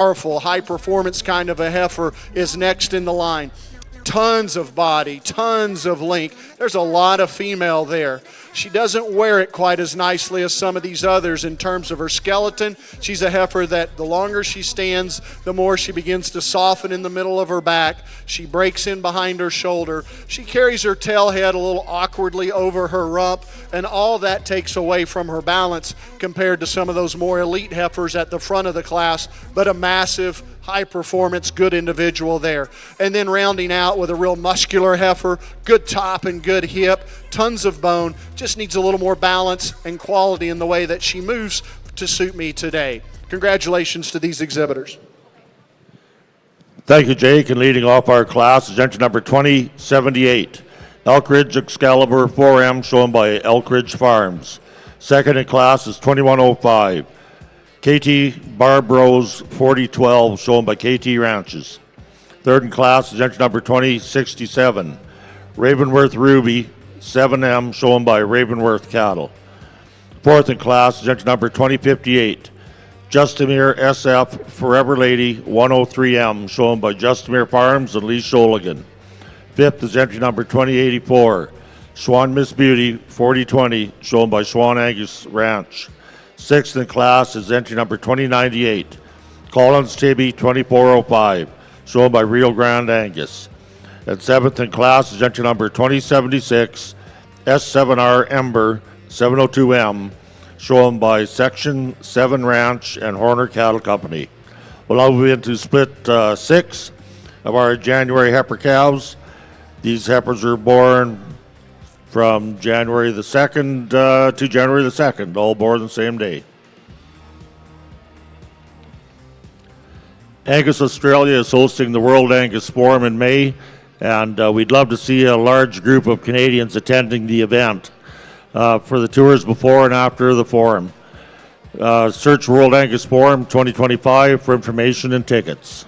powerful, high performance kind of a heifer is next in the line. Tons of body, tons of length. There's a lot of female there. She doesn't wear it quite as nicely as some of these others in terms of her skeleton. She's a heifer that the longer she stands, the more she begins to soften in the middle of her back. She breaks in behind her shoulder. She carries her tail head a little awkwardly over her rump, and all that takes away from her balance compared to some of those more elite heifers at the front of the class, but a massive, high performance, good individual there. And then rounding out with a real muscular heifer, good top and good hip, tons of bone, just needs a little more balance and quality in the way that she moves to suit me today. Congratulations to these exhibitors. Thank you, Jake. And leading off our class is entry number 2078, Elkridge Excalibur 4M, shown by Elkridge Farms. Second in class is 2105, KT Barbros 4012, shown by KT Ranches. Third in class is entry number 2067, Ravenworth Ruby 7M, shown by Ravenworth Cattle. Fourth in class is entry number 2058, Justimere SF Forever Lady 103M, shown by Justimere Farms and Lee Sholigan. Fifth is entry number 2084, Swan Miss Beauty 4020, shown by Swan Angus Ranch. Sixth in class is entry number 2098, Collins Tibby 2405, shown by Rio Grande Angus. And seventh in class is entry number 2076, S7R Ember 702M, shown by Section 7 Ranch and Horner Cattle Company. We'll now move into split 6 of our January heifer calves. These heifers are born from January the 2nd to January the 2nd, all born the same day. Angus Australia is hosting the World Angus Forum in May, and we'd love to see a large group of Canadians attending the event for the tours before and after the forum. Search World Angus Forum 2025 for information and tickets.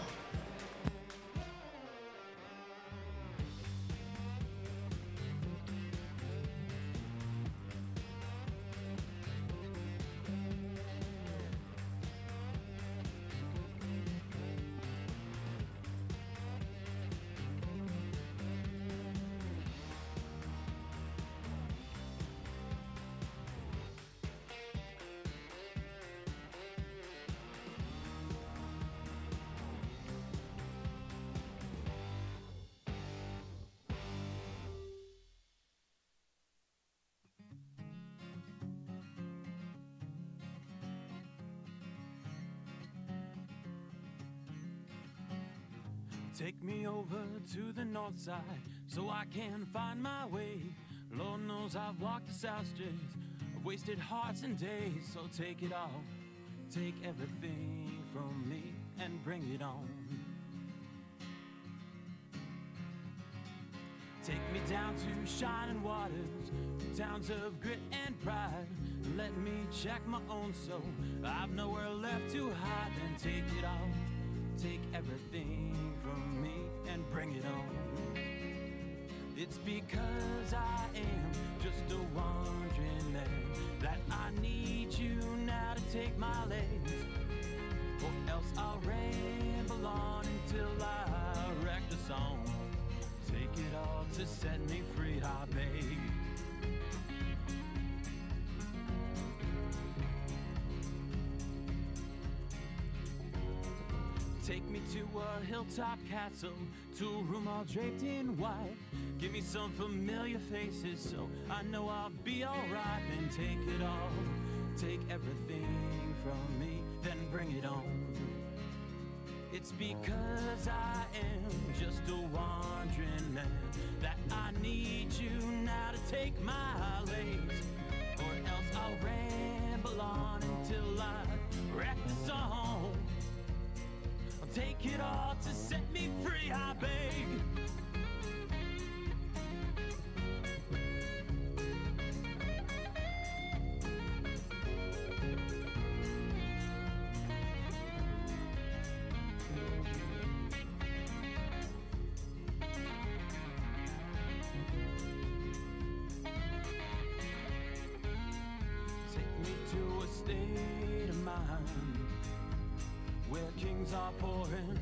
Take me over to the north side so I can find my way. Lord knows I've walked the south streets, I've wasted hearts and days. So take it all, take everything from me and bring it on. Take me down to shining waters, towns of grit and pride. Let me check my own soul, I've nowhere left to hide. Then take it all, take everything from me and bring it on. It's because I am just a wandering man that I need you now to take my legs, or else I'll ramble on until I wreck the song. Take it all to set me free, I beg. Take me to a hilltop castle, to a room all draped in white. Give me some familiar faces so I know I'll be alright. Then take it all, take everything from me, then bring it on. It's because I am just a wandering man that I need you now to take my legs, or else I'll ramble on until I wreck the song. Take it all to set me free, I beg. Take me to a state of mind where kings are pouring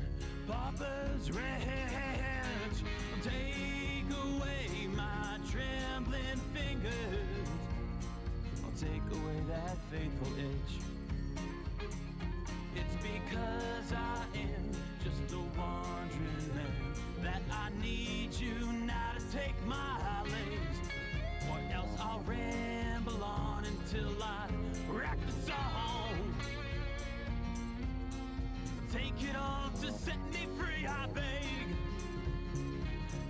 Papa's Ranch. Take away my trembling fingers. I'll take away that fateful itch. It's because I am just a wandering man that I need you now to take my legs, or else I'll ramble on until I wreck the song. Take it all to set me free, I beg.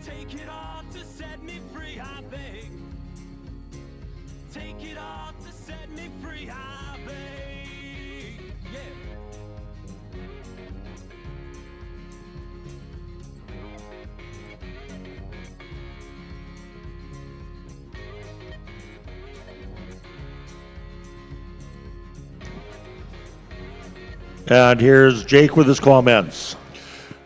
Take it all to set me free, I beg. Take it all to set me free, I beg. Yeah. And here's Jake with his comments.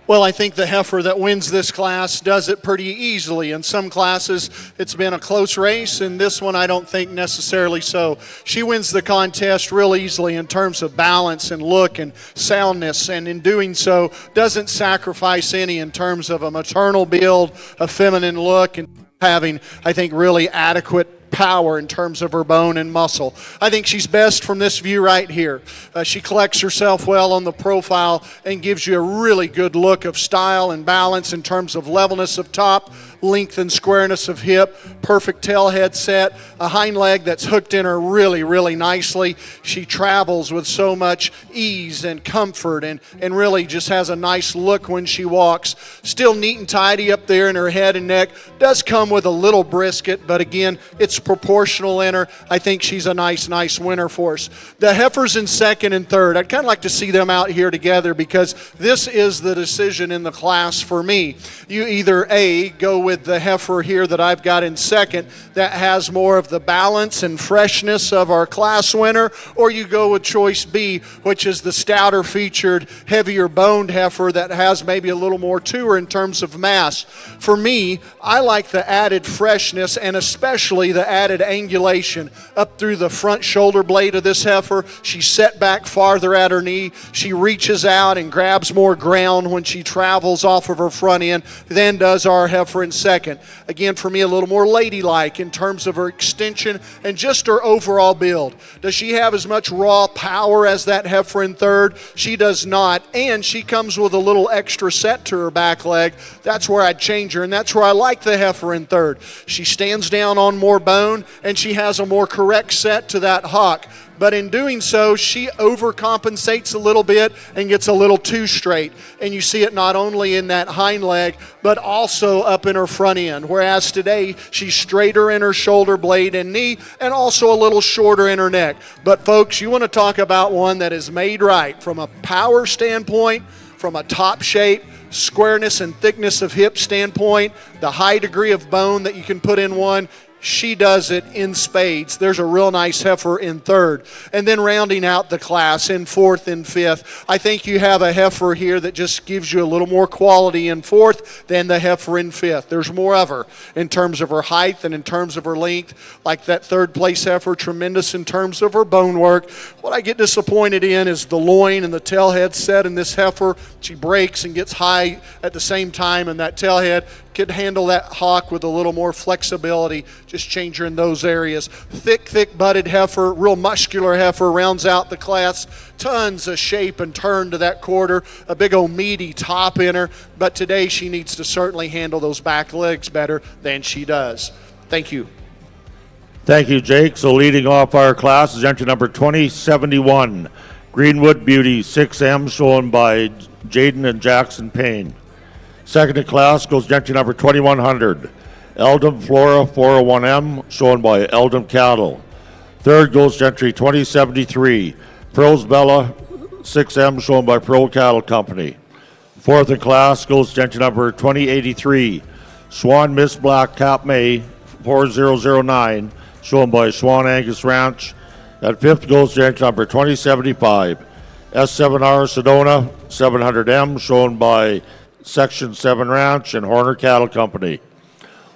Well, I think the heifer that wins this class does it pretty easily. In some classes, it's been a close race, and this one I don't think necessarily so. She wins the contest real easily in terms of balance and look and soundness, and in doing so, doesn't sacrifice any in terms of a maternal build, a feminine look, and having, I think, really adequate power in terms of her bone and muscle. I think she's best from this view right here. She collects herself well on the profile and gives you a really good look of style and balance in terms of levelness of top, length and squareness of hip, perfect tail head set, a hind leg that's hooked in her really, really nicely. She travels with so much ease and comfort and really just has a nice look when she walks. Still neat and tidy up there in her head and neck. Does come with a little brisket, but again, it's proportional in her. I think she's a nice winner for us. The heifers in second and third, I'd kind of like to see them out here together because this is the decision in the class for me. You either A, go with the heifer here that I've got in second that has more of the balance and freshness of our class winner, or you go with choice B, which is the stouter featured, heavier boned heifer that has maybe a little more to her in terms of mass. For me, I like the added freshness and especially the added angulation up through the front shoulder blade of this heifer. She's set back farther at her knee. She reaches out and grabs more ground when she travels off of her front end than does our heifer in second. Again, for me, a little more ladylike in terms of her extension and just her overall build. Does she have as much raw power as that heifer in third? She does not, and she comes with a little extra set to her back leg. That's where I'd change her, and that's where I like the heifer in third. She stands down on more bone, and she has a more correct set to that hock. But in doing so, she overcompensates a little bit and gets a little too straight. And you see it not only in that hind leg, but also up in her front end. Whereas today, she's straighter in her shoulder blade and knee, and also a little shorter in her neck. But folks, you want to talk about one that is made right from a power standpoint, from a top shape, squareness and thickness of hip standpoint, the high degree of bone that you can put in one. She does it in spades. There's a real nice heifer in third. And then rounding out the class in fourth and fifth, I think you have a heifer here that just gives you a little more quality in fourth than the heifer in fifth. There's more of her in terms of her height and in terms of her length. Like that third place heifer, tremendous in terms of her bone work. What I get disappointed in is the loin and the tail head set in this heifer. She breaks and gets high at the same time, and that tail head could handle that hock with a little more flexibility. Just change her in those areas. Thick butted heifer, real muscular heifer, rounds out the class. Tons of shape and turn to that quarter. A big old meaty top in her. But today she needs to certainly handle those back legs better than she does. Thank you. Thank you, Jake. So leading off our class is entry number 2071, Greenwood Beauty 6M, shown by Jaden and Jackson Payne. Second in class goes entry number 2100, Eldom Flora 401M, shown by Eldom Cattle. Third goes entry 2073, Pearls Bella 6M, shown by Pearl Cattle Company. Fourth in class goes entry number 2083, Swan Miss Black Cap May 4009, shown by Swan Angus Ranch. At fifth goes entry number 2075, S7R Sedona 700M, shown by Section 7 Ranch and Horner Cattle Company.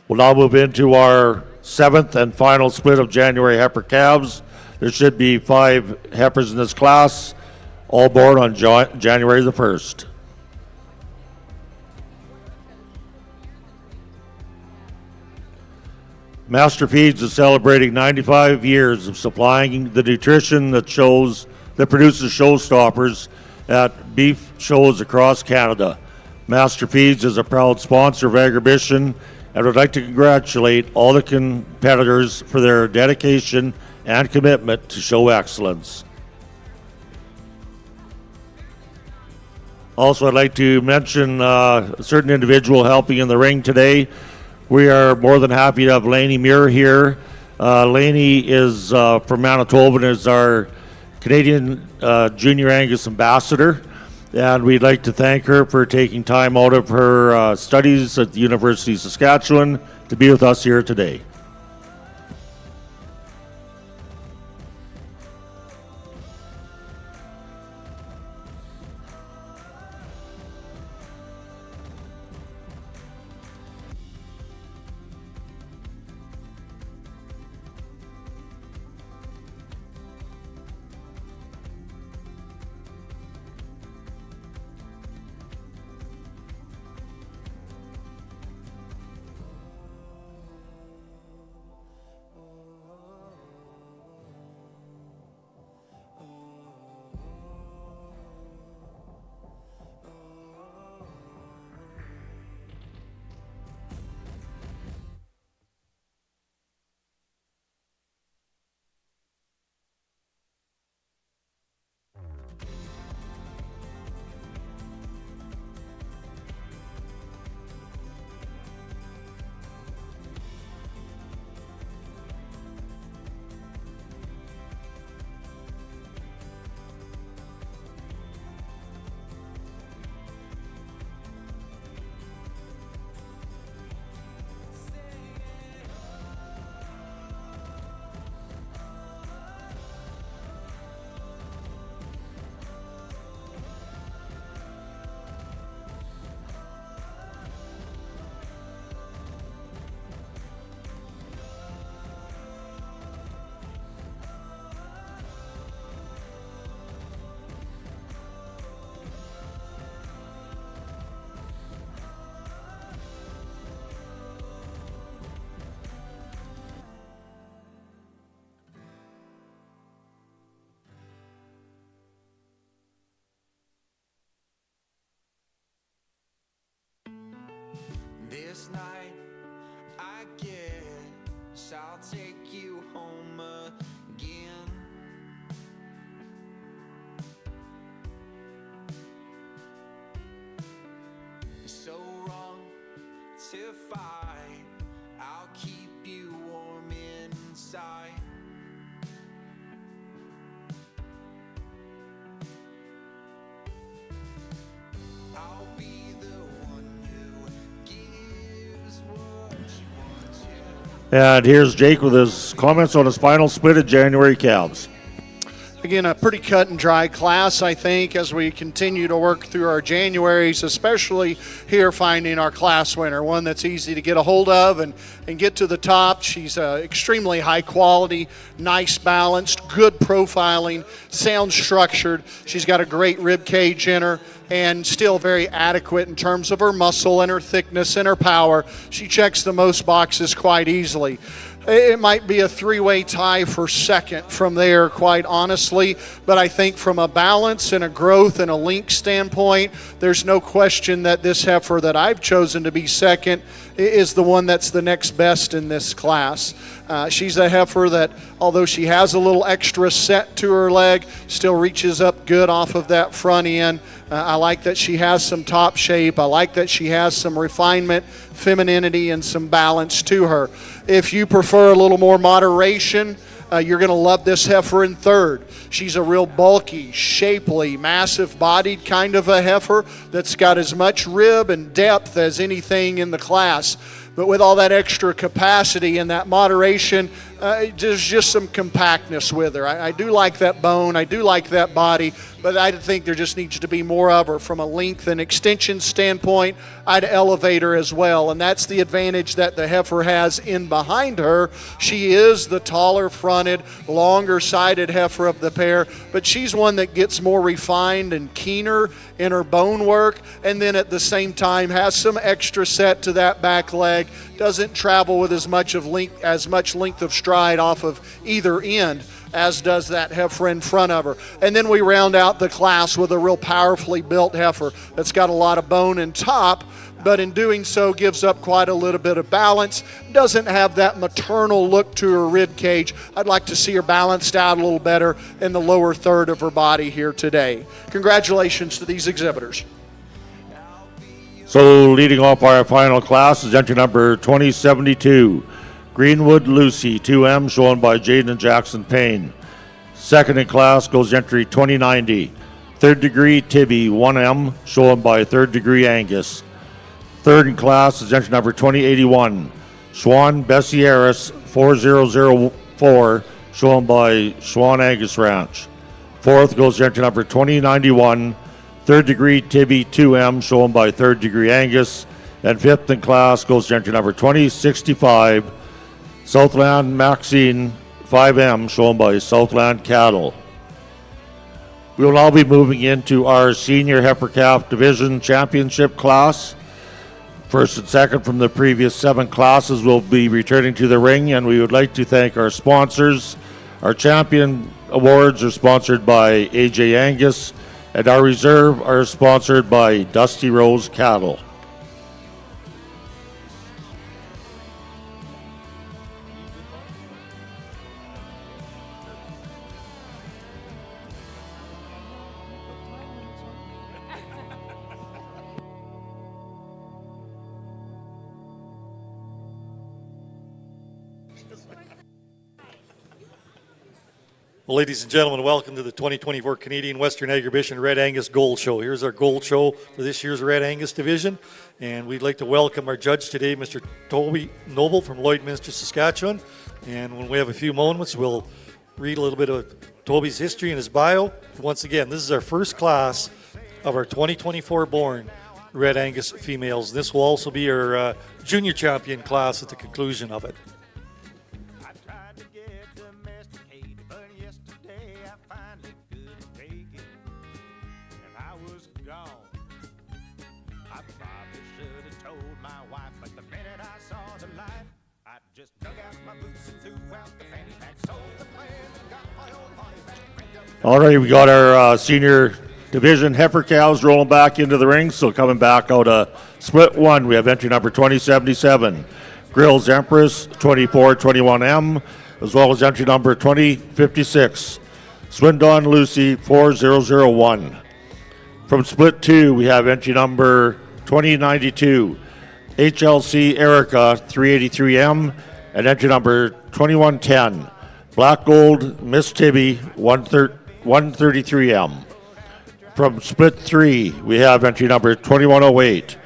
We'll now move into our seventh and final split of January heifer calves. There should be 5 heifers in this class, all born on January the 1st. Master Feeds is celebrating 95 years of supplying the nutrition that produces showstoppers at beef shows across Canada. Master Feeds is a proud sponsor of Agribition and would like to congratulate all the competitors for their dedication and commitment to show excellence. Also, I'd like to mention a certain individual helping in the ring today. We are more than happy to have Lainey Muir here. Lainey is from Manitoba and is our Canadian Junior Angus Ambassador. And we'd like to thank her for taking time out of her studies at the University of Saskatchewan to be with us here today. This night, I guess I'll take you home again. It's so wrong to fight. I'll keep you warm inside. I'll be the one who gives what you want to. And here's Jake with his comments on his final split at January calves. Again, a pretty cut and dry class, I think, as we continue to work through our Januaries, especially here finding our class winner, one that's easy to get a hold of and get to the top. She's extremely high quality, nice balanced, good profiling, sound structured. She's got a great rib cage in her and still very adequate in terms of her muscle and her thickness and her power. She checks the most boxes quite easily. It might be a three-way tie for second from there, quite honestly, but I think from a balance and a growth and a link standpoint, there's no question that this heifer that I've chosen to be second is the one that's the next best in this class. She's a heifer that, although she has a little extra set to her leg, still reaches up good off of that front end. I like that she has some top shape. I like that she has some refinement, femininity, and some balance to her. If you prefer a little more moderation, you're going to love this heifer in third. She's a real bulky, shapely, massive-bodied kind of a heifer that's got as much rib and depth as anything in the class. But with all that extra capacity and that moderation, there's just some compactness with her. I do like that bone. I do like that body. But I think there just needs to be more of her from a length and extension standpoint. I'd elevate her as well, and that's the advantage that the heifer has in behind her. She is the taller fronted, longer sided heifer of the pair, but she's one that gets more refined and keener in her bone work, and then at the same time has some extra set to that back leg doesn't travel with as much length of stride off of either end as does that heifer in front of her. And then we round out the class with a real powerfully built heifer that's got a lot of bone and top, but in doing so gives up quite a little bit of balance, doesn't have that maternal look to her rib cage. I'd like to see her balanced out a little better in the lower third of her body here today. Congratulations to these exhibitors. So leading off our final class is entry number 2072, Greenwood Lucy 2M, shown by Jaden and Jackson Payne. Second in class goes entry 2090, Third Degree Tibby 1M, shown by Third Degree Angus. Third in class is entry number 2081, Schwan Bessie Harris 4004, shown by Schwan Angus Ranch. Fourth goes entry number 2091, Third Degree Tibby 2M, shown by Third Degree Angus. And fifth in class goes entry number 2065, Southland Maxine 5M, shown by Southland Cattle. We will now be moving into our Senior Heifer Calf Division Championship class. First and second from the previous 7 classes will be returning to the ring, and we would like to thank our sponsors. Our champion awards are sponsored by AJ Angus, and our reserve are sponsored by Dusty Rose Cattle. Well, ladies and gentlemen, welcome to the 2024 Canadian Western Agribition Red Angus Gold Show. Here's our gold show for this year's Red Angus division, and we'd like to welcome our judge today, Mr. Toby Noble from Lloydminster, Saskatchewan. And when we have a few moments, we'll read a little bit of Toby's history and his bio. Once again, this is our first class of our 2024 born Red Angus females. This will also be our junior champion class at the conclusion of it. All right, we got our senior division heifer cows rolling back into the ring. So coming back out of split 1, we have entry number 2077, Grills Empress 2421M, as well as entry number 2056, Swindon Lucy 4001. From split 2, we have entry number 2092, HLC Erica 383M, and entry number 2110, Black Gold Miss Tibby 133M. From split 3, we have entry number 2108,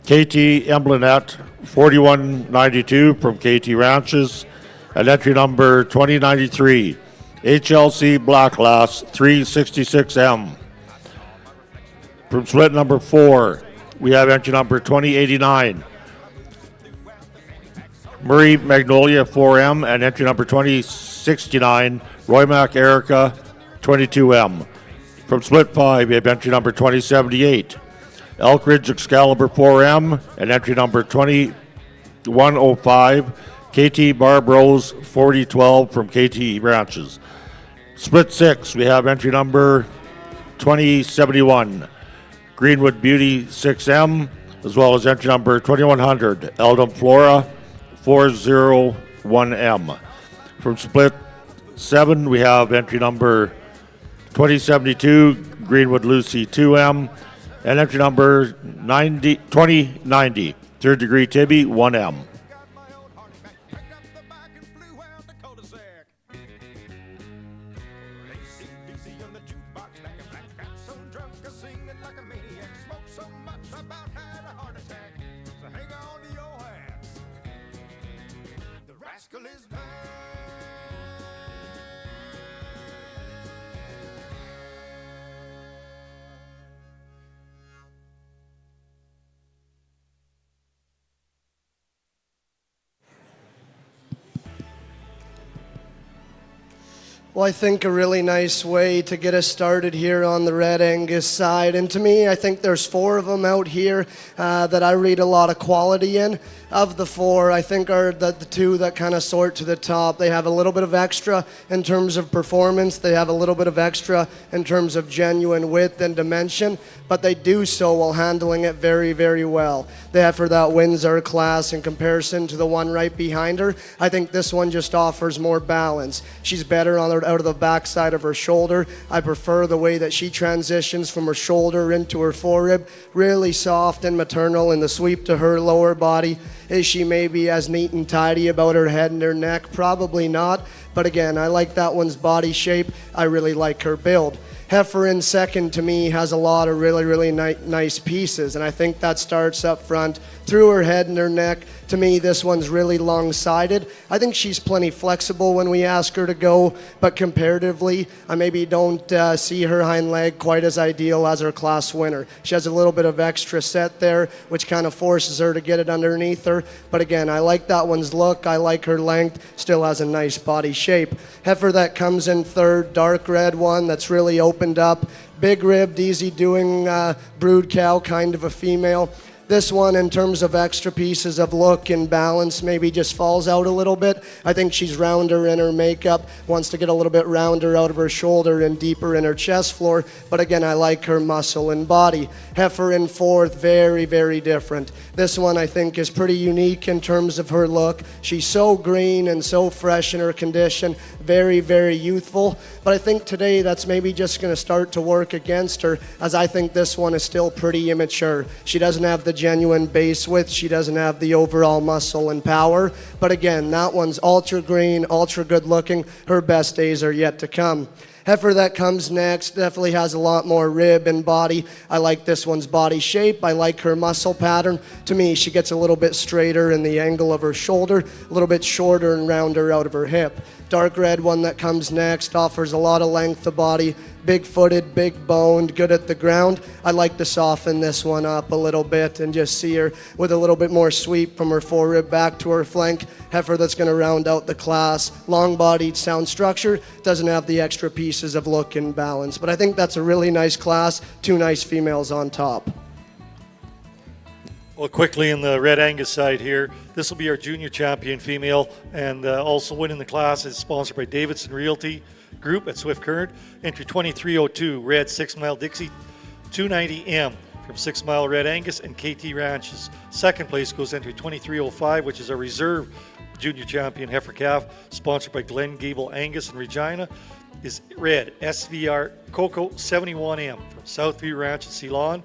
KT Emblenet 4192 from KT Ranches, and entry number 2093, HLC Black Lass 366M. From split number 4, we have entry number 2089, Murray Magnolia 4M, and entry number 2069, Roymac Erica 22M. From split 5, we have entry number 2078, Elkridge Excalibur 4M, and entry number 2105, KT Barb Rose 4012 from KT Ranches. Split 6, we have entry number 2071, Greenwood Beauty 6M, as well as entry number 2100, Eldom Flora 401M. From split 7, we have entry number 2072, Greenwood Lucy 2M, and entry number 2090, Third Degree Tibby 1M. Well, I think a really nice way to get us started here on the Red Angus side. And to me, I think there's 4 of them out here that I read a lot of quality in. Of the 4, I think are the 2 that kind of sort to the top. They have a little bit of extra in terms of performance. They have a little bit of extra in terms of genuine width and dimension, but they do so while handling it very, very well. The heifer that wins our class in comparison to the one right behind her, I think this one just offers more balance. She's better on her, out of the backside of her shoulder. I prefer the way that she transitions from her shoulder into her forerib, really soft and maternal in the sweep to her lower body. Is she maybe as neat and tidy about her head and her neck? Probably not. But again, I like that one's body shape. I really like her build. Heifer in second to me has a lot of really, really nice pieces, and I think that starts up front through her head and her neck. To me, this one's really long-sided. I think she's plenty flexible when we ask her to go, but comparatively, I maybe don't see her hind leg quite as ideal as her class winner. She has a little bit of extra set there, which kind of forces her to get it underneath her. But again, I like that one's look. I like her length. Still has a nice body shape. Heifer that comes in third, dark red one that's really opened up. Big ribbed, easy doing brood cow kind of a female. This one, in terms of extra pieces of look and balance, maybe just falls out a little bit. I think she's rounder in her makeup, wants to get a little bit rounder out of her shoulder and deeper in her chest floor. But again, I like her muscle and body. Heifer in fourth, very, very different. This one, I think, is pretty unique in terms of her look. She's so green and so fresh in her condition, very, very youthful. But I think today that's maybe just going to start to work against her, as I think this one is still pretty immature. She doesn't have the genuine base width. She doesn't have the overall muscle and power. But again, that one's ultra green, ultra good looking. Her best days are yet to come. Heifer that comes next definitely has a lot more rib and body. I like this one's body shape. I like her muscle pattern. To me, she gets a little bit straighter in the angle of her shoulder, a little bit shorter and rounder out of her hip. Dark red one that comes next offers a lot of length of body, big-footed, big-boned, good at the ground. I like to soften this one up a little bit and just see her with a little bit more sweep from her forerib back to her flank. Heifer that's going to round out the class. Long-bodied, sound structure, doesn't have the extra pieces of look and balance. But I think that's a really nice class, 2 nice females on top. Well, quickly in the Red Angus side here, this will be our junior champion female, and also winning the class is sponsored by Davidson Realty Group at Swift Current. Entry 2302, Red 6 Mile Dixie, 290M from 6 Mile Red Angus and KT Ranches. Second place goes entry 2305, which is a reserve junior champion heifer calf, sponsored by Glen Gable Angus and Regina, is Red SVR Coco 71M from Southview Ranch at Ceylon.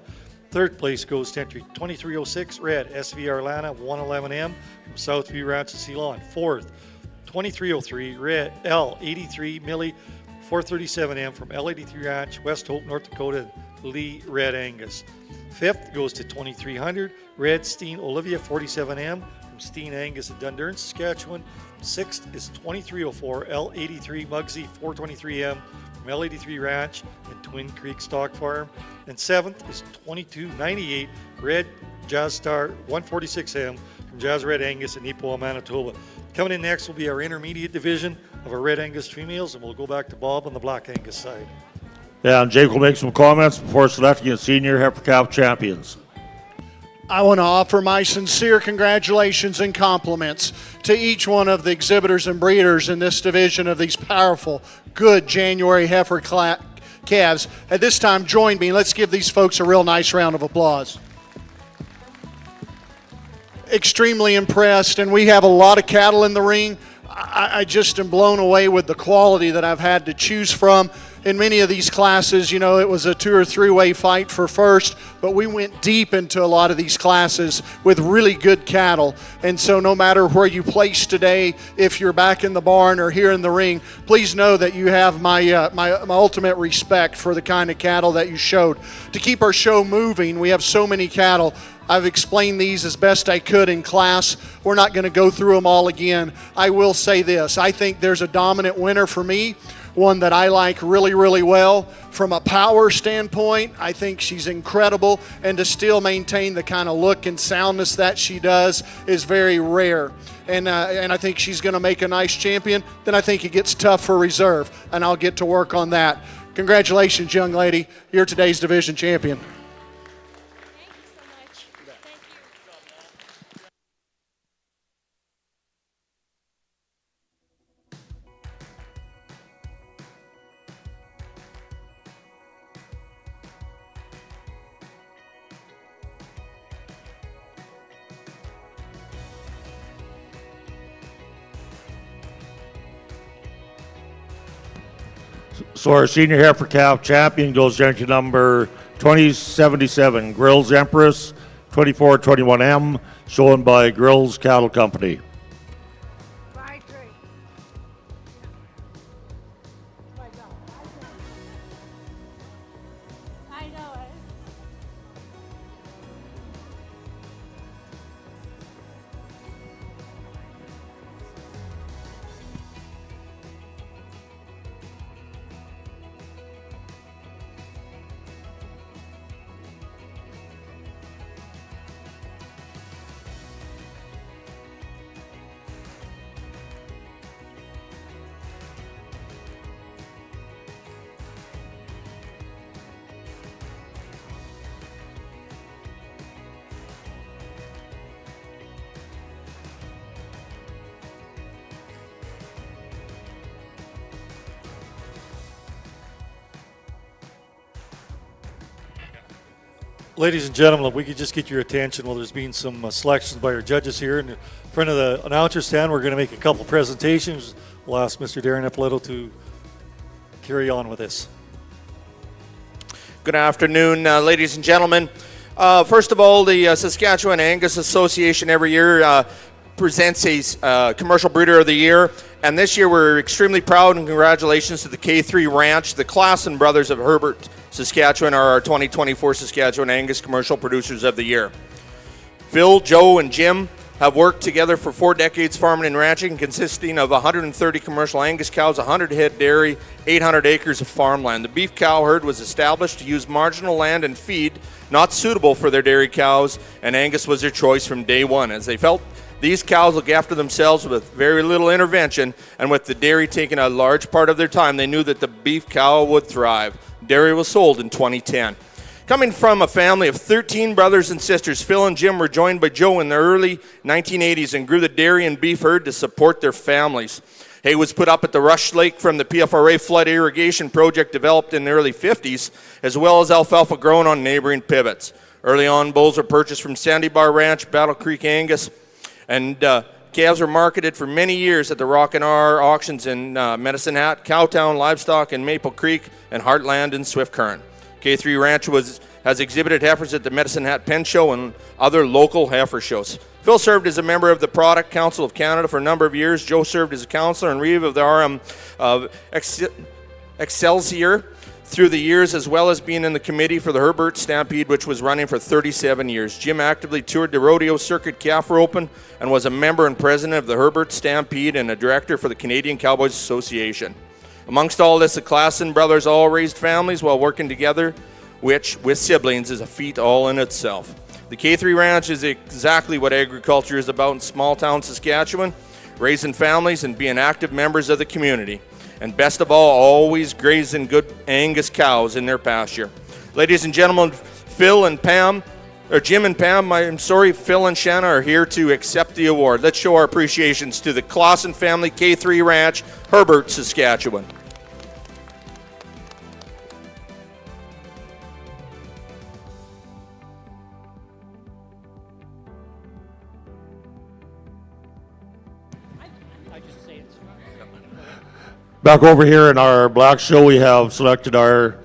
Third place goes to entry 2306, Red SVR Lana 111M from Southview Ranch at Ceylon. Fourth, 2303, Red L83 Millie 437M from L83 Ranch, West Hope, North Dakota, Lee Red Angus. Fifth goes to 2300, Red Steen Olivia 47M from Steen Angus in Dundurn, Saskatchewan. Sixth is 2304, L83 Mugsy 423M from L83 Ranch and Twin Creek Stock Farm. And seventh is 2298, Red Jazz Star 146M from Jazz Red Angus in Ipoh, Manitoba. Coming in next will be our intermediate division of our Red Angus females, and we'll go back to Bob on the Black Angus side. Yeah, and Jake will make some comments before selecting the senior heifer calf champions. I want to offer my sincere congratulations and compliments to each one of the exhibitors and breeders in this division of these powerful, good January heifer calves. At this time, join me. Let's give these folks a real nice round of applause. Extremely impressed, and we have a lot of cattle in the ring. I just am blown away with the quality that I've had to choose from. In many of these classes, you know, it was a 2 or 3-way fight for first, but we went deep into a lot of these classes with really good cattle. And so no matter where you place today, if you're back in the barn or here in the ring, please know that you have my ultimate respect for the kind of cattle that you showed. To keep our show moving, we have so many cattle. I've explained these as best I could in class. We're not going to go through them all again. I will say this. I think there's a dominant winner for me. one that I like really, really well. From a power standpoint, I think she's incredible, and to still maintain the kind of look and soundness that she does is very rare. And I think she's going to make a nice champion. Then I think it gets tough for reserve, and I'll get to work on that. Congratulations, young lady. You're today's division champion. Thank you so much. Thank you. So our senior heifer calf champion goes down to number 2077, Grills Empress, 2421M, shown by Grills Cattle Company. I know it. Ladies and gentlemen, if we could just get your attention while there's been some selections by our judges here. In front of the announcer stand, we're going to make a couple presentations. We'll ask Mr. Darren Eppolito to carry on with this. Good afternoon, ladies and gentlemen. First of all, the Saskatchewan Angus Association every year presents a Commercial Breeder of the Year. And this year we're extremely proud, and congratulations to the K3 Ranch. The Klassen brothers of Herbert, Saskatchewan are our 2024 Saskatchewan Angus Commercial Producers of the Year. Phil, Joe, and Jim have worked together for 4 decades farming and ranching, consisting of 130 commercial Angus cows, 100 head dairy, 800 acres of farmland. The beef cow herd was established to use marginal land and feed not suitable for their dairy cows, and Angus was their choice from day one, as they felt these cows look after themselves with very little intervention, and with the dairy taking a large part of their time, they knew that the beef cow would thrive. Dairy was sold in 2010. Coming from a family of 13 brothers and sisters, Phil and Jim were joined by Joe in the early 1980s and grew the dairy and beef herd to support their families. Hay was put up at the Rush Lake from the PFRA flood irrigation project developed in the early 50s, as well as alfalfa grown on neighboring pivots. Early on, bulls were purchased from Sandy Bar Ranch, Battle Creek Angus, and calves were marketed for many years at the Rock and R auctions in Medicine Hat, Cowtown, Livestock in Maple Creek, and Heartland in Swift Current. K3 Ranch has exhibited heifers at the Medicine Hat Pen Show and other local heifer shows. Phil served as a member of the Product Council of Canada for a number of years. Joe served as a councillor and Reeve of the RM of Excelsior through the years, as well as being in the committee for the Herbert Stampede, which was running for 37 years. Jim actively toured the rodeo circuit calf roping and was a member and president of the Herbert Stampede and a director for the Canadian Cowboys Association. Amongst all this, the Klassen brothers all raised families while working together, which, with siblings, is a feat all in itself. The K3 Ranch is exactly what agriculture is about in small-town Saskatchewan, raising families and being active members of the community. And best of all, always grazing good Angus cows in their pasture. Ladies and gentlemen, Phil and Pam Phil and Shanna are here to accept the award. Let's show our appreciations to the Klassen family, K3 Ranch, Herbert, Saskatchewan. Back over here in our black show, we have selected our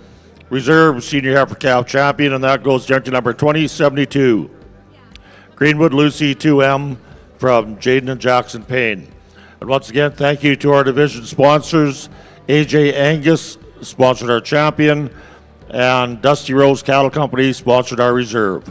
reserve senior heifer calf champion, and that goes down to number 2072. Greenwood Lucy 2M from Jaden and Jackson Payne. And once again, thank you to our division sponsors. AJ Angus sponsored our champion, and Dusty Rose Cattle Company sponsored our reserve.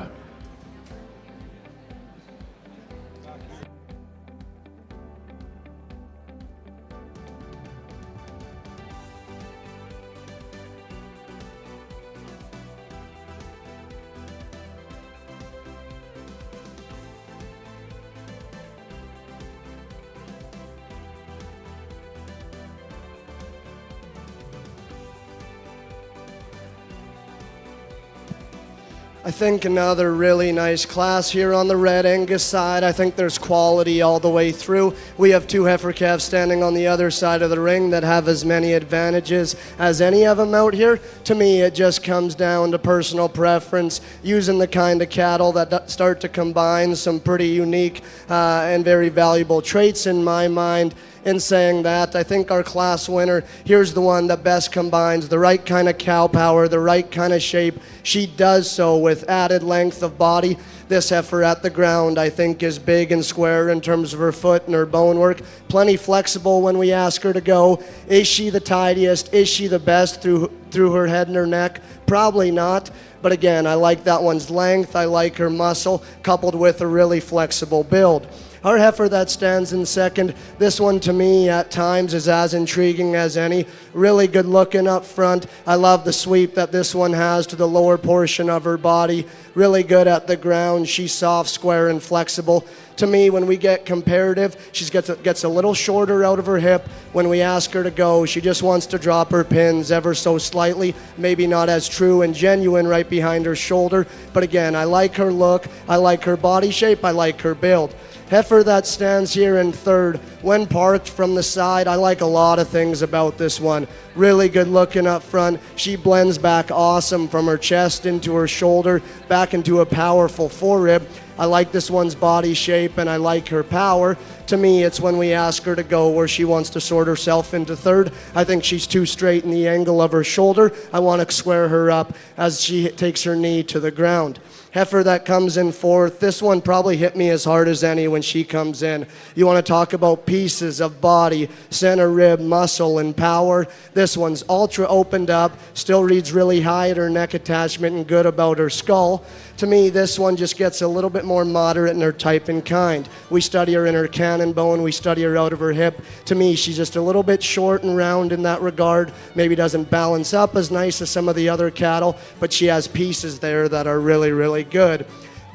I think another really nice class here on the Red Angus side. I think there's quality all the way through. We have two heifer calves standing on the other side of the ring that have as many advantages as any of them out here. To me, it just comes down to personal preference, using the kind of cattle that start to combine some pretty unique and very valuable traits in my mind. In saying that, I think our class winner, here's the one that best combines the right kind of cow power, the right kind of shape. She does so with added length of body. This heifer at the ground, I think, is big and square in terms of her foot and her bone work. Plenty flexible when we ask her to go. Is she the tidiest? Is she the best through her head and her neck? Probably not. But again, I like that one's length. I like her muscle, coupled with a really flexible build. Our heifer that stands in second, this one to me at times is as intriguing as any. Really good looking up front. I love the sweep that this one has to the lower portion of her body. Really good at the ground. She's soft, square, and flexible. To me, when we get comparative, she gets a little shorter out of her hip. When we ask her to go, she just wants to drop her pins ever so slightly. Maybe not as true and genuine right behind her shoulder. But again, I like her look. I like her body shape. I like her build. Heifer that stands here in third, when parked from the side, I like a lot of things about this one. Really good looking up front. She blends back awesome from her chest into her shoulder, back into a powerful forerib. I like this one's body shape and I like her power. To me, it's when we ask her to go where she wants to sort herself into third. I think she's too straight in the angle of her shoulder. I want to square her up as she takes her knee to the ground. Heifer that comes in fourth, this one probably hit me as hard as any when she comes in. You want to talk about pieces of body, center rib, muscle, and power. This one's ultra opened up, still reads really high at her neck attachment and good about her skull. To me, this one just gets a little bit more moderate in her type and kind. We study her in her cannon bone, we study her out of her hip. To me, she's just a little bit short and round in that regard. Maybe doesn't balance up as nice as some of the other cattle, but she has pieces there that are really, really good.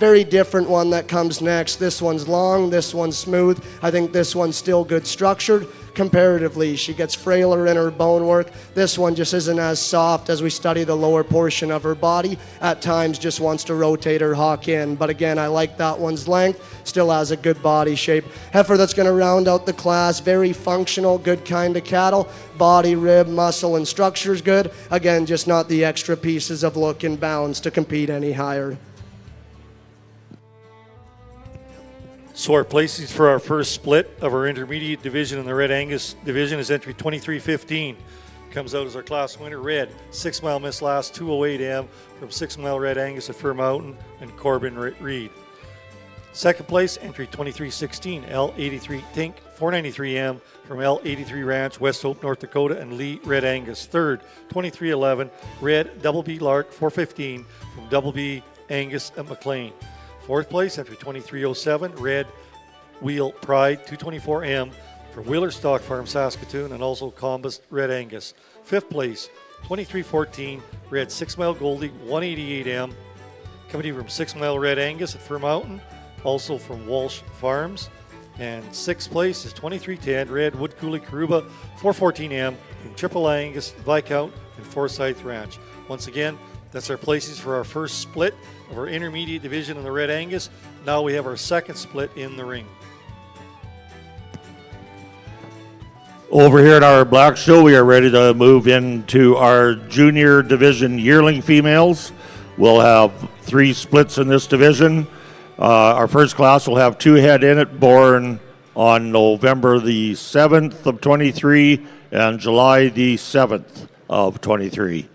Very different one that comes next. This one's long, this one's smooth. I think this one's still good structured. Comparatively, she gets frailer in her bone work. This one just isn't as soft as we study the lower portion of her body. At times just wants to rotate her hawk in. But again, I like that one's length. Still has a good body shape. Heifer that's going to round out the class. Very functional, good kind of cattle. Body, rib, muscle, and structure's good. Again, just not the extra pieces of look and balance to compete any higher. So our placings for our first split of our intermediate division in the Red Angus division is entry 2315. Comes out as our class winner, Red. 6 mile miss last, 208 M from 6 mile Red Angus at Fir Mountain and Corbin Reed. Second place, entry 2316, L83 Tink, 493 M from L83 Ranch, West Hope, North Dakota, and Lee Red Angus. Third, 2311, Red Double B Lark, 415 from Double B Angus at McLean. Fourth place, entry 2307, Red Wheel Pride, 224M from Wheeler Stock Farm, Saskatoon, and also Combus Red Angus. Fifth place, 2314, Red 6 Mile Goldie, 188M, coming from 6 Mile Red Angus at Fir Mountain, also from Walsh Farms. And sixth place is 2310, Red Wood Coulee Karuba, 414M from Triple Angus, Viscount, and Forsyth Ranch. Once again, that's our places for our first split of our intermediate division in the Red Angus. Now we have our second split in the ring. Over here at our Black Show, we are ready to move into our junior division yearling females. We'll have 3 splits in this division. Our first class will have 2 head in it, born on November the 7th of 23 and July the 7th of 23.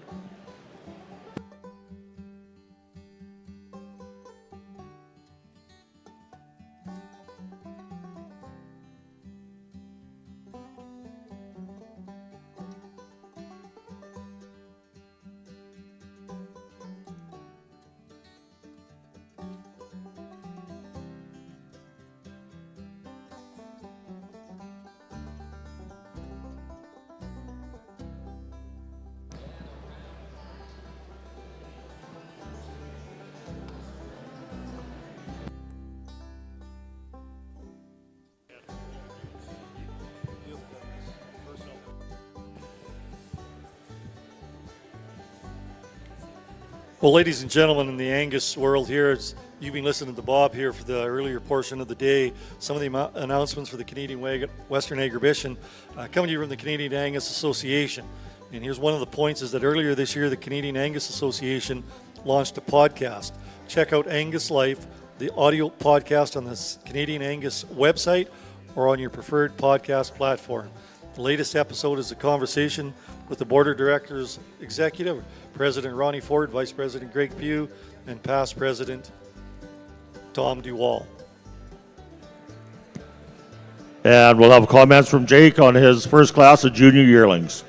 Well, ladies and gentlemen, in the Angus world here, you've been listening to Bob here for the earlier portion of the day. Some of the announcements for the Canadian Western Agribition coming to you from the Canadian Angus Association. And here's one of the points is that earlier this year, the Canadian Angus Association launched a podcast. Check out Angus Life, the audio podcast on the Canadian Angus website or on your preferred podcast platform. The latest episode is a conversation with the Board of Directors Executive, President Ronnie Ford, Vice President Greg Pugh, and past President Tom Duwall. And we'll have comments from Jake on his first class of junior yearlings.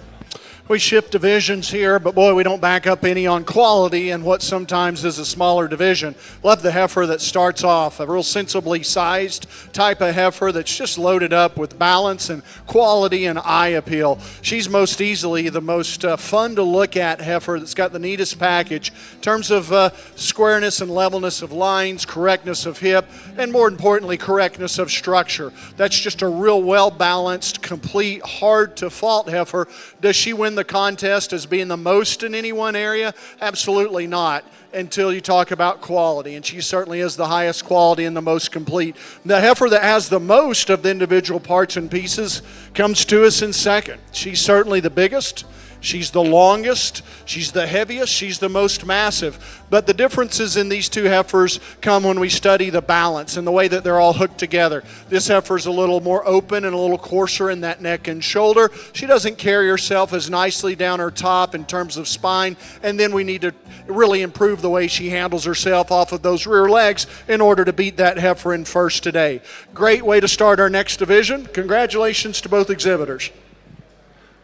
We shift divisions here, but boy, we don't back up any on quality and what sometimes is a smaller division. Love the heifer that starts off, a real sensibly sized type of heifer that's just loaded up with balance and quality and eye appeal. She's most easily the most fun to look at heifer that's got the neatest package in terms of squareness and levelness of lines, correctness of hip, and more importantly, correctness of structure. That's just a real well-balanced, complete, hard-to-fault heifer. Does she win the contest as being the most in any one area? Absolutely not, until you talk about quality, and she certainly is the highest quality and the most complete. The heifer that has the most of the individual parts and pieces comes to us in second. She's certainly the biggest. She's the longest, she's the heaviest, she's the most massive. But the differences in these two heifers come when we study the balance and the way that they're all hooked together. This heifer's a little more open and a little coarser in that neck and shoulder. She doesn't carry herself as nicely down her top in terms of spine. And then we need to really improve the way she handles herself off of those rear legs in order to beat that heifer in first today. Great way to start our next division. Congratulations to both exhibitors.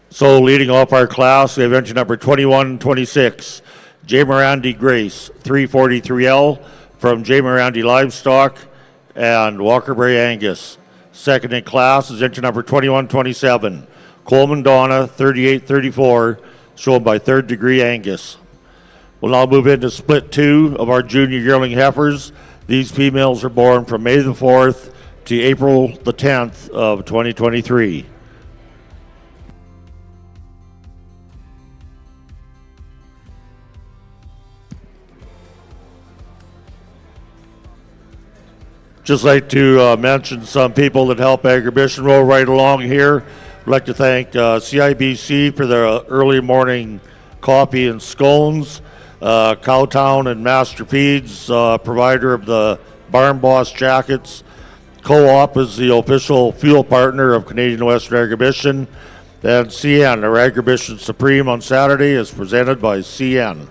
So leading off our class, we have entry number 2126, J. Morandi Grace, 343L from J. Morandi Livestock and Walkerbury Angus. Second in class is entry number 2127, Coleman Donna, 3834, shown by Third Degree Angus. We'll now move into split two of our junior yearling heifers. These females are born from May the 4th to April the 10th of 2023. Just like to mention some people that help Agribition roll right along here. I'd like to thank CIBC for their early morning coffee and scones. Cowtown and Master Feeds, provider of the Barn Boss jackets. Co-op is the official fuel partner of Canadian Western Agribition. And CN, our Agribition Supreme on Saturday, is presented by CN.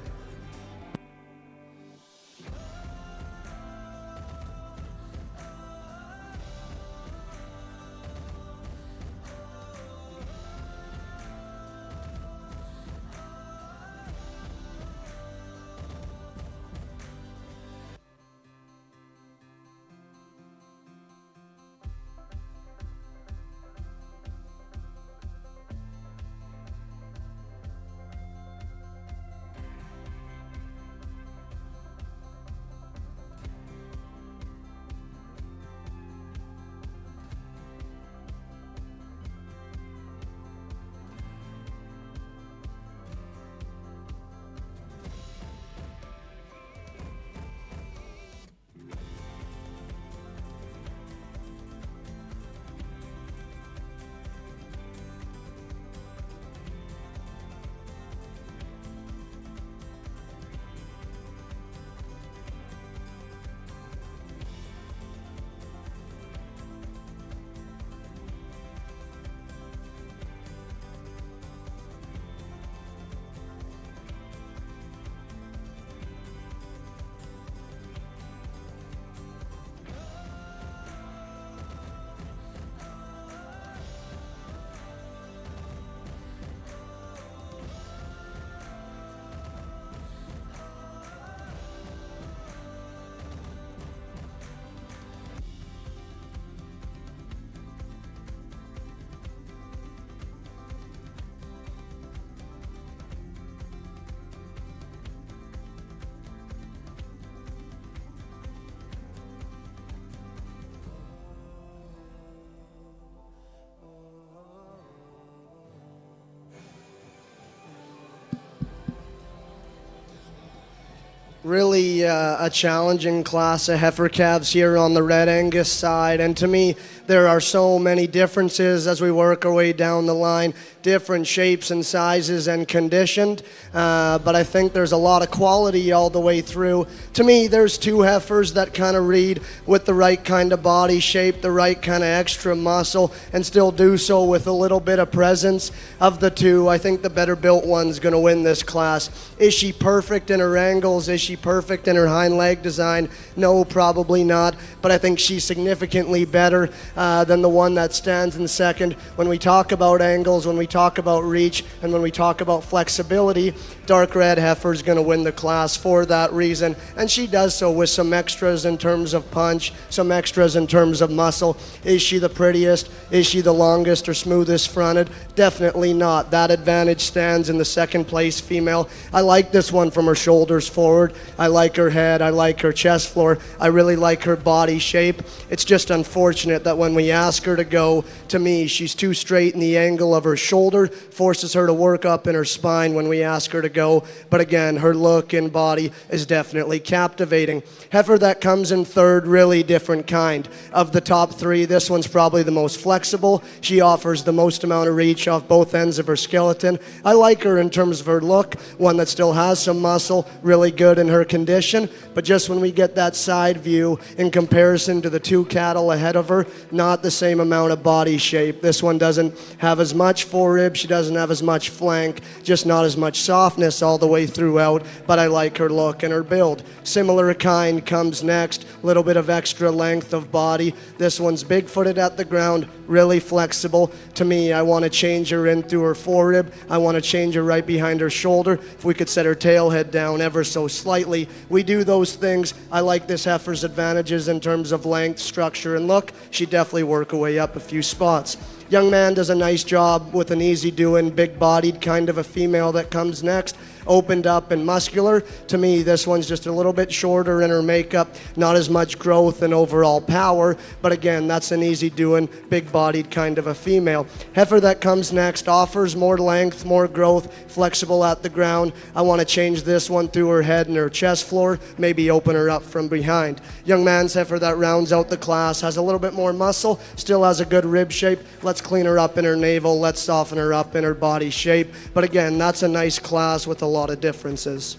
Really a challenging class of heifer calves here on the Red Angus side, and to me there are so many differences as we work our way down the line, different shapes and sizes and conditioned, but I think there's a lot of quality all the way through. To me, there's two heifers that kind of read with the right kind of body shape, the right kind of extra muscle, and still do so with a little bit of presence. Of the two, I think the better built one's going to win this class. Is she perfect in her angles? Is she perfect in her hind leg design? No, probably not, but I think she's significantly better than the one that stands in second. When we talk about angles, when we talk about reach, and when we talk about flexibility, dark red heifer is going to win the class for that reason, and she does so with some extras in terms of punch, some extras in terms of muscle. Is she the prettiest? Is she the longest or smoothest fronted? Definitely not. That advantage stands in the second place female. I like this one from her shoulders forward. I like her head. I like her chest floor. I really like her body shape. It's just unfortunate that when we ask her to go, to me, she's too straight in the angle of her shoulder, forces her to work up in her spine when we ask her to go. But again, her look and body is definitely captivating. Heifer that comes in third, really different kind. Of the top three, this one's probably the most flexible. She offers the most amount of reach off both ends of her skeleton. I like her in terms of her look, one that still has some muscle, really good in her condition, but just when we get that side view in comparison to the two cattle ahead of her, not the same amount of body shape. This one doesn't have as much forerib, she doesn't have as much flank, just not as much softness all the way throughout, but I like her look and her build. Similar kind comes next, little bit of extra length of body. This one's big-footed at the ground, really flexible. To me, I want to change her in through her forerib. I want to change her right behind her shoulder. If we could set her tail head down ever so slightly, we do those things. I like this heifer's advantages in terms of length, structure, and look. She'd definitely work her way up a few spots. Young man does a nice job with an easy doing, big-bodied kind of a female that comes next. Opened up and muscular. To me, this one's just a little bit shorter in her makeup, not as much growth and overall power, but again, that's an easy doing, big-bodied kind of a female. Heifer that comes next offers more length, more growth, flexible at the ground. I want to change this one through her head and her chest floor, maybe open her up from behind. Young man's heifer that rounds out the class, has a little bit more muscle, still has a good rib shape. Let's clean her up in her navel, let's soften her up in her body shape, but again, that's a nice class with a lot of differences.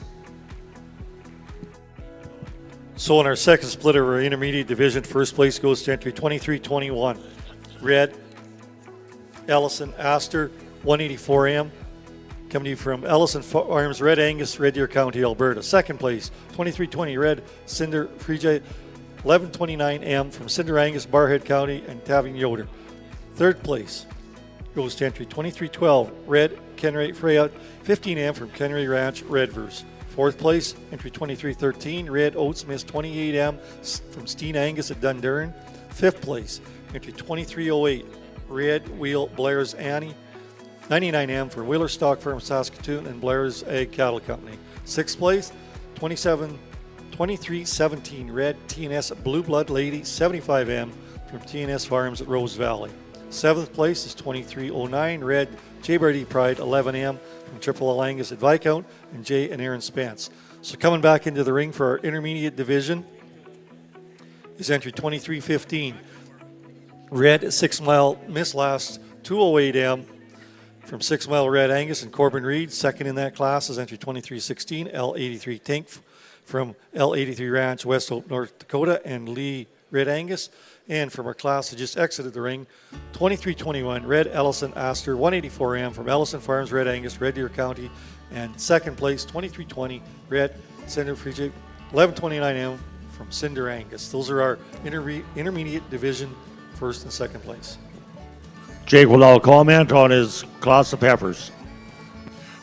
So in our second split of our intermediate division, first place goes to entry 23-21. Red Ellison Astor, 184M, coming to you from Ellison Farms, Red Angus, Red Deer County, Alberta. Second place, 23-20, Red Cinder Frege, 1129M from Cinder Angus, Barhead County, and Taving Yoder. Third place goes to entry 23-12, Red Kenray Freya, 15M from Kenray Ranch, Redvers. Fourth place, entry 23-13, Red Oats Miss 28M from Steen Angus at Dundurn. Fifth place, entry 2308, Red Wheel Blair's Annie, 99M for Wheeler Stock Farm, Saskatoon, and Blair's Egg Cattle Company. Sixth place, 2317, Red TNS Blue Blood Lady, 75M from TNS Farms at Rose Valley. Seventh place is 2309, Red J. Pride, 11M from Triple Angus at Viscount, and Jay and Aaron Spence. So coming back into the ring for our intermediate division is entry 2315, Red 6 Mile Miss Last, 208M from 6 Mile Red Angus and Corbin Reed. Second in that class is entry 2316, L83 Tank from L83 Ranch, West Hope, North Dakota, and Lee Red Angus. And from our class that just exited the ring, 23-21, Red Ellison Astor, 184M from Ellison Farms, Red Angus, Red Deer County. And second place, 23-20, Red Cinder Frege, 1129M from Cinder Angus. Those are our intermediate division first and second place. Jake will now comment on his class of heifers.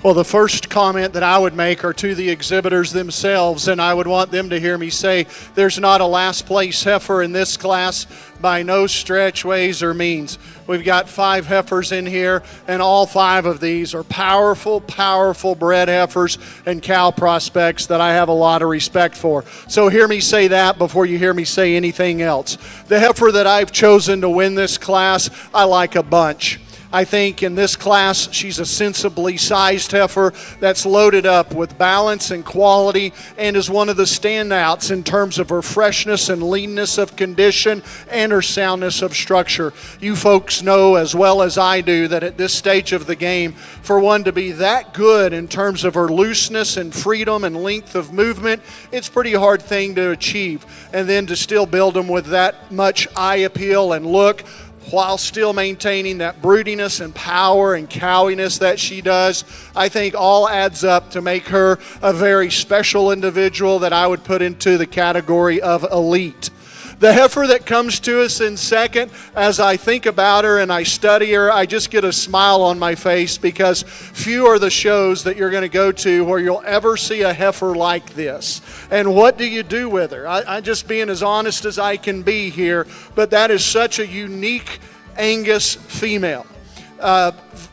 Well, the first comment that I would make are to the exhibitors themselves, and I would want them to hear me say there's not a last place heifer in this class by no stretch, ways, or means. We've got 5 heifers in here, and all 5 of these are powerful, powerful bred heifers and cow prospects that I have a lot of respect for. So hear me say that before you hear me say anything else. The heifer that I've chosen to win this class, I like a bunch. I think in this class, she's a sensibly sized heifer that's loaded up with balance and quality and is one of the standouts in terms of her freshness and leanness of condition and her soundness of structure. You folks know as well as I do that at this stage of the game, for one to be that good in terms of her looseness and freedom and length of movement, it's a pretty hard thing to achieve. And then to still build them with that much eye appeal and look, while still maintaining that broodiness and power and cowiness that she does, I think all adds up to make her a very special individual that I would put into the category of elite. The heifer that comes to us in second, as I think about her and I study her, I just get a smile on my face because few are the shows that you're going to go to where you'll ever see a heifer like this. And what do you do with her? I'm just being as honest as I can be here, but that is such a unique Angus female.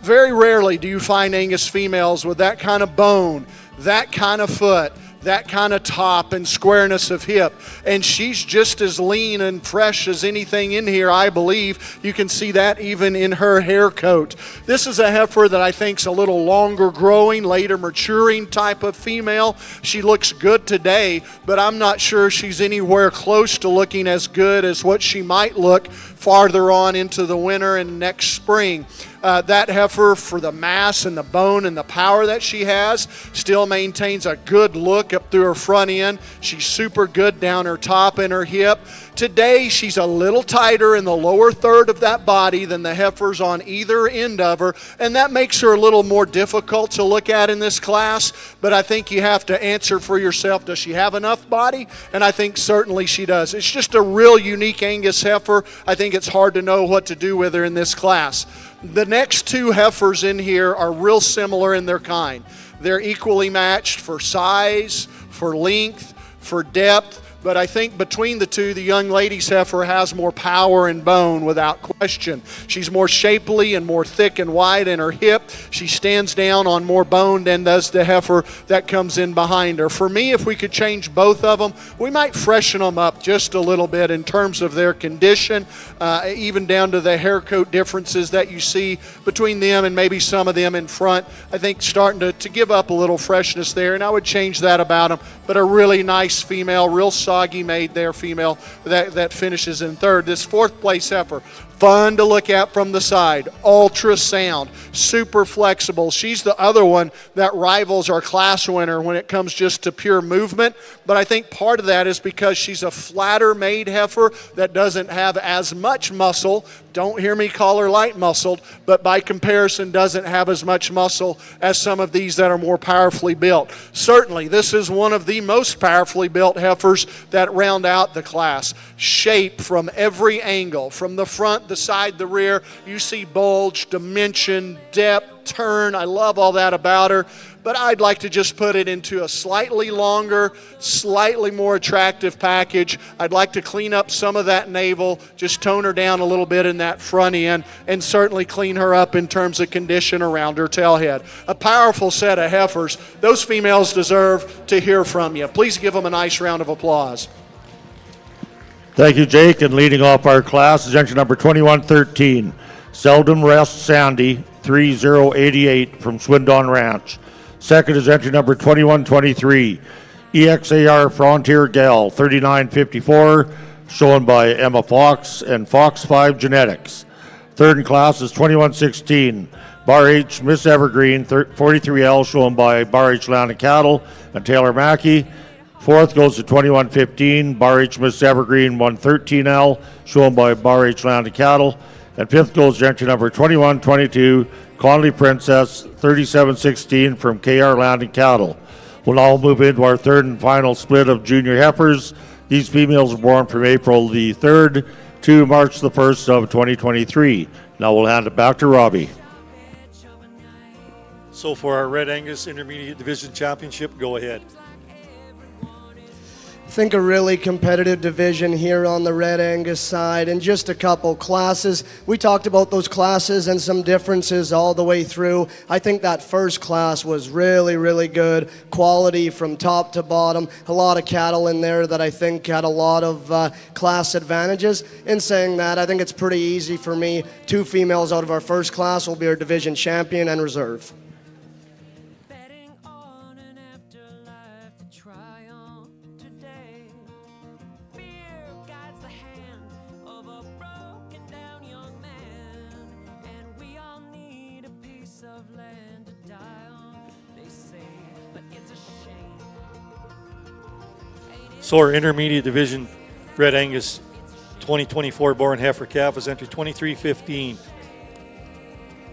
Very rarely do you find Angus females with that kind of bone, that kind of foot, that kind of top and squareness of hip. And she's just as lean and fresh as anything in here, I believe. You can see that even in her hair coat. This is a heifer that I think's a little longer growing, later maturing type of female. She looks good today, but I'm not sure she's anywhere close to looking as good as what she might look farther on into the winter and next spring. That heifer, for the mass and the bone and the power that she has, still maintains a good look up through her front end. She's super good down her top and her hip. Today, she's a little tighter in the lower third of that body than the heifers on either end of her, and that makes her a little more difficult to look at in this class, but I think you have to answer for yourself, does she have enough body? And I think certainly she does. It's just a real unique Angus heifer. I think it's hard to know what to do with her in this class. The next two heifers in here are real similar in their kind. They're equally matched for size, for length, for depth, but I think between the two, the young lady's heifer has more power and bone without question. She's more shapely and more thick and wide in her hip. She stands down on more bone than does the heifer that comes in behind her. For me, if we could change both of them, we might freshen them up just a little bit in terms of their condition, even down to the hair coat differences that you see between them and maybe some of them in front. I think starting to give up a little freshness there, and I would change that about them. But a really nice female, real soggy made there female that finishes in third. This fourth place heifer, fun to look at from the side, ultrasound, super flexible. She's the other one that rivals our class winner when it comes just to pure movement, but I think part of that is because she's a flatter made heifer that doesn't have as much muscle. Don't hear me call her light muscled, but by comparison doesn't have as much muscle as some of these that are more powerfully built. Certainly, this is one of the most powerfully built heifers that round out the class. Shape from every angle, from the front, the side, the rear. You see bulge, dimension, depth, turn. I love all that about her. But I'd like to just put it into a slightly longer, slightly more attractive package. I'd like to clean up some of that navel, just tone her down a little bit in that front end, and certainly clean her up in terms of condition around her tail head. A powerful set of heifers. Those females deserve to hear from you. Please give them a nice round of applause. Thank you, Jake. And leading off our class is entry number 2113, Seldom Rest Sandy, 3088 from Swindon Ranch. Second is entry number 2123, EXAR Frontier Gal, 3954, shown by Emma Fox and Fox 5 Genetics. Third in class is 2116, Bar H Miss Evergreen, 43L, shown by Bar H Land and Cattle and Taylor Mackey. Fourth goes to 2115, Bar H Miss Evergreen, 113L, shown by Bar H Land and Cattle. And fifth goes to entry number 2122, Conley Princess, 3716 from KR Land and Cattle. We'll now move into our third and final split of junior heifers. These females were born from April the 3rd to March the 1st of 2023. Now we'll hand it back to Robbie. So for our Red Angus Intermediate Division Championship, go ahead. think a really competitive division here on the Red Angus side, and just a couple classes. We talked about those classes and some differences all the way through. I think that first class was really, really good. Quality from top to bottom. A lot of cattle in there that I think had a lot of class advantages. In saying that, I think it's pretty easy for me. 2 females out of our first class will be our division champion and reserve. Betting on an afterlife to try on today. Fear guides the hand of a broken down young man, and we all need a piece of land to die on, they say, but it's a shame. So our intermediate division Red Angus 2024 born heifer calf is entry 2315.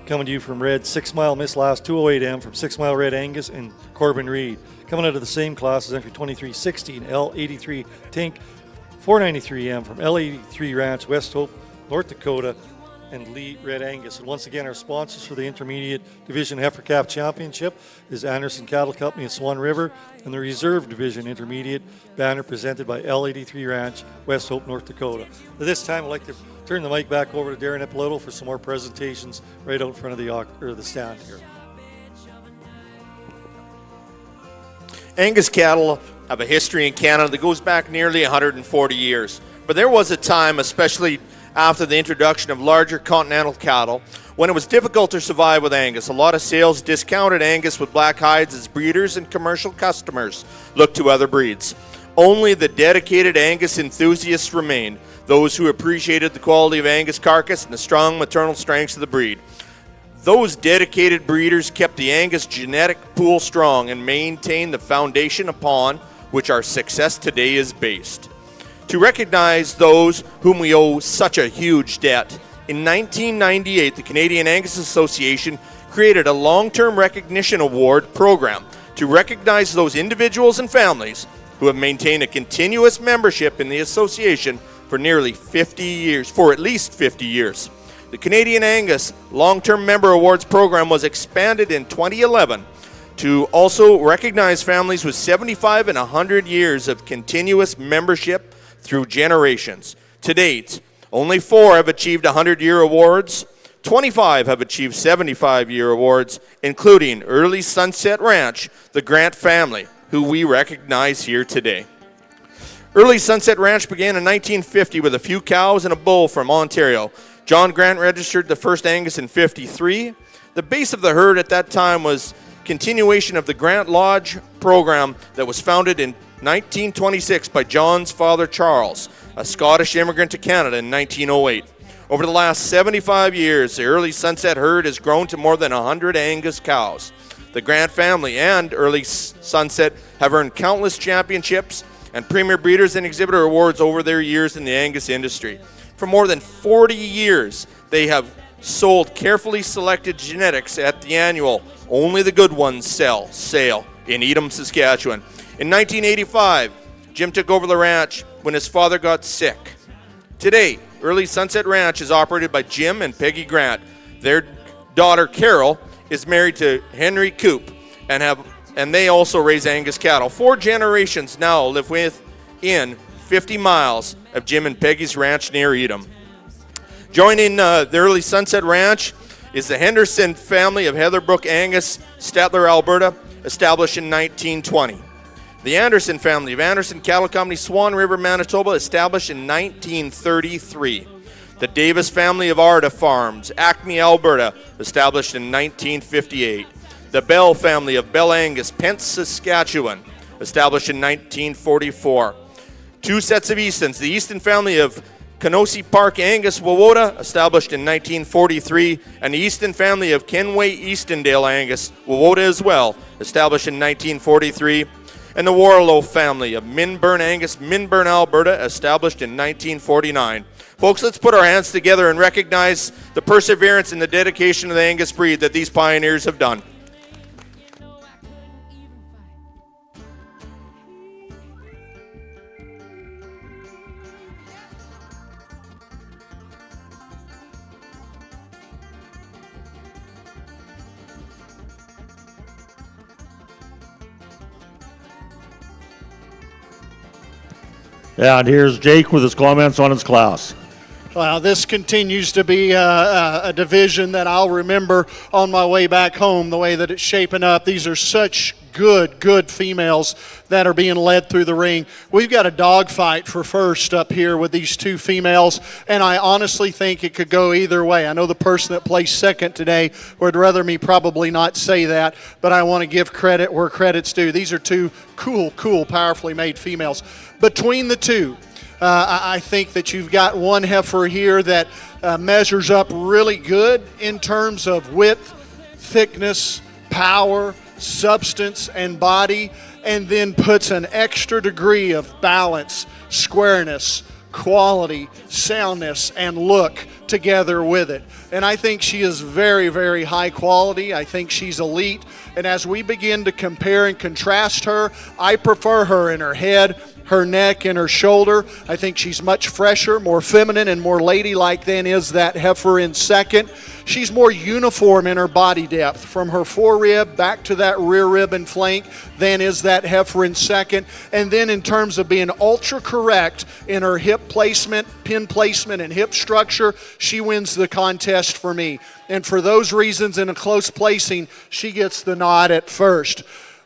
Coming to you from Red, 6 Mile Miss Last 208M from 6 Mile Red Angus and Corbin Reed. Coming out of the same class is entry 2316 L83 Tink 493M from L83 Ranch, West Hope, North Dakota, and Lee Red Angus. And once again, our sponsors for the Intermediate Division Heifer Calf Championship is Anderson Cattle Company in Swan River, and the Reserve Division Intermediate banner presented by L83 Ranch, West Hope, North Dakota. At this time, I'd like to turn the mic back over to Darren Eppolito for some more presentations right out in front of the stand here. Angus cattle have a history in Canada that goes back nearly 140 years. But there was a time, especially after the introduction of larger continental cattle, when it was difficult to survive with Angus. A lot of sales discounted Angus with black hides as breeders and commercial customers looked to other breeds. Only the dedicated Angus enthusiasts remained, those who appreciated the quality of Angus carcass and the strong maternal strengths of the breed. Those dedicated breeders kept the Angus genetic pool strong and maintained the foundation upon which our success today is based. To recognize those whom we owe such a huge debt, in 1998, the Canadian Angus Association created a long-term recognition award program to recognize those individuals and families who have maintained a continuous membership in the association for nearly 50 years, for at least 50 years. The Canadian Angus Long-Term Member Awards program was expanded in 2011 to also recognize families with 75 and 100 years of continuous membership through generations. To date, only 4 have achieved 100-year awards. 25 have achieved 75-year awards, including Early Sunset Ranch, the Grant family, who we recognize here today. Early Sunset Ranch began in 1950 with a few cows and a bull from Ontario. John Grant registered the first Angus in 53. The base of the herd at that time was continuation of the Grant Lodge program that was founded in 1926 by John's father Charles, a Scottish immigrant to Canada in 1908. Over the last 75 years, the Early Sunset herd has grown to more than 100 Angus cows. The Grant family and Early Sunset have earned countless championships and Premier Breeders and Exhibitor awards over their years in the Angus industry. For more than 40 years, they have sold carefully selected genetics at the annual Only the Good Ones sale in Edam, Saskatchewan. In 1985, Jim took over the ranch when his father got sick. Today, Early Sunset Ranch is operated by Jim and Peggy Grant. Their daughter, Carol, is married to Henry Coop, and they also raise Angus cattle. 4 generations now live within 50 miles of Jim and Peggy's ranch near Edam. Joining the Early Sunset Ranch is the Henderson family of Heatherbrook Angus, Statler, Alberta, established in 1920. The Anderson family of Anderson Cattle Company, Swan River, Manitoba, established in 1933. The Davis family of Arda Farms, Acme, Alberta, established in 1958. The Bell family of Bell Angus, Pence, Saskatchewan, established in 1944. 2 sets of Eastons, the Easton family of Kenosi Park Angus, Wawota, established in 1943, and the Easton family of Kenway Eastondale Angus, Wawota as well, established in 1943. And the Warlow family of Minburn Angus, Minburn, Alberta, established in 1949. Folks, let's put our hands together and recognize the perseverance and the dedication of the Angus breed that these pioneers have done. And here's Jake with his comments on his class. Wow, this continues to be a division that I'll remember on my way back home, the way that it's shaping up. These are such good females that are being led through the ring. We've got a dogfight for first up here with these two females, and I honestly think it could go either way. I know the person that placed second today would rather me probably not say that, but I want to give credit where credit's due. These are two cool, powerfully made females. Between the two, I think that you've got one heifer here that measures up really good in terms of width, thickness, power, substance, and body, and then puts an extra degree of balance, squareness, quality, soundness, and look together with it. And I think she is very high quality. I think she's elite. And as we begin to compare and contrast her, I prefer her in her head, her neck, and her shoulder. I think she's much fresher, more feminine, and more ladylike than is that heifer in second. She's more uniform in her body depth, from her forerib back to that rear rib and flank, than is that heifer in second. And then in terms of being ultra correct in her hip placement, pin placement, and hip structure, she wins the contest for me. And for those reasons, in a close placing, she gets the nod at first.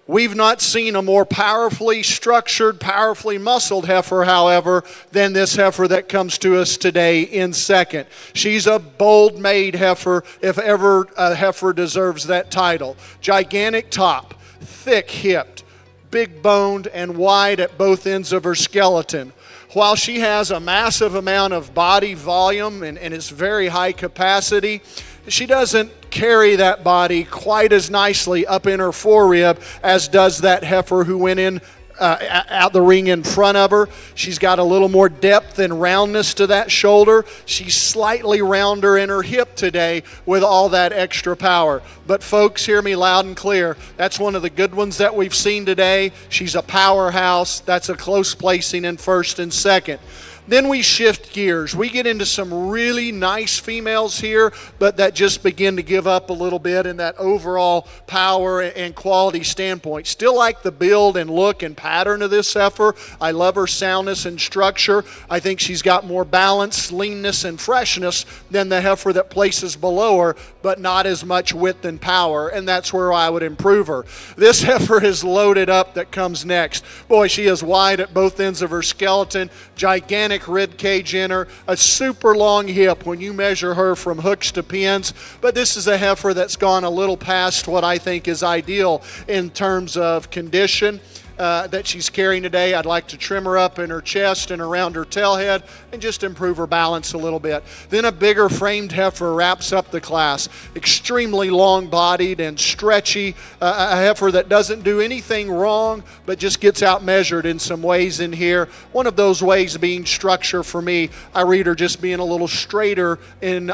We've not seen a more powerfully structured, powerfully muscled heifer, however, than this heifer that comes to us today in second. She's a bold-made heifer, if ever a heifer deserves that title. Gigantic top, thick-hipped, big-boned, and wide at both ends of her skeleton. While she has a massive amount of body volume and is very high capacity, she doesn't carry that body quite as nicely up in her forerib as does that heifer who went in out the ring in front of her. She's got a little more depth and roundness to that shoulder. She's slightly rounder in her hip today with all that extra power. But folks, hear me loud and clear. That's one of the good ones that we've seen today. She's a powerhouse. That's a close placing in first and second. Then we shift gears. We get into some really nice females here, but that just begin to give up a little bit in that overall power and quality standpoint. Still like the build and look and pattern of this heifer. I love her soundness and structure. I think she's got more balance, leanness, and freshness than the heifer that places below her, but not as much width and power, and that's where I would improve her. This heifer is loaded up that comes next. Boy, she is wide at both ends of her skeleton, gigantic rib cage in her, a super long hip when you measure her from hooks to pins. But this is a heifer that's gone a little past what I think is ideal in terms of condition that she's carrying today. I'd like to trim her up in her chest and around her tail head and just improve her balance a little bit. Then a bigger framed heifer wraps up the class. Extremely long-bodied and stretchy, a heifer that doesn't do anything wrong but just gets out-measured in some ways in here. One of those ways being structure for me. I read her just being a little straighter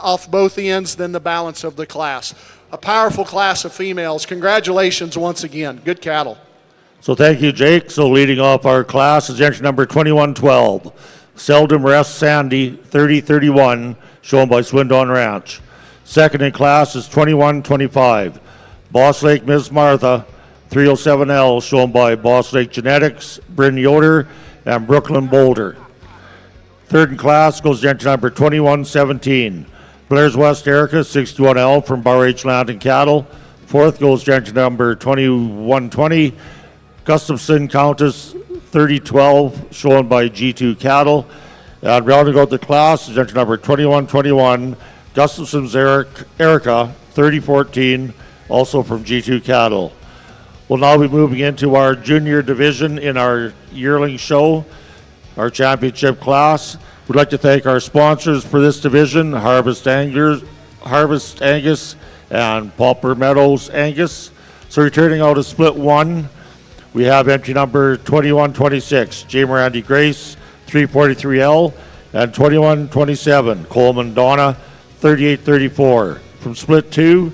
off both ends than the balance of the class. A powerful class of females. Congratulations once again. Good cattle. So thank you, Jake. So leading off our class is entry number 2112, Seldom Rest Sandy 3031, shown by Swindon Ranch. Second in class is 2125, Boss Lake Ms. Martha 307L, shown by Boss Lake Genetics, Bryn Yoder, and Brooklyn Boulder. Third in class goes to entry number 2117, Blair's West Erica 61L from Bar H Land and Cattle. Fourth goes to entry number 2120, Gustafson Countess 3012, shown by G2 Cattle. And rounding out the class is entry number 2121, Gustafson's Erica 3014, also from G2 Cattle. We'll now be moving into our junior division in our yearling show, our championship class. We'd like to thank our sponsors for this division, Harvest Angus and Pauper Meadows Angus. So returning out of split one, we have entry number 2126, J. Randy Grace, 343L, and 2127, Coleman Donna, 3834. From split two,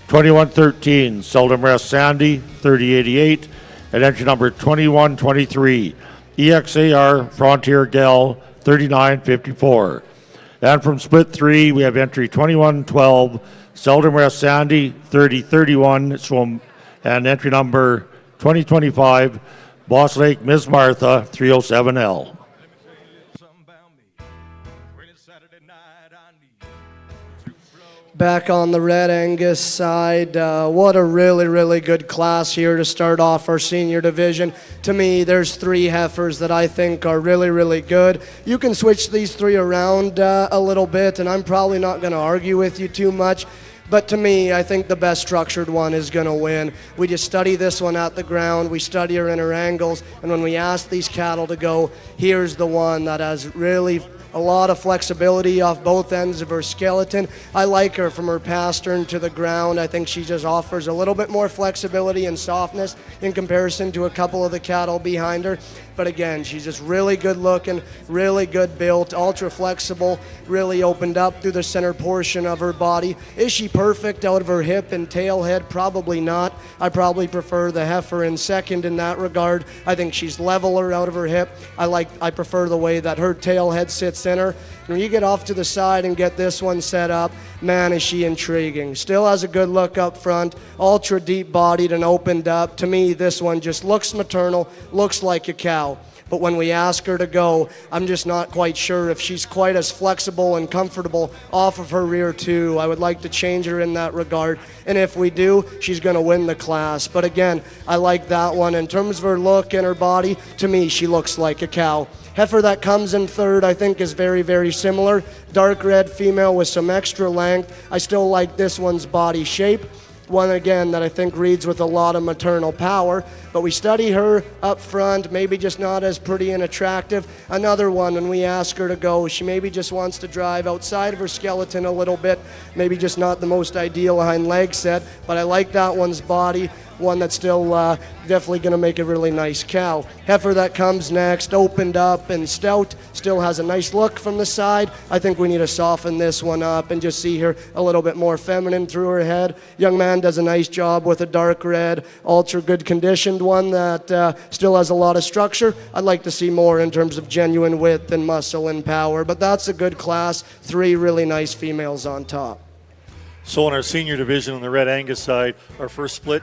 2113, Seldom Rest Sandy, 3088, and entry number 2123, EXAR Frontier Gal, 3954. And from split three, we have entry 2112, Seldom Rest Sandy, 3031, and entry number 2025, Boss Lake Ms. Martha, 307L. Back on the Red Angus side, what a really good class here to start off our senior division. To me, there's 3 heifers that I think are really good. You can switch these 3 around a little bit, and I'm probably not going to argue with you too much. But to me, I think the best structured one is going to win. We just study this one at the ground. We study her in her angles. And when we ask these cattle to go, here's the one that has really a lot of flexibility off both ends of her skeleton. I like her from her pastern to the ground. I think she just offers a little bit more flexibility and softness in comparison to a couple of the cattle behind her. But again, she's just really good looking, really good built, ultra flexible, really opened up through the center portion of her body. Is she perfect out of her hip and tail head? Probably not. I probably prefer the heifer in second in that regard. I think she's leveler out of her hip. I prefer the way that her tail head sits in her. When you get off to the side and get this one set up, man, is she intriguing. Still has a good look up front, ultra deep bodied and opened up. To me, this one just looks maternal, looks like a cow. But when we ask her to go, I'm just not quite sure if she's quite as flexible and comfortable off of her rear too. I would like to change her in that regard. And if we do, she's going to win the class. But again, I like that one. In terms of her look and her body, to me, she looks like a cow. Heifer that comes in third, I think, is very similar. Dark red female with some extra length. I still like this one's body shape. One, again, that I think reads with a lot of maternal power. But we study her up front, maybe just not as pretty and attractive. Another one, when we ask her to go, she maybe just wants to drive outside of her skeleton a little bit. Maybe just not the most ideal hind leg set. But I like that one's body. One that's still definitely going to make a really nice cow. Heifer that comes next, opened up and stout, still has a nice look from the side. I think we need to soften this one up and just see her a little bit more feminine through her head. Young man does a nice job with a dark red, ultra good conditioned one that still has a lot of structure. I'd like to see more in terms of genuine width and muscle and power, but that's a good class. 3 really nice females on top. So in our senior division on the Red Angus side, our first split,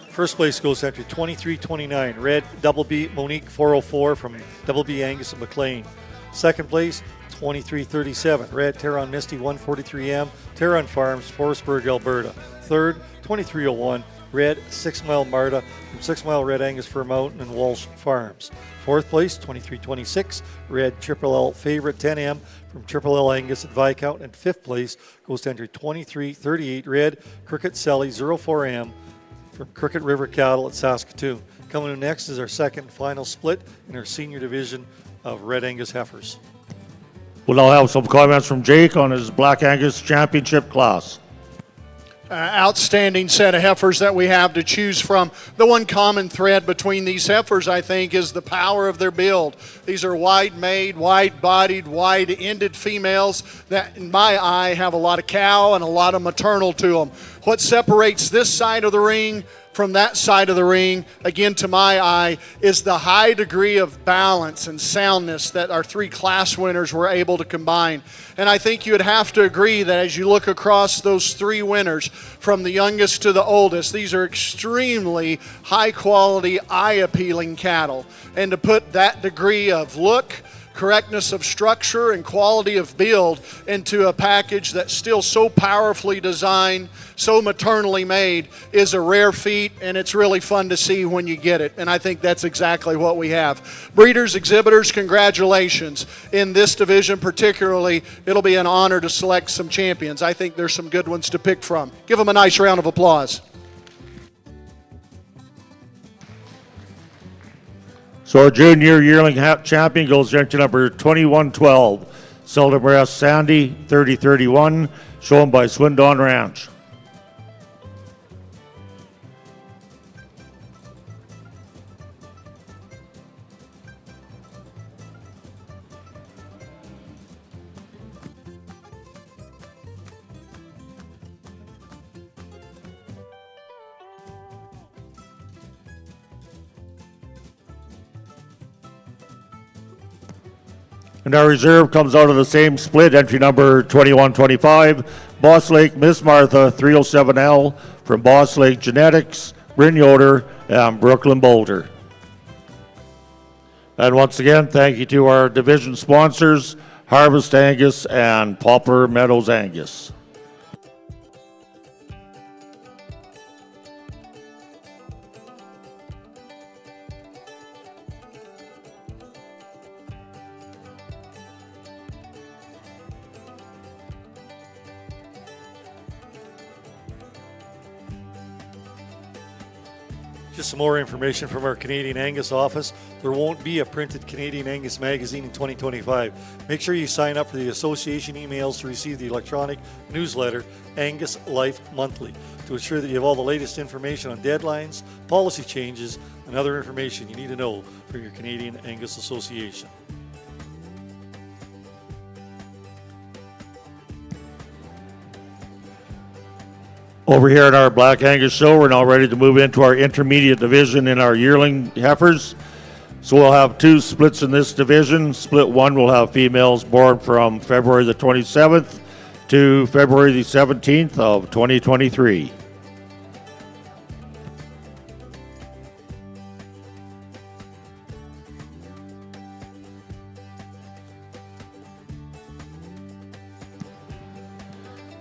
first place goes after 23-29. Red Double B Monique 404 from Double B Angus and McLean. Second place, 23-37. Red Terron Misty 143M, Terron Farms, Forestburg, Alberta. Third, 2301. Red 6 Mile Marta from 6 Mile Red Angus Fir Mountain and Walsh Farms. Fourth place, 2326. Red Triple L Favorite 10M from Triple L Angus at Viscount. And fifth place goes to enter 2338. Red Cricket Sally 04M from Cricket River Cattle at Saskatoon. Coming in next is our second and final split in our senior division of Red Angus heifers. We'll now have some comments from Jake on his Black Angus Championship class. Outstanding set of heifers that we have to choose from. The one common thread between these heifers, I think, is the power of their build. These are wide-made, wide-bodied, wide-ended females that, in my eye, have a lot of cow and a lot of maternal to them. What separates this side of the ring from that side of the ring, again to my eye, is the high degree of balance and soundness that our 3 class winners were able to combine. And I think you'd have to agree that as you look across those 3 winners, from the youngest to the oldest, these are extremely high quality, eye-appealing cattle. And to put that degree of look, correctness of structure, and quality of build into a package that's still so powerfully designed, so maternally made, is a rare feat, and it's really fun to see when you get it. And I think that's exactly what we have. Breeders, exhibitors, congratulations. In this division particularly, it'll be an honor to select some champions. I think there's some good ones to pick from. Give them a nice round of applause. So our junior yearling champion goes into number 2112, Seldom Rest Sandy 3031, shown by Swindon Ranch. And our reserve comes out of the same split, entry number 2125, Boss Lake Miss Martha 307L from Boss Lake Genetics, Bryn Yoder, and Brooklyn Boulder. And once again, thank you to our division sponsors, Harvest Angus, and Pauper Meadows Angus. Just some more information from our Canadian Angus office. There won't be a printed Canadian Angus magazine in 2025. Make sure you sign up for the association emails to receive the electronic newsletter, Angus Life Monthly, to ensure that you have all the latest information on deadlines, policy changes, and other information you need to know from your Canadian Angus Association. Over here at our Black Angus show, we're now ready to move into our intermediate division in our yearling heifers. So we'll have two splits in this division. Split one will have females born from February the 27th to February the 17th of 2023.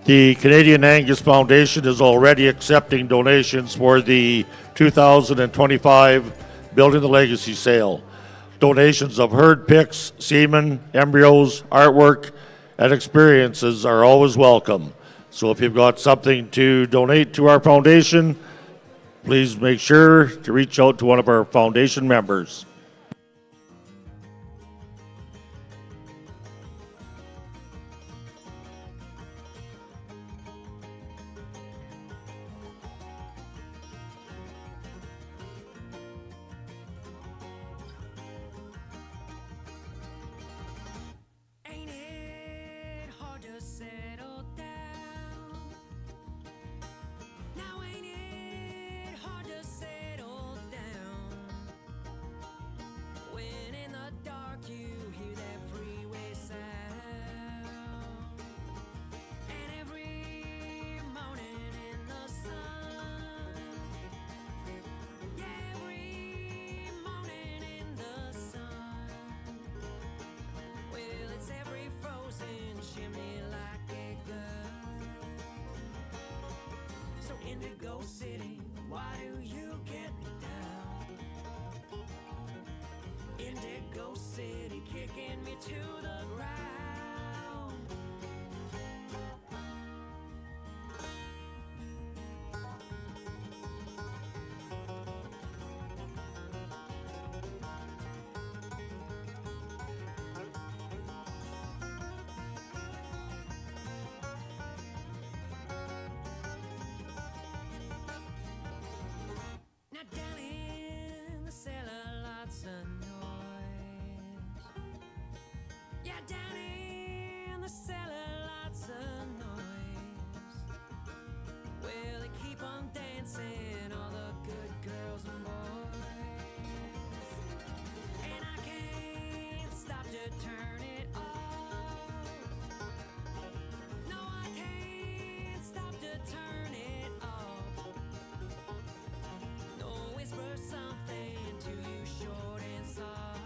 The Canadian Angus Foundation is already accepting donations for the 2025 Building the Legacy sale. Donations of herd picks, semen, embryos, artwork, and experiences are always welcome. So if you've got something to donate to our foundation, please make sure to reach out to one of our foundation members. Ain't it hard to settle down? Now ain't it hard to settle down? When in the dark you hear that freeway sound, and every morning in the sun, yeah, every morning in the sun. Well, it's every frozen chimney like a gun. So Indigo City, why do you get down? Indigo City kicking me to the ground. Now down in the cellar, lots of noise. Yeah, down in the cellar, lots of noise. Well, they keep on dancing, all the good girls and boys. And I can't stop to turn it off. No, I can't stop to turn it off. No, whisper something to you short and soft.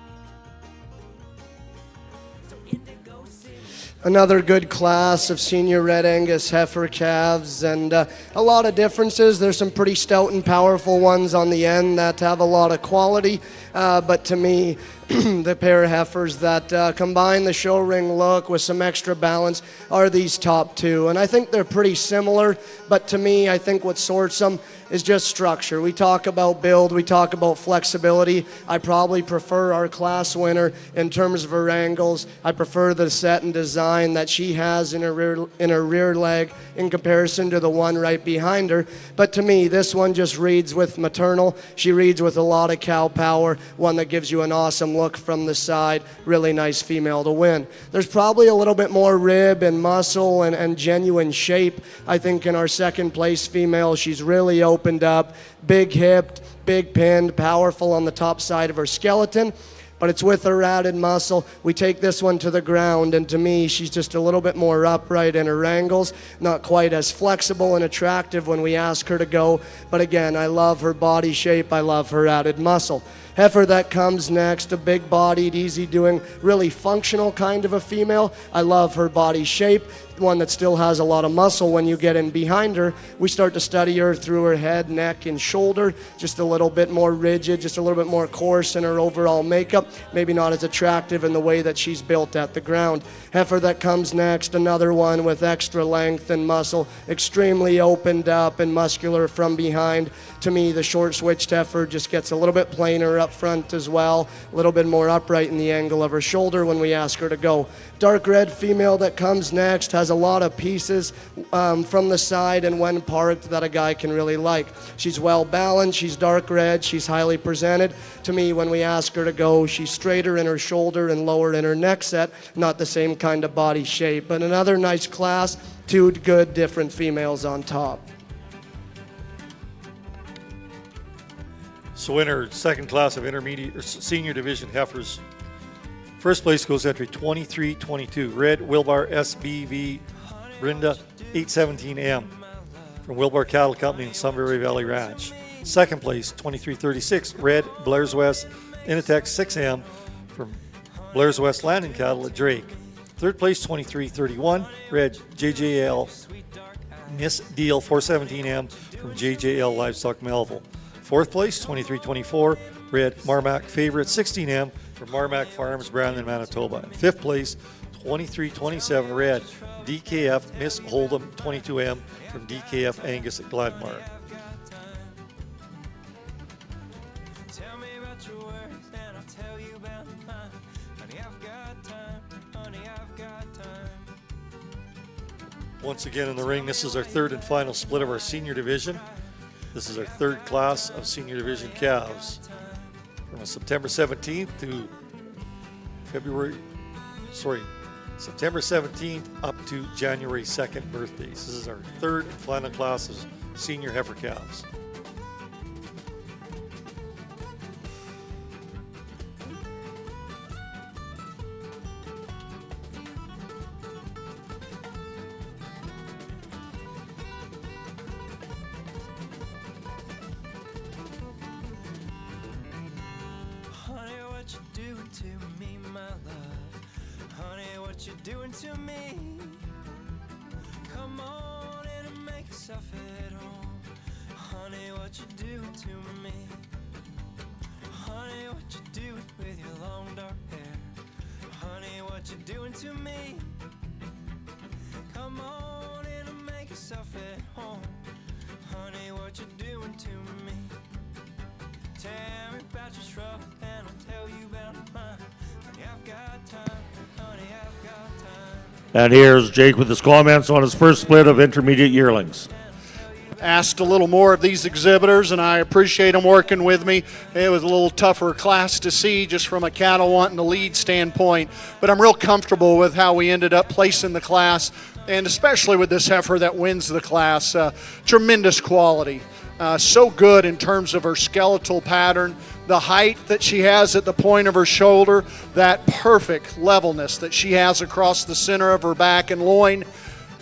So Indigo City. Another good class of senior Red Angus heifer calves, and a lot of differences. There's some pretty stout and powerful ones on the end that have a lot of quality, but to me, the pair of heifers that combine the show ring look with some extra balance are these top two. And I think they're pretty similar, but to me, I think what sorts them is just structure. We talk about build, we talk about flexibility. I probably prefer our class winner in terms of her angles. I prefer the set and design that she has in her rear leg in comparison to the one right behind her. But to me, this one just reads with maternal. She reads with a lot of cow power, one that gives you an awesome look from the side. Really nice female to win. There's probably a little bit more rib and muscle and genuine shape. I think in our second place female, she's really opened up, big hipped, big pinned, powerful on the top side of her skeleton. But it's with her added muscle. We take this one to the ground, and to me, she's just a little bit more upright in her angles, not quite as flexible and attractive when we ask her to go. But again, I love her body shape. I love her added muscle. Heifer that comes next, a big-bodied, easy-doing, really functional kind of a female. I love her body shape, one that still has a lot of muscle. When you get in behind her, we start to study her through her head, neck, and shoulder, just a little bit more rigid, just a little bit more coarse in her overall makeup, maybe not as attractive in the way that she's built at the ground. Heifer that comes next, another one with extra length and muscle, extremely opened up and muscular from behind. To me, the short-switched heifer just gets a little bit plainer up front as well, a little bit more upright in the angle of her shoulder when we ask her to go. Dark red female that comes next has a lot of pieces from the side and when parked that a guy can really like. She's well balanced, she's dark red, she's highly presented. To me, when we ask her to go, she's straighter in her shoulder and lower in her neck set, not the same kind of body shape. But another nice class, two good different females on top. So in our second class of intermediate or senior division heifers, first place goes entry 2322, Red Wilbar SBV Brenda 817M from Wilbar Cattle Company in Sunbury Valley Ranch. Second place 2336, Red Blair's West Initech 6M from Blair's West Landing Cattle at Drake. Third place 2331, Red JJL Miss Deal 417M from JJL Livestock Melville. Fourth place 2324, Red Marmac Favorite 16M from Marmac Farms, Brandon, Manitoba. And fifth place 2327, Red DKF Miss Hold'em 22M from DKF Angus at Gladmar. Tell me about your words and I'll tell you about mine. Honey, I've got time. Honey, I've got time. Once again in the ring, this is our third and final split of our senior division. This is our third class of senior division calves. From September 17th to September 17th up to January 2nd birthdays. This is our third and final class of senior heifer calves. Honey, what you doing to me, my love? Honey, what you doing to me? Come on in and make yourself at home. Honey, what you doing to me? Honey, what you doing with your long dark hair? Honey, what you doing to me? Come on in and make yourself at home. Honey, what you doing to me? Tell me about your trouble and I'll tell you about mine. Honey, I've got time. Honey, I've got time. And here's Jake with his comments on his first split of intermediate yearlings. Asked a little more of these exhibitors, and I appreciate them working with me. It was a little tougher class to see just from a cattle wanting to lead standpoint, but I'm real comfortable with how we ended up placing the class, and especially with this heifer that wins the class. Tremendous quality. So good in terms of her skeletal pattern, the height that she has at the point of her shoulder, that perfect levelness that she has across the center of her back and loin,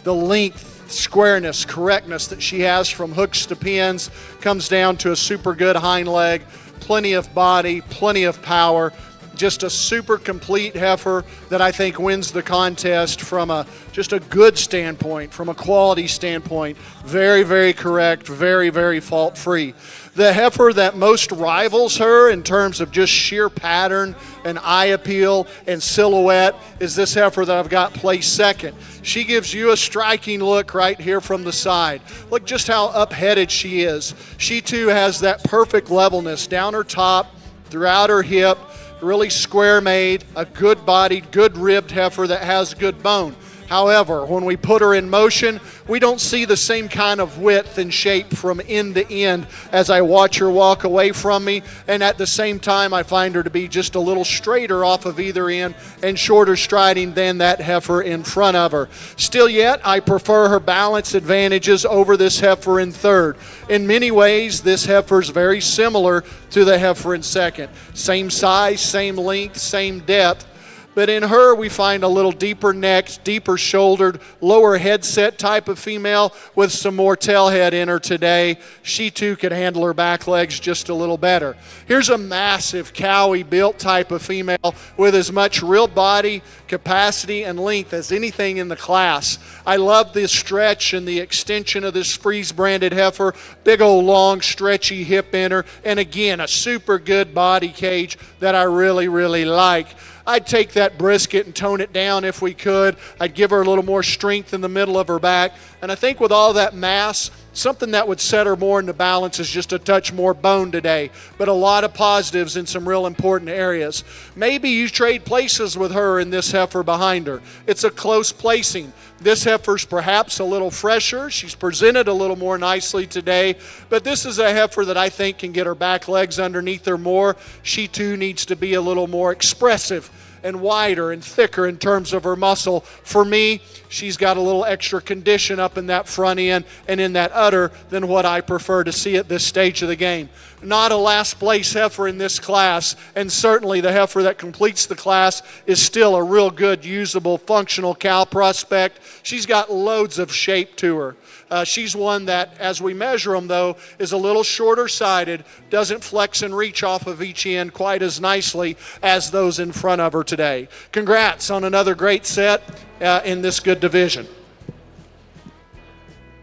the length, squareness, correctness that she has from hooks to pins, comes down to a super good hind leg, plenty of body, plenty of power. Just a super complete heifer that I think wins the contest from just a good standpoint, from a quality standpoint. Very, very correct, very, very fault-free. The heifer that most rivals her in terms of just sheer pattern and eye appeal and silhouette is this heifer that I've got placed second. She gives you a striking look right here from the side. Look just how up-headed she is. She too has that perfect levelness down her top, throughout her hip, really square made, a good bodied, good ribbed heifer that has good bone. However, when we put her in motion, we don't see the same kind of width and shape from end to end as I watch her walk away from me, and at the same time I find her to be just a little straighter off of either end and shorter striding than that heifer in front of her. Still yet, I prefer her balance advantages over this heifer in third. In many ways, this heifer is very similar to the heifer in second. Same size, same length, same depth. But in her, we find a little deeper necked, deeper shouldered, lower headset type of female with some more tail head in her today. She too could handle her back legs just a little better. Here's a massive cowy built type of female with as much real body capacity and length as anything in the class. I love this stretch and the extension of this Freeze branded heifer. Big old long stretchy hip in her, and again a super good body cage that I really, really like. I'd take that brisket and tone it down if we could. I'd give her a little more strength in the middle of her back. And I think with all that mass, something that would set her more into balance is just a touch more bone today. But a lot of positives in some real important areas. Maybe you trade places with her and this heifer behind her. It's a close placing. This heifer's perhaps a little fresher. She's presented a little more nicely today. But this is a heifer that I think can get her back legs underneath her more. She too needs to be a little more expressive and wider and thicker in terms of her muscle. For me, she's got a little extra condition up in that front end and in that udder than what I prefer to see at this stage of the game. Not a last place heifer in this class, and certainly the heifer that completes the class is still a real good, usable, functional cow prospect. She's got loads of shape to her. She's one that, as we measure them, though, is a little shorter sided, doesn't flex and reach off of each end quite as nicely as those in front of her today. Congrats on another great set in this good division.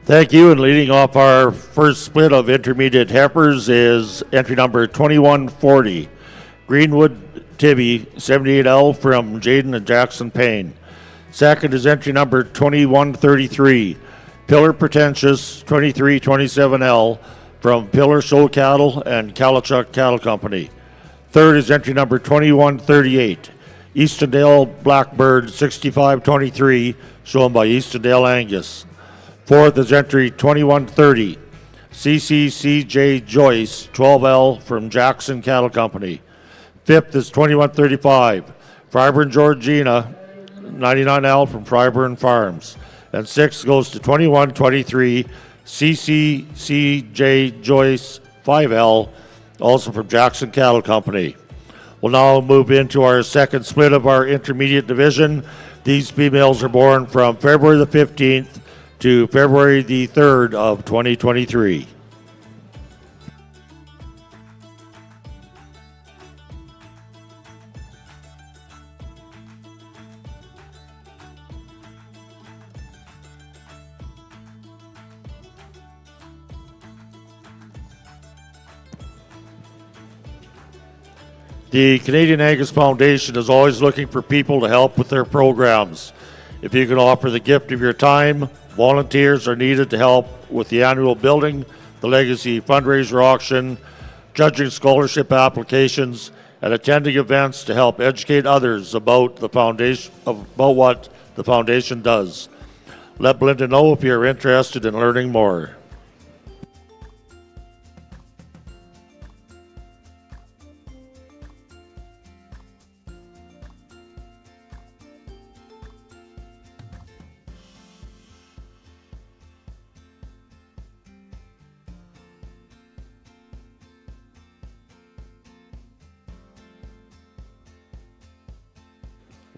Thank you. And leading off our first split of intermediate heifers is entry number 2140, Greenwood Tibby, 78L from Jaden and Jackson Payne. Second is entry number 2133, Pillar Pretentious, 2327L from Pillar Show Cattle and Kalichuk Cattle Company. Third is entry number 2138, Eastondale Blackbird, 6523, shown by Eastondale Angus. Fourth is entry 2130, CCCJ Joyce, 12L from Jackson Cattle Company. Fifth is 2135, Freiburg Georgina, 99L from Freiburg Farms. And sixth goes to 2123, CCCJ Joyce, 5L, also from Jackson Cattle Company. We'll now move into our second split of our intermediate division. These females are born from February the 15th to February the 3rd of 2023. The Canadian Angus Foundation is always looking for people to help with their programs. If you can offer the gift of your time, volunteers are needed to help with the annual building, the legacy fundraiser auction, judging scholarship applications, and attending events to help educate others about the foundation, about what the foundation does. Let Belinda know if you're interested in learning more.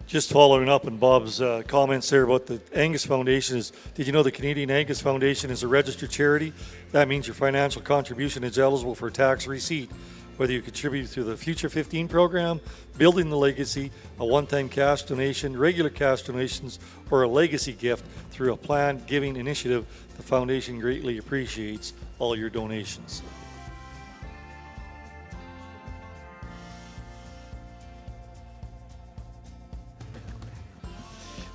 Just following up on Bob's comments there about the Angus Foundation is, did you know the Canadian Angus Foundation is a registered charity? That means your financial contribution is eligible for tax receipt. Whether you contribute through the Future 15 program, Building the Legacy, a one-time cash donation, regular cash donations, or a legacy gift through a planned giving initiative, the foundation greatly appreciates all your donations.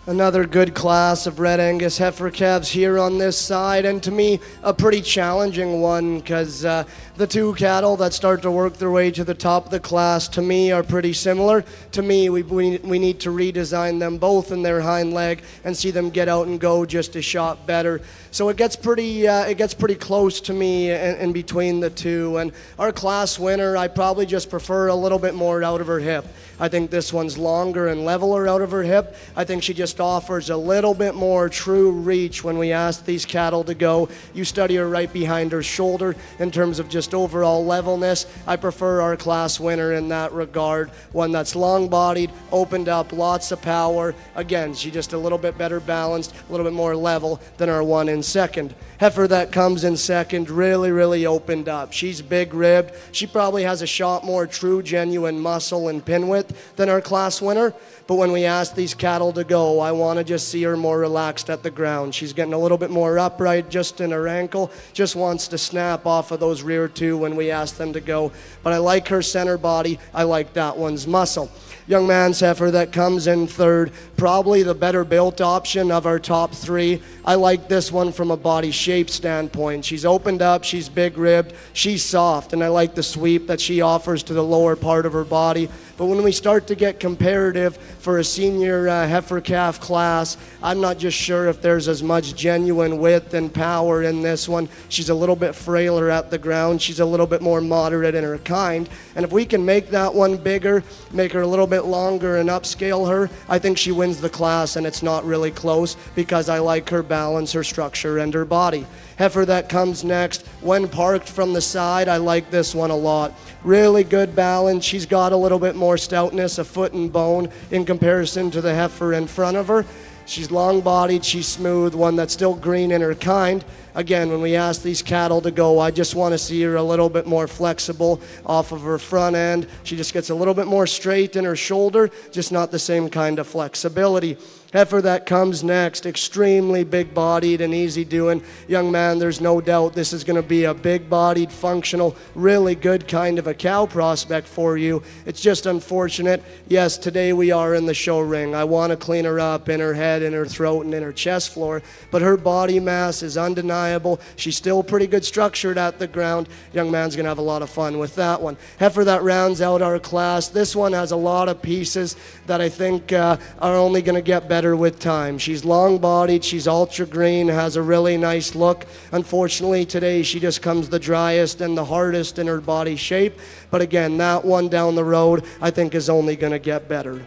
Another good class of Red Angus heifer calves here on this side, and to me, a pretty challenging one because the two cattle that start to work their way to the top of the class, to me, are pretty similar. To me, we need to redesign them both in their hind leg and see them get out and go just a shot better. So it gets pretty close to me in between the two. And our class winner, I probably just prefer a little bit more out of her hip. I think this one's longer and leveler out of her hip. I think she just just offers a little bit more true reach when we ask these cattle to go. You study her right behind her shoulder in terms of just overall levelness. I prefer our class winner in that regard. One that's long-bodied, opened up, lots of power. Again, she's just a little bit better balanced, a little bit more level than our one in second. Heifer that comes in second really opened up. She's big-ribbed. She probably has a shot more true, genuine muscle and pin width than our class winner. But when we ask these cattle to go, I want to just see her more relaxed at the ground. She's getting a little bit more upright just in her ankle, just wants to snap off of those rear two when we ask them to go. But I like her center body. I like that one's muscle. Young man's heifer that comes in third, probably the better built option of our top three. I like this one from a body shape standpoint. She's opened up, she's big ribbed, she's soft, and I like the sweep that she offers to the lower part of her body. But when we start to get comparative for a senior heifer calf class, I'm not just sure if there's as much genuine width and power in this one. She's a little bit frailer at the ground. She's a little bit more moderate in her kind. And if we can make that one bigger, make her a little bit longer and upscale her, I think she wins the class, and it's not really close because I like her balance, her structure, and her body. Heifer that comes next, when parked from the side, I like this one a lot. Really good balance. She's got a little bit more stoutness, a foot and bone in comparison to the heifer in front of her. She's long-bodied, she's smooth, one that's still green in her kind. Again, when we ask these cattle to go, I just want to see her a little bit more flexible off of her front end. She just gets a little bit more straight in her shoulder, just not the same kind of flexibility. Heifer that comes next, extremely big-bodied and easy-doing. Young man, there's no doubt this is going to be a big-bodied, functional, really good kind of a cow prospect for you. It's just unfortunate. Yes, today we are in the show ring. I want to clean her up in her head, in her throat, and in her chest floor, but her body mass is undeniable. She's still pretty good structured at the ground. Young man's going to have a lot of fun with that one. Heifer that rounds out our class. This one has a lot of pieces that I think are only going to get better with time. She's long-bodied, she's ultra green, has a really nice look. Unfortunately, today she just comes the driest and the hardest in her body shape. But again, that one down the road, I think is only going to get better.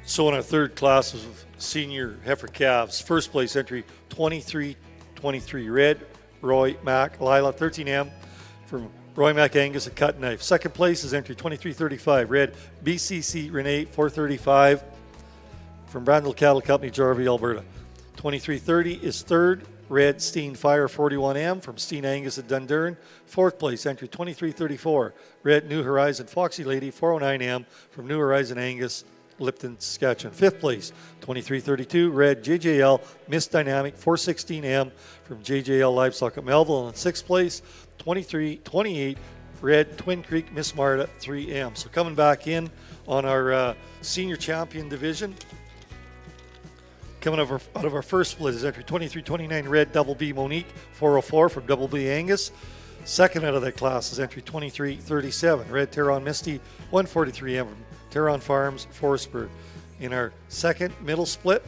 So in our third class of senior heifer calves, first place entry 2323 Red Roy Mac Lila 13M from Roy Mac Angus, a cut knife. Second place is entry 2335 Red BCC Renee 435 from Brandel Cattle Company, Jarvie, Alberta. 2330 is third, Red Steen Fire 41M from Steen Angus at Dundurn. Fourth place, entry 2334, Red New Horizon Foxy Lady 409M from New Horizon Angus, Lipton, Saskatchewan. Fifth place, 2332, Red JJL Miss Dynamic 416M from JJL Livestock at Melville. And sixth place, 2328, Red Twin Creek Miss Marta 3M. So coming back in on our senior champion division, coming out of our first split is entry 2329 Red Double B Monique 404 from Double B Angus. Second out of that class is entry 2337 Red Terron Misty 143M from Terron Farms, Forestburg. In our second middle split,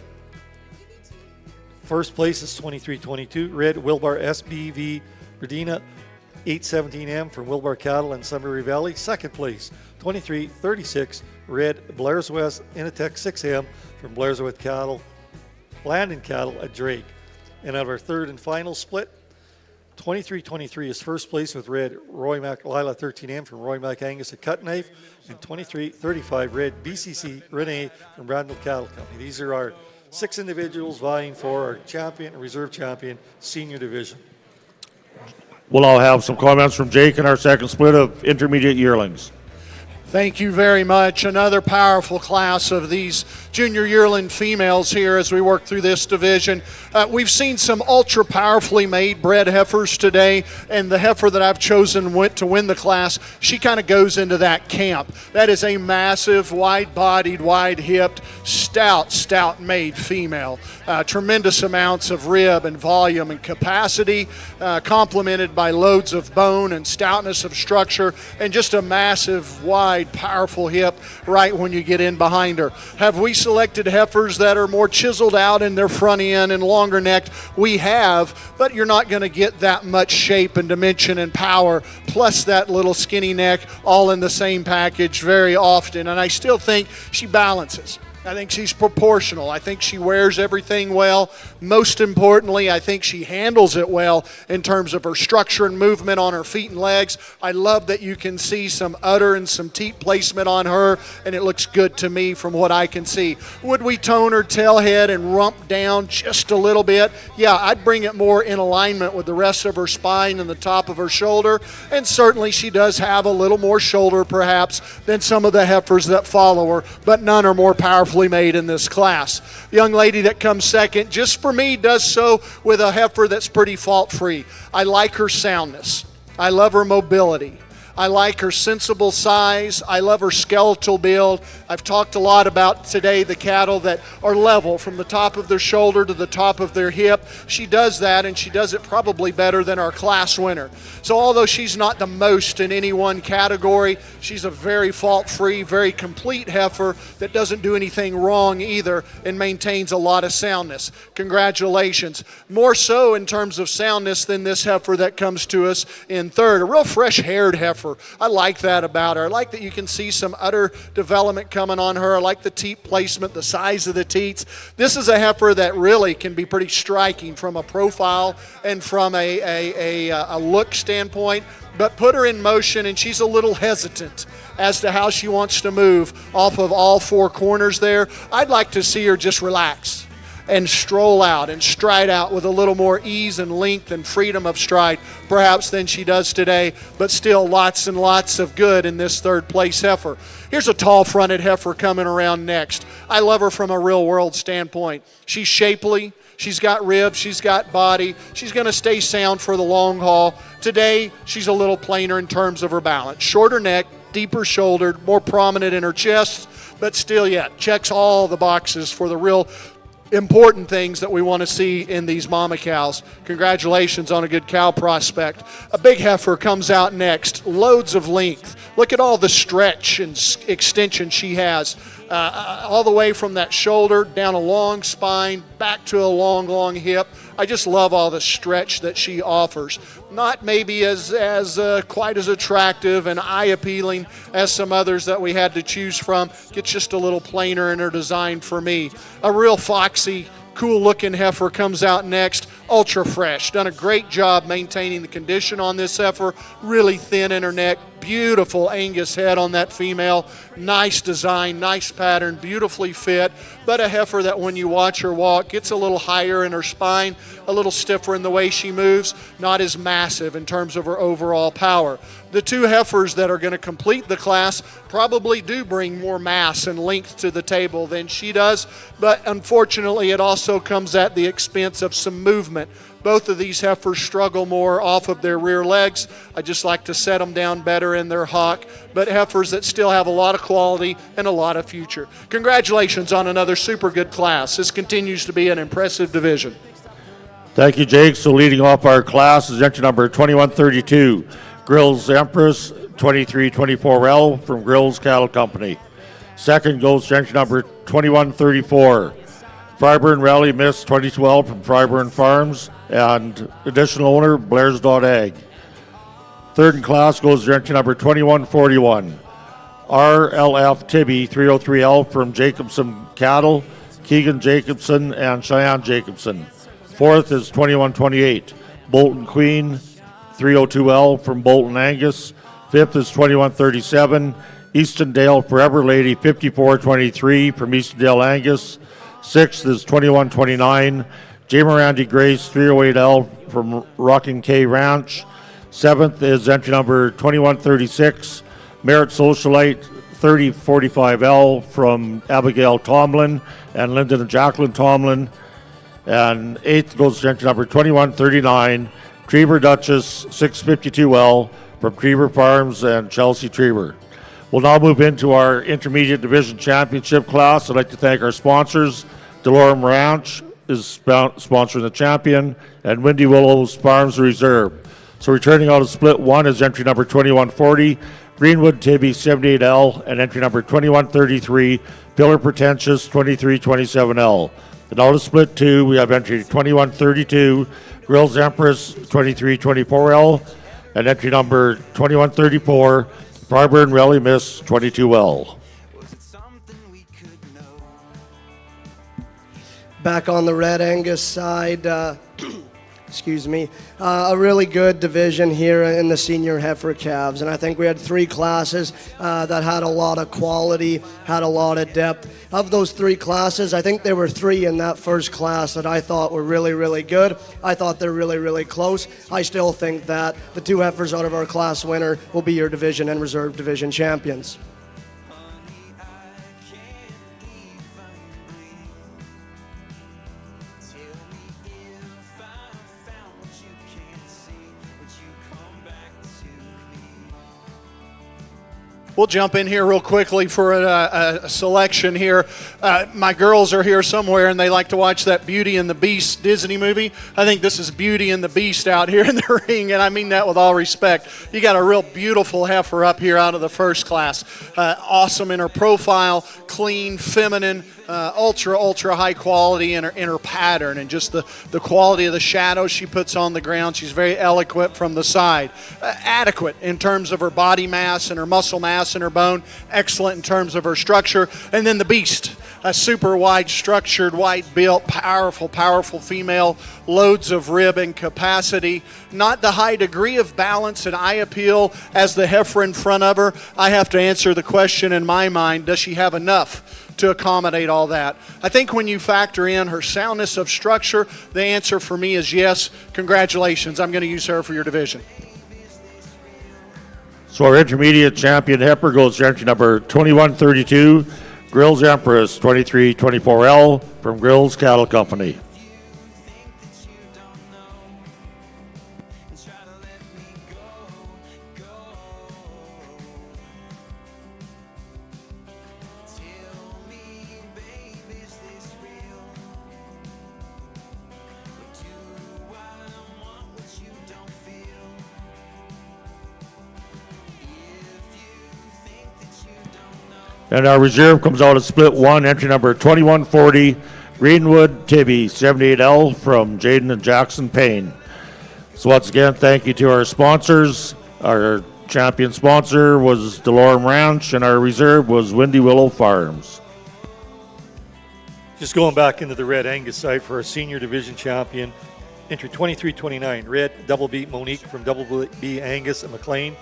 first place is 2322 Red Wilbar SBV Regina 817M from Wilbar Cattle in Sunbury Valley. Second place, 2336 Red Blair's West Initech 6M from Blair's West Cattle, Landon Cattle at Drake. And out of our third and final split, 2323 is first place with Red Roy Mac Lila 13M from Roy Mac Angus at Cut Knife, and 2335 Red BCC Renee from Brandel Cattle Company. These are our 6 individuals vying for our champion and reserve champion senior division. We'll all have some comments from Jake in our second split of intermediate yearlings. Thank you very much. Another powerful class of these junior yearling females here as we work through this division. We've seen some ultra powerfully made bred heifers today, and the heifer that I've chosen to win the class, she kind of goes into that camp. That is a massive, wide-bodied, wide-hipped, stout made female. Tremendous amounts of rib and volume and capacity, complemented by loads of bone and stoutness of structure, and just a massive, wide, powerful hip right when you get in behind her. Have we selected heifers that are more chiseled out in their front end and longer necked? We have, but you're not going to get that much shape and dimension and power, plus that little skinny neck, all in the same package very often. And I still think she balances. I think she's proportional. I think she wears everything well. Most importantly, I think she handles it well in terms of her structure and movement on her feet and legs. I love that you can see some udder and some teat placement on her, and it looks good to me from what I can see. Would we tone her tail head and rump down just a little bit? Yeah, I'd bring it more in alignment with the rest of her spine and the top of her shoulder, and certainly she does have a little more shoulder perhaps than some of the heifers that follow her, but none are more powerfully made in this class. The young lady that comes second, just for me, does so with a heifer that's pretty fault-free. I like her soundness. I love her mobility. I like her sensible size. I love her skeletal build. I've talked a lot about today the cattle that are level from the top of their shoulder to the top of their hip. She does that, and she does it probably better than our class winner. So although she's not the most in any one category, she's a very fault-free, very complete heifer that doesn't do anything wrong either and maintains a lot of soundness. Congratulations. More so in terms of soundness than this heifer that comes to us in third, a real fresh-haired heifer. I like that about her. I like that you can see some udder development coming on her. I like the teat placement, the size of the teats. This is a heifer that really can be pretty striking from a profile and from a look standpoint. But put her in motion, and she's a little hesitant as to how she wants to move off of all four corners there. I'd like to see her just relax and stroll out and stride out with a little more ease and length and freedom of stride perhaps than she does today, but still lots and lots of good in this third place heifer. Here's a tall fronted heifer coming around next. I love her from a real world standpoint. She's shapely, she's got ribs, she's got body, she's going to stay sound for the long haul. Today she's a little plainer in terms of her balance. Shorter neck, deeper shouldered, more prominent in her chest, but still yet checks all the boxes for the real important things that we want to see in these mama cows. Congratulations on a good cow prospect. A big heifer comes out next. Loads of length. Look at all the stretch and extension she has. All the way from that shoulder, down a long spine, back to a long hip. I just love all the stretch that she offers. Not maybe as quite as attractive and eye-appealing as some others that we had to choose from. Gets just a little plainer in her design for me. A real foxy, cool-looking heifer comes out next. Ultra fresh. Done a great job maintaining the condition on this heifer. Really thin in her neck. Beautiful Angus head on that female. Nice design, nice pattern, beautifully fit. But a heifer that when you watch her walk gets a little higher in her spine, a little stiffer in the way she moves, not as massive in terms of her overall power. The two heifers that are going to complete the class probably do bring more mass and length to the table than she does, but unfortunately it also comes at the expense of some movement. Both of these heifers struggle more off of their rear legs. I just like to set them down better in their hock, but heifers that still have a lot of quality and a lot of future. Congratulations on another super good class. This continues to be an impressive division. Thank you, Jake. So leading off our class is entry number 2132, Grills Empress 2324L from Grills Cattle Company. Second goes to entry number 2134, Fryburn Rally Miss 2012 from Fryburn Farms, and additional owner Blairs.ag. Third in class goes to entry number 2141, RLF Tibby 303L from Jacobson Cattle, Keegan Jacobson and Cheyenne Jacobson. Fourth is 2128, Bolton Queen 302L from Bolton Angus. Fifth is 2137, Eastondale Forever Lady 5423 from Eastondale Angus. Sixth is 2129, J. Mirandi Grace 308L from Rocking K Ranch. Seventh is entry number 2136, Merit Socialite 3045L from Abigail Tomlin and Lyndon and Jacqueline Tomlin. And eighth goes to entry number 2139, Trevor Duchess 652L from Trevor Farms and Chelsea Trevor. We'll now move into our Intermediate Division Championship class. I'd like to thank our sponsors. Delorme Ranch is sponsoring the champion, and Windy Willows Farms Reserve. So returning out of split one is entry number 2140, Greenwood Tibby 78L, and entry number 2133, Pillar Pretentious 2327L. And out of split two, we have entry 2132, Grills Empress 2324L, and entry number 2134, Fryburn Rally Miss 22L. Was it something we could know? back on the Red Angus side. Excuse me, a really good division here in the senior heifer calves. And I think we had 3 classes that had a lot of quality, had a lot of depth. Of those 3 classes, I think there were 3 in that first class that I thought were really, really good. I thought they're really, really close. I still think that the 2 heifers out of our class winner will be your division and reserve division champions. We'll jump in here real quickly for a selection here. My girls are here somewhere, and they like to watch that Beauty and the Beast Disney movie. I think this is Beauty and the Beast out here in the ring, and I mean that with all respect. You got a real beautiful heifer up here out of the first class. Awesome in her profile, clean, feminine, ultra high quality in her pattern, and just the quality of the shadows she puts on the ground. She's very eloquent from the side. Adequate in terms of her body mass and her muscle mass and her bone. Excellent in terms of her structure. And then the Beast, a super wide structured, wide built, powerful female. Loads of rib and capacity. Not the high degree of balance and eye appeal as the heifer in front of her. I have to answer the question in my mind, does she have enough to accommodate all that? I think when you factor in her soundness of structure, the answer for me is yes. Congratulations. I'm going to use her for your division. So our intermediate champion heifer goes to entry number 2132, Grills Empress 2324L from Grills Cattle Company. And our reserve comes out of split 1, entry number 2140, Greenwood Tibby 78L from Jaden and Jackson Payne. So once again, thank you to our sponsors. Our champion sponsor was DeLorme Ranch, and our reserve was Windy Willow Farms. Just going back into the Red Angus side for our senior division champion, entry 2329, Red Double B Monique from Double B Angus and McLean.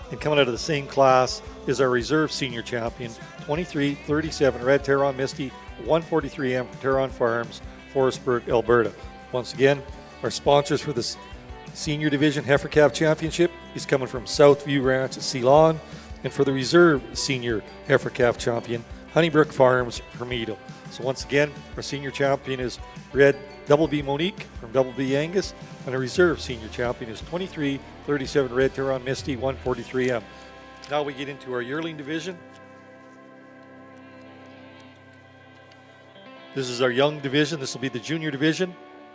And coming out of the same class is our reserve senior champion, 2337, Red Terron Misty, 143M from Terron Farms, Forestburg, Alberta. Once again, our sponsors for this senior division heifer calf championship is coming from Southview Ranch at Ceylon, and for the reserve senior heifer calf champion, Honeybrook Farms from Edo. So once again, our senior champion is Red Double B Monique from Double B Angus, and our reserve senior champion is 2337 Red Terron Misty, 143M. Now we get into our yearling division. This is our young division. This will be the junior division.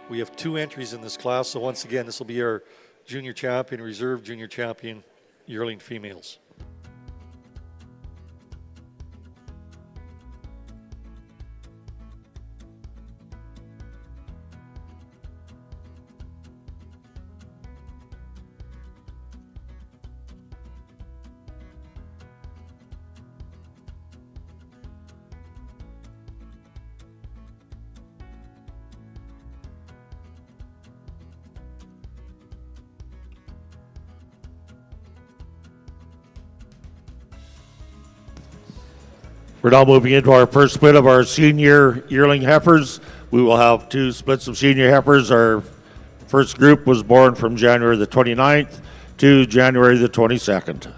We have 2 entries in this class. So once again, this will be our junior champion, reserve junior champion, yearling females. We're now moving into our first split of our senior yearling heifers. We will have 2 splits of senior heifers. Our first group was born from January the 29th to January the 22nd.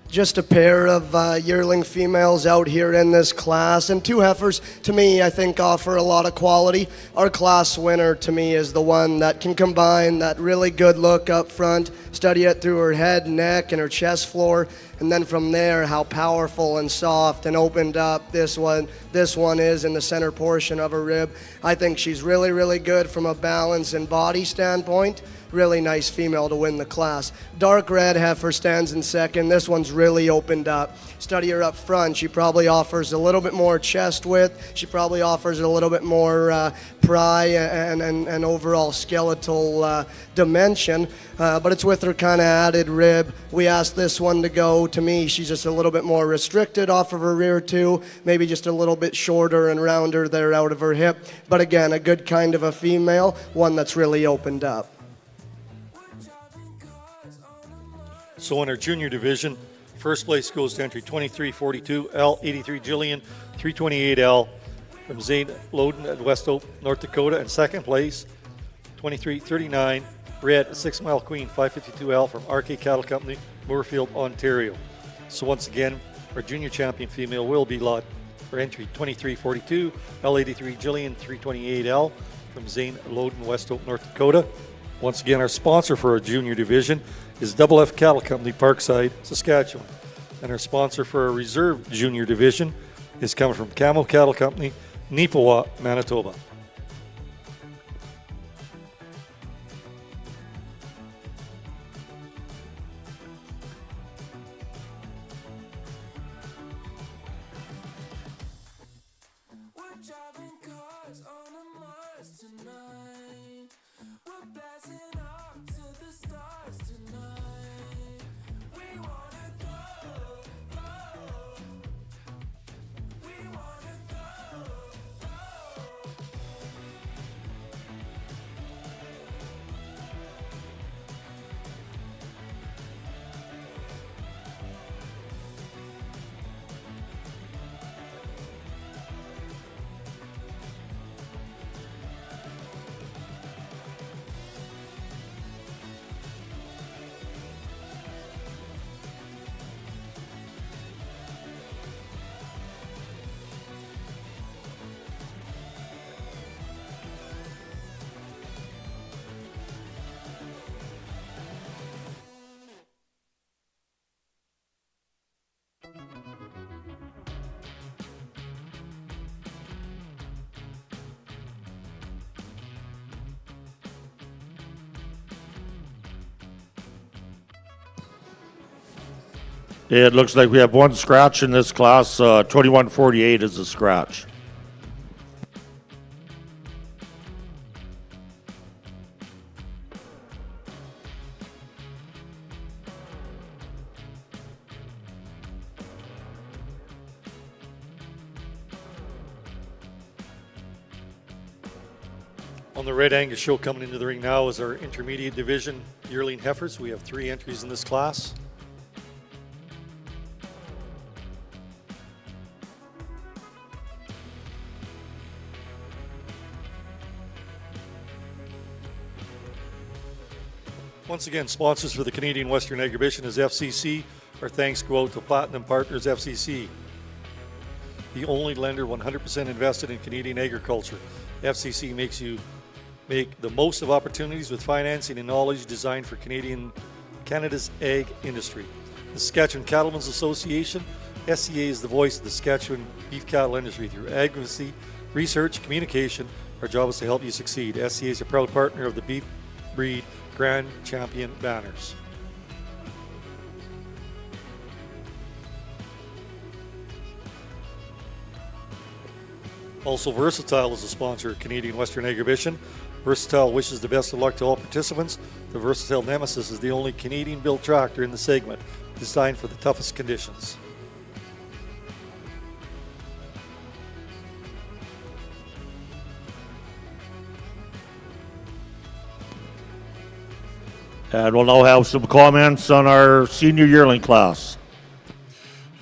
Just a pair of yearling females out here in this class, and 2 heifers, to me, I think offer a lot of quality. Our class winner, to me, is the one that can combine that really good look up front, Study it through her head, neck, and her chest floor, and then from there, how powerful and soft and opened up this one is in the center portion of her rib. I think she's really, really good from a balance and body standpoint. Really nice female to win the class. Dark red heifer stands in second. This one's really opened up. Study her up front. She probably offers a little bit more chest width. She probably offers a little bit more pry and overall skeletal dimension. But it's with her kind of added rib. We asked this one to go. To me, she's just a little bit more restricted off of her rear too. Maybe just a little bit shorter and rounder there out of her hip. But again, a good kind of a female, one that's really opened up. So in our junior division, first place goes to entry 2342 L83 Jillian 328L from Zane Loden at West Oak, North Dakota, and second place 2339 Red 6 Mile Queen 552L from RK Cattle Company, Moorfield, Ontario. So once again, our junior champion female will be lot for entry 2342 L83 Jillian 328L from Zane Loden, West Oak, North Dakota. Once again, our sponsor for our junior division is Double F Cattle Company, Parkside, Saskatchewan. And our sponsor for our reserve junior division is coming from Camo Cattle Company, Neepawa, Manitoba. We're driving cars on a Mars tonight. We're blasting off to the stars tonight. We wanna go, go. We wanna go, go. It looks like we have one scratch in this class. 2148 is a scratch. On the Red Angus show coming into the ring now is our intermediate division yearling heifers. We have 3 entries in this class. Once again, sponsors for the Canadian Western Exhibition is FCC. Our thanks go out to Platinum Partners FCC, the only lender 100% invested in Canadian agriculture. FCC makes you make the most of opportunities with financing and knowledge designed for Canada's ag industry. The Saskatchewan Cattlemen's Association, SCA is the voice of the Saskatchewan beef cattle industry through advocacy, research, communication. Our job is to help you succeed. SCA is a proud partner of the Beef Breed Grand Champion banners. Also, Versatile is a sponsor of Canadian Western Exhibition. Versatile wishes the best of luck to all participants. The Versatile Nemesis is the only Canadian-built tractor in the segment, designed for the toughest conditions. And we'll now have some comments on our senior yearling class.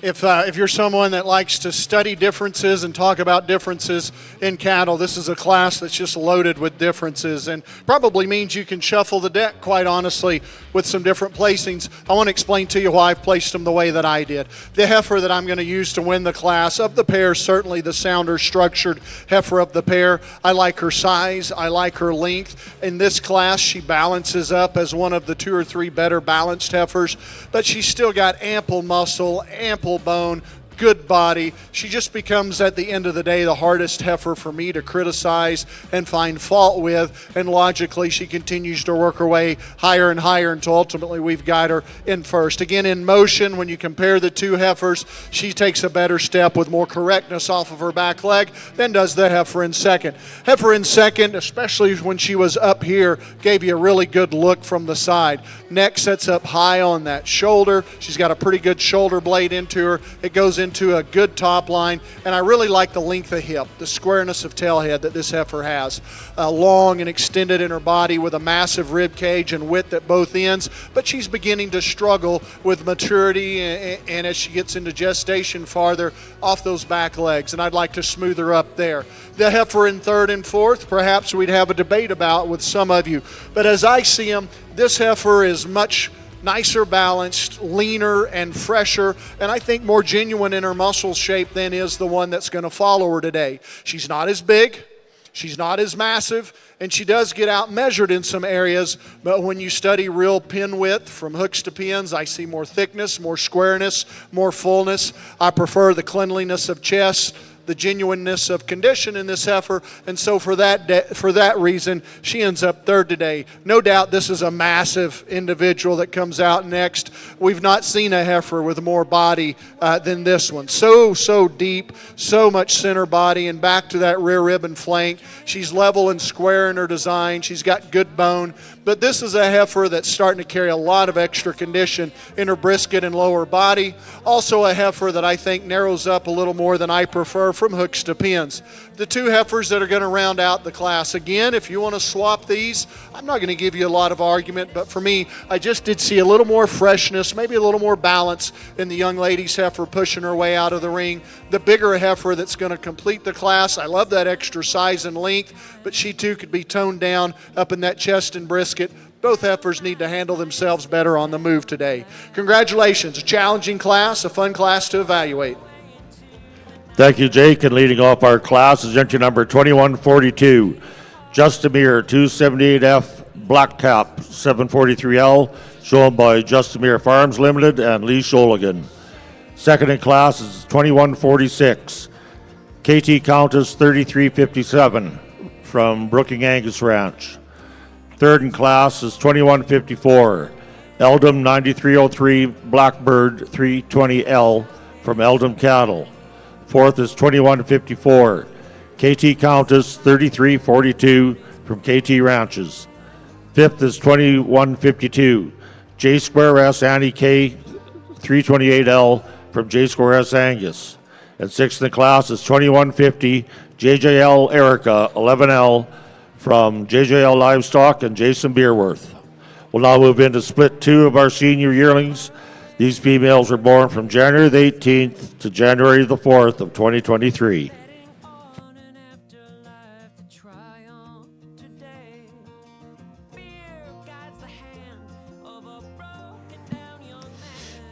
If you're someone that likes to study differences and talk about differences in cattle, this is a class that's just loaded with differences and probably means you can shuffle the deck, quite honestly, with some different placings. I want to explain to you why I've placed them the way that I did. The heifer that I'm going to use to win the class of the pair, certainly the sounder structured heifer of the pair. I like her size. I like her length. In this class, she balances up as one of the 2 or 3 better balanced heifers, but she's still got ample muscle, ample bone, good body. She just becomes, at the end of the day, the hardest heifer for me to criticize and find fault with, and logically she continues to work her way higher and higher until ultimately we've got her in first. Again, in motion, when you compare the 2 heifers, she takes a better step with more correctness off of her back leg than does the heifer in second. Heifer in second, especially when she was up here, gave you a really good look from the side. Neck sets up high on that shoulder. She's got a pretty good shoulder blade into her. It goes into a good top line, and I really like the length of hip, the squareness of tail head that this heifer has. Long and extended in her body with a massive rib cage and width at both ends, but she's beginning to struggle with maturity and as she gets into gestation farther off those back legs, and I'd like to smooth her up there. The heifer in third and fourth, perhaps we'd have a debate about with some of you, but as I see them, this heifer is much nicer balanced, leaner and fresher, and I think more genuine in her muscle shape than is the one that's going to follow her today. She's not as big, she's not as massive, and she does get out measured in some areas, but when you study real pin width from hooks to pins, I see more thickness, more squareness, more fullness. I prefer the cleanliness of chest, the genuineness of condition in this heifer, and so for that reason, she ends up third today. No doubt this is a massive individual that comes out next. We've not seen a heifer with more body than this one. So deep, so much center body, and back to that rear rib and flank. She's level and square in her design. She's got good bone, but this is a heifer that's starting to carry a lot of extra condition in her brisket and lower body. Also a heifer that I think narrows up a little more than I prefer from hooks to pins. The 2 heifers that are going to round out the class. Again, if you want to swap these, I'm not going to give you a lot of argument, but for me, I just did see a little more freshness, maybe a little more balance in the young lady's heifer pushing her way out of the ring. The bigger heifer that's going to complete the class, I love that extra size and length, but she too could be toned down up in that chest and brisket. Both heifers need to handle themselves better on the move today. Congratulations, a challenging class, a fun class to evaluate. Thank you, Jake. And leading off our class is entry number 2142, Justamere 278F Black Cap 743L, shown by Justamere Farms Limited and Lee Sholigan. Second in class is 2146, KT Countess 3357 from Brooking Angus Ranch. Third in class is 2154, Eldom 9303 Blackbird 320L from Eldom Cattle. Fourth is 2154, KT Countess 3342 from KT Ranches. Fifth is 2152, J Square S Annie K 328L from J Square S Angus. And sixth in the class is 2150, JJL Erica 11L from JJL Livestock and Jason Beerworth. We'll now move into split 2 of our senior yearlings. These females were born from January the 18th to January the 4th of 2023.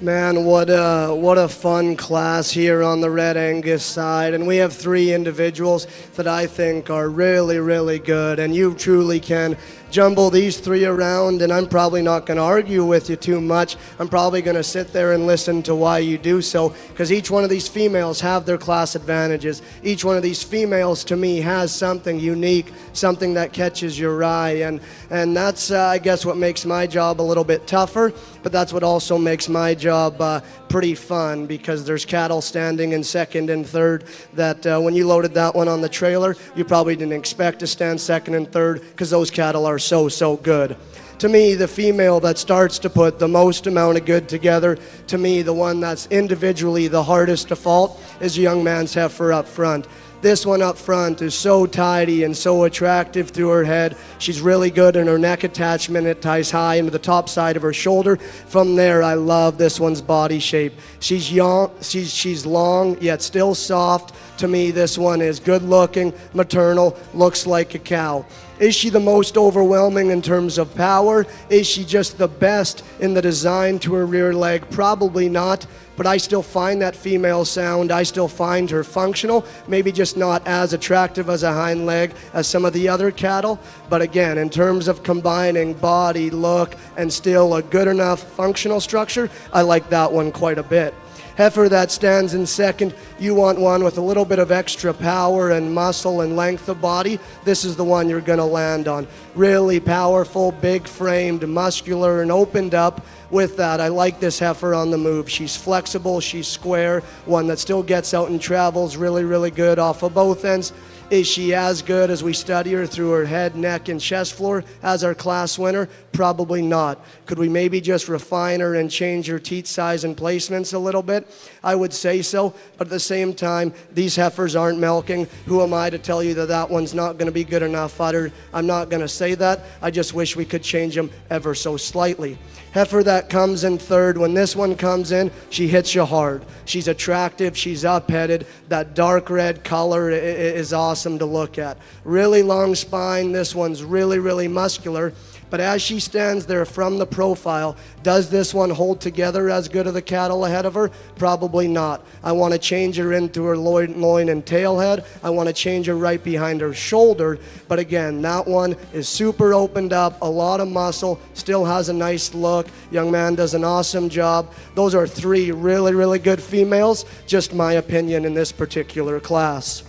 Man, what a fun class here on the Red Angus side. And we have 3 individuals that I think are really, really good. And you truly can jumble these 3 around, and I'm probably not going to argue with you too much. I'm probably going to sit there and listen to why you do so, because each one of these females have their class advantages. Each one of these females, to me, has something unique, something that catches your eye, and that's, I guess, what makes my job a little bit tougher, but that's what also makes my job pretty fun, because there's cattle standing in second and third that when you loaded that one on the trailer, you probably didn't expect to stand second and third, because those cattle are so good. To me, the female that starts to put the most amount of good together, to me, the one that's individually the hardest to fault, is a young man's heifer up front. This one up front is so tidy and so attractive through her head. She's really good in her neck attachment. It ties high into the top side of her shoulder. From there, I love this one's body shape. She's young, she's long, yet still soft. To me, this one is good looking, maternal, looks like a cow. Is she the most overwhelming in terms of power? Is she just the best in the design to her rear leg? Probably not, but I still find that female sound. I still find her functional, maybe just not as attractive as a hind leg as some of the other cattle. But again, in terms of combining body, look, and still a good enough functional structure, I like that one quite a bit. Heifer that stands in second, you want one with a little bit of extra power and muscle and length of body, this is the one you're going to land on. Really powerful, big-framed, muscular, and opened up. With that, I like this heifer on the move. She's flexible, she's square, one that still gets out and travels really, really good off of both ends. Is she as good as we study her through her head, neck, and chest floor as our class winner? Probably not. Could we maybe just refine her and change her teat size and placements a little bit? I would say so, but at the same time, these heifers aren't milking. Who am I to tell you that that one's not going to be good enough uddered? I'm not going to say that. I just wish we could change them ever so slightly. Heifer that comes in third, when this one comes in, she hits you hard. She's attractive, she's up-headed. That dark red color is awesome to look at. Really long spine, this one's really, really muscular. But as she stands there from the profile, does this one hold together as good of the cattle ahead of her? Probably not. I want to change her into her loin and tail head. I want to change her right behind her shoulder. But again, that one is super opened up, a lot of muscle, still has a nice look. Young man does an awesome job. Those are three really, really good females. Just my opinion in this particular class.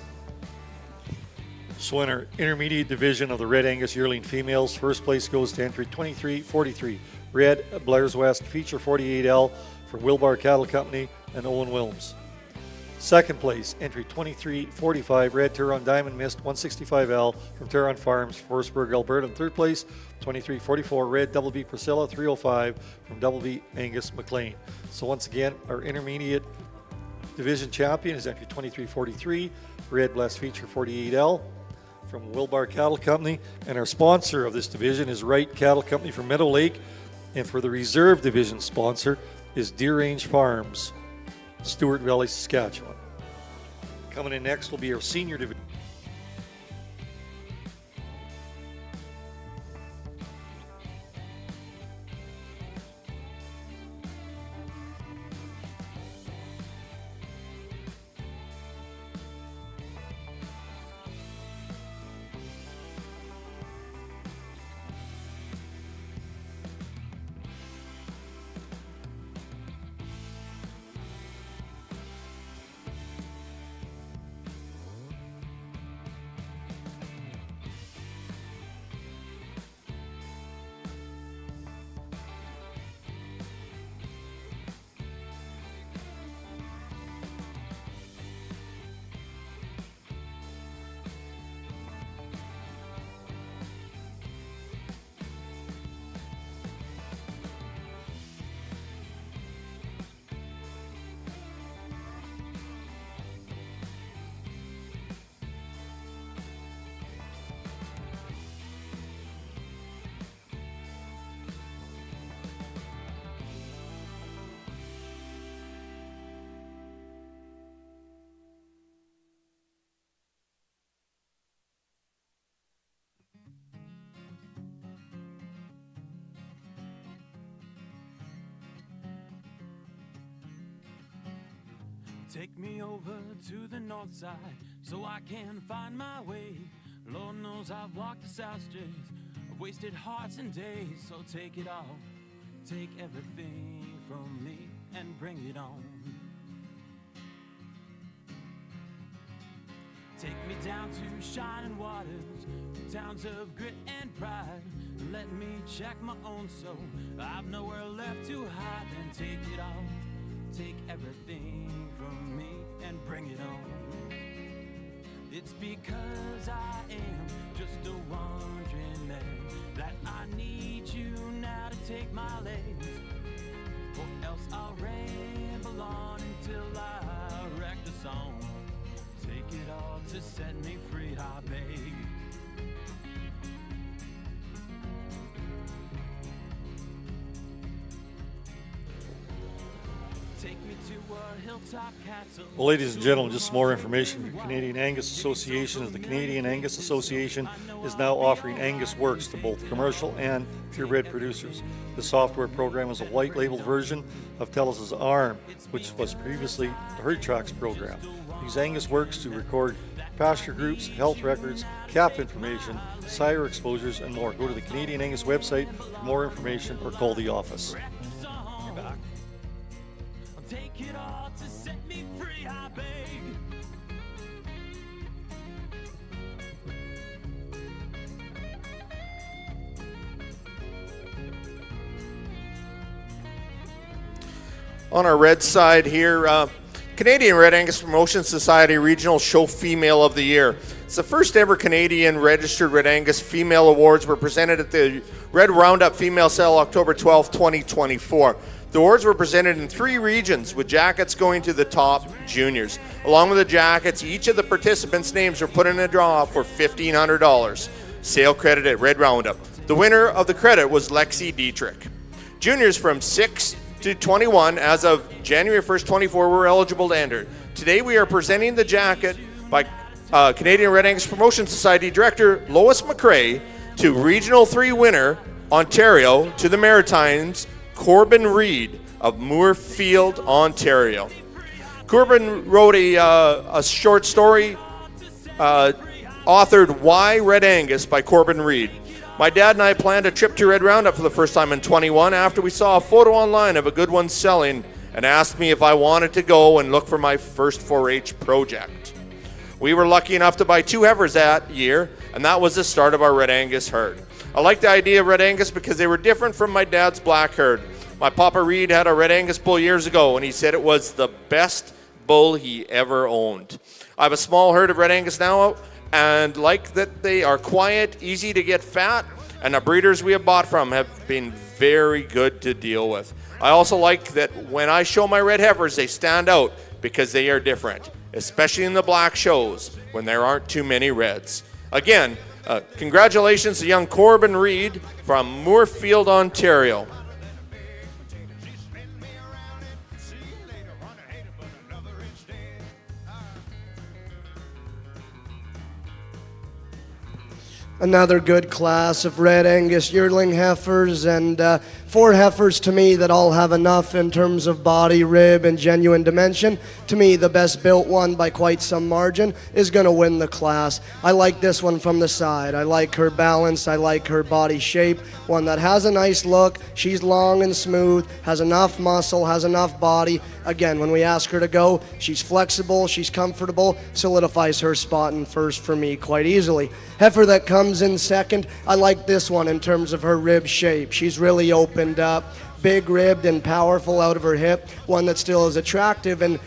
So in our intermediate division of the Red Angus yearling females, first place goes to entry 2343, Red Blair's West Feature 48L from Wilbar Cattle Company and Owen Wilms. Second place, entry 2345, Red Turon Diamond Mist 165L from Turon Farms, Forsberg, Alberta. And third place, 2344, Red Double B Priscilla 305 from Double B Angus McLean. So once again, our intermediate division champion is entry 2343, Red Blast Feature 48L from Wilbar Cattle Company, and our sponsor of this division is Wright Cattle Company from Meadow Lake, and for the reserve division sponsor is Deer Range Farms, Stewart Valley, Saskatchewan. Coming in next will be our senior division. Take me over to the north side so I can find my way. Lord knows I've walked the south streets, I've wasted hearts and days. So take it all, take everything from me and bring it on. Take me down to shining waters, towns of grit and pride. Let me check my own soul, I've nowhere left to hide. Then take it all, take everything from me and bring it on. It's because I am just a wandering man that I need you now to take my legs, or else I'll ramble on until I wreck the song. Take it all to set me free, I beg. Take me to a hilltop castle. Well, ladies and gentlemen, just some more information from the Canadian Angus Association. As the Canadian Angus Association is now offering Angus Works to both commercial and purebred producers. The software program is a white labeled version of TELUS's ARM, which was previously the Herd Tracks program. Use Angus Works to record pasture groups, health records, calf information, sire exposures, and more. Go to the Canadian Angus website for more information or call the office. Take it all to set me free, I beg. On our red side here, Canadian Red Angus Promotion Society Regional Show Female of the Year. It's the first ever Canadian registered Red Angus Female Awards were presented at the Red Roundup Female Sale October 12, 2024. The awards were presented in 3 regions, with jackets going to the top juniors. Along with the jackets, each of the participants' names were put in a draw for $1,500. Sale credit at Red Roundup. The winner of the credit was Lexi Dietrich. Juniors from 6 to 21 as of January 1st, 24 were eligible to enter. Today we are presenting the jacket by Canadian Red Angus Promotion Society Director Lois McRae to Regional 3 winner, Ontario, to the Maritimes, Corbin Reed of Moorfield, Ontario. Corbin wrote a short story authored Why Red Angus by Corbin Reed. My dad and I planned a trip to Red Roundup for the first time in 21 after we saw a photo online of a good one selling and asked me if I wanted to go and look for my first 4-H project. We were lucky enough to buy 2 heifers that year, and that was the start of our Red Angus herd. I liked the idea of Red Angus because they were different from my dad's black herd. My Papa Reed had a Red Angus bull years ago, and he said it was the best bull he ever owned. I have a small herd of Red Angus now, and like that they are quiet, easy to get fat, and the breeders we have bought from have been very good to deal with. I also like that when I show my red heifers, they stand out because they are different, especially in the black shows when there aren't too many reds. Again, congratulations to young Corbin Reed from Moorfield, Ontario. Another good class of Red Angus yearling heifers, and 4 heifers to me that all have enough in terms of body, rib, and genuine dimension. To me, the best built one by quite some margin is going to win the class. I like this one from the side. I like her balance. I like her body shape. One that has a nice look. She's long and smooth, has enough muscle, has enough body. Again, when we ask her to go, she's flexible, she's comfortable, solidifies her spot in first for me quite easily. Heifer that comes in second, I like this one in terms of her rib shape. She's really opened up, big ribbed and powerful out of her hip, one that still is attractive and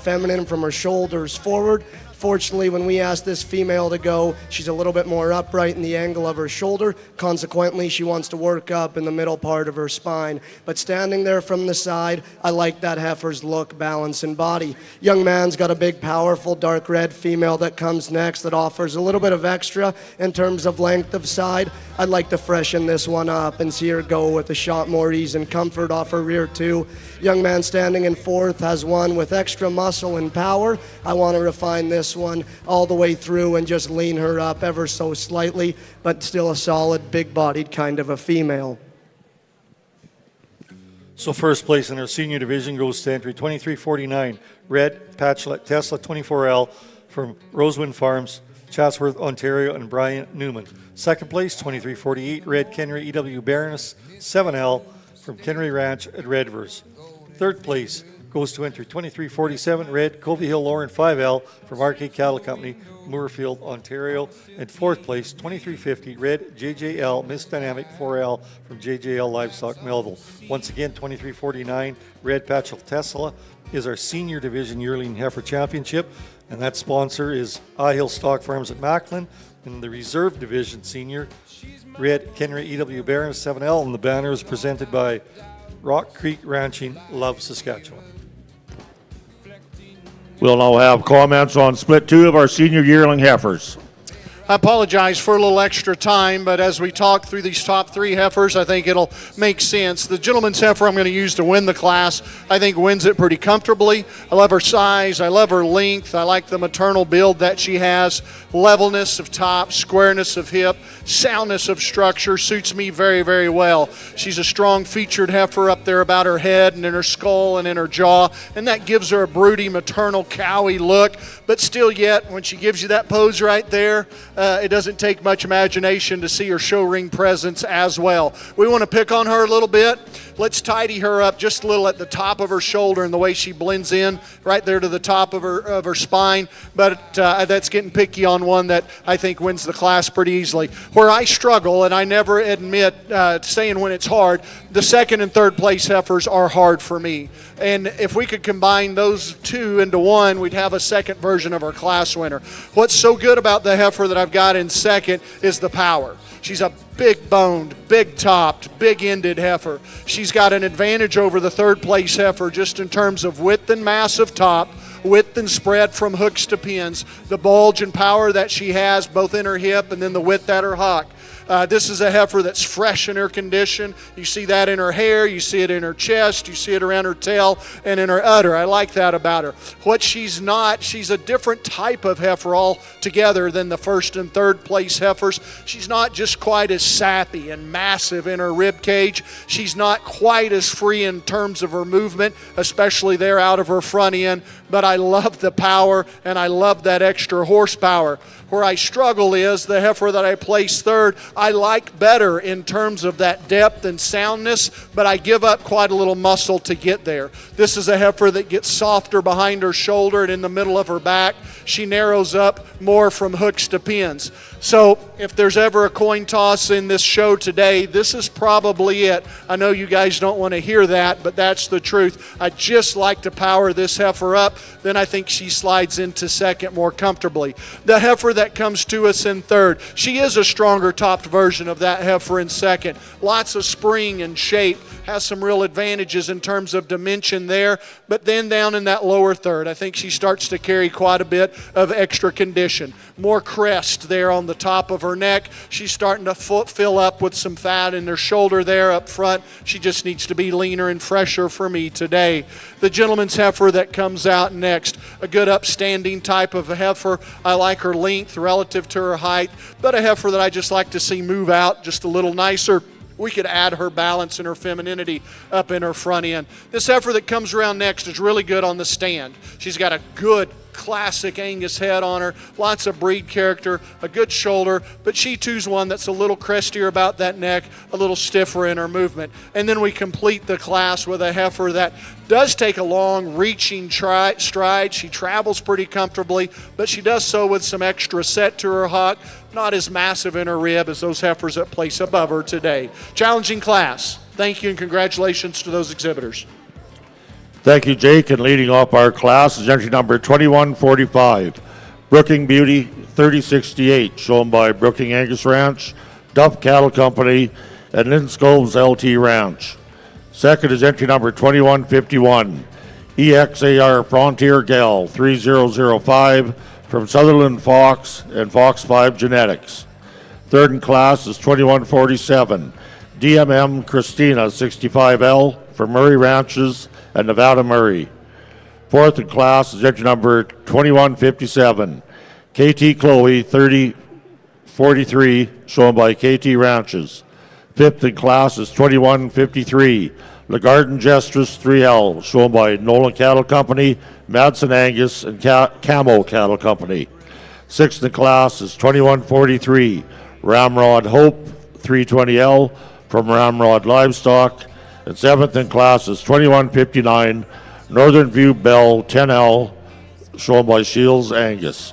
feminine from her shoulders forward. Fortunately, when we asked this female to go, she's a little bit more upright in the angle of her shoulder. Consequently, she wants to work up in the middle part of her spine. But standing there from the side, I like that heifer's look, balance, and body. Young man's got a big, powerful, dark red female that comes next that offers a little bit of extra in terms of length of side. I'd like to freshen this one up and see her go with a shot more ease and comfort off her rear too. Young man standing in fourth has one with extra muscle and power. I want to refine this one all the way through and just lean her up ever so slightly, but still a solid, big-bodied kind of a female. So first place in our senior division goes to entry 2349, Red Patchlet Tesla 24L from Rosewind Farms, Chatsworth, Ontario, and Brian Newman. Second place, 2348, Red Kenry EW Baroness 7L from Kenry Ranch at Redvers. Third place goes to entry 2347, Red Covey Hill Lauren 5L from RK Cattle Company, Moorfield, Ontario. And fourth place, 2350, Red JJL Miss Dynamic 4L from JJL Livestock Melville. Once again, 2349, Red Patchel Tesla is our senior division yearling heifer championship, and that sponsor is Hill Stock Farms at Macklin. In the reserve division senior, Red Kenry EW Barron 7L, and the banner is presented by Rock Creek Ranching, Love, Saskatchewan. We'll now have comments on split 2 of our senior yearling heifers. I apologize for a little extra time, but as we talk through these top 3 heifers, I think it'll make sense. The gentleman's heifer I'm going to use to win the class, I think wins it pretty comfortably. I love her size. I love her length. I like the maternal build that she has. Levelness of top, squareness of hip, soundness of structure suits me very, very well. She's a strong featured heifer up there about her head and in her skull and in her jaw, and that gives her a broody, maternal, cowy look. But still yet, when she gives you that pose right there, it doesn't take much imagination to see her show ring presence as well. We want to pick on her a little bit. Let's tidy her up just a little at the top of her shoulder and the way she blends in right there to the top of her spine. But that's getting picky on one that I think wins the class pretty easily. Where I struggle, and I never admit saying when it's hard, the second and third place heifers are hard for me. And if we could combine those 2 into one, we'd have a second version of our class winner. What's so good about the heifer that I've got in second is the power. She's a big-boned, big-topped, big-ended heifer. She's got an advantage over the third-place heifer just in terms of width and mass of top, width and spread from hooks to pins, the bulge and power that she has both in her hip and then the width at her hock. This is a heifer that's fresh in her condition. You see that in her hair, you see it in her chest, you see it around her tail and in her udder. I like that about her. What she's not, she's a different type of heifer altogether than the first and third place heifers. She's not just quite as sappy and massive in her rib cage. She's not quite as free in terms of her movement, especially there out of her front end. But I love the power and I love that extra horsepower. Where I struggle is the heifer that I place third, I like better in terms of that depth and soundness, but I give up quite a little muscle to get there. This is a heifer that gets softer behind her shoulder and in the middle of her back. She narrows up more from hooks to pins. So if there's ever a coin toss in this show today, this is probably it. I know you guys don't want to hear that, but that's the truth. I just like to power this heifer up. Then I think she slides into second more comfortably. The heifer that comes to us in third, she is a stronger topped version of that heifer in second. Lots of spring and shape, has some real advantages in terms of dimension there. But then down in that lower third, I think she starts to carry quite a bit of extra condition. More crest there on the top of her neck. She's starting to fill up with some fat in her shoulder there up front. She just needs to be leaner and fresher for me today. The gentleman's heifer that comes out next, a good upstanding type of a heifer. I like her length relative to her height, but a heifer that I just like to see move out just a little nicer. We could add her balance and her femininity up in her front end. This heifer that comes around next is really good on the stand. She's got a good classic Angus head on her, lots of breed character, a good shoulder, but she too's one that's a little crestier about that neck, a little stiffer in her movement. And then we complete the class with a heifer that does take a long reaching stride. She travels pretty comfortably, but she does so with some extra set to her hock, not as massive in her rib as those heifers that place above her today. Challenging class. Thank you and congratulations to those exhibitors. Thank you, Jake. And leading off our class is entry number 2145, Brooking Beauty 3068, shown by Brooking Angus Ranch, Duff Cattle Company, and Linscoves LT Ranch. Second is entry number 2151, EXAR Frontier Gal 3005, from Sutherland Fox and Fox 5 Genetics. Third in class is 2147, DMM Christina 65L, from Murray Ranches and Nevada Murray. Fourth in class is entry number 2157, KT Chloe 3043, shown by KT Ranches. Fifth in class is 2153, Le Garden Jestress 3L, shown by Nolan Cattle Company, Madsen Angus, and Camo Cattle Company. Sixth in class is 2143, Ramrod Hope 320L, from Ramrod Livestock. And seventh in class is 2159, Northern View Bell 10L, shown by Shields Angus.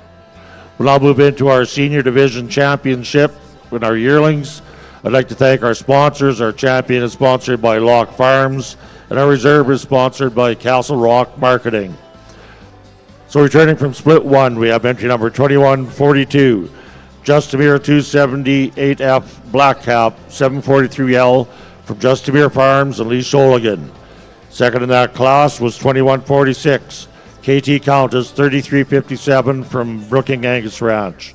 We'll now move into our Senior Division Championship with our yearlings. I'd like to thank our sponsors. Our champion is sponsored by Lock Farms, and our reserve is sponsored by Castle Rock Marketing. So returning from split one, we have entry number 2142, Justamere 278F Black Cap 743L, from Justamere Farms and Lee Sholigan. Second in that class was 2146, KT Countess 3357 from Brooking Angus Ranch.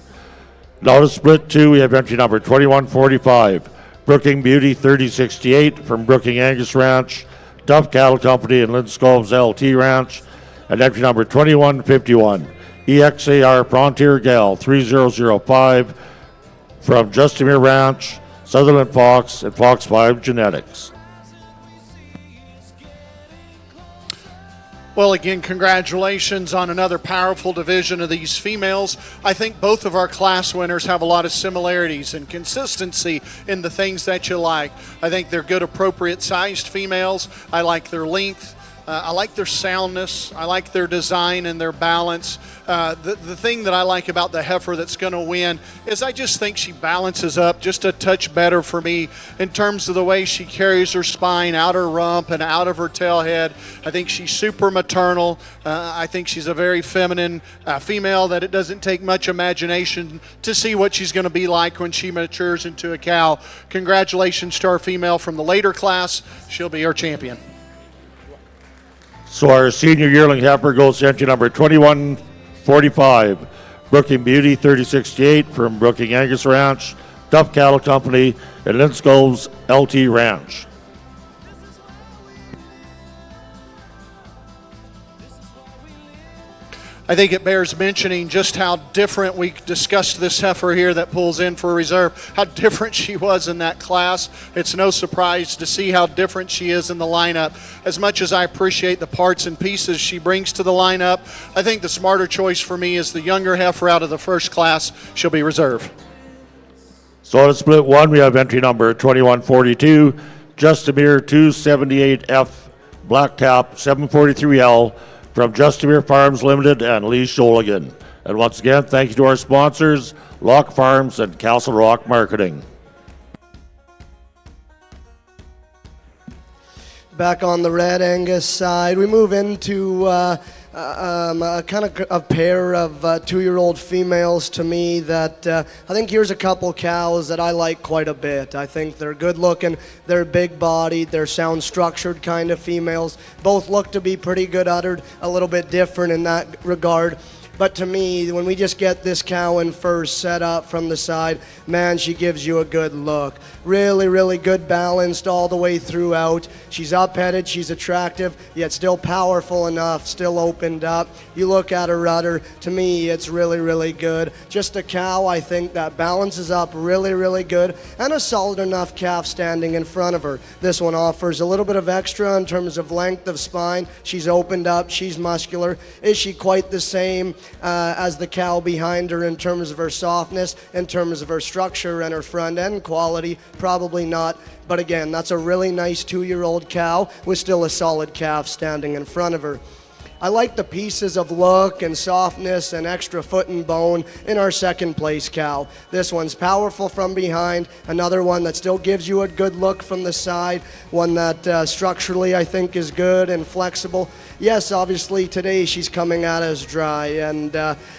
Now to split 2, we have entry number 2145, Brooking Beauty 3068 from Brooking Angus Ranch, Duff Cattle Company and Linscomb's LT Ranch, and entry number 2151, EXAR Frontier Gal 3005 from Justimere Ranch, Sutherland Fox, and Fox 5 Genetics. Well, again, congratulations on another powerful division of these females. I think both of our class winners have a lot of similarities and consistency in the things that you like. I think they're good, appropriate-sized females. I like their length. I like their soundness. I like their design and their balance. The thing that I like about the heifer that's going to win is I just think she balances up just a touch better for me in terms of the way she carries her spine out her rump and out of her tail head. I think she's super maternal. I think she's a very feminine female that it doesn't take much imagination to see what she's going to be like when she matures into a cow. Congratulations to our female from the later class. She'll be our champion. So our senior yearling heifer goes to entry number 2145, Brooking Beauty 3068 from Brooking Angus Ranch, Duff Cattle Company, and Linscomb's LT Ranch. I think it bears mentioning just how different, we discussed this heifer here that pulls in for reserve, how different she was in that class. It's no surprise to see how different she is in the lineup. As much as I appreciate the parts and pieces she brings to the lineup, I think the smarter choice for me is the younger heifer out of the first class. She'll be reserve. So at split 1, we have entry number 2142, Justimere 278F Blacktop 743L from Justimere Farms Limited and Lee Sholigan. And once again, thank you to our sponsors, Lock Farms and Castle Rock Marketing. Back on the Red Angus side, we move into a pair of 2-year-old females to me that I think here's a couple cows that I like quite a bit. I think they're good looking, they're big bodied, they're sound structured kind of females. Both look to be pretty good uddered, a little bit different in that regard. But to me, when we just get this cow in first set up from the side, man, she gives you a good look. Really, really good balanced all the way throughout. She's up-headed, she's attractive, yet still powerful enough, still opened up. You look at her udder, to me, it's really, really good. Just a cow, I think, that balances up really, really good, and a solid enough calf standing in front of her. This one offers a little bit of extra in terms of length of spine. She's opened up, she's muscular. Is she quite the same as the cow behind her in terms of her softness, in terms of her structure and her front end quality? Probably not. But again, that's a really nice 2-year-old cow with still a solid calf standing in front of her. I like the pieces of look and softness and extra foot and bone in our second place cow. This one's powerful from behind, another one that still gives you a good look from the side, one that structurally I think is good and flexible. Yes, obviously today she's coming at us dry, and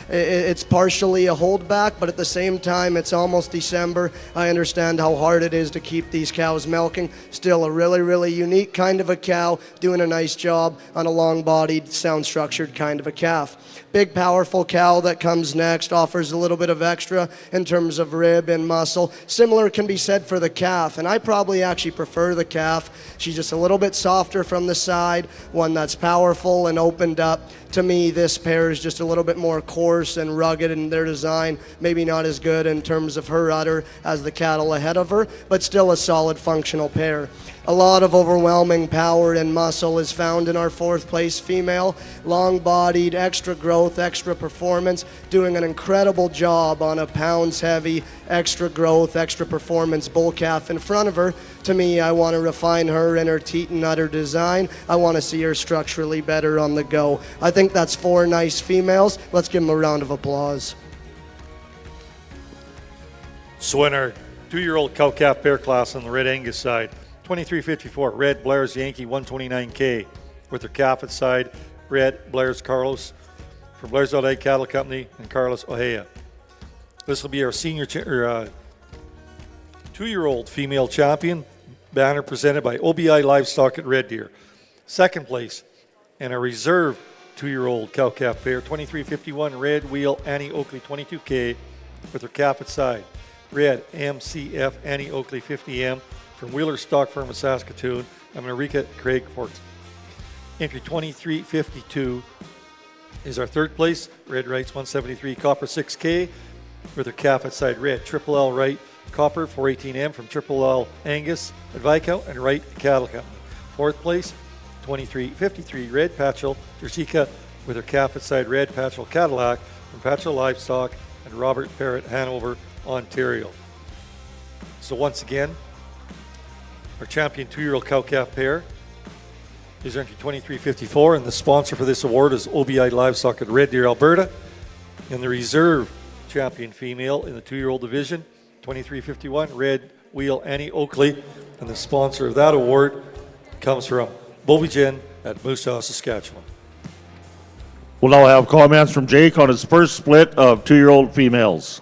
it's partially a holdback, but at the same time it's almost December. I understand how hard it is to keep these cows milking. Still a really, really unique kind of a cow, doing a nice job on a long-bodied, sound-structured kind of a calf. Big, powerful cow that comes next offers a little bit of extra in terms of rib and muscle. Similar can be said for the calf, and I probably actually prefer the calf. She's just a little bit softer from the side, one that's powerful and opened up. To me, this pair is just a little bit more coarse and rugged in their design. Maybe not as good in terms of her udder as the cattle ahead of her, but still a solid functional pair. A lot of overwhelming power and muscle is found in our fourth place female. Long-bodied, extra growth, extra performance, doing an incredible job on a pounds heavy, extra growth, extra performance bull calf in front of her. To me, I want to refine her in her teat and udder design. I want to see her structurally better on the go. I think that's 4 nice females. Let's give them a round of applause. So in our 2-year-old cow-calf pair class on the Red Angus side, 2354, Red Blair's Yankee 129K with her calf at side, Red Blair's Carlos from Blair's Egg Cattle Company and Carlos Ojea. This will be our senior 2-year-old female champion, banner presented by OBI Livestock at Red Deer. Second place and a reserve 2-year-old cow-calf pair, 2351 Red Wheel Annie Oakley 22K with her calf at side. Red MCF Annie Oakley 50M from Wheeler Stock Firm of Saskatoon and Marika Craig Fort. Entry 2352 is our third place. Red Wrights 173 Copper 6K with her calf at side. Red Triple L Wright Copper 418M from Triple L Angus at Viscount and Wright Cattle Company. Fourth place 2353 Red Patchel Jersika with her calf at side. Red Patchel Cadillac from Patchel Livestock and Robert Parrott, Hanover, Ontario. So once again, our champion 2-year-old cow-calf pair is entry 2354, and the sponsor for this award is OBI Livestock at Red Deer, Alberta. And the reserve champion female in the 2-year-old division, 2351 Red Wheel Annie Oakley, and the sponsor of that award comes from Beauvigen at Moose Jaw, Saskatchewan. We'll now have comments from Jake on his first split of 2-year-old females.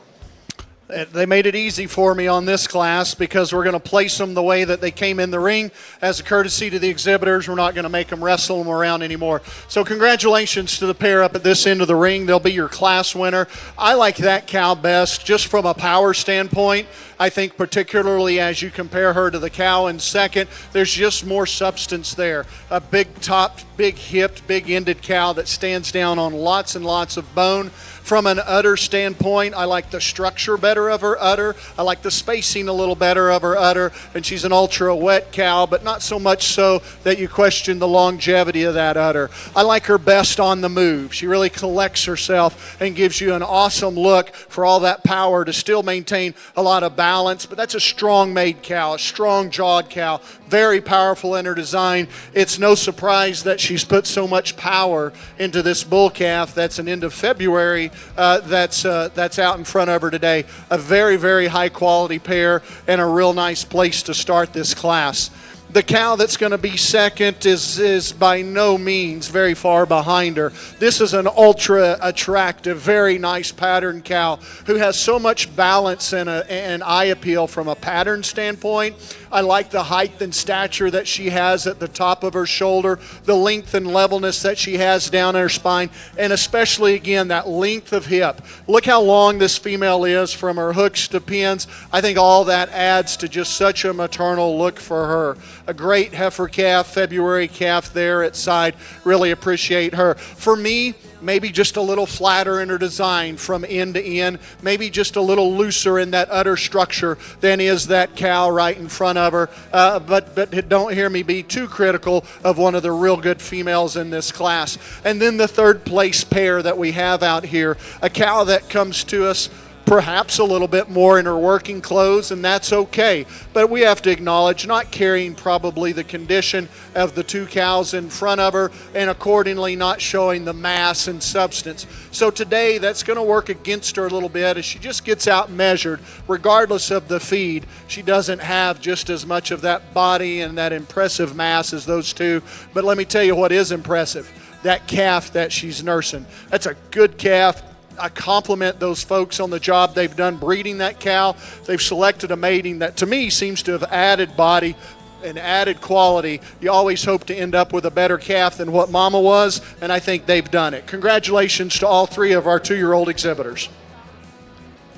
They made it easy for me on this class because we're going to place them the way that they came in the ring. As a courtesy to the exhibitors, we're not going to make them wrestle them around anymore. So congratulations to the pair up at this end of the ring. They'll be your class winner. I like that cow best just from a power standpoint. I think particularly as you compare her to the cow in second, there's just more substance there. A big topped, big hipped, big ended cow that stands down on lots and lots of bone. From an udder standpoint, I like the structure better of her udder. I like the spacing a little better of her udder. And she's an ultra wet cow, but not so much so that you question the longevity of that udder. I like her best on the move. She really collects herself and gives you an awesome look for all that power to still maintain a lot of balance. But that's a strong made cow, a strong jawed cow, very powerful in her design. It's no surprise that she's put so much power into this bull calf that's an end of February that's out in front of her today. A very, very high quality pair and a real nice place to start this class. The cow that's going to be second is by no means very far behind her. This is an ultra attractive, very nice pattern cow who has so much balance and eye appeal from a pattern standpoint. I like the height and stature that she has at the top of her shoulder, the length and levelness that she has down her spine, and especially, again, that length of hip. Look how long this female is from her hooks to pins. I think all that adds to just such a maternal look for her. A great heifer calf, February calf there at side. Really appreciate her. For me, maybe just a little flatter in her design from end to end, maybe just a little looser in that udder structure than is that cow right in front of her. But don't hear me be too critical of one of the real good females in this class. And then the third place pair that we have out here, a cow that comes to us perhaps a little bit more in her working clothes, and that's okay. But we have to acknowledge not carrying probably the condition of the two cows in front of her, and accordingly not showing the mass and substance. So today that's going to work against her a little bit as she just gets out measured. Regardless of the feed, she doesn't have just as much of that body and that impressive mass as those two. But let me tell you what is impressive. That calf that she's nursing. That's a good calf. I compliment those folks on the job they've done breeding that cow. They've selected a mating that to me seems to have added body and added quality. You always hope to end up with a better calf than what mama was, and I think they've done it. Congratulations to all three of our 2-year-old exhibitors.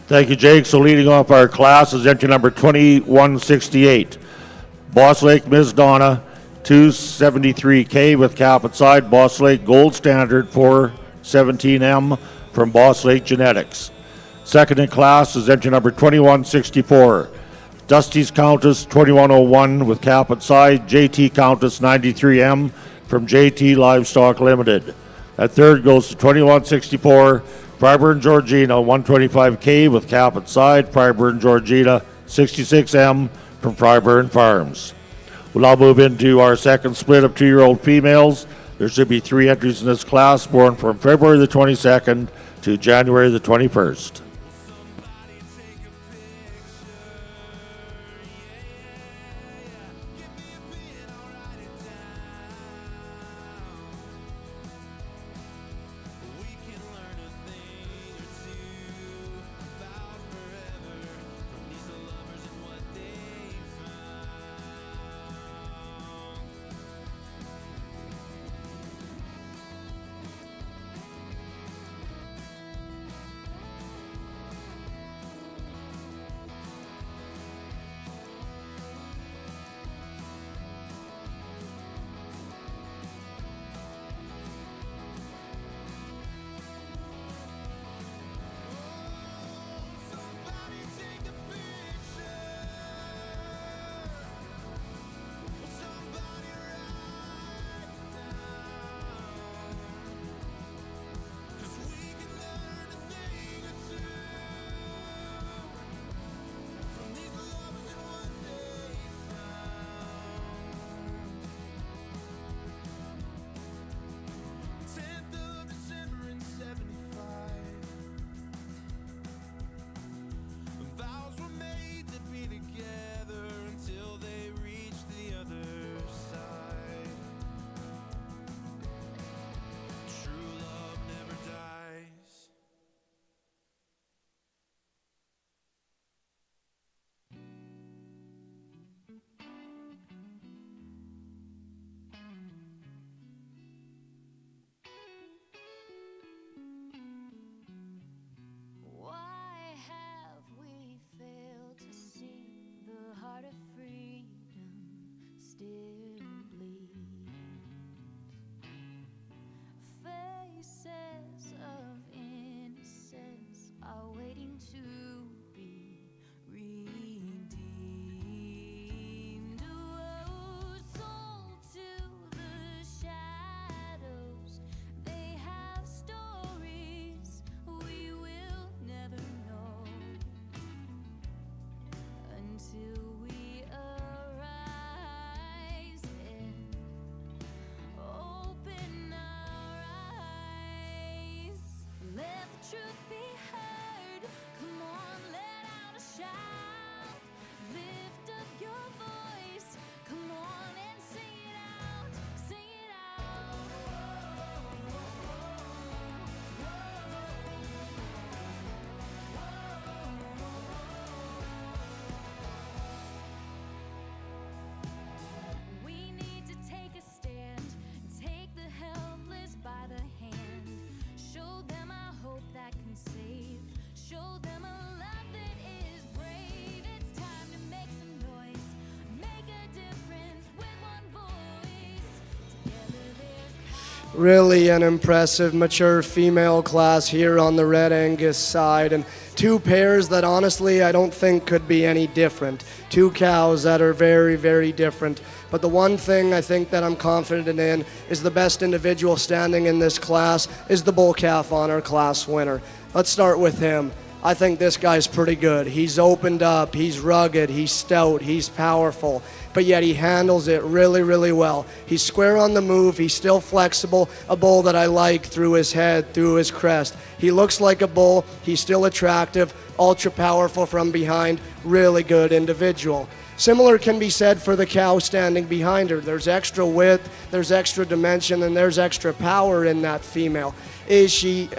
Thank you, Jake. So leading off our class is entry number 2168. Boss Lake Ms. Donna, 273K with calf at side. Boss Lake Gold Standard 417M from Boss Lake Genetics. Second in class is entry number 2164. Dusty's Countess 2101 with calf at side. JT Countess 93M from JT Livestock Limited. That third goes to 2164. Freiburg Georgina 125K with calf at side. Freiburg Georgina 66M from Freiburg Farms. We'll now move into our second split of 2-year-old females. There should be 3 entries in this class born from February the 22nd to January the 21st. Really an impressive, mature female class here on the Red Angus side, and two pairs that honestly I don't think could be any different. Two cows that are very, very different. But the one thing I think that I'm confident in is the best individual standing in this class is the bull calf on our class winner. Let's start with him. I think this guy's pretty good. He's opened up, he's rugged, he's stout, he's powerful, but yet he handles it really, really well. He's square on the move, he's still flexible, a bull that I like through his head, through his crest. He looks like a bull, he's still attractive, ultra powerful from behind, really good individual. Similar can be said for the cow standing behind her. There's extra width, there's extra dimension, and there's extra power in that female. Is she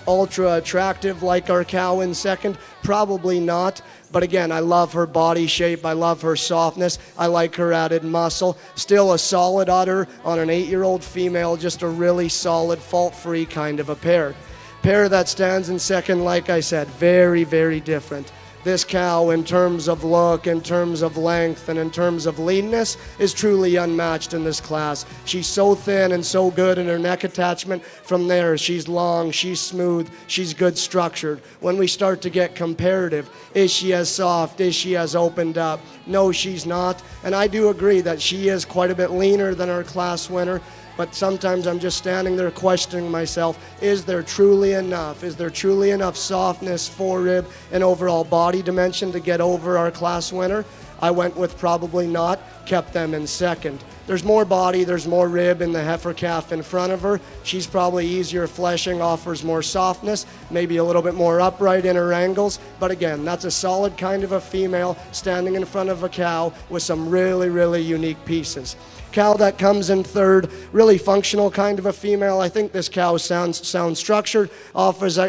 ultra attractive like our cow in second? Probably not. But again, I love her body shape. I love her softness. I like her added muscle. Still a solid udder on an 8-year-old female. Just a really solid, fault-free kind of a pair. Pair that stands in second, like I said, very, very different. This cow, in terms of look, in terms of length, and in terms of leanness, is truly unmatched in this class. She's so thin and so good in her neck attachment. From there, she's long, she's smooth, she's good structured. When we start to get comparative, is she as soft? Is she as opened up? No, she's not. And I do agree that she is quite a bit leaner than our class winner. But sometimes I'm just standing there questioning myself, is there truly enough? Is there truly enough softness, forerib, and overall body dimension to get over our class winner? I went with probably not, kept them in second. There's more body, there's more rib in the heifer calf in front of her. She's probably easier fleshing, offers more softness, maybe a little bit more upright in her angles. But again, that's a solid kind of a female standing in front of a cow with some really, really unique pieces. Cow that comes in third, really functional kind of a female. I think this cow sounds structured, offers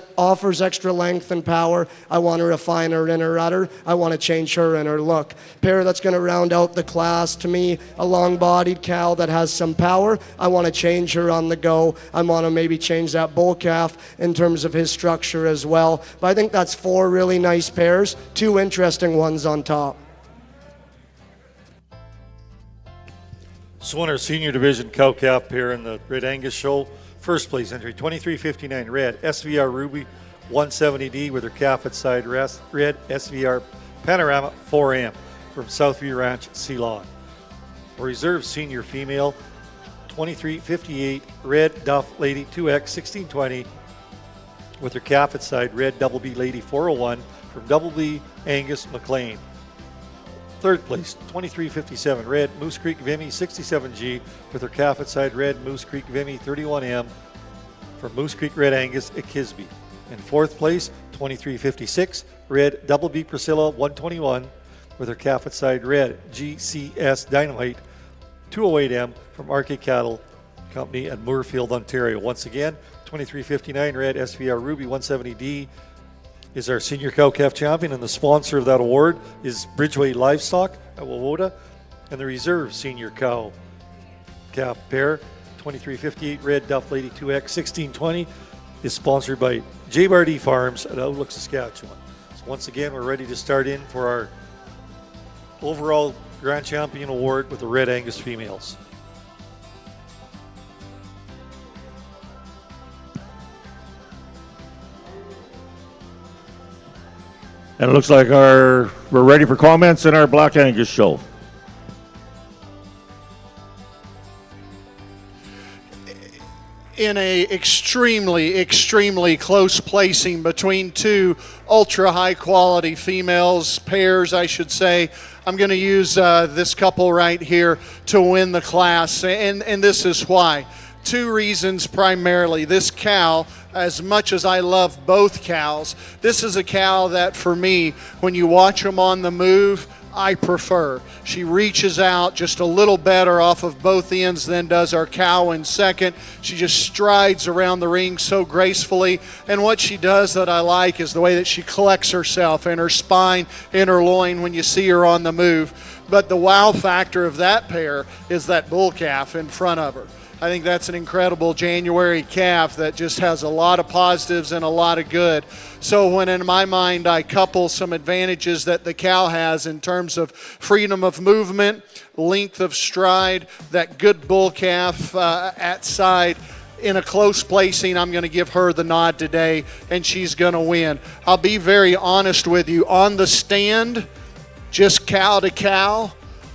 extra length and power. I want to refine her in her udder. I want to change her in her look. Pair that's going to round out the class, to me, a long-bodied cow that has some power. I want to change her on the go. I want to maybe change that bull calf in terms of his structure as well. But I think that's 4 really nice pairs, 2 interesting ones on top. So in our senior division cow-calf pair in the Red Angus show, first place entry, 2359 red SVR Ruby 170D with her calf at side rest, red SVR Panorama 4M from Southview Ranch, Ceylon. Reserve senior female, 2358 red Duff Lady 2X 1620 with her calf at side, red Double B Lady 401 from Double B Angus McLean. Third place, 2357 red Moose Creek Vimy 67G with her calf at side, red Moose Creek Vimy 31M from Moose Creek Red Angus at Kisby. In fourth place, 2356 red Double B Priscilla 121 with her calf at side, red GCS Dynamite 208M from RK Cattle Company at Moorfield, Ontario. Once again, 2359 red SVR Ruby 170D is our senior cow-calf champion, and the sponsor of that award is Bridgeway Livestock at Wawota, and the reserve senior cow-calf pair, 2358 red Duff Lady 2X 1620, is sponsored by J. Bardee Farms at Outlook, Saskatchewan. So once again, we're ready to start in for our overall Grand Champion Award with the Red Angus females. And it looks like we're ready for comments in our Black Angus show. In a extremely close placing between 2 ultra high quality females, pairs I should say, I'm going to use this couple right here to win the class, and this is why. 2 reasons primarily. This cow, as much as I love both cows, this is a cow that for me, when you watch them on the move, I prefer. She reaches out just a little better off of both ends than does our cow in second. She just strides around the ring so gracefully, and what she does that I like is the way that she collects herself in her spine, in her loin when you see her on the move. But the wow factor of that pair is that bull calf in front of her. I think that's an incredible January calf that just has a lot of positives and a lot of good. So when in my mind I couple some advantages that the cow has in terms of freedom of movement, length of stride, that good bull calf at side, in a close placing, I'm going to give her the nod today, and she's going to win. I'll be very honest with you. On the stand, just cow to cow,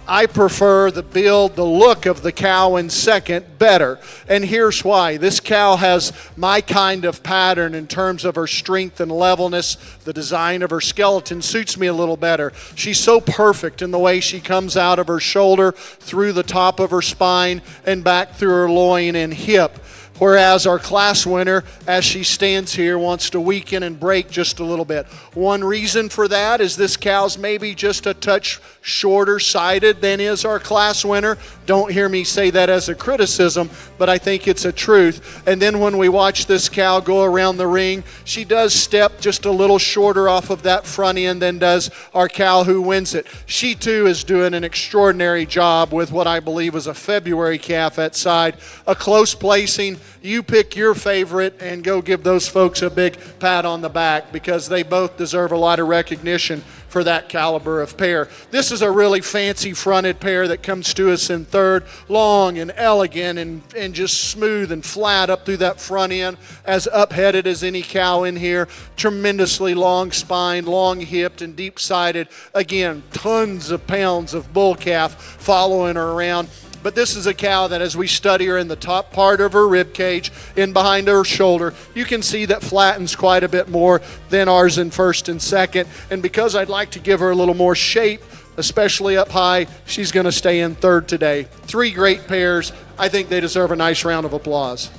I prefer the build, the look of the cow in second better. And here's why. This cow has my kind of pattern in terms of her strength and levelness. The design of her skeleton suits me a little better. She's so perfect in the way she comes out of her shoulder, through the top of her spine, and back through her loin and hip. Whereas our class winner, as she stands here, wants to weaken and break just a little bit. One reason for that is this cow's maybe just a touch shorter sided than is our class winner. Don't hear me say that as a criticism, but I think it's a truth. And then when we watch this cow go around the ring, she does step just a little shorter off of that front end than does our cow who wins it. She too is doing an extraordinary job with what I believe was a February calf at side. A close placing. You pick your favorite and go give those folks a big pat on the back, because they both deserve a lot of recognition for that caliber of pair. This is a really fancy fronted pair that comes to us in third. Long and elegant and just smooth and flat up through that front end, as up-headed as any cow in here. Tremendously long spine, long hipped and deep sided. Again, tons of pounds of bull calf following her around. But this is a cow that, as we study her in the top part of her rib cage, in behind her shoulder, you can see that flattens quite a bit more than ours in first and second. And because I'd like to give her a little more shape, especially up high, she's going to stay in third today. Three great pairs. I think they deserve a nice round of applause.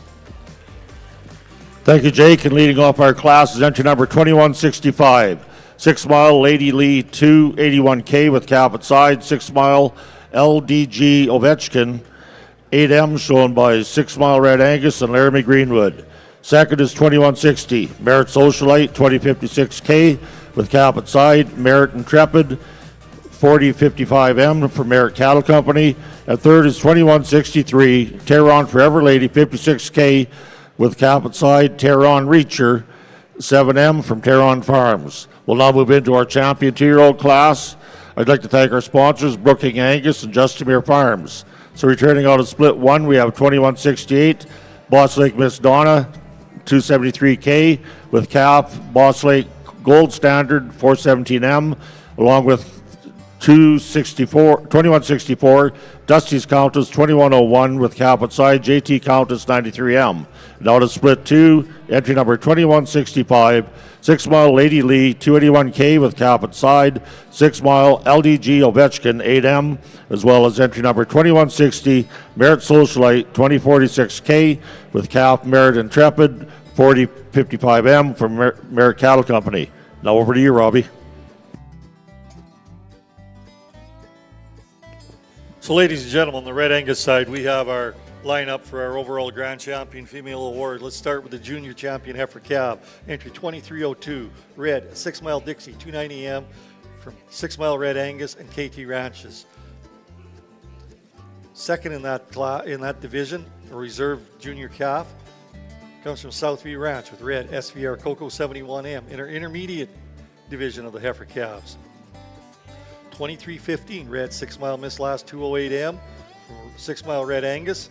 Thank you, Jake. And leading off our class is entry number 2165. 6 mile Lady Lee 281K with cap at side. 6 mile LDG Ovechkin 8M, shown by 6 mile Red Angus and Laramie Greenwood. Second is 2160 Merit Socialite 2056K with cap at side. Merit Intrepid 4055M from Merit Cattle Company. And third is 2163 Tehran Forever Lady 56K with cap at side. Tehran Reacher 7M from Tehran Farms. We'll now move into our champion 2-year-old class. I'd like to thank our sponsors, Brooking Angus and Justamere Farms. So returning out of split one, we have 2168 Boss Lake Miss Donna 273K with cap Boss Lake Gold Standard 417M, along with 2164 Dusty's Countess 2101 with cap at side, JT Countess 93M. Now to split two, entry number 2165 6 mile Lady Lee 281K with cap at side. 6 mile LDG Ovechkin 8M, as well as entry number 2160 Merit Socialite 2046K with cap Merit Intrepid 4055M from Merit Cattle Company. Now over to you, Robbie. So, ladies and gentlemen, on the Red Angus side, we have our lineup for our overall Grand Champion Female Award. Let's start with the Junior Champion Heifer Cab. Entry 2302, Red 6 Mile Dixie 290M from 6 Mile Red Angus and KT Ranches. Second in that division, a reserve Junior Calf, comes from Southview Ranch with Red SVR Coco 71M in our intermediate division of the Heifer Calves. 2315 Red 6 Mile Miss Last 208M from 6 Mile Red Angus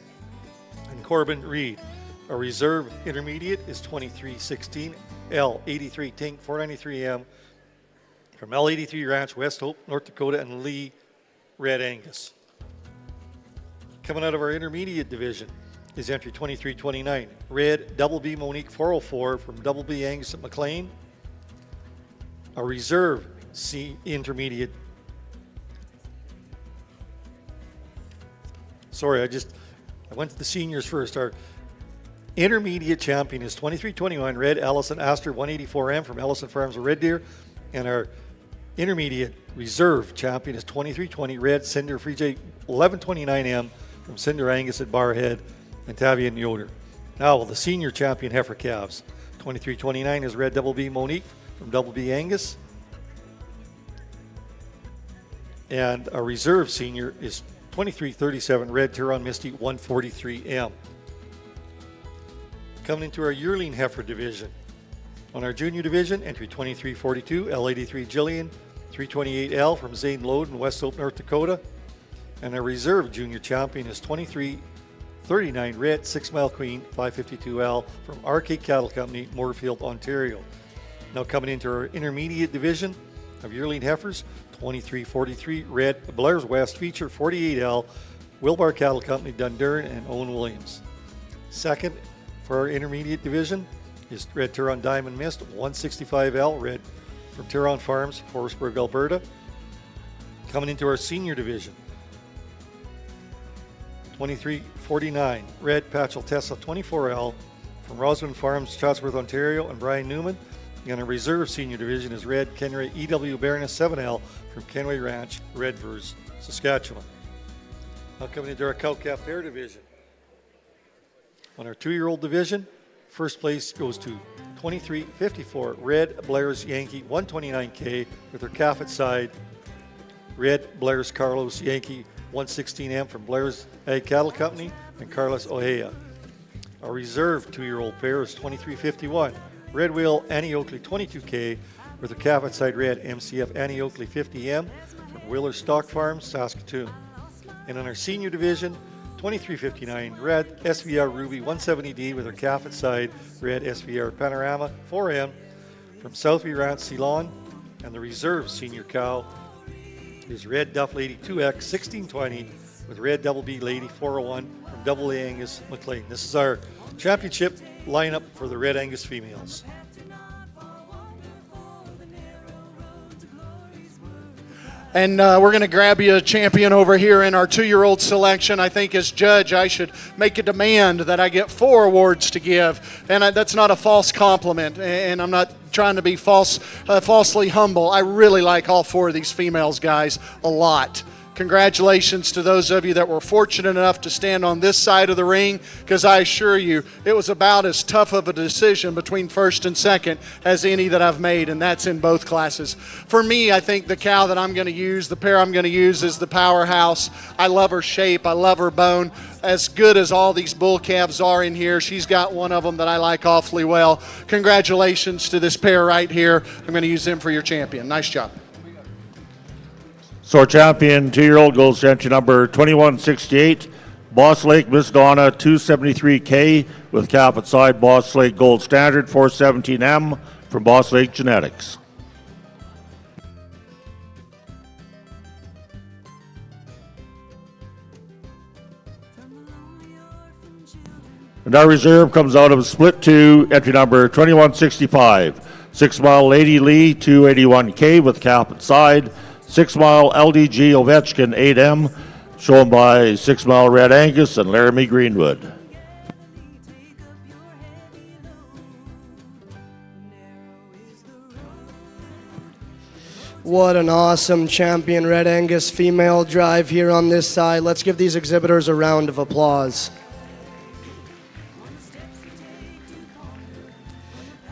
and Corbin Reed. Our reserve intermediate is 2316 L83 Tink 493M from L83 Ranch, West Hope, North Dakota, and Lee Red Angus. Coming out of our intermediate division is entry 2329 Red Double B Monique 404 from Double B Angus at McLean. A reserve C intermediate. Sorry, I went to the seniors first. Our intermediate champion is 2321 Red Ellison Astor 184M from Ellison Farms of Red Deer. And our intermediate reserve champion is 2320 Red Cinder Free J 1129M from Cinder Angus at Barhead and Tavian Yoder. Now, the senior champion Heifer Calves. 2329 is Red Double B Monique from Double B Angus. And our reserve senior is 2337 Red Tehran Misty 143M. Coming into our yearling heifer division. On our junior division, entry 2342 L83 Jillian 328L from Zane Lode in West Hope, North Dakota. And our reserve junior champion is 23 39 Red 6 Mile Queen 552L from RK Cattle Company, Moorfield, Ontario. Now coming into our intermediate division of yearling heifers, 2343 Red Blair's West Feature 48L, Wilbar Cattle Company, Dundurn and Owen Williams. Second for our intermediate division is Red Turon Diamond Mist 165L Red from Turon Farms, Forestburg, Alberta. Coming into our senior division, 2349 Red Patchel Tessa 24L from Rosamond Farms, Chatsworth, Ontario, and Brian Newman. And our reserve senior division is Red Kenway EW Baroness 7L from Kenway Ranch, Redvers, Saskatchewan. Now coming into our cow-calf pair division. On our 2-year-old division, first place goes to 2354 Red Blair's Yankee 129K with her calf at side. Red Blair's Carlos Yankee 116M from Blair's Ag Cattle Company and Carlos Ojea. Our reserve 2-year-old pair is 2351 Red Wheel Annie Oakley 22K with her calf at side red MCF Annie Oakley 50M from Wheeler Stock Farms, Saskatoon. And in our senior division, 2359 Red SVR Ruby 170D with her calf at side red SVR Panorama 4M from Southview Ranch, Ceylon. And the reserve senior cow is Red Duff Lady 2X 1620 with Red Double B Lady 401 from Double A Angus McLean. This is our championship lineup for the Red Angus females. And we're going to grab you a champion over here in our 2-year-old selection. I think as judge, I should make a demand that I get 4 awards to give. And that's not a false compliment. And I'm not trying to be falsely humble. I really like all 4 of these females, guys, a lot. Congratulations to those of you that were fortunate enough to stand on this side of the ring, because I assure you it was about as tough of a decision between first and second as any that I've made, and that's in both classes. For me, I think the cow that I'm going to use, the pair I'm going to use, is the Powerhouse. I love her shape. I love her bone. As good as all these bull calves are in here, she's got one of them that I like awfully well. Congratulations to this pair right here. I'm going to use them for your champion. Nice job. So our champion 2-year-old goes to entry number 2168, Boss Lake Miss Donna 273K with calf at side Boss Lake Gold Standard 417M from Boss Lake Genetics. And our reserve comes out of split 2, entry number 2165, 6 Mile Lady Lee 281K with calf at side, 6 Mile LDG Ovechkin 8M, shown by 6 Mile Red Angus and Laramie Greenwood. What an awesome champion Red Angus female drive here on this side. Let's give these exhibitors a round of applause.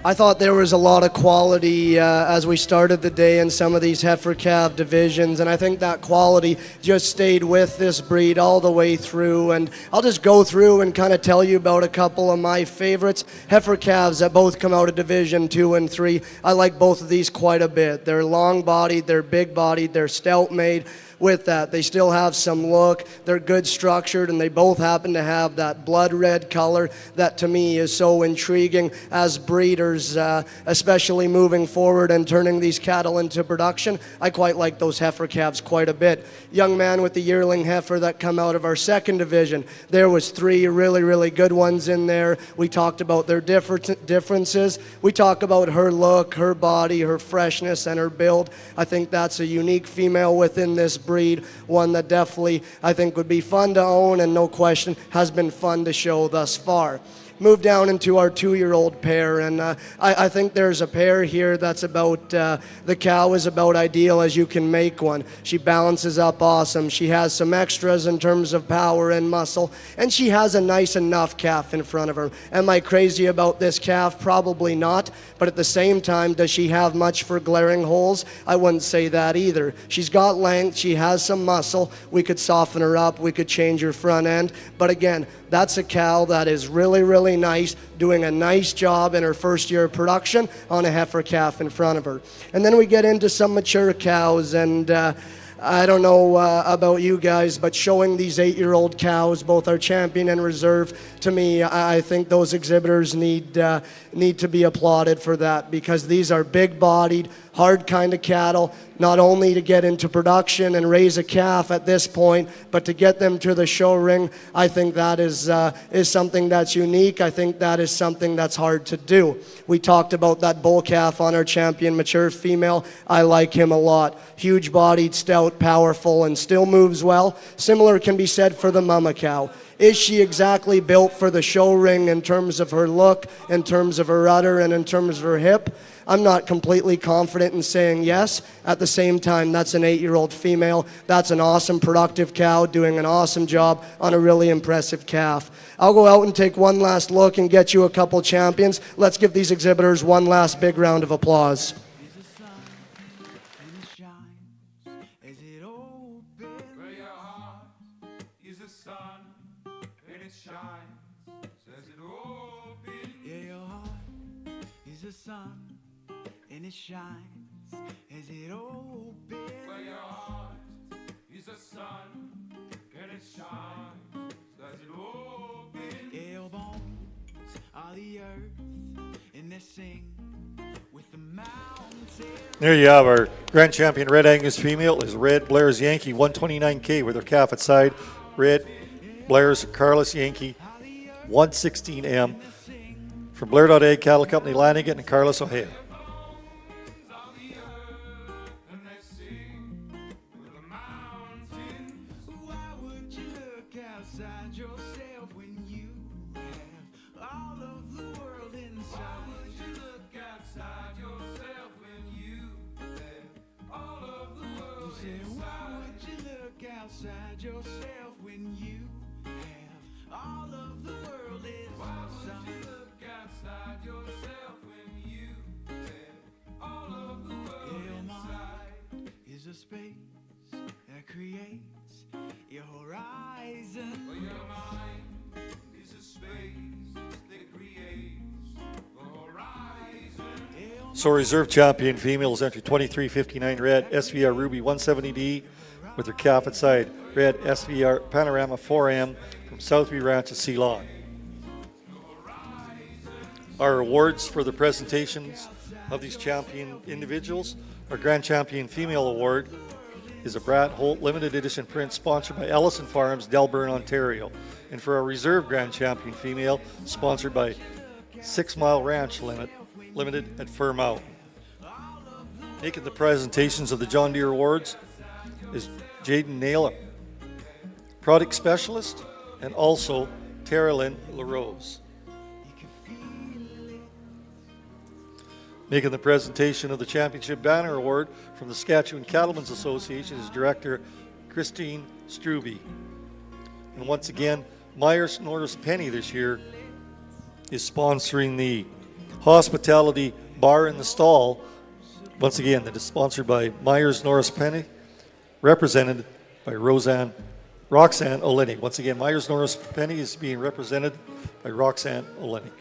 I thought there was a lot of quality as we started the day in some of these heifer calf divisions, and I think that quality just stayed with this breed all the way through. And I'll just go through and kind of tell you about a couple of my favorites. Heifer calves that both come out of Division 2 and 3. I like both of these quite a bit. They're long-bodied, they're big-bodied, they're stout-made. With that, they still have some look, they're good structured, and they both happen to have that blood red color that to me is so intriguing as breeders, especially moving forward and turning these cattle into production. I quite like those heifer calves quite a bit. Young man with the yearling heifer that come out of our 2nd division, there was 3 really good ones in there. We talked about their differences. We talk about her look, her body, her freshness, and her build. I think that's a unique female within this breed, one that definitely I think would be fun to own and no question has been fun to show thus far. Move down into our 2-year-old pair, and I think there's a pair here that's about, the cow is about ideal as you can make one. She balances up awesome. She has some extras in terms of power and muscle, and she has a nice enough calf in front of her. Am I crazy about this calf? Probably not, but at the same time, does she have much for glaring holes? I wouldn't say that either. She's got length, she has some muscle. We could soften her up, we could change her front end, but again, that's a cow that is really nice, doing a nice job in her first year of production on a heifer calf in front of her. And then we get into some mature cows, and I don't know about you guys, but showing these 8-year-old cows, both our champion and reserve, to me, I think those exhibitors need to be applauded for that, because these are big-bodied, hard kind of cattle, not only to get into production and raise a calf at this point, but to get them to the show ring. I think that is something that's unique. I think that is something that's hard to do. We talked about that bull calf on our champion mature female. I like him a lot. Huge-bodied, stout, powerful, and still moves well. Similar can be said for the mama cow. Is she exactly built for the show ring in terms of her look, in terms of her udder, and in terms of her hip? I'm not completely confident in saying yes. At the same time, that's an 8-year-old female. That's an awesome, productive cow doing an awesome job on a really impressive calf. I'll go out and take one last look and get you a couple champions. Let's give these exhibitors one last big round of applause. And it shines as it opens. Where your heart is a sun, and it shines as it opens. Your bones are the earth, and they sing with the mountains. There you have our Grand Champion Red Angus female is Red Blair's Yankee 129K with her calf at side. Red Blair's Carlos Yankee 116M from Blair.A Cattle Company, Lanigan and Carlos, Ohio. Space that creates your horizon. Well, your mind is a space that creates the horizon. So reserve champion females entry 2359 Red SVR Ruby 170D with her calf at side. Red SVR Panorama 4M from Southview Ranch at Ceylon. Our awards for the presentations of these champion individuals. Our Grand Champion Female Award is a Brad Holt limited edition print sponsored by Ellison Farms, Delburn, Ontario. And for our Reserve Grand Champion Female, sponsored by 6 Mile Ranch Limited at Fir Mountain. Making the presentations of the John Deere Awards is Jaden Naylor, Product Specialist, and also Tara Lynn LaRose. Making the presentation of the Championship Banner Award from the Saskatchewan Cattlemen's Association is Director Christine Struby. And once again, Myers Norris Penny this year is sponsoring the Hospitality Bar in the Stall. Once again, that is sponsored by Myers Norris Penny, represented by Roxanne Olenek. Once again, Myers Norris Penny is being represented by Roxanne Olenek.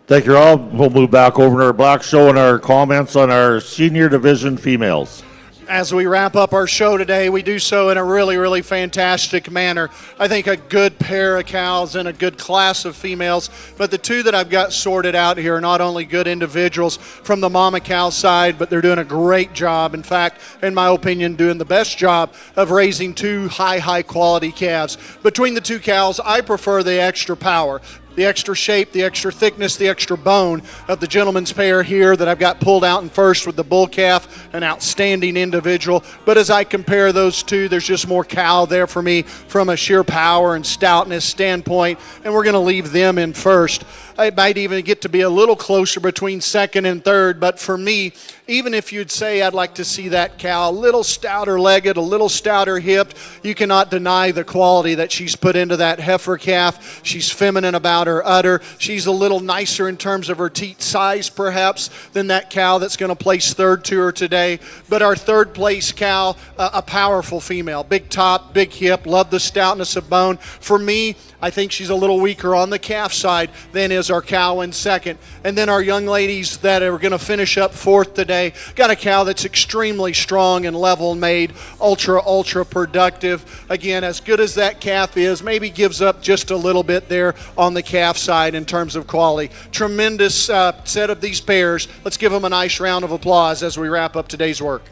Thank you all. We'll move back over to our Black Show and our comments on our senior division females. As we wrap up our show today, we do so in a really, really fantastic manner. I think a good pair of cows and a good class of females. But the two that I've got sorted out here are not only good individuals from the mama cow side, but they're doing a great job. In fact, in my opinion, doing the best job of raising two high quality calves. Between the two cows, I prefer the extra power, the extra shape, the extra thickness, the extra bone of the gentleman's pair here that I've got pulled out in first with the bull calf, an outstanding individual. But as I compare those two, there's just more cow there for me from a sheer power and stoutness standpoint, and we're going to leave them in first. It might even get to be a little closer between second and third, but for me, even if you'd say I'd like to see that cow a little stouter legged, a little stouter hipped, you cannot deny the quality that she's put into that heifer calf. She's feminine about her udder. She's a little nicer in terms of her teat size, perhaps, than that cow that's going to place third to her today. But our third place cow, a powerful female, big top, big hip, love the stoutness of bone. For me, I think she's a little weaker on the calf side than is is our cow in second. And then our young ladies that are going to finish up fourth today got a cow that's extremely strong and level made, ultra productive. Again, as good as that calf is, maybe gives up just a little bit there on the calf side in terms of quality. Tremendous set of these pairs. Let's give them a nice round of applause as we wrap up today's work.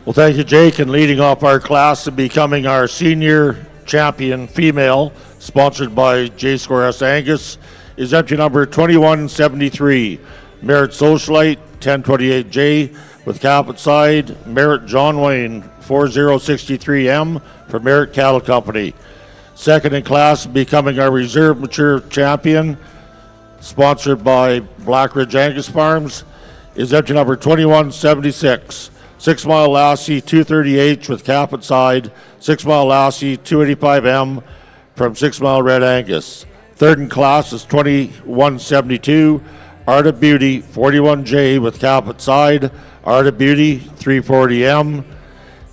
Well, thank you, Jake. And leading off our class and becoming our senior champion female, sponsored by Red Angus, is entry number 2173, Merit Socialite 1028J, with cap at side, Merit John Wayne 4063M from Merit Cattle Company. Second in class, becoming our reserve mature champion, sponsored by Red Angus Farms, is entry number 2176. 6 Mile Lassie 230H with cap at side, 6 Mile Lassie 285M from 6 Mile Red Angus. Third in class is 2172, Art of Beauty 41J with cap at side, Art of Beauty 340M.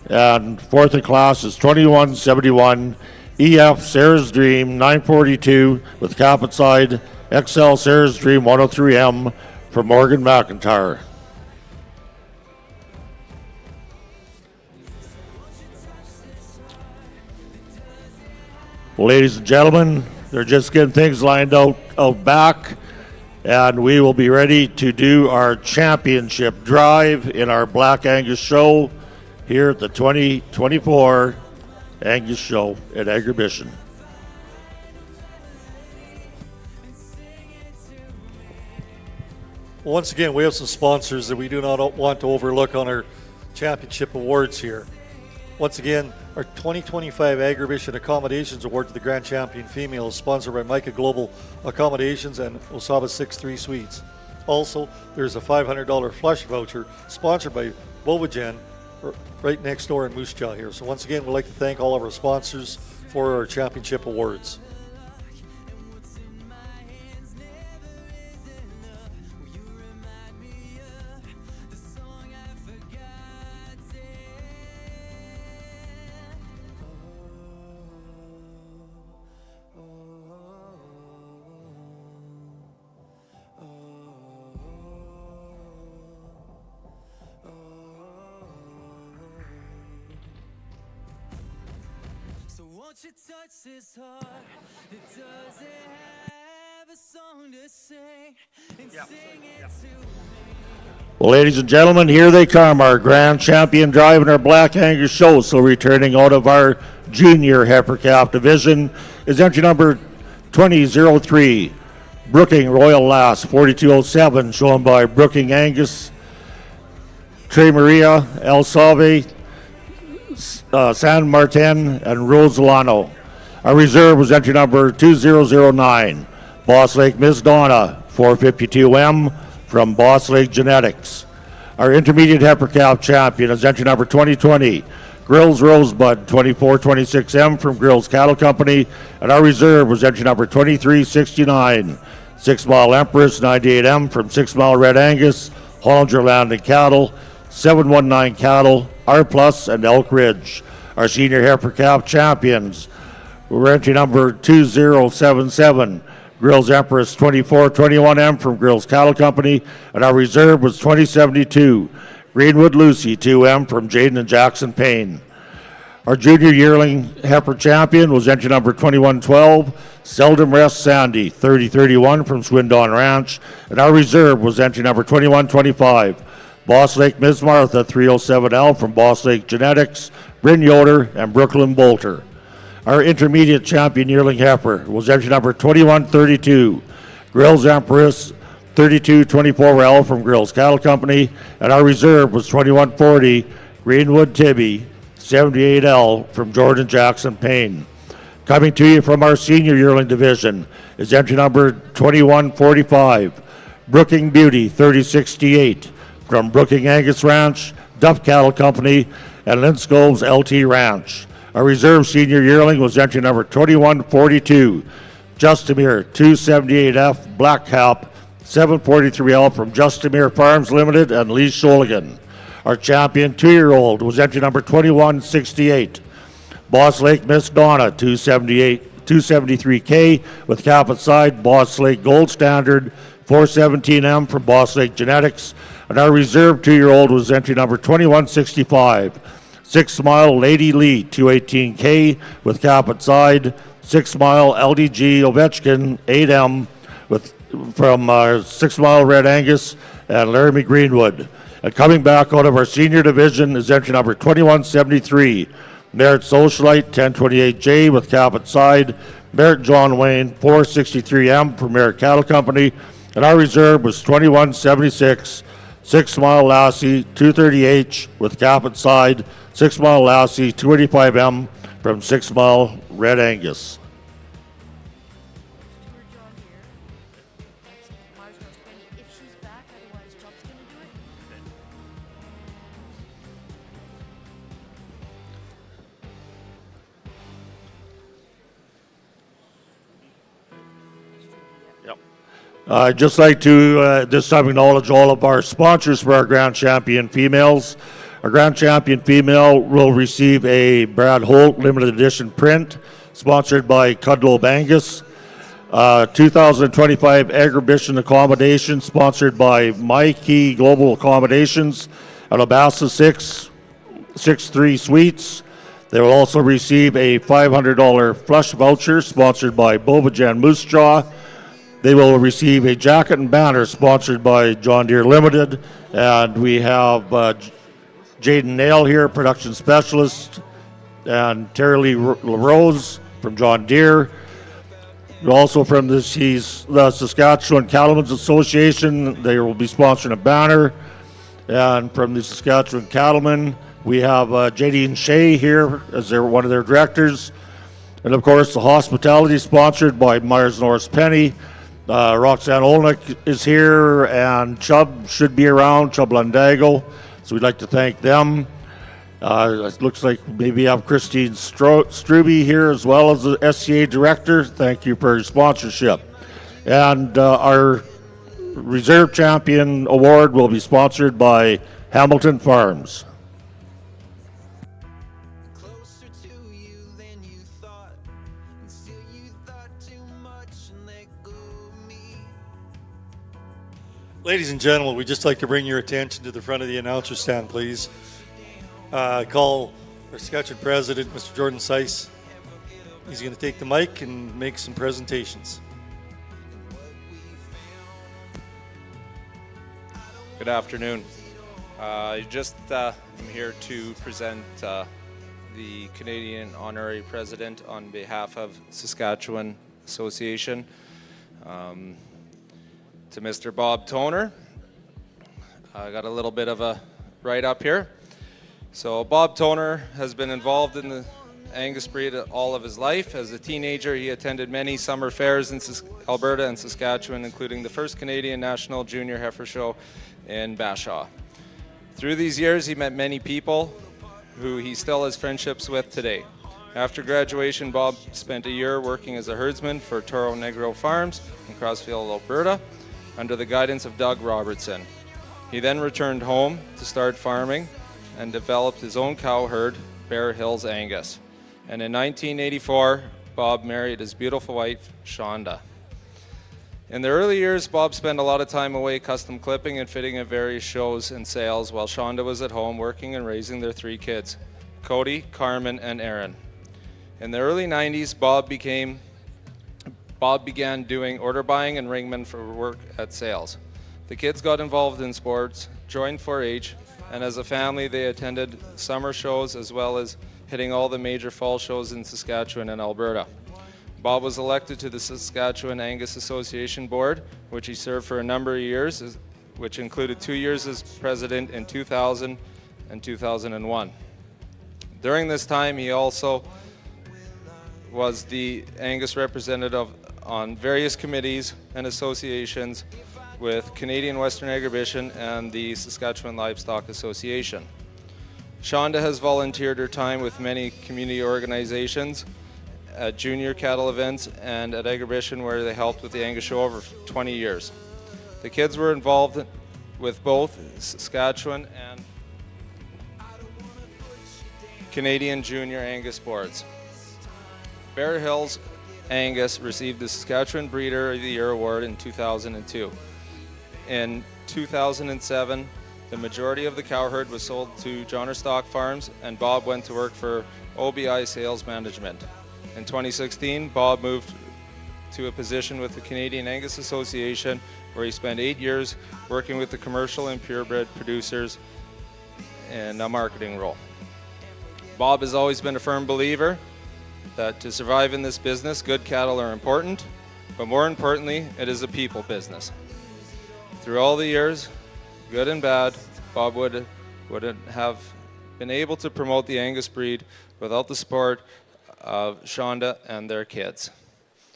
And fourth in class is 2171, EF Sarah's Dream 942 with cap at side, XL Sarah's Dream 103M from Morgan McIntyre. Ladies and gentlemen, they're just getting things lined out back, and we will be ready to do our championship drive in our Black Angus show here at the 2024 Angus Show at Agribition. Once again, we have some sponsors that we do not want to overlook on our championship awards here. Once again, our 2025 Agribition Accommodations Award to the Grand Champion Female is sponsored by Micah Global Accommodations and Osaba 63 Suites. Also, there's a $500 flush voucher sponsored by Bovagen right next door in Moose Jaw here. So once again, we'd like to thank all of our sponsors for our championship awards. You touch this heart that doesn't have a song to sing and sing it to me. Well, ladies and gentlemen, here they come, our grand champion drive in our Black Angus show. So returning out of our junior heifer calf division is entry number 2003, Brooking Royal Lass 4207, shown by Brooking Angus, Trey Maria, El Salve, San Martin, and Rosalano. Our reserve was entry number 2009, Boss Lake Miss Donna 452M from Boss Lake Genetics. Our intermediate heifer calf champion is entry number 2020, Grills Rosebud 2426M from Grills Cattle Company, and our reserve was entry number 2369, 6 Mile Empress 98M from 6 Mile Red Angus, Hollinger Landing Cattle, 719 Cattle, R Plus, and Elk Ridge. Our senior heifer calf champions were entry number 2077, Grills Empress 2421M from Grills Cattle Company, and our reserve was 2072, Greenwood Lucy 2M from Jaden and Jackson Payne. Our junior yearling heifer champion was entry number 2112, Seldom Rest Sandy 3031 from Swindon Ranch, and our reserve was entry number 2125, Boss Lake Ms. Martha 307L from Boss Lake Genetics, Bryn Yoder, and Brooklyn Bolter. Our intermediate champion yearling heifer was entry number 2132, Grills Empress 3224L from Grills Cattle Company, and our reserve was 2140, Greenwood Tibby 78L from Jordan Jackson Payne. Coming to you from our senior yearling division is entry number 2145, Brooking Beauty 3068 from Brooking Angus Ranch, Duff Cattle Company, and Linscove's LT Ranch. Our reserve senior yearling was entry number 2142, Justimere 278F Black Cap 743L from Justimere Farms Limited and Lee Sholigan. Our champion 2-year-old was entry number 2168, Boss Lake Miss Donna 278 273K with cap at side, Boss Lake Gold Standard, 417M from Boss Lake Genetics. And our reserve 2-year-old was entry number 2165. 6 Mile Lady Lee, 218K with cap at side. 6 Mile LDG Ovechkin, 8M from 6 Mile Red Angus and Laramie Greenwood. And coming back out of our senior division is entry number 2173. Merritt Socialite, 1028J with cap at side. Merritt John Wayne, 463M from Merritt Cattle Company. And our reserve was 2176. 6 Mile Lassie, 230H with cap at side. 6 Mile Lassie, 285M from 6 Mile Red Angus. I'd just like to this time acknowledge all of our sponsors for our Grand Champion females. Our Grand Champion female will receive a Brad Holt limited edition print sponsored by Cudlow Angus. 2025 Agribition Accommodation sponsored by My Key Global Accommodations at Labassa 663 Suites. They will also receive a $500 flush voucher sponsored by Bobajan Moose Jaw. They will receive a jacket and banner sponsored by John Deere Limited. And we have Jaden Nail here, production specialist, and Terry Lee LaRose from John Deere. Also from the Saskatchewan Cattlemen's Association, they will be sponsoring a banner. And from the Saskatchewan Cattlemen, we have Jadine Shea here as one of their directors. And of course, the hospitality sponsored by Myers Norris Penny. Roxanne Olnick is here, and Chubb should be around, Chubb Lundago. So we'd like to thank them. It looks like maybe have Christine Struby here as well as the SCA director. Thank you for your sponsorship. And our Reserve Champion Award will be sponsored by Hamilton Farms. Closer to you than you thought, and still you thought too much and let go of me. Ladies and gentlemen, we'd just like to bring your attention to the front of the announcer stand, please. Call our Saskatchewan president, Mr. Jordan Seiss. He's going to take the mic and make some presentations. Good afternoon. I'm here to present the Canadian Honorary President on behalf of Saskatchewan Association to Mr. Bob Toner. I got a little bit of a write-up here. So Bob Toner has been involved in the Angus breed all of his life. As a teenager, he attended many summer fairs in Alberta and Saskatchewan, including the first Canadian National Junior Heifer Show in Bashaw. Through these years, he met many people who he still has friendships with today. After graduation, Bob spent a year working as a herdsman for Toro Negro Farms in Crossfield, Alberta, under the guidance of Doug Robertson. He then returned home to start farming and developed his own cow herd, Bear Hills Angus. And in 1984, Bob married his beautiful wife, Shonda. In the early years, Bob spent a lot of time away custom clipping and fitting at various shows and sales, while Shonda was at home working and raising their 3 kids, Cody, Carmen, and Aaron. In the early 90s, Bob began doing order buying and ringmen for work at sales. The kids got involved in sports, joined 4-H, and as a family, they attended summer shows as well as hitting all the major fall shows in Saskatchewan and Alberta. Bob was elected to the Saskatchewan Angus Association Board, which he served for a number of years, which included 2 years as president in 2000 and 2001. During this time, he also was the Angus representative on various committees and associations with Canadian Western Agribition and the Saskatchewan Livestock Association. Shonda has volunteered her time with many community organizations at junior cattle events and at Agribition, where they helped with the Angus Show over 20 years. The kids were involved with both Saskatchewan and Canadian Junior Angus boards. Bear Hills Angus received the Saskatchewan Breeder of the Year award in 2002. In 2007, the majority of the cow herd was sold to John Stock Farms, and Bob went to work for OBI Sales Management. In 2016, Bob moved to a position with the Canadian Angus Association, where he spent 8 years working with the commercial and purebred producers in a marketing role. Bob has always been a firm believer that to survive in this business, good cattle are important, but more importantly, it is a people business. Through all the years, good and bad, Bob wouldn't have been able to promote the Angus breed without the support of Shonda and their kids.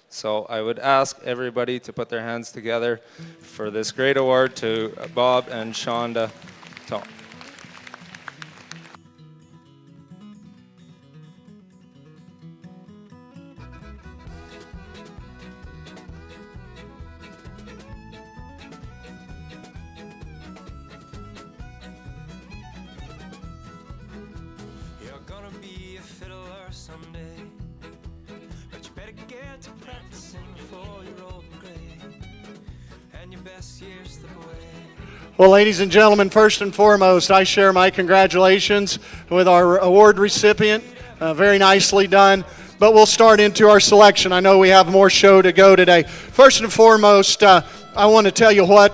So I would ask everybody to put their hands together for this great award to Bob and Shonda Tone. You're gonna be a fiddler someday, but you better get to practicing before you're old and gray, and your best years slip away. Well, ladies and gentlemen, first and foremost, I share my congratulations with our award recipient. Very nicely done. But we'll start into our selection. I know we have more show to go today. First and foremost, I want to tell you what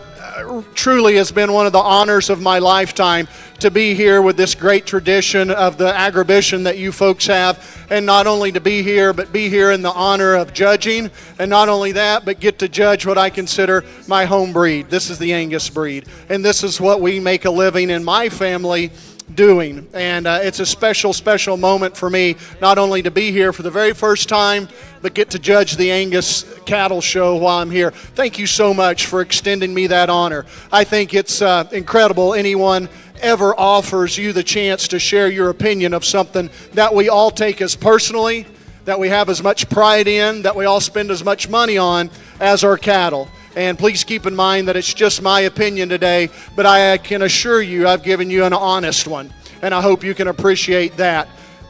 truly has been one of the honors of my lifetime to be here with this great tradition of the agribition that you folks have, and not only to be here, but be here in the honor of judging, and not only that, but get to judge what I consider my home breed. This is the Angus breed, and this is what we make a living in my family doing, and it's a special, special moment for me, not only to be here for the very first time, but get to judge the Angus cattle show while I'm here. Thank you so much for extending me that honor. I think it's incredible anyone ever offers you the chance to share your opinion of something that we all take as personally, that we have as much pride in, that we all spend as much money on as our cattle. And please keep in mind that it's just my opinion today, but I can assure you I've given you an honest one, and I hope you can appreciate that.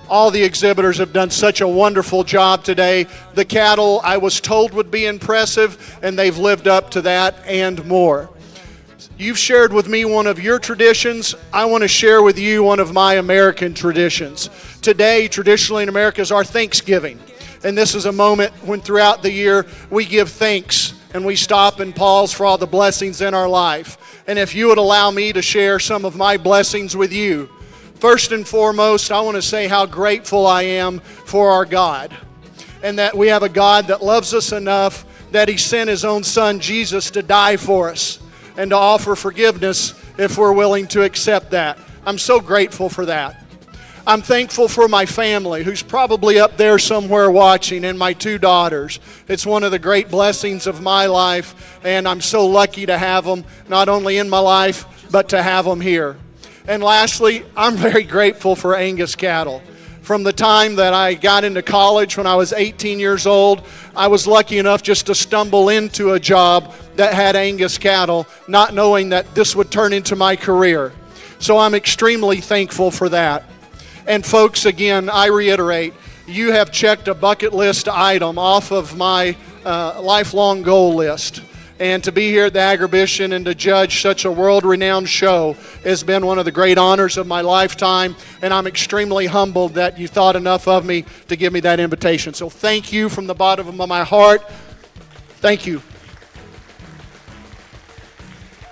All the exhibitors have done such a wonderful job today. The cattle I was told would be impressive, and they've lived up to that and more. You've shared with me one of your traditions. I want to share with you one of my American traditions. Today, traditionally in America, is our Thanksgiving. And this is a moment when throughout the year we give thanks and we stop and pause for all the blessings in our life. And if you would allow me to share some of my blessings with you, first and foremost, I want to say how grateful I am for our God, and that we have a God that loves us enough that He sent His own Son, Jesus, to die for us and to offer forgiveness if we're willing to accept that. I'm so grateful for that. I'm thankful for my family, who's probably up there somewhere watching, and my 2 daughters. It's one of the great blessings of my life, and I'm so lucky to have them, not only in my life, but to have them here. And lastly, I'm very grateful for Angus cattle. From the time that I got into college when I was 18 years old, I was lucky enough just to stumble into a job that had Angus cattle, not knowing that this would turn into my career. So I'm extremely thankful for that. And folks, again, I reiterate, you have checked a bucket list item off of my lifelong goal list. And to be here at the Agribition and to judge such a world-renowned show has been one of the great honors of my lifetime, and I'm extremely humbled that you thought enough of me to give me that invitation. So thank you from the bottom of my heart. Thank you.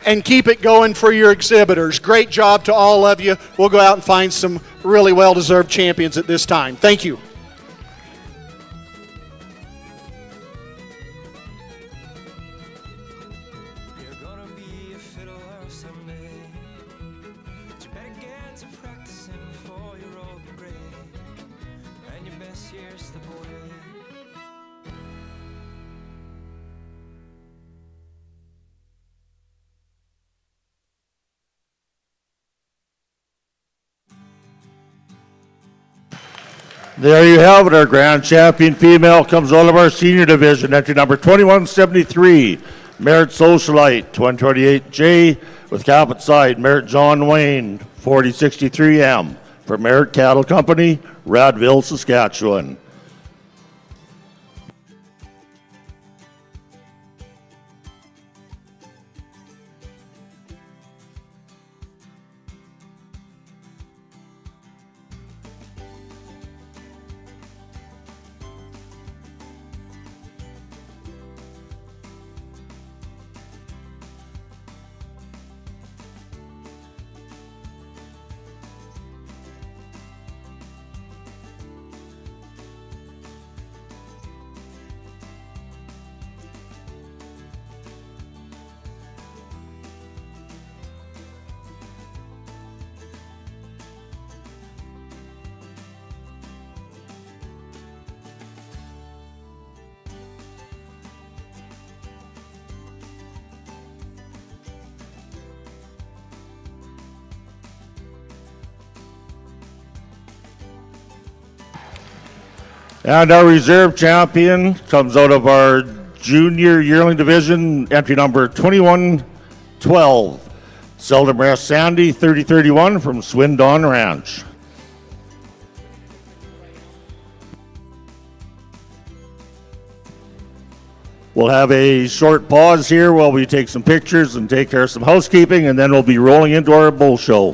And keep it going for your exhibitors. Great job to all of you. We'll go out and find some really well-deserved champions at this time. Thank you. You're gonna be a fiddler someday, but you better get to practicing before you're old and gray, and your best years slip away. There you have it. Our grand champion female comes out of our senior division, entry number 2173, Merit Socialite, 128J, with cap at side, Merit John Wayne, 4063M, for Merit Cattle Company, Radville, Saskatchewan. And our reserve champion comes out of our junior yearling division, entry number 2112. Seldom Rest Sandy, 3031 from Swindon Ranch. We'll have a short pause here while we take some pictures and take care of some housekeeping, and then we'll be rolling into our bull show.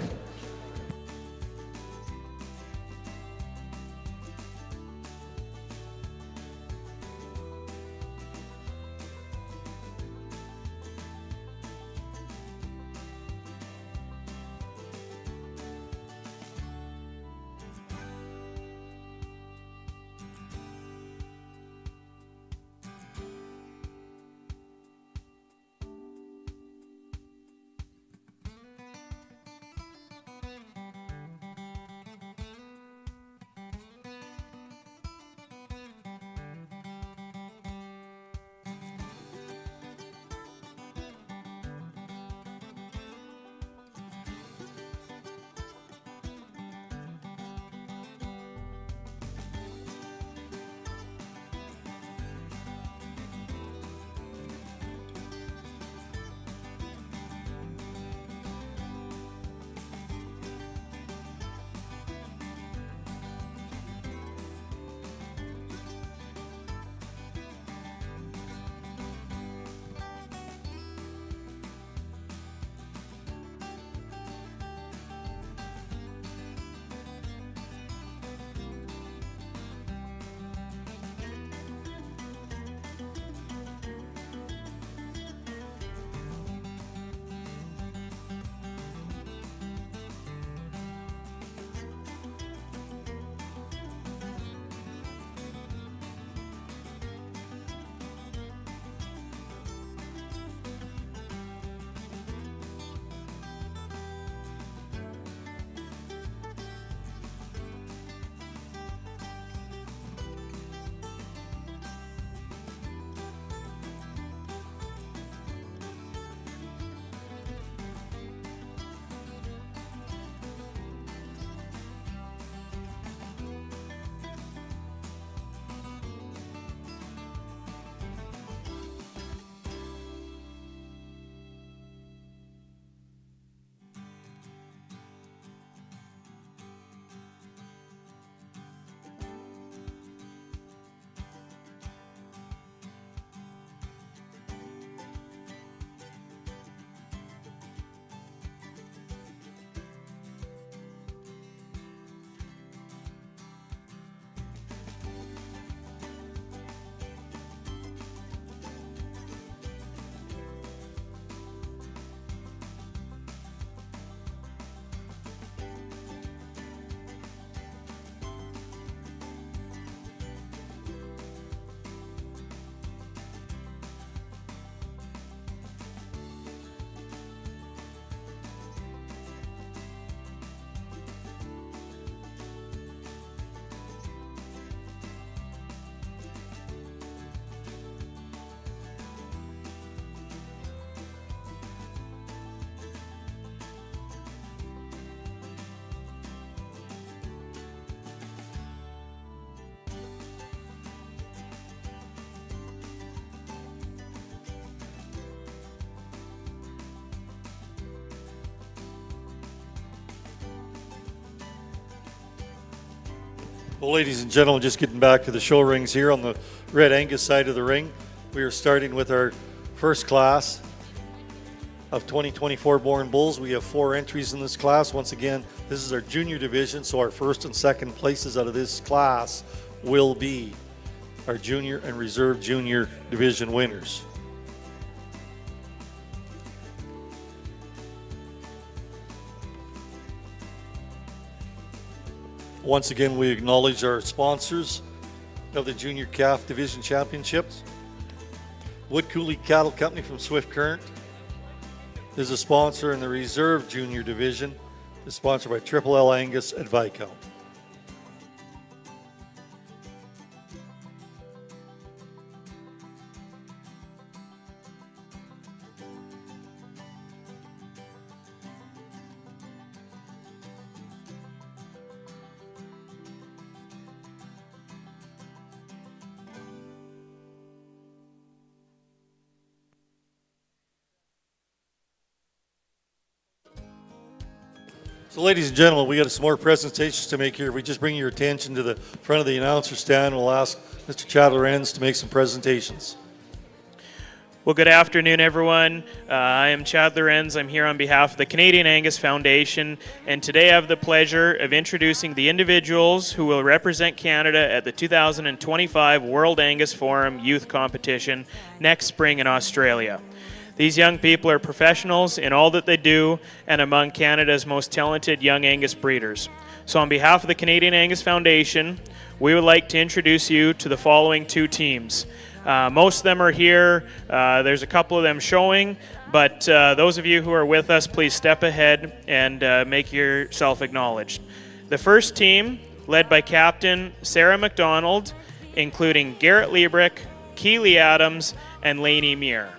Well, ladies and gentlemen, just getting back to the show rings here on the Red Angus side of the ring. We are starting with our first class of 2024 born bulls. We have 4 entries in this class. Once again, this is our junior division, so our first and second places out of this class will be our junior and reserve junior division winners. Once again, we acknowledge our sponsors of the Junior Calf Division Championships. Wood Cooley Cattle Company from Swift Current is a sponsor in the Reserve Junior Division. It's sponsored by Triple L Angus at Viscount. So, ladies and gentlemen, we got some more presentations to make here. If we just bring your attention to the front of the announcer stand, we'll ask Mr. Chad Lorenz to make some presentations. Well, good afternoon, everyone. I am Chad Lorenz. I'm here on behalf of the Canadian Angus Foundation, and today I have the pleasure of introducing the individuals who will represent Canada at the 2025 World Angus Forum Youth Competition next spring in Australia. These young people are professionals in all that they do and among Canada's most talented young Angus breeders. So on behalf of the Canadian Angus Foundation, we would like to introduce you to the following two teams. Most of them are here. There's a couple of them showing, but those of you who are with us, please step ahead and make yourself acknowledged. The first team, led by Captain Sarah McDonald, including Garrett Liebrick, Keely Adams, and Lainey Muir.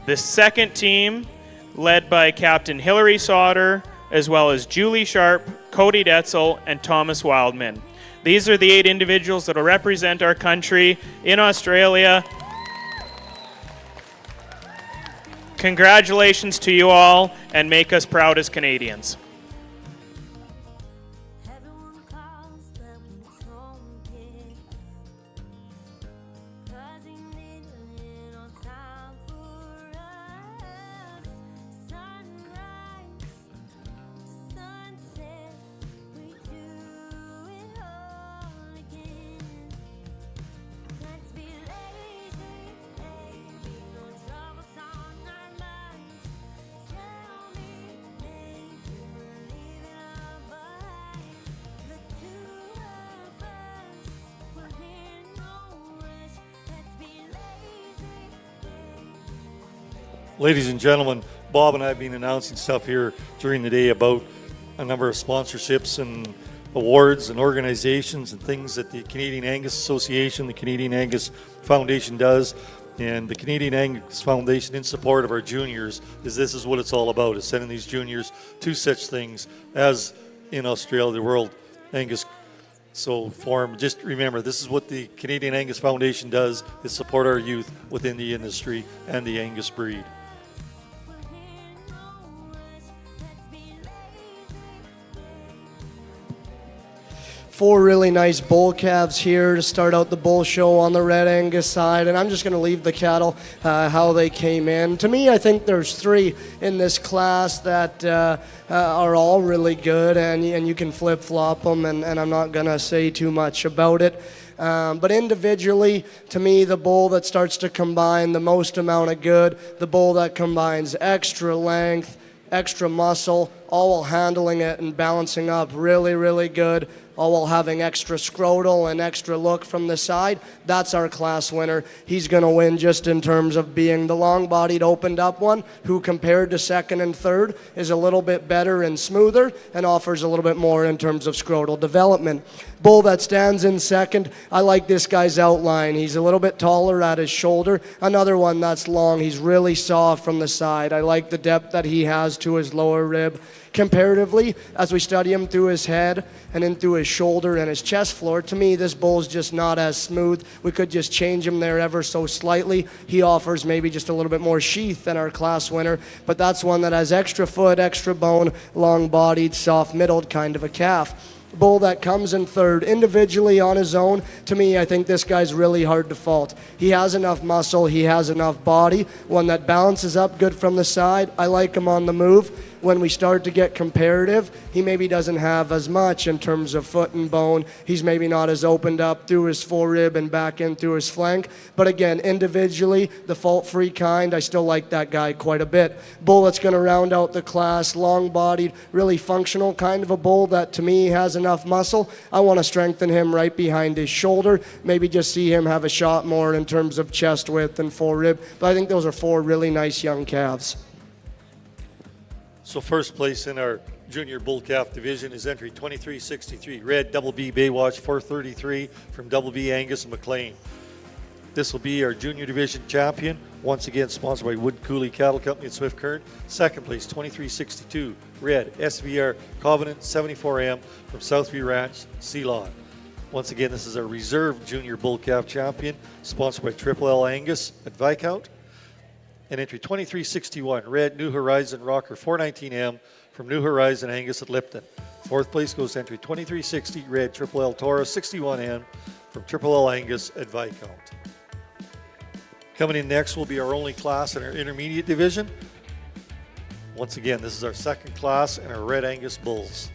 The second team, led by Captain Hilary Sauter, as well as Julie Sharp, Cody Detzel, and Thomas Wildman. These are the 8 individuals that will represent our country in Australia. Congratulations to you all, and make us proud as Canadians. Ladies and gentlemen, Bob and I have been announcing stuff here during the day about a number of sponsorships and awards and organizations and things that the Canadian Angus Association, the Canadian Angus Foundation does. And the Canadian Angus Foundation, in support of our juniors, this is what it's all about, is sending these juniors to such things as in Australia, the World Angus Forum. Just remember, this is what the Canadian Angus Foundation does, is support our youth within the industry and the Angus breed. 4 really nice bull calves here to start out the bull show on the Red Angus side, and I'm just going to leave the cattle how they came in. To me, I think there's 3 in this class that are all really good, and you can flip-flop them, and I'm not going to say too much about it. But individually, to me, the bull that starts to combine the most amount of good, the bull that combines extra length, extra muscle, all while handling it and balancing up really, really good, all while having extra scrotal and extra look from the side, that's our class winner. He's going to win just in terms of being the long-bodied, opened-up one, who compared to second and third is a little bit better and smoother and offers a little bit more in terms of scrotal development. Bull that stands in second, I like this guy's outline. He's a little bit taller at his shoulder. Another one that's long. He's really soft from the side. I like the depth that he has to his lower rib. Comparatively, as we study him through his head and in through his shoulder and his chest floor, to me, this bull's just not as smooth. We could just change him there ever so slightly. He offers maybe just a little bit more sheath than our class winner, but that's one that has extra foot, extra bone, long-bodied, soft-middled kind of a calf. Bull that comes in third individually on his own, to me, I think this guy's really hard to fault. He has enough muscle, he has enough body, one that balances up good from the side. I like him on the move. When we start to get comparative, he maybe doesn't have as much in terms of foot and bone. He's maybe not as opened up through his forerib and back in through his flank. But again, individually, the fault-free kind, I still like that guy quite a bit. Bull that's going to round out the class, long-bodied, really functional kind of a bull that to me has enough muscle. I want to strengthen him right behind his shoulder, maybe just see him have a shot more in terms of chest width and forerib. But I think those are 4 really nice young calves. So first place in our junior bull calf division is entry 2363, Red Double B Baywatch 433 from Double B Angus and McLean. This will be our junior division champion, once again sponsored by Wood Cooley Cattle Company in Swift Current. Second place 2362, Red SVR Covenant 74M from Southview Ranch, Ceylon. Once again, this is our reserve junior bull calf champion, sponsored by Triple L Angus at Viscount. And entry 2361, Red New Horizon Rocker 419M from New Horizon Angus at Lipton. Fourth place goes to entry 2360 Red Triple L Toro 61N from Triple L Angus at Viscount. Coming in next will be our only class in our intermediate division. Once again, this is our second class in our Red Angus bulls.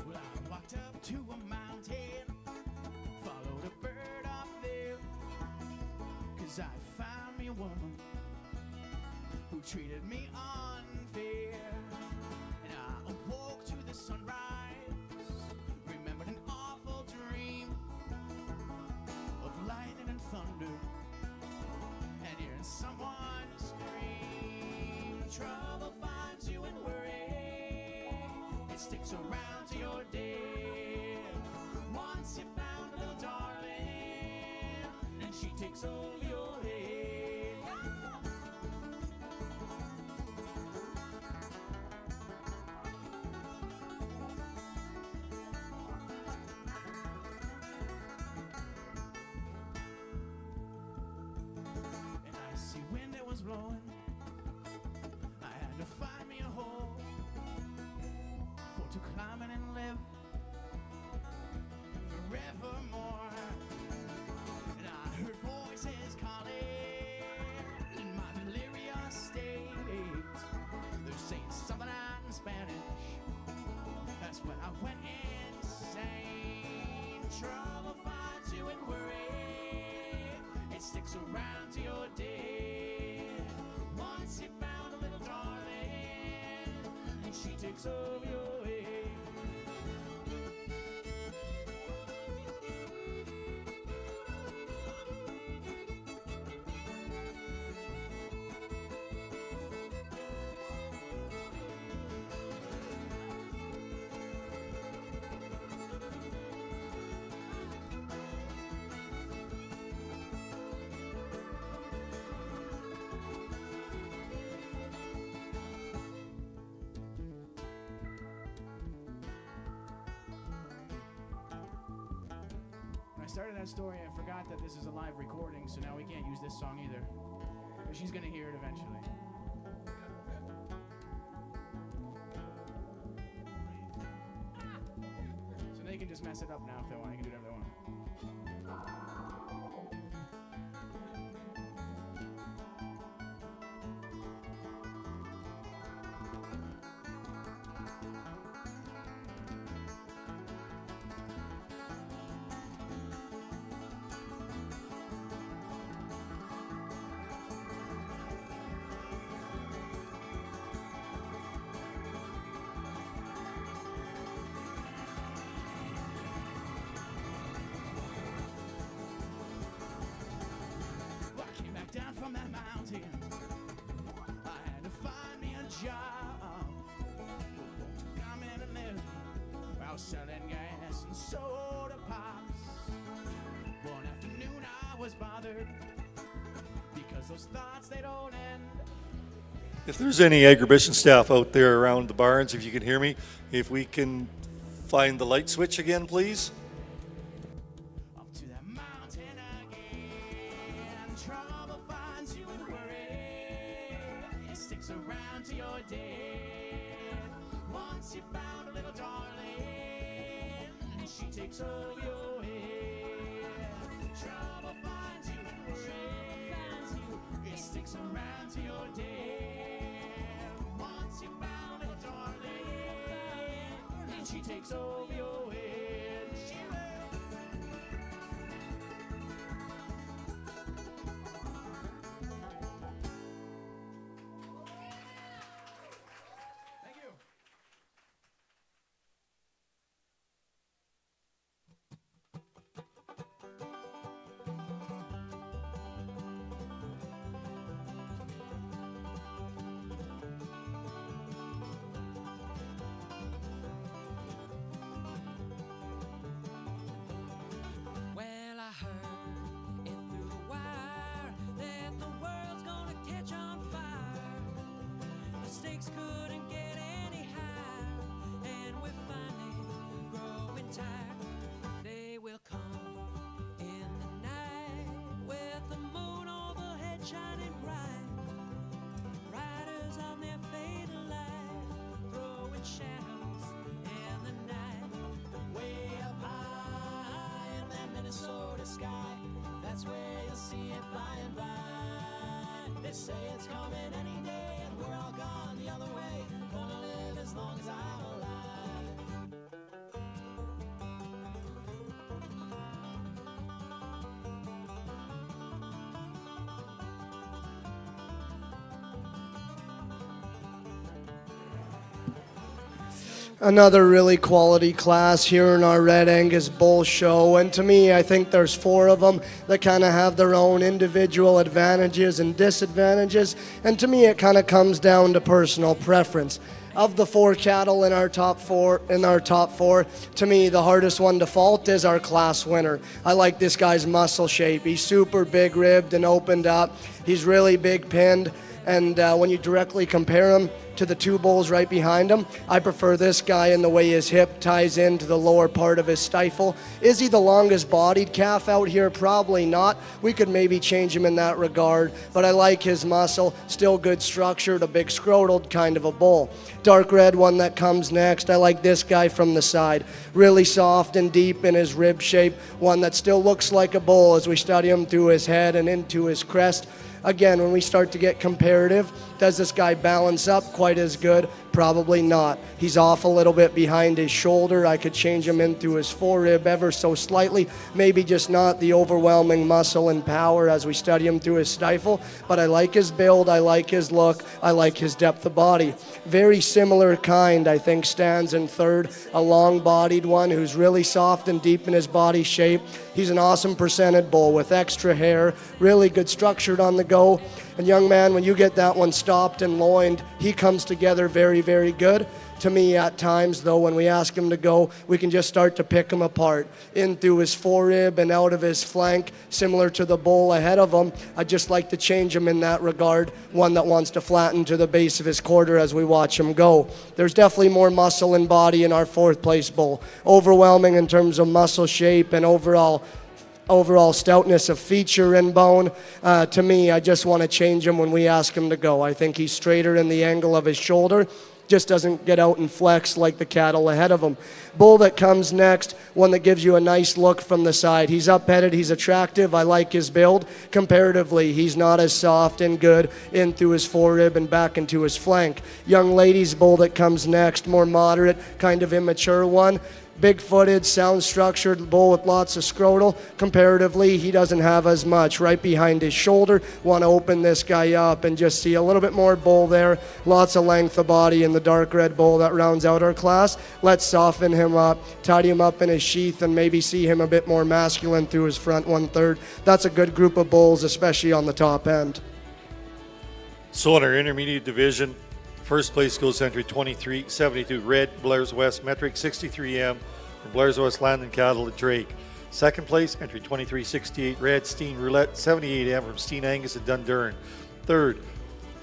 Well, I walked up to a mountain, followed a bird up there, 'cause I found me a woman who treated me unfair. And I awoke to the sunrise, remembered an awful dream of lightning and thunder, and hearing someone scream. Trouble finds you in worry, it sticks around to your day. Once you found a little darling, and she takes over your head. And I see wind that was blowing, I had to find me a hole for to climb in and live forevermore. And I heard voices calling in my delirious state. They're saying something out in Spanish. That's when I went insane. Trouble finds you in worry, it sticks around to your day. Once you found a little darling, and she takes over your head. When I started that story, I forgot that this is a live recording, so now we can't use this song either. But she's gonna hear it eventually. So they can just mess it up now if they want. They can do whatever they want. on that mountain. I had to find me a job. Come in and live while selling gas and soda pops. One afternoon I was bothered because those thoughts they don't end. If there's any agribition staff out there around the barns, if you can hear me, if we can find the light switch again, please. Up to that mountain again. Trouble finds you and worry. It sticks around to your dead. Once you found a little darling, she takes over your head. Trouble finds you and worry. It sticks around to your dead. Once you found a little darling, and she takes over your head. She will. Thank you. Well, I heard it through the wire that the world's gonna catch on fire. The stakes couldn't get any higher, and we're finally growing tired. They will come in the night with the moon overhead shining bright. Riders on their fatal line, throwing shadows in the night. Way up high in that Minnesota sky, that's where you'll see it by and by. They say it's coming any day, and we're all gone the other way. Gonna live as long as I'm alive. Another really quality class here in our Red Angus Bull Show, and to me, I think there's four of them that kind of have their own individual advantages and disadvantages, and to me, it kind of comes down to personal preference. Of the four cattle in our top four, to me, the hardest one to fault is our class winner. I like this guy's muscle shape. He's super big ribbed and opened up. He's really big pinned, and when you directly compare him to the two bulls right behind him, I prefer this guy in the way his hip ties into the lower part of his stifle. Is he the longest bodied calf out here? Probably not. We could maybe change him in that regard, but I like his muscle, still good structured, a big scrotal kind of a bull. Dark red one that comes next, I like this guy from the side. Really soft and deep in his rib shape, one that still looks like a bull as we study him through his head and into his crest. Again, when we start to get comparative, does this guy balance up quite as good? Probably not. He's off a little bit behind his shoulder. I could change him into his forerib ever so slightly. Maybe just not the overwhelming muscle and power as we study him through his stifle. But I like his build. I like his look. I like his depth of body. Very similar kind, I think, stands in third. A long-bodied one who's really soft and deep in his body shape. He's an awesome percented bull with extra hair. Really good structured on the go. And young man, when you get that one stopped and loined, he comes together very, very good. To me, at times, though, when we ask him to go, we can just start to pick him apart. In through his forerib and out of his flank, similar to the bull ahead of him. I'd just like to change him in that regard. One that wants to flatten to the base of his quarter as we watch him go. There's definitely more muscle and body in our fourth place bull. Overwhelming in terms of muscle shape and overall stoutness of feature and bone. To me, I just want to change him when we ask him to go. I think he's straighter in the angle of his shoulder, just doesn't get out and flex like the cattle ahead of him. Bull that comes next, one that gives you a nice look from the side. He's up-headed, he's attractive, I like his build. Comparatively, he's not as soft and good in through his forerib and back into his flank. Young lady's bull that comes next, more moderate, kind of immature one. Big-footed, sound-structured bull with lots of scrotal. Comparatively, he doesn't have as much right behind his shoulder. Want to open this guy up and just see a little bit more bull there. Lots of length of body in the dark red bull that rounds out our class. Let's soften him up, tidy him up in his sheath, and maybe see him a bit more masculine through his front 1/3. That's a good group of bulls, especially on the top end. So in our intermediate division, first place goes to entry 2372 Red Blair's West Metric 63M from Blair's West Land and Cattle at Drake. Second place, entry 2368 Red Steen Roulette 78M from Steen Angus at Dundurn. Third,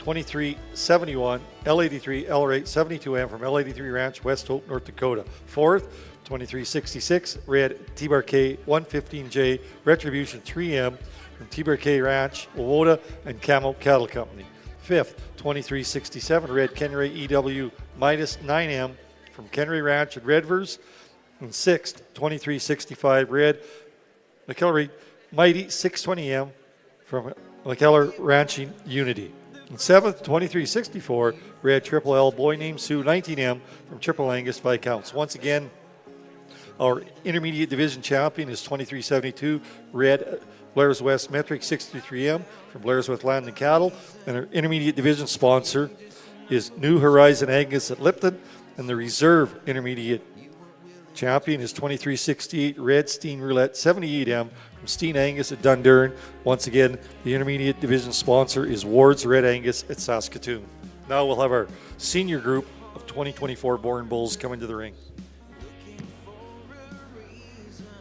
2371 L83 L8 72M from L83 Ranch, West Hope, North Dakota. Fourth, 2366 Red T-Bar-K 115J Retribution 3M from T-Bar-K Ranch, Wowoda and Camel Cattle Company. Fifth, 2367 Red Kenray EW minus 9M from Kenray Ranch at Redvers. And sixth, 2365 Red McKellar Mighty 620M from McKellar Ranching Unity. And seventh, 2364 Red Triple L Boy Named Sue 19M from Triple Angus Viscounts. Once again, our intermediate division champion is 2372 Red Blair's West Metric 63M from Blair's West Land and Cattle. And our intermediate division sponsor is New Horizon Angus at Lipton. And the reserve intermediate champion is 2368 Red Steen Roulette 78M from Steen Angus at Dundurn. Once again, the intermediate division sponsor is Ward's Red Angus at Saskatoon. Now we'll have our senior group of 2024 Born Bulls come into the ring.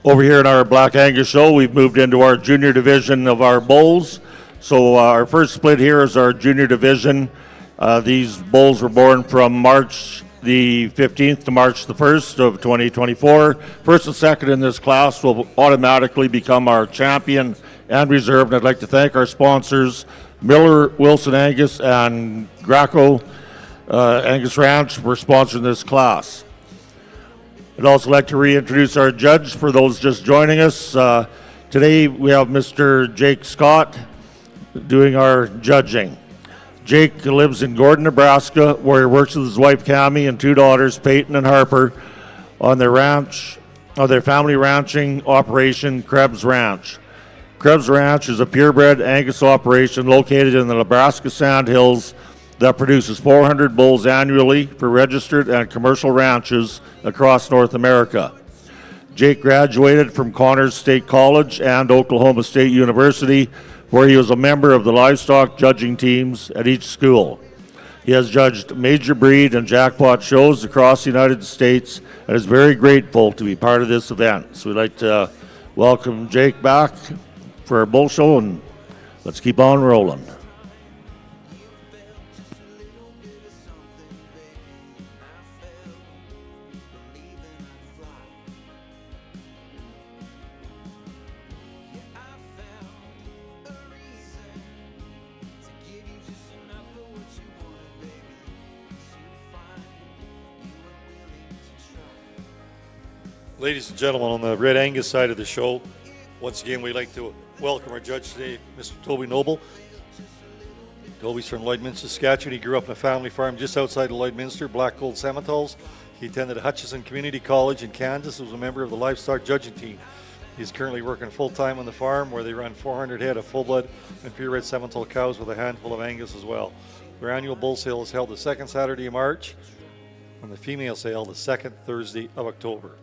Over here in our Black Angus show, we've moved into our junior division of our bulls. So our first split here is our junior division. These bulls were born from March the 15th to March the 1st of 2024. First and second in this class will automatically become our champion and reserve. And I'd like to thank our sponsors, Miller, Wilson Angus, and Graco Angus Ranch for sponsoring this class. I'd also like to reintroduce our judge for those just joining us. Today we have Mr. Jake Scott doing our judging. Jake lives in Gordon, Nebraska, where he works with his wife Cammie and two daughters, Peyton and Harper, on their family ranching operation, Krebs Ranch. Krebs Ranch is a purebred Angus operation located in the Nebraska Sandhills that produces 400 bulls annually for registered and commercial ranches across North America. Jake graduated from Connors State College and Oklahoma State University, where he was a member of the livestock judging teams at each school. He has judged major breed and jackpot shows across the United States and is very grateful to be part of this event. So we'd like to welcome Jake back for our bull show, and let's keep on rolling. Ladies and gentlemen, on the Red Angus side of the show, once again, we'd like to welcome our judge today, Mr. Toby Noble. Toby's from Lloydminster, Saskatchewan. He grew up on a family farm just outside of Lloydminster, Black Gold Semitoles. He attended Hutchison Community College in Kansas and was a member of the livestock judging team. He's currently working full-time on the farm where they run 400 head of full-blood and purebred Seminole cows with a handful of Angus as well. Their annual bull sale is held the second Saturday of March and the female sale the second Thursday of October.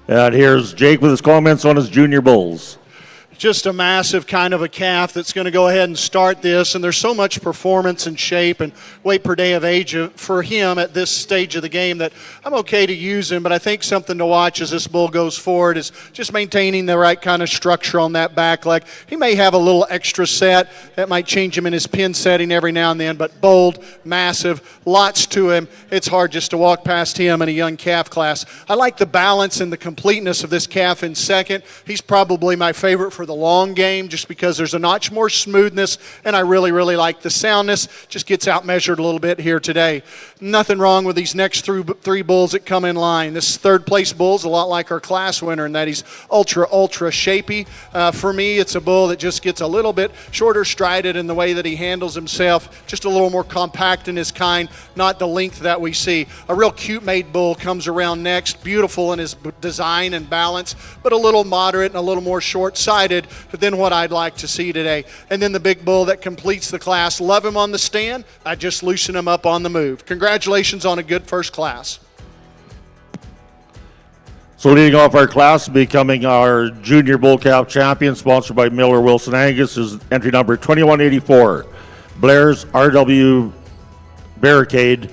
And here's Jake with his comments on his junior bulls. just a massive kind of a calf that's going to go ahead and start this. And there's so much performance and shape and weight per day of age for him at this stage of the game that I'm okay to use him. But I think something to watch as this bull goes forward is just maintaining the right kind of structure on that back leg. He may have a little extra set that might change him in his pin setting every now and then, but bold, massive, lots to him. It's hard just to walk past him in a young calf class. I like the balance and the completeness of this calf in second. He's probably my favorite for the long game just because there's a notch more smoothness, and I really, really like the soundness. Just gets out measured a little bit here today. Nothing wrong with these next three bulls that come in line. This third place bull is a lot like our class winner in that he's ultra shapy. For me, it's a bull that just gets a little bit shorter strided in the way that he handles himself, just a little more compact in his kind, not the length that we see. A real cute made bull comes around next, beautiful in his design and balance, but a little moderate and a little more short-sided than what I'd like to see today. And then the big bull that completes the class. Love him on the stand. I just loosen him up on the move. Congratulations on a good first class. So leading off our class, becoming our junior bull calf champion, sponsored by Miller Wilson Angus, is entry number 2184, Blair's RW Barricade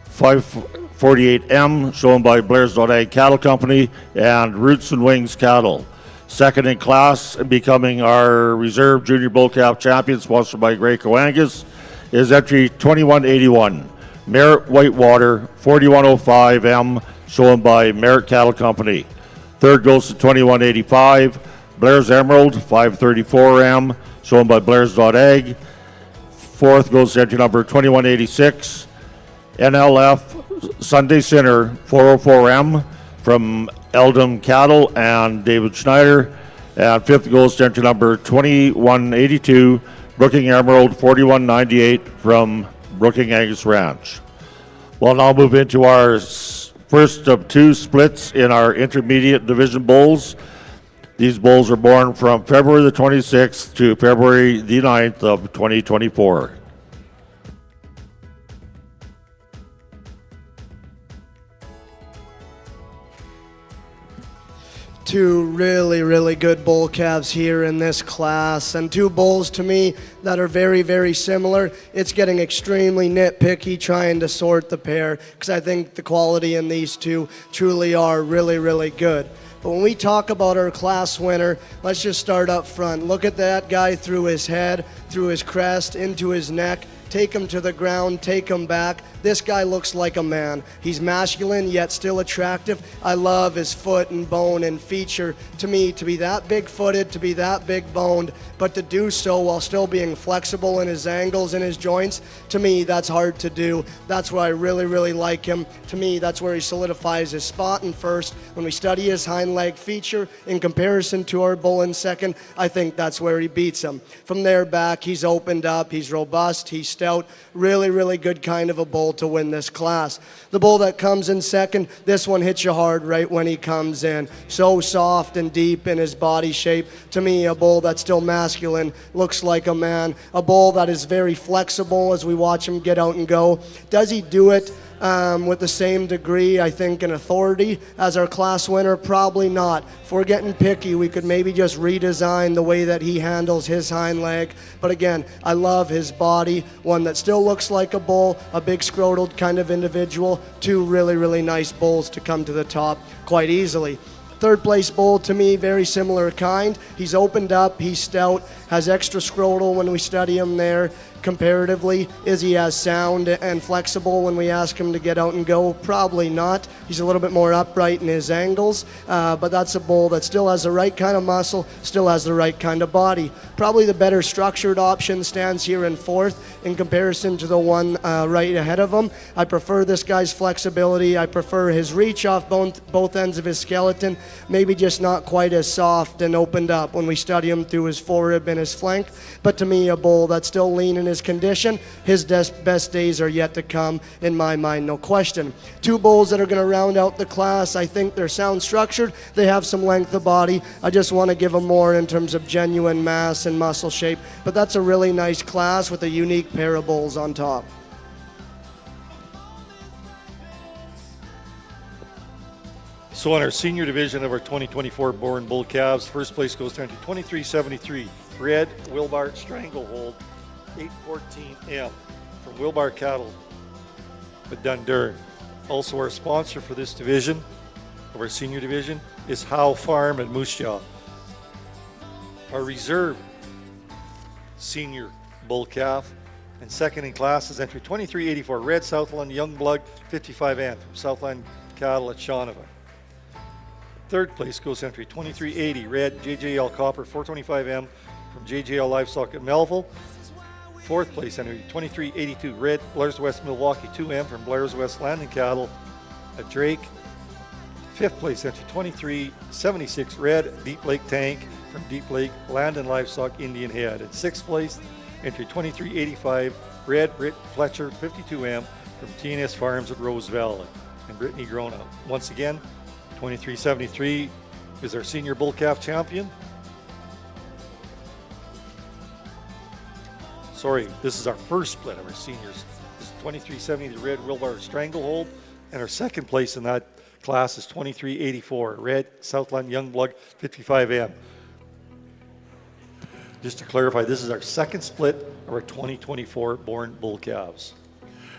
548M, shown by Blair's.A Cattle Company and Roots and Wings Cattle. Second in class, and becoming our reserve junior bull calf champion, sponsored by Graco Angus, is entry 2181, Merritt Whitewater 4105M, shown by Merritt Cattle Company. Third goes to 2185, Blair's Emerald 534M, shown by Blair's.Ag. Fourth goes to entry number 2186, NLF Sunday Sinner 404M from Eldom Cattle and David Schneider. And fifth goes to entry number 2182, Brooking Emerald 4198 from Brooking Angus Ranch. We'll now move into our first of two splits in our intermediate division bulls. These bulls are born from February the 26th to February the 9th of 2024. Two really good bull calves here in this class, and two bulls to me that are very similar. It's getting extremely nitpicky trying to sort the pair because I think the quality in these two truly are really good. But when we talk about our class winner, let's just start up front. Look at that guy through his head, through his crest, into his neck. Take him to the ground, take him back. This guy looks like a man. He's masculine yet still attractive. I love his foot and bone and feature. To me, to be that big-footed, to be that big-boned, but to do so while still being flexible in his angles and his joints, to me, that's hard to do. That's where I really like him. To me, that's where he solidifies his spot in first. When we study his hind leg feature in comparison to our bull in second, I think that's where he beats him. From there back, he's opened up, he's robust, he's stout, really good kind of a bull to win this class. The bull that comes in second, this one hits you hard right when he comes in. So soft and deep in his body shape. To me, a bull that's still masculine, looks like a man. A bull that is very flexible as we watch him get out and go. Does he do it with the same degree, I think, and authority as our class winner? Probably not. If we're getting picky, we could maybe just redesign the way that he handles his hind leg. But again, I love his body, one that still looks like a bull, a big scrotal kind of individual. Two really nice bulls to come to the top quite easily. Third place bull, to me, very similar kind. He's opened up, he's stout, has extra scrotal when we study him there. Comparatively, is he as sound and flexible when we ask him to get out and go? Probably not. He's a little bit more upright in his angles, but that's a bull that still has the right kind of muscle, still has the right kind of body. Probably the better structured option stands here in fourth in comparison to the one right ahead of him. I prefer this guy's flexibility. I prefer his reach off both ends of his skeleton, maybe just not quite as soft and opened up when we study him through his forerib and his flank. But to me, a bull that's still lean in his condition. His best days are yet to come, in my mind, no question. Two bulls that are going to round out the class. I think they're sound structured. They have some length of body. I just want to give them more in terms of genuine mass and muscle shape. But that's a really nice class with a unique pair of bulls on top. So in our senior division of our 2024 born bull calves, first place goes to entry 2373, Red Wilbar Stranglehold, 814M from Wilbar Cattle at Dundurn. Also our sponsor for this division, of our senior division, is Howe Farm at Moose Jaw. Our reserve senior bull calf and second in class is entry 2384, Red Southland Youngblood 55M from Southland Cattle at Shaunavon. Third place goes entry 2380, Red JJL Copper 425M from JJL Livestock at Melville. Fourth place entry 2382, Red Blair's West Milwaukee 2M from Blair's West Land and Cattle at Drake. Fifth place entry 2376, Red Deep Lake Tank from Deep Lake Land and Livestock Indian Head. At sixth place entry 2385, Red Britt Fletcher 52M from TNS Farms at Rose Valley and Brittany Grona. Once again, 2373 is our senior bull calf champion. Sorry, this is our first split of our seniors. This is 2370, the Red Wilbar Stranglehold, and our second place in that class is 2384, Red Southland Youngblood 55M. Just to clarify, this is our second split of our 2024 born bull calves.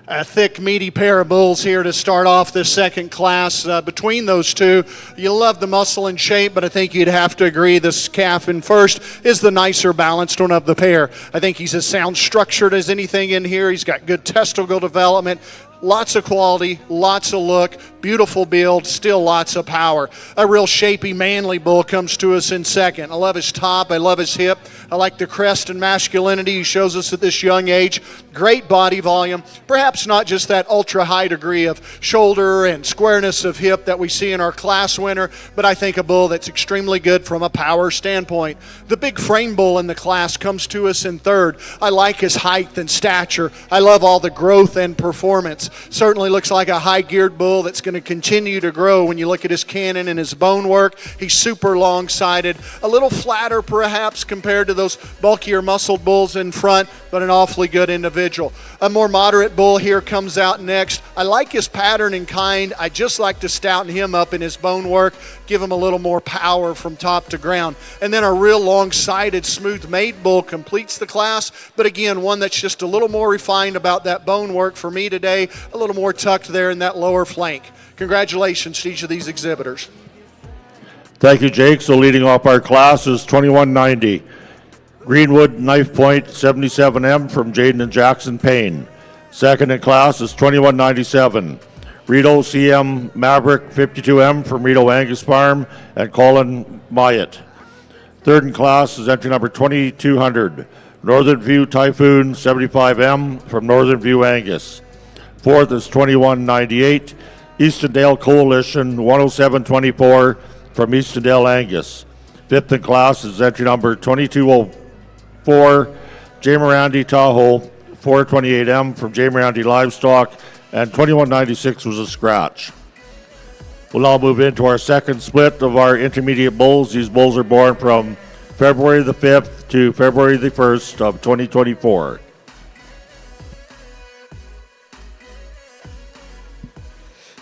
A thick, meaty pair of bulls here to start off this second class. Between those two, you love the muscle and shape, but I think you'd have to agree this calf in first is the nicer balanced one of the pair. I think he's as sound structured as anything in here. He's got good testicle development. Lots of quality, lots of look, beautiful build, still lots of power. A real shapy, manly bull comes to us in second. I love his top, I love his hip. I like the crest and masculinity he shows us at this young age. Great body volume, perhaps not just that ultra high degree of shoulder and squareness of hip that we see in our class winner, but I think a bull that's extremely good from a power standpoint. The big frame bull in the class comes to us in third. I like his height and stature. I love all the growth and performance. Certainly looks like a high-geared bull that's going to continue to grow when you look at his cannon and his bone work. He's super long-sided, a little flatter perhaps compared to those bulkier muscled bulls in front, but an awfully good individual. A more moderate bull here comes out next. I like his pattern and kind. I just like to stouten him up in his bone work, give him a little more power from top to ground. And then a real long-sided, smooth-made bull completes the class, but again, one that's just a little more refined about that bone work for me today, a little more tucked there in that lower flank. Congratulations to each of these exhibitors. Thank you, Jake. So leading off our class is 2190. Greenwood Knife Point 77M from Jaden and Jackson Payne. Second in class is 2197. Rito CM Maverick 52M from Rito Angus Farm and Colin Myatt. Third in class is entry number 2200. Northern View Typhoon 75M from Northern View Angus. Fourth is 2198. Eastondale Coalition 10724 from Eastondale Angus. Fifth in class is entry number 2204. J. Mirandi Tahoe 428M from J. Mirandi Livestock, and 2196 was a scratch. We'll now move into our second split of our intermediate bulls. These bulls are born from February the 5th to February the 1st of 2024.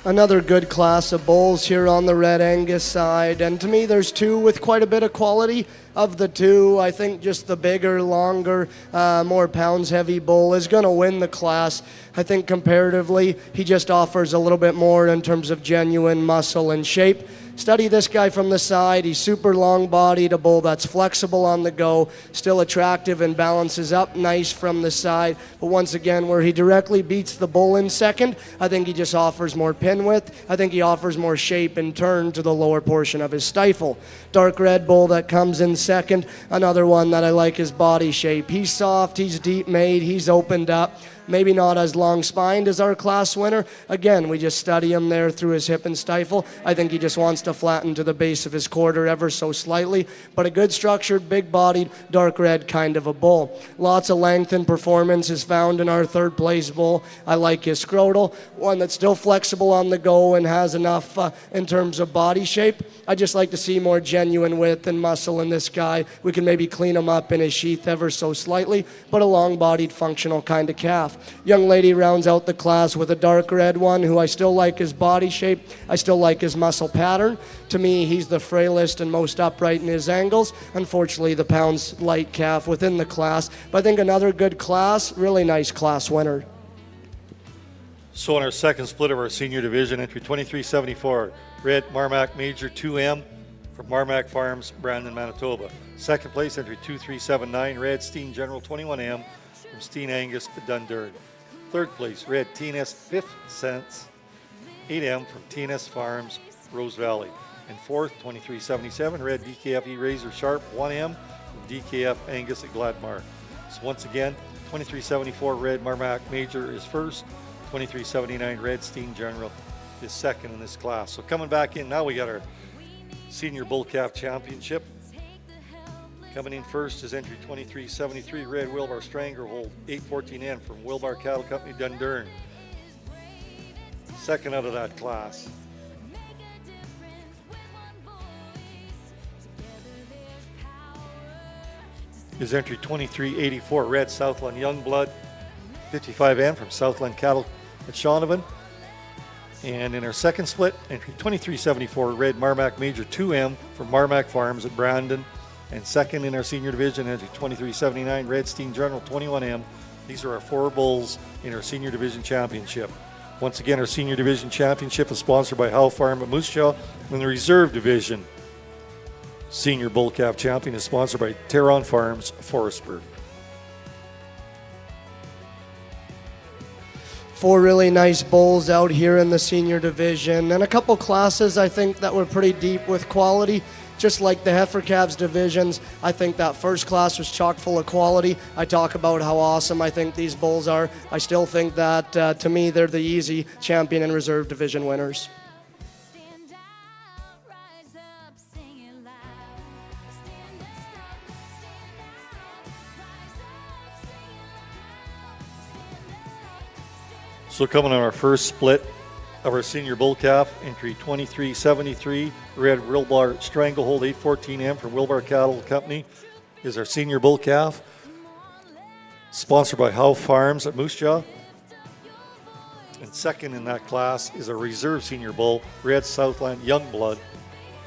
Another good class of bulls here on the Red Angus side, and to me there's two with quite a bit of quality. Of the two, I think just the bigger, longer, more pounds heavy bull is going to win the class. I think comparatively he just offers a little bit more in terms of genuine muscle and shape. Study this guy from the side. He's super long-bodied, a bull that's flexible on the go, still attractive and balances up nice from the side. But once again, where he directly beats the bull in second, I think he just offers more pin width. I think he offers more shape and turn to the lower portion of his stifle. Dark red bull that comes in second, another one that I like his body shape. He's soft, he's deep made, he's opened up. Maybe not as long-spined as our class winner. Again, we just study him there through his hip and stifle. I think he just wants to flatten to the base of his quarter ever so slightly, but a good structured, big-bodied, dark red kind of a bull. Lots of length and performance is found in our third place bull. I like his scrotal, one that's still flexible on the go and has enough in terms of body shape. I just like to see more genuine width and muscle in this guy. We can maybe clean him up in his sheath ever so slightly, but a long-bodied, functional kind of calf. Young lady rounds out the class with a dark red one who I still like his body shape. I still like his muscle pattern. To me, he's the frailest and most upright in his angles. Unfortunately, the pounds light calf within the class. But I think another good class, really nice class winner. So in our second split of our senior division, entry 2374, Red Marmac Major 2M from Marmac Farms, Brandon, Manitoba. Second place, entry 2379, Red Steen General 21M from Steen Angus, Dundurn. Third place, Red TNS 5th Sense 8M from TNS Farms, Rose Valley. And fourth, 2377, Red DKF Razor Sharp 1M from DKF Angus at Gladmar. So once again, 2374 Red Marmac Major is first, 2379 Red Steen General is second in this class. So coming back in now, we got our Senior Bull Calf Championship. Coming in first is entry 2373 Red Wilbar Stranglehold 814N from Wilbar Cattle Company, Dundurn. Second out of that class is entry 2384 Red Southland Youngblood 55N from Southland Cattle at Shaunavon. And in our second split, entry 2374 Red Marmac Major 2M from Marmac Farms at Brandon. And second in our senior division, entry 2379 Red Steen General 21M. These are our four bulls in our senior division championship. Once again, our senior division championship is sponsored by Howe Farm at Moose Jaw. And the reserve division senior bull calf champion is sponsored by Terron Farms, Forestburg. Four really nice bulls out here in the senior division, and a couple classes I think that were pretty deep with quality. Just like the heifer calves divisions, I think that first class was chock full of quality. I talk about how awesome I think these bulls are. I still think that, to me, they're the easy champion and reserve division winners. So coming on our first split of our senior bull calf, entry 2373, Red Wilbar Stranglehold 814M from Wilbar Cattle Company is our senior bull calf, sponsored by Howe Farms at Moose Jaw. And second in that class is a reserve senior bull, Red Southland Youngblood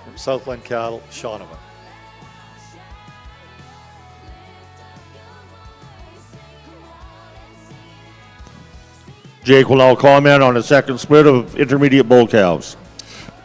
from Southland Cattle, Shaunavon. Jake will now comment on the second split of intermediate bull calves.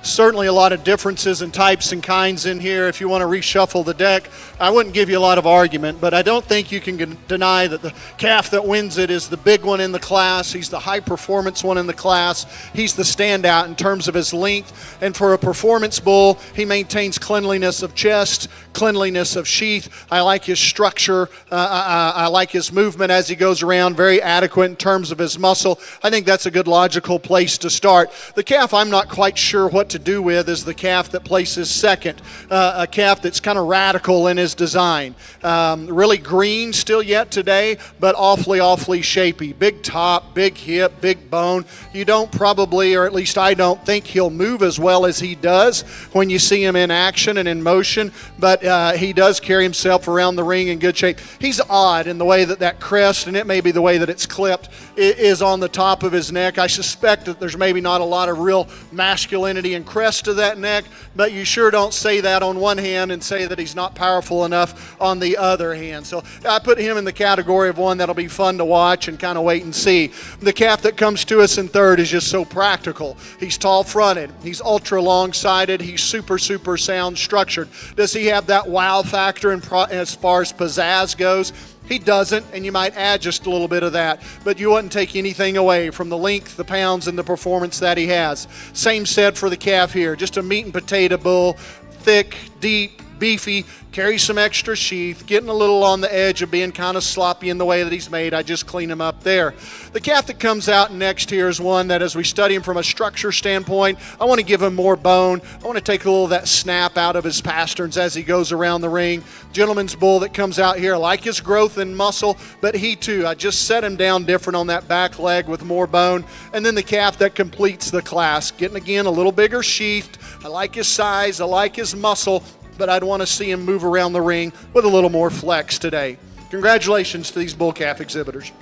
Certainly a lot of differences in types and kinds in here. If you want to reshuffle the deck, I wouldn't give you a lot of argument, but I don't think you can deny that the calf that wins it is the big one in the class. He's the high performance one in the class. He's the standout in terms of his length. And for a performance bull, he maintains cleanliness of chest, cleanliness of sheath. I like his structure. I like his movement as he goes around, very adequate in terms of his muscle. I think that's a good logical place to start. The calf I'm not quite sure what to do with is the calf that places second, a calf that's kind of radical in his design. Really green still yet today, but awfully shapy. Big top, big hip, big bone. You don't probably, or at least I don't think he'll move as well as he does when you see him in action and in motion, but he does carry himself around the ring in good shape. He's odd in the way that crest, and it may be the way that it's clipped, is on the top of his neck. I suspect that there's maybe not a lot of real masculinity and crest to that neck, but you sure don't say that on one hand and say that he's not powerful enough on the other hand. So I put him in the category of one that'll be fun to watch and kind of wait and see. The calf that comes to us in third is just so practical. He's tall fronted, he's ultra long sided, he's super sound structured. Does he have that wow factor as far as pizzazz goes? He doesn't, and you might add just a little bit of that, but you wouldn't take anything away from the length, the pounds, and the performance that he has. Same said for the calf here, just a meat and potato bull, thick, deep, beefy, carries some extra sheath, getting a little on the edge of being kind of sloppy in the way that he's made. I just clean him up there. The calf that comes out next here is one that, as we study him from a structure standpoint, I want to give him more bone. I want to take a little of that snap out of his pasterns as he goes around the ring. Gentleman's bull that comes out here, I like his growth in muscle, but he too, I just set him down different on that back leg with more bone. And then the calf that completes the class, getting again a little bigger sheathed. I like his size, I like his muscle, but I'd want to see him move around the ring with a little more flex today. Congratulations to these bull calf exhibitors.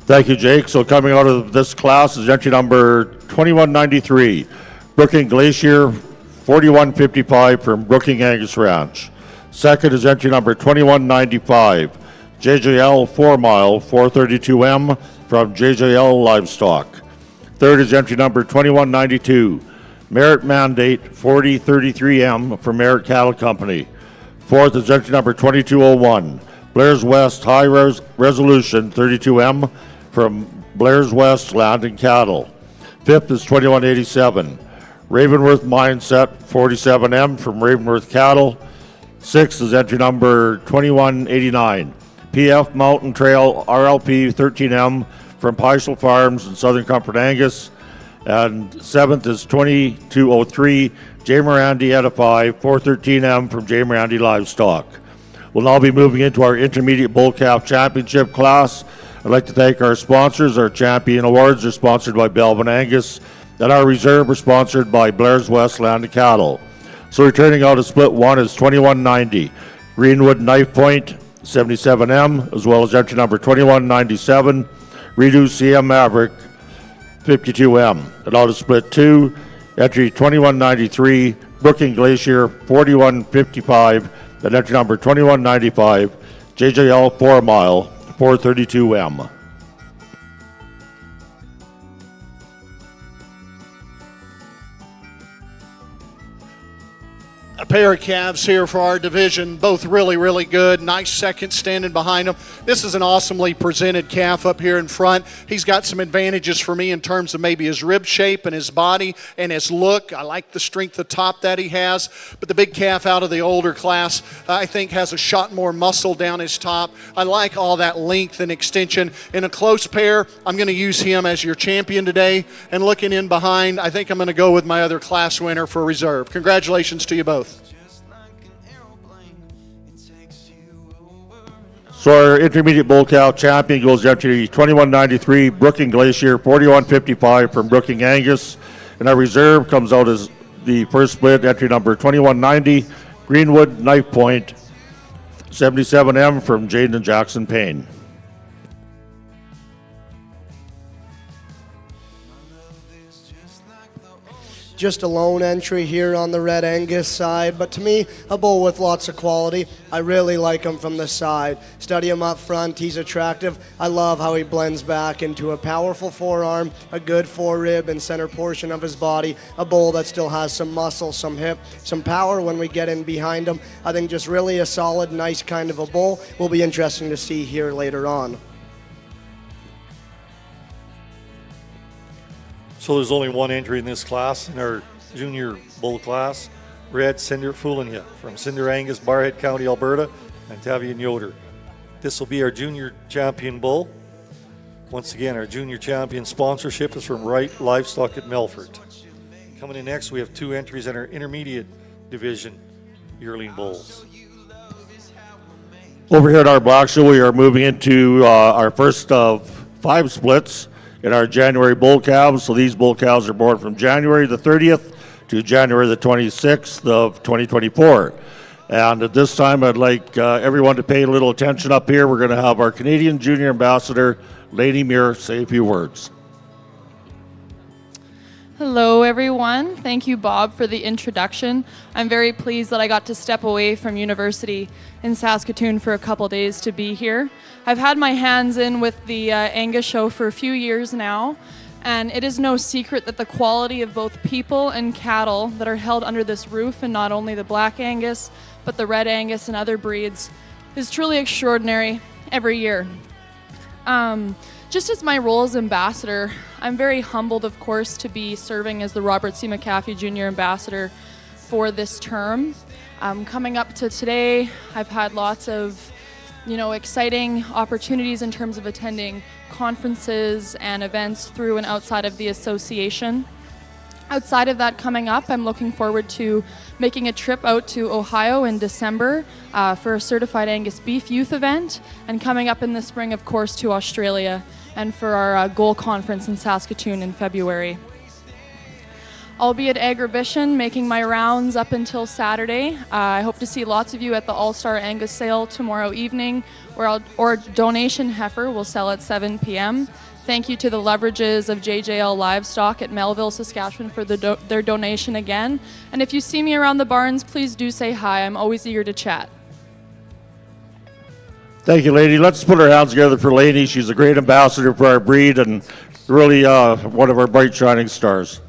Thank you, Jake. So coming out of this class is entry number 2193, Brooking Glacier, 4155 from Brooking Angus Ranch. Second is entry number 2195, JJL 4 Mile, 432M from JJL Livestock. Third is entry number 2192, Merit Mandate 4033M from Merit Cattle Company. Fourth is entry number 2201, Blair's West High Resolution 32M from Blair's West Land and Cattle. Fifth is 2187, Ravenworth Mindset 47M from Ravenworth Cattle. Sixth is entry number 2189, PF Mountain Trail RLP 13M from Peisel Farms in Southern Comfort Angus. And seventh is 2203, J. Morandi Edify 413M from J. Morandi Livestock. We'll now be moving into our Intermediate Bull Calf Championship class. I'd like to thank our sponsors. Our champion awards are sponsored by Belvin Angus, and our reserve are sponsored by Blair's West Land and Cattle. So returning out of split one is 2190, Greenwood Knife Point 77M, as well as entry number 2197, Redo CM Maverick 52M. And out of split two, entry 2193, Brooking Glacier 4155, and entry number 2195, JJL 4 Mile 432M. A pair of calves here for our division, both really, really good. Nice second standing behind them. This is an awesomely presented calf up here in front. He's got some advantages for me in terms of maybe his rib shape and his body and his look. I like the strength of top that he has. But the big calf out of the older class, I think, has a shot more muscle down his top. I like all that length and extension. In a close pair, I'm going to use him as your champion today. And looking in behind, I think I'm going to go with my other class winner for reserve. Congratulations to you both. So our Intermediate Bull Cow champion goes down to 2193, Brooking Glacier 4155 from Brooking Angus. And our reserve comes out as the first split, entry number 2190, Greenwood Knife Point 77M from Jaden and Jackson Payne. Just a lone entry here on the Red Angus side, but to me, a bull with lots of quality. I really like him from the side. Study him up front, he's attractive. I love how he blends back into a powerful forearm, a good forerib and center portion of his body, a bull that still has some muscle, some hip, some power when we get in behind him. I think just really a solid, nice kind of a bull. Will be interesting to see here later on. So there's only one entry in this class, in our junior bull class. Red Cinder fooling you from Cinder Angus, Barhead County, Alberta, and Tavian Yoder. This will be our junior champion bull. Once again, our junior champion sponsorship is from Wright Livestock at Melfort. Coming in next, we have two entries in our intermediate division yearling bulls. Over here at our block show, we are moving into our first of 5 splits in our January bull calves. So these bull calves are born from January the 30th to January the 26th of 2024. And at this time, I'd like everyone to pay a little attention up here. We're going to have our Canadian Junior Ambassador, Lady Muir, say a few words. Hello, everyone. Thank you, Bob, for the introduction. I'm very pleased that I got to step away from university in Saskatoon for a couple days to be here. I've had my hands in with the Angus show for a few years now, and it is no secret that the quality of both people and cattle that are held under this roof, and not only the Black Angus, but the Red Angus and other breeds, is truly extraordinary every year. Just as my role as ambassador, I'm very humbled, of course, to be serving as the Robert C. McAfee Jr. Ambassador for this term. Coming up to today, I've had lots of, exciting opportunities in terms of attending conferences and events through and outside of the association. Outside of that coming up, I'm looking forward to making a trip out to Ohio in December for a Certified Angus Beef Youth event, and coming up in the spring, of course, to Australia and for our goal conference in Saskatoon in February. I'll be at Agribition making my rounds up until Saturday. I hope to see lots of you at the All-Star Angus sale tomorrow evening, or donation heifer will sell at 7 p.m. Thank you to the Leverages of JJL Livestock at Melville, Saskatchewan for their donation again. And if you see me around the barns, please do say hi. I'm always eager to chat. Thank you, lady. Let's put our hands together for Lainey. She's a great ambassador for our breed and really one of our bright shining stars.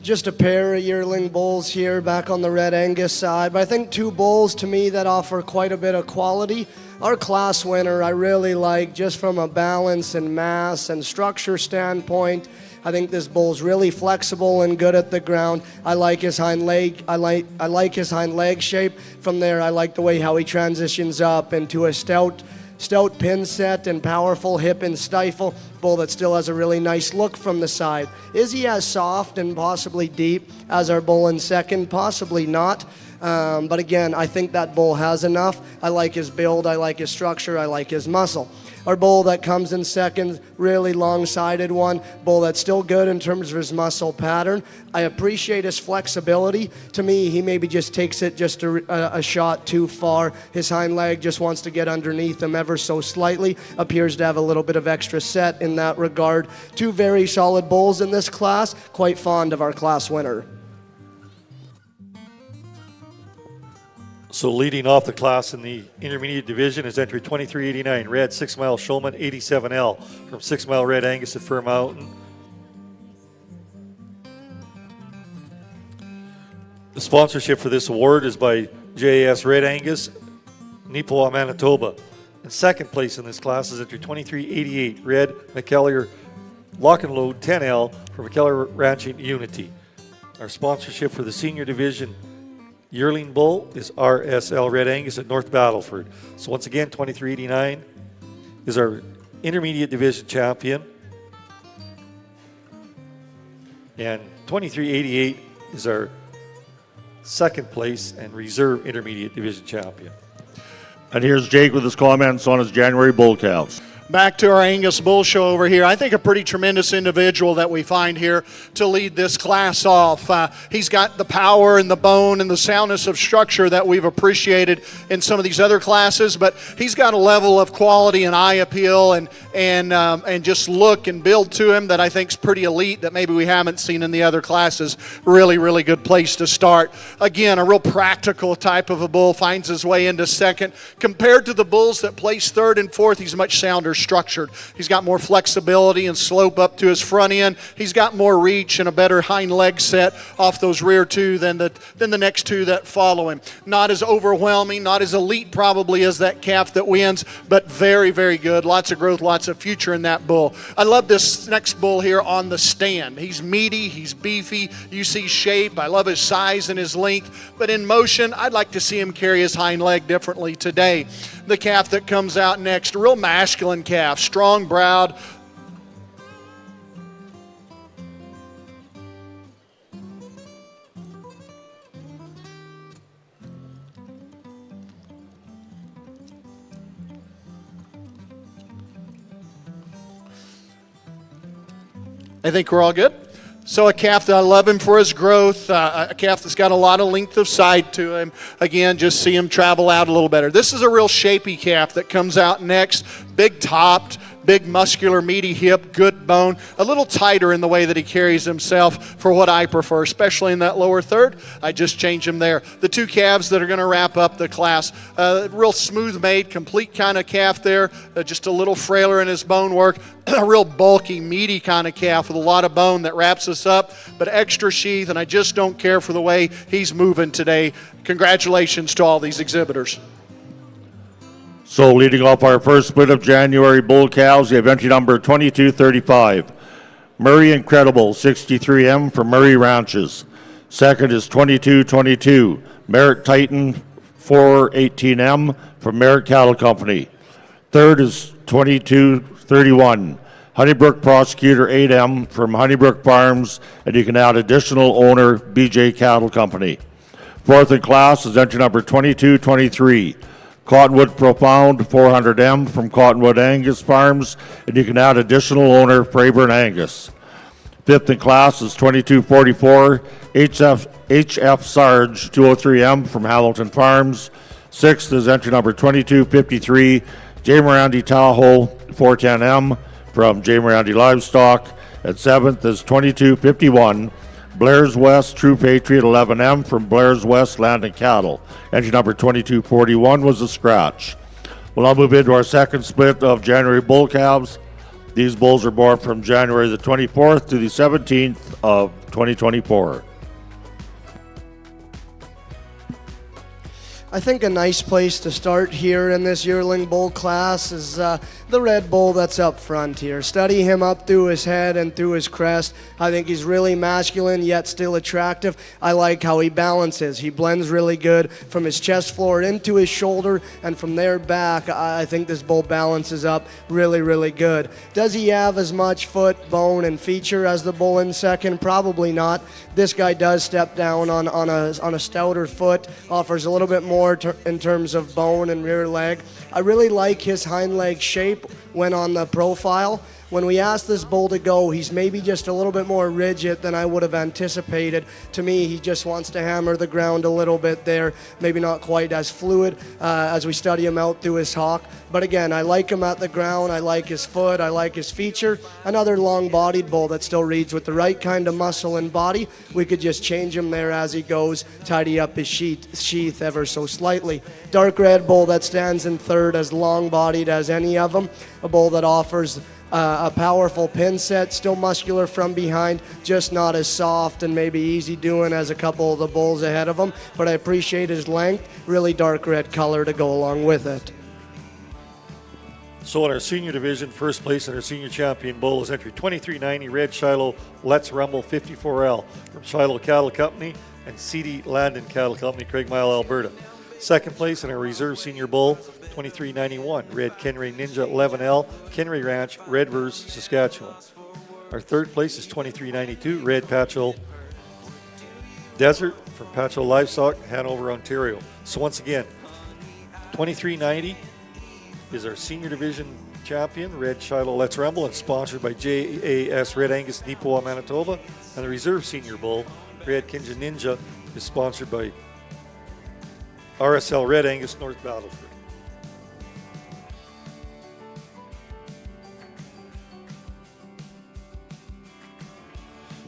Just a pair of yearling bulls here back on the Red Angus side, but I think two bulls to me that offer quite a bit of quality. Our class winner I really like just from a balance and mass and structure standpoint. I think this bull's really flexible and good at the ground. I like his hind leg. I like his hind leg shape. From there, I like the way how he transitions up into a stout pin set and powerful hip and stifle bull that still has a really nice look from the side. Is he as soft and possibly deep as our bull in second? Possibly not. But again, I think that bull has enough. I like his build, I like his structure, I like his muscle. Our bull that comes in second, really long-sided one, bull that's still good in terms of his muscle pattern. I appreciate his flexibility. To me, he maybe just takes it just a shot too far. His hind leg just wants to get underneath him ever so slightly. Appears to have a little bit of extra set in that regard. Two very solid bulls in this class. Quite fond of our class winner. So leading off the class in the intermediate division is entry 2389, Red 6 Mile Showman 87L from 6 Mile Red Angus at Fir Mountain. The sponsorship for this award is by JAS Red Angus, Neepawa, Manitoba. And second place in this class is entry 2388, Red McKellar Lock and Load 10L from McKellar Ranching Unity. Our sponsorship for the senior division yearling bull is RSL Red Angus at North Battleford. So once again, 2389 is our intermediate division champion. And 2388 is our second place and reserve intermediate division champion. And here's Jake with his comments on his January bull counts. Back to our Angus Bull Show over here. I think a pretty tremendous individual that we find here to lead this class off. He's got the power and the bone and the soundness of structure that we've appreciated in some of these other classes, but he's got a level of quality and eye appeal and just look and build to him that I think is pretty elite that maybe we haven't seen in the other classes. Really, really good place to start. Again, a real practical type of a bull finds his way into second. Compared to the bulls that place third and fourth, he's much sounder structured. He's got more flexibility and slope up to his front end. He's got more reach and a better hind leg set off those rear two than the next two that follow him. Not as overwhelming, not as elite probably as that calf that wins, but very, very good. Lots of growth, lots of future in that bull. I love this next bull here on the stand. He's meaty, he's beefy. You see shape. I love his size and his length, but in motion, I'd like to see him carry his hind leg differently today. The calf that comes out next, a real masculine calf, strong-browed. I think we're all good. So a calf that I love him for his growth, a calf that's got a lot of length of side to him. Again, just see him travel out a little better. This is a real shapy calf that comes out next, big topped, big muscular, meaty hip, good bone, a little tighter in the way that he carries himself for what I prefer, especially in that lower third. I just change him there. The two calves that are going to wrap up the class, real smooth made, complete kind of calf there, just a little frailer in his bone work, a real bulky, meaty kind of calf with a lot of bone that wraps us up, but extra sheath, and I just don't care for the way he's moving today. Congratulations to all these exhibitors. So leading off our first split of January bull cows, we have entry number 2235. Murray Incredible, 63M from Murray Ranches. Second is 2222. Merritt Titan, 418M from Merritt Cattle Company. Third is 2231. Honeybrook Prosecutor 8M from Honeybrook Farms, and you can add additional owner BJ Cattle Company. Fourth in class is entry number 2223. Cottonwood Profound 400M from Cottonwood Angus Farms, and you can add additional owner Fraburn Angus. Fifth in class is 2244. HF Sarge 203M from Hamilton Farms. Sixth is entry number 2253. J. Morandi Tahoe 410M from J. Morandi Livestock. And seventh is 2251. Blair's West True Patriot 11M from Blair's West Land and Cattle. Entry number 2241 was a scratch. We'll now move into our second split of January bull calves. These bulls are born from January the 24th to the 17th of 2024. I think a nice place to start here in this yearling bull class is the red bull that's up front here. Study him up through his head and through his crest. I think he's really masculine yet still attractive. I like how he balances. He blends really good from his chest floor into his shoulder, and from there back. I think this bull balances up really, really good. Does he have as much foot, bone, and feature as the bull in second? Probably not. This guy does step down on a stouter foot, offers a little bit more in terms of bone and rear leg. I really like his hind leg shape when on the profile. When we asked this bull to go, he's maybe just a little bit more rigid than I would have anticipated. To me, he just wants to hammer the ground a little bit there, maybe not quite as fluid as we study him out through his hock. But again, I like him at the ground, I like his foot, I like his feature. Another long-bodied bull that still reads with the right kind of muscle and body. We could just change him there as he goes, tidy up his sheath ever so slightly. Dark red bull that stands in third, as long-bodied as any of them. A bull that offers a powerful pin set, still muscular from behind, just not as soft and maybe easy doing as a couple of the bulls ahead of him. But I appreciate his length, really dark red color to go along with it. So in our senior division, first place in our senior champion bull is entry 2390 Red Shiloh Let's Rumble 54L from Shiloh Cattle Company and CD Landon Cattle Company, Craigmile, Alberta. Second place in our reserve senior bull, 2391 Red Kenray Ninja 11L, Kenray Ranch, Redvers, Saskatchewan. Our third place is 2392 Red Patchel Desert from Patchel Livestock, Hanover, Ontario. So once again, 2390 is our senior division champion, Red Shiloh Let's Rumble, and sponsored by JAS Red Angus, Nipoa, Manitoba. And the reserve senior bull, Red Kinja Ninja, is sponsored by RSL Red Angus, North Battleford.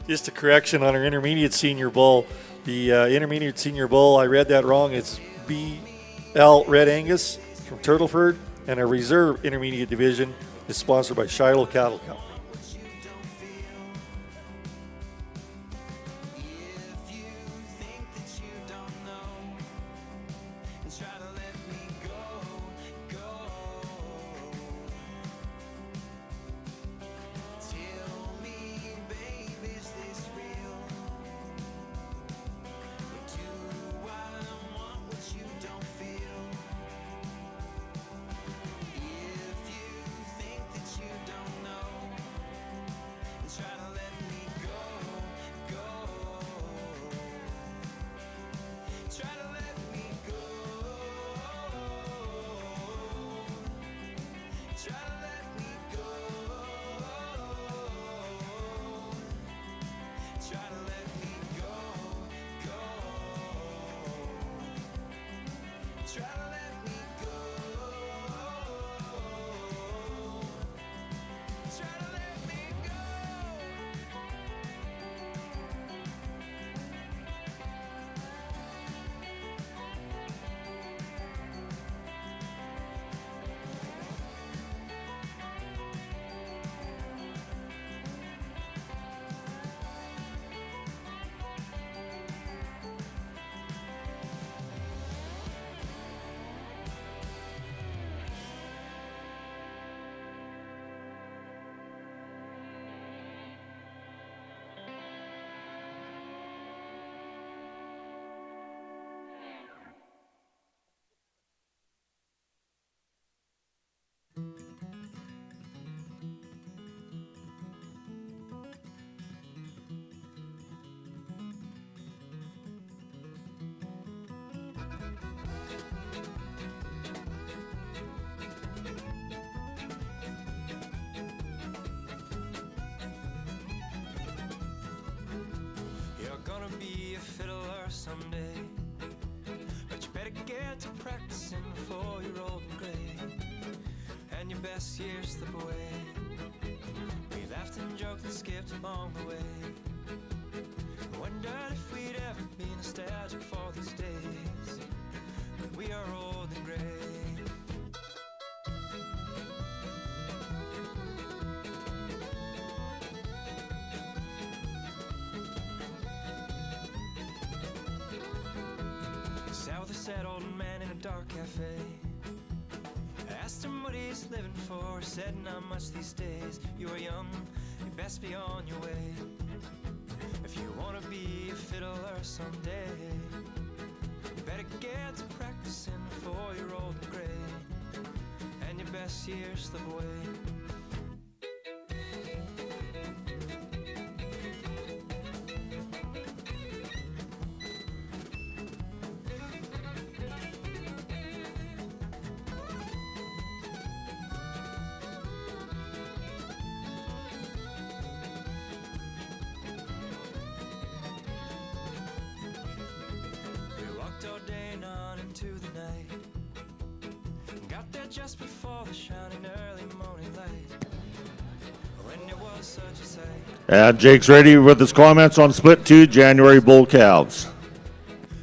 Just a correction on our intermediate senior bull. The intermediate senior bull, I read that wrong. It's BL Red Angus from Turtleford, and our reserve intermediate division is sponsored by Shiloh Cattle Company. be a fiddler someday, but you better get to practicing before you're old and gray, and your best years slip away. We laughed and joked and skipped along the way, wondered if we'd ever be nostalgic for these days when we are old and gray. Sat with a sad old man in a dark cafe. I asked him what he's living for. He said not much these days. You are young, you best be on your way. If you wanna be a fiddler someday, you better get to practicing before you're old and gray, and your best years slip away. All day and on into the night, got there just before the shining early morning light, when it was such a sight. And Jake's ready with his comments on Split 2 January bull calves.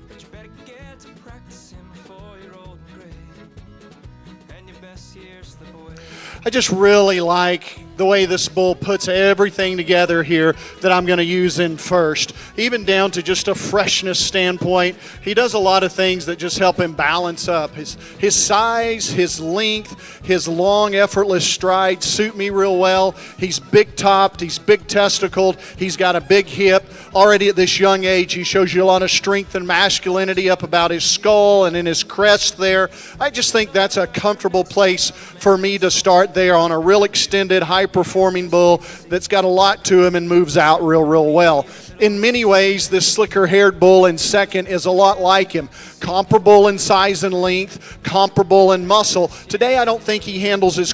But you better get to practicing before you're old and gray, and your best years slip away. I just really like the way this bull puts everything together here that I'm going to use in first, even down to just a freshness standpoint. He does a lot of things that just help him balance up. His size, his length, his long, effortless stride suit me real well. He's big-topped, he's big-testicled, he's got a big hip. Already at this young age, he shows you a lot of strength and masculinity up about his skull and in his crest there. I just think that's a comfortable place for me to start there on a real extended, high-performing bull that's got a lot to him and moves out real well. In many ways, this slicker-haired bull in second is a lot like him. Comparable in size and length, comparable in muscle. Today, I don't think he handles his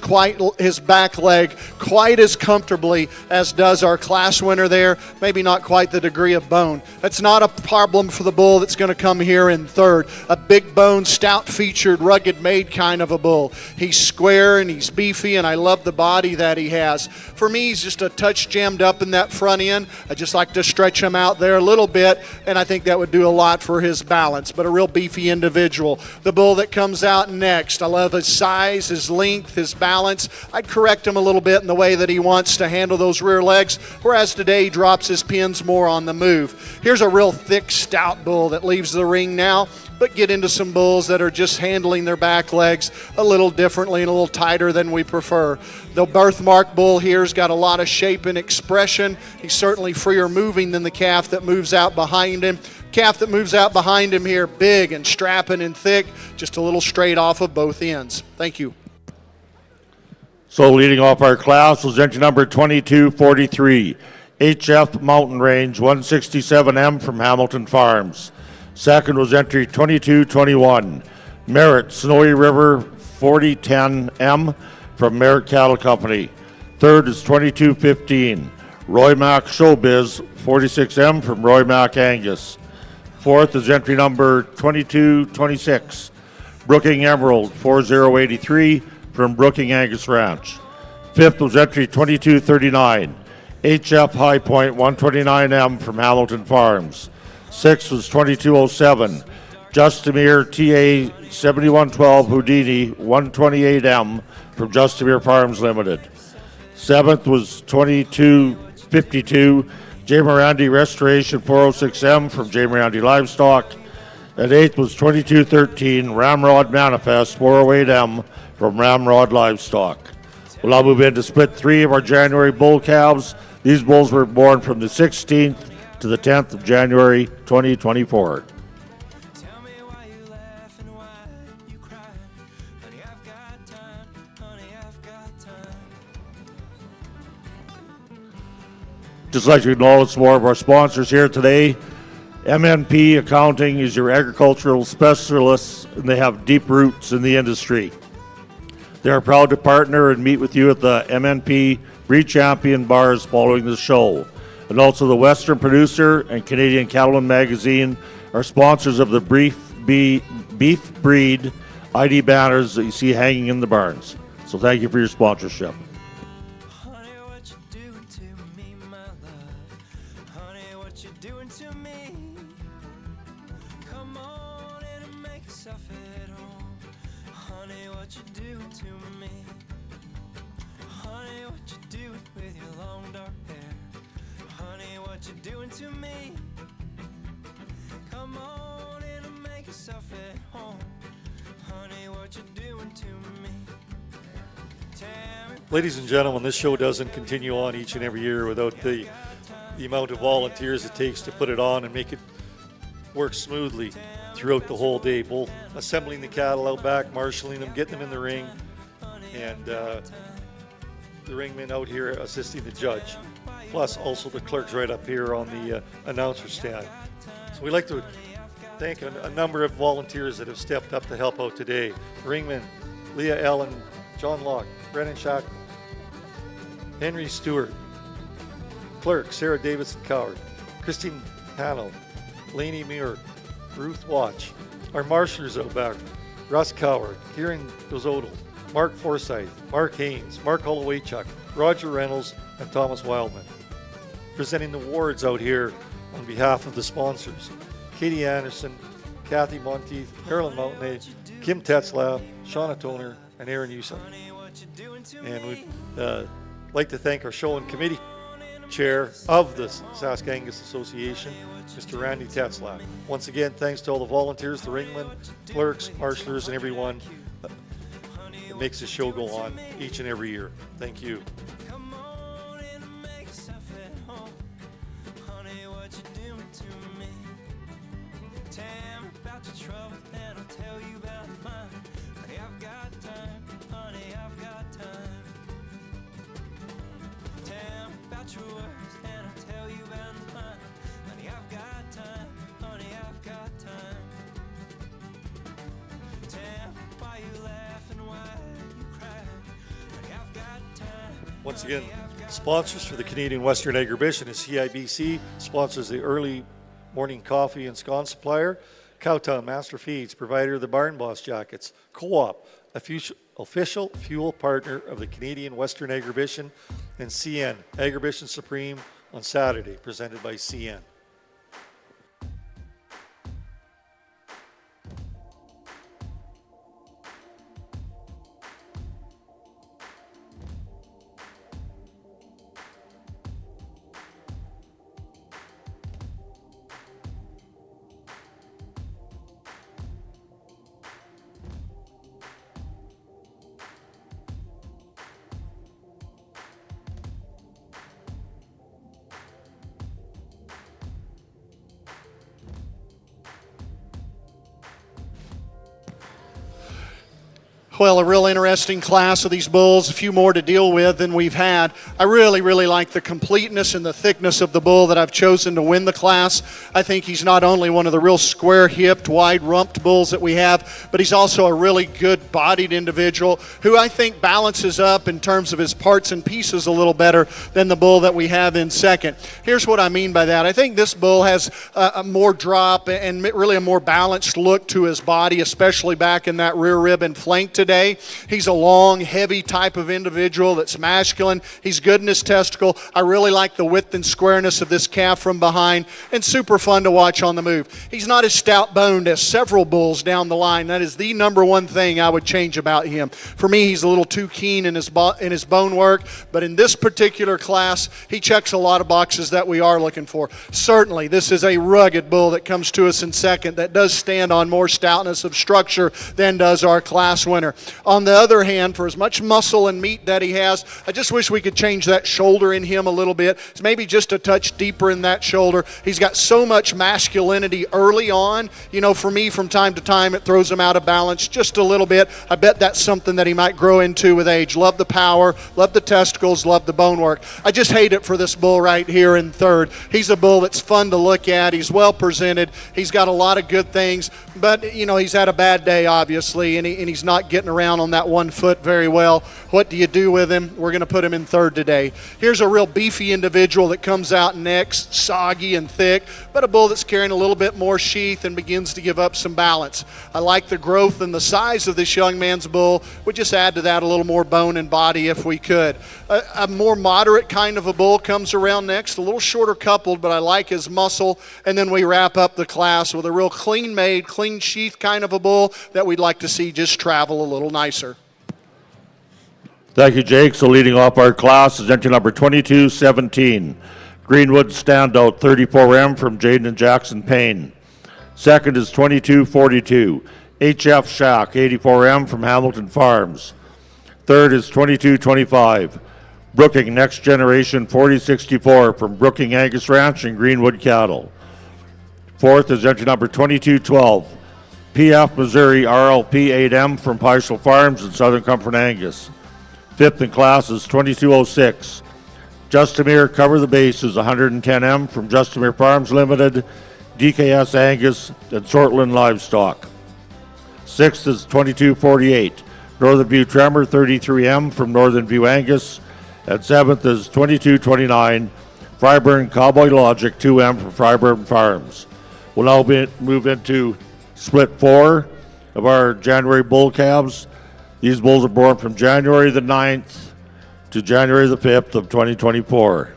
back leg quite as comfortably as does our class winner there. Maybe not quite the degree of bone. That's not a problem for the bull that's going to come here in third. A big bone, stout-featured, rugged-made kind of a bull. He's square and he's beefy, and I love the body that he has. For me, he's just a touch jammed up in that front end. I just like to stretch him out there a little bit, and I think that would do a lot for his balance, but a real beefy individual. The bull that comes out next, I love his size, his length, his balance. I'd correct him a little bit in the way that he wants to handle those rear legs, whereas today he drops his pins more on the move. Here's a real thick, stout bull that leaves the ring now, but get into some bulls that are just handling their back legs a little differently and a little tighter than we prefer. The birthmark bull here's got a lot of shape and expression. He's certainly freer moving than the calf that moves out behind him. Calf that moves out behind him here, big and strapping and thick, just a little straight off of both ends. Thank you. So leading off our class was entry number 2243, HF Mountain Range 167M from Hamilton Farms. Second was entry 2221, Merritt Snowy River 4010M from Merritt Cattle Company. Third is 2215, Roy Mack Showbiz 46M from Roy Mack Angus. Fourth is entry number 2226, Brooking Emerald 4083 from Brooking Angus Ranch. Fifth was entry 2239, HF High Point 129M from Hamilton Farms. Sixth was 2207, Justimere TA 7112 Houdini 128M from Justimere Farms Limited. Seventh was 2252, J. Morandi Restoration 406M from J. Morandi Livestock. And eighth was 2213, Ramrod Manifest 408M from Ramrod Livestock. We'll now move into split 3 of our January bull calves. These bulls were born from the 16th to the 10th of January 2024. Tell me why you laugh and why you cry. Honey, I've got time. Honey, I've got time. Just like to acknowledge some more of our sponsors here today. MNP Accounting is your agricultural specialists, and they have deep roots in the industry. They are proud to partner and meet with you at the MNP Breed Champion Bars following the show. and also the Western Producer and Canadian Cattleman Magazine are sponsors of the beef breed ID banners that you see hanging in the barns. So thank you for your sponsorship. Honey, what you doing to me, my love? Honey, what you doing to me? Come on in and make yourself at home. Honey, what you doing to me? Honey, what you doing with your long dark hair? Honey, what you doing to me? Come on in and make yourself at home. Honey, what you doing to me? Ladies and gentlemen, this show doesn't continue on each and every year without the amount of volunteers it takes to put it on and make it work smoothly throughout the whole day, both assembling the cattle out back, marshalling them, getting them in the ring, and the ringmen out here assisting the judge, plus also the clerks right up here on the announcer stand. So we'd like to thank a number of volunteers that have stepped up to help out today. Ringmen, Leah Allen, John Locke, Brennan Shack, Henry Stewart, clerk Sarah Davidson Coward, Christine Hannell, Lainey Muir, Ruth Watch, our marshallers out back, Russ Coward, Kieran Dozodal, Mark Forsyth, Mark Haynes, Mark Hollowaychuk, Roger Reynolds, and Thomas Wildman. Presenting the awards out here on behalf of the sponsors, Katie Anderson, Kathy Monteith, Marilyn Mountain, Kim Tetzlaff, Shauna Toner, and Aaron Usa. And we'd like to thank our show and committee chair of the Sask Angus Association, Mr. Randy Tetzlaff. Once again, thanks to all the volunteers, the ringmen, clerks, marshallers, and everyone that makes this show go on each and every year. Thank you. Come on in and make yourself at home. Honey, what you doing to me? Tell me about your trouble and I'll tell you about mine. Honey, I've got time. Honey, I've got time. Tell me about your worries and I'll tell you about mine. Honey, I've got time. Honey, I've got time. Tell me why you laugh and why you cry. Honey, I've got time. Once again, sponsors for the Canadian Western Agribition is CIBC, sponsors the early morning coffee and scone supplier, Cowtown Master Feeds, provider of the Barn Boss jackets, Co-op, official fuel partner of the Canadian Western Agribition, and CN, Agribition Supreme on Saturday, presented by CN. Well, a real interesting class of these bulls, a few more to deal with than we've had. I really like the completeness and the thickness of the bull that I've chosen to win the class. I think he's not only one of the real square-hipped, wide-rumped bulls that we have, but he's also a really good-bodied individual who I think balances up in terms of his parts and pieces a little better than the bull that we have in second. Here's what I mean by that. I think this bull has a more drop and really a more balanced look to his body, especially back in that rear rib and flank today. He's a long, heavy type of individual that's masculine. He's good in his testicle. I really like the width and squareness of this calf from behind, and super fun to watch on the move. He's not as stout-boned as several bulls down the line. That is the number one thing I would change about him. For me, he's a little too keen in his bone work, but in this particular class, he checks a lot of boxes that we are looking for. Certainly, this is a rugged bull that comes to us in second that does stand on more stoutness of structure than does our class winner. On the other hand, for as much muscle and meat that he has, I just wish we could change that shoulder in him a little bit. It's maybe just a touch deeper in that shoulder. He's got so much masculinity early on. You know, for me, from time to time, it throws him out of balance just a little bit. I bet that's something that he might grow into with age. Love the power, love the testicles, love the bone work. I just hate it for this bull right here in third. He's a bull that's fun to look at. He's well presented. He's got a lot of good things, but, you know, he's had a bad day, obviously, and he's not getting around on that 1 foot very well. What do you do with him? We're going to put him in third today. Here's a real beefy individual that comes out next, soggy and thick, but a bull that's carrying a little bit more sheath and begins to give up some balance. I like the growth and the size of this young man's bull. We'd just add to that a little more bone and body if we could. A more moderate kind of a bull comes around next, a little shorter coupled, but I like his muscle. And then we wrap up the class with a real clean made, clean sheath kind of a bull that we'd like to see just travel a little nicer. Thank you, Jake. So leading off our class is entry number 2217, Greenwood Standout 34M from Jaden and Jackson Payne. Second is 2242, HF Shack 84M from Hamilton Farms. Third is 2225, Brooking Next Generation 4064 from Brooking Angus Ranch and Greenwood Cattle. Fourth is entry number 2212, PF Missouri RLP 8M from Parcel Farms and Southern Comfort Angus. Fifth in class is 2206, Justimere Cover the Bases 110M from Justimere Farms Limited, DKS Angus and Sortland Livestock. Sixth is 2248, Northern View Tremor 33M from Northern View Angus. And seventh is 2229, Fryburn Cowboy Logic 2M from Fryburn Farms. We'll now move into split 4 of our January bull calves. These bulls are born from January the 9th to January the 5th of 2024.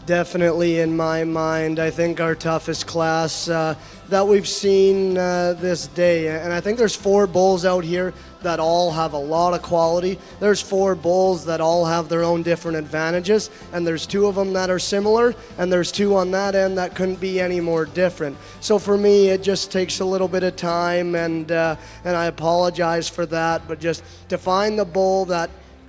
Definitely, in my mind, I think our toughest class that we've seen this day. And I think there's 4 bulls out here that all have a lot of quality. There's 4 bulls that all have their own different advantages, and there's 2 of them that are similar, and there's 2 on that end that couldn't be any more different. So for me, it just takes a little bit of time, and I apologize for that, but just to find the bull that,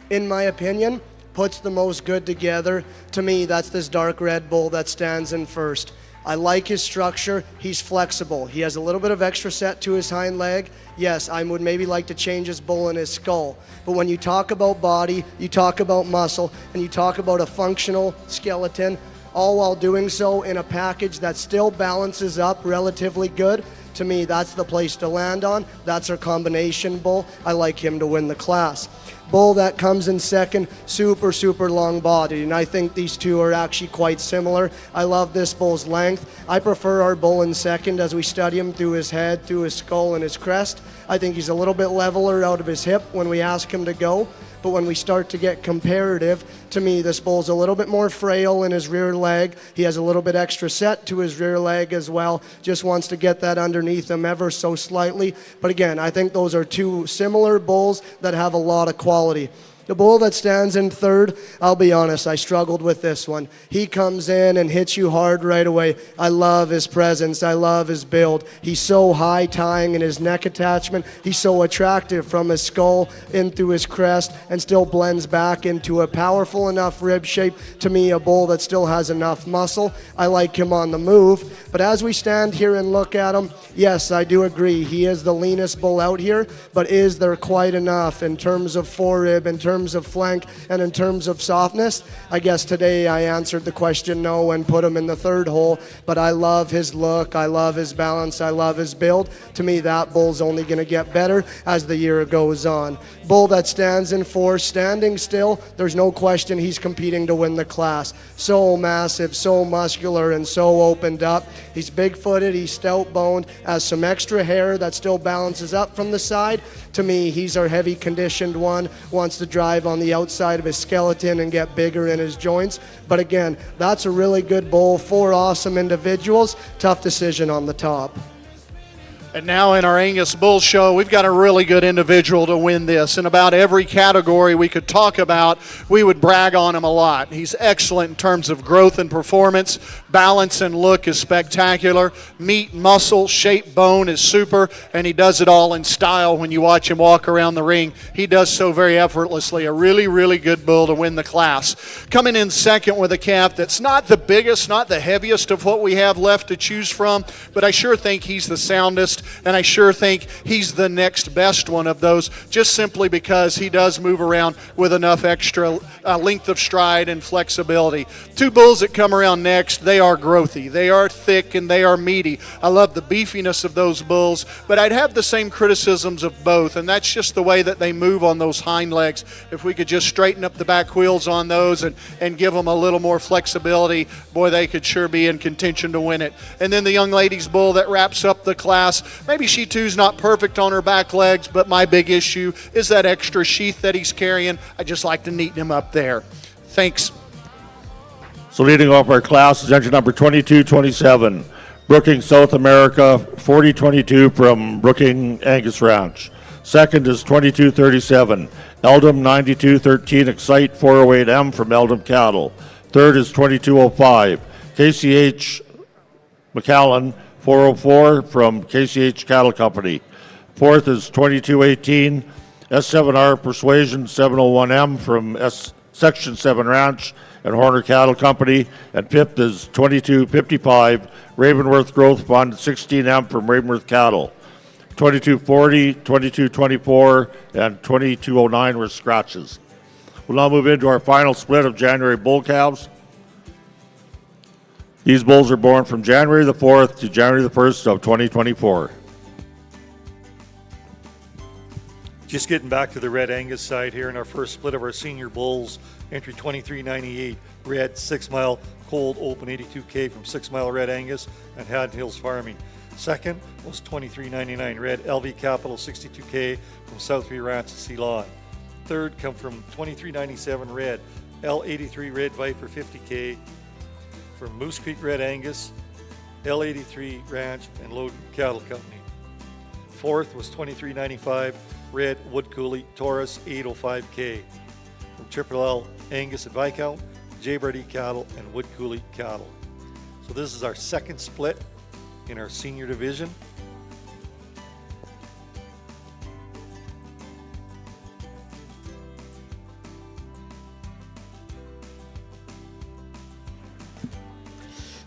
in my opinion, puts the most good together, to me, that's this dark red bull that stands in first. I like his structure. He's flexible. He has a little bit of extra set to his hind leg. Yes, I would maybe like to change his bull and his skull. But when you talk about body, you talk about muscle, and you talk about a functional skeleton, all while doing so in a package that still balances up relatively good, to me, that's the place to land on. That's our combination bull. I like him to win the class. Bull that comes in second, super long bodied, and I think these 2 are actually quite similar. I love this bull's length. I prefer our bull in second as we study him through his head, through his skull and his crest. I think he's a little bit leveler out of his hip when we ask him to go, but when we start to get comparative, to me this bull's a little bit more frail in his rear leg. He has a little bit extra set to his rear leg as well, just wants to get that underneath him ever so slightly. But again, I think those are 2 similar bulls that have a lot of quality. The bull that stands in third, I'll be honest, I struggled with this one. He comes in and hits you hard right away. I love his presence. I love his build. He's so high tying in his neck attachment. He's so attractive from his skull in through his crest and still blends back into a powerful enough rib shape. To me, a bull that still has enough muscle. I like him on the move. But as we stand here and look at him, yes, I do agree. He is the leanest bull out here, but is there quite enough in terms of forerib, in terms of flank, and in terms of softness? I guess today I answered the question no and put him in the third hole, but I love his look, I love his balance, I love his build. To me, that bull's only going to get better as the year goes on. Bull that stands in four, standing still, there's no question he's competing to win the class. So massive, so muscular, and so opened up. He's big-footed, he's stout-boned, has some extra hair that still balances up from the side. To me, he's our heavy conditioned one, wants to drive on the outside of his skeleton and get bigger in his joints. But again, that's a really good bull, 4 awesome individuals. Tough decision on the top. And now in our Angus Bull Show, we've got a really good individual to win this. In about every category we could talk about, we would brag on him a lot. He's excellent in terms of growth and performance. Balance and look is spectacular. Meat, muscle, shape, bone is super. And he does it all in style when you watch him walk around the ring. He does so very effortlessly. A really, really good bull to win the class. Coming in second with a calf that's not the biggest, not the heaviest of what we have left to choose from, but I sure think he's the soundest. And I sure think he's the next best one of those, just simply because he does move around with enough extra length of stride and flexibility. Two bulls that come around next, they are growthy. They are thick and they are meaty. I love the beefiness of those bulls, but I'd have the same criticisms of both, and that's just the way that they move on those hind legs. If we could just straighten up the back wheels on those and give them a little more flexibility, boy, they could sure be in contention to win it. And then the young lady's bull that wraps up the class, maybe she too's not perfect on her back legs, but my big issue is that extra sheath that he's carrying. I just like to neaten him up there. Thanks. So leading off our class is engine number 2227, Brookings, South America, 4022 from Brookings Angus Ranch. Second is 2237, Eldom 9213, Excite 408M from Eldom Cattle. Third is 2205, KCH McAllen 404 from KCH Cattle Company. Fourth is 2218, S7R Persuasion 701M from Section 7 Ranch and Horner Cattle Company. And fifth is 2255, Ravenworth Growth Fund 16M from Ravenworth Cattle. 2240, 2224, and 2209 were scratches. We'll now move into our final split of January bull calves. These bulls are born from January the 4th to January the 1st of 2024. Just getting back to the Red Angus side here in our first split of our senior bulls, entry 2398, Red 6 Mile Cold Open 82K from 6 Mile Red Angus and Haddon Hills Farming. Second was 2399, Red LV Capital 62K from Southview Ranch and Ceylon. Third come from 2397, Red L83 Red Viper 50K from Moose Creek Red Angus, L83 Ranch and Logan Cattle Company. Fourth was 2395, Red Wood Coulee Taurus 805K from Triple L Angus and Viscount, J. Brady Cattle and Wood Coulee Cattle. So this is our second split in our senior division.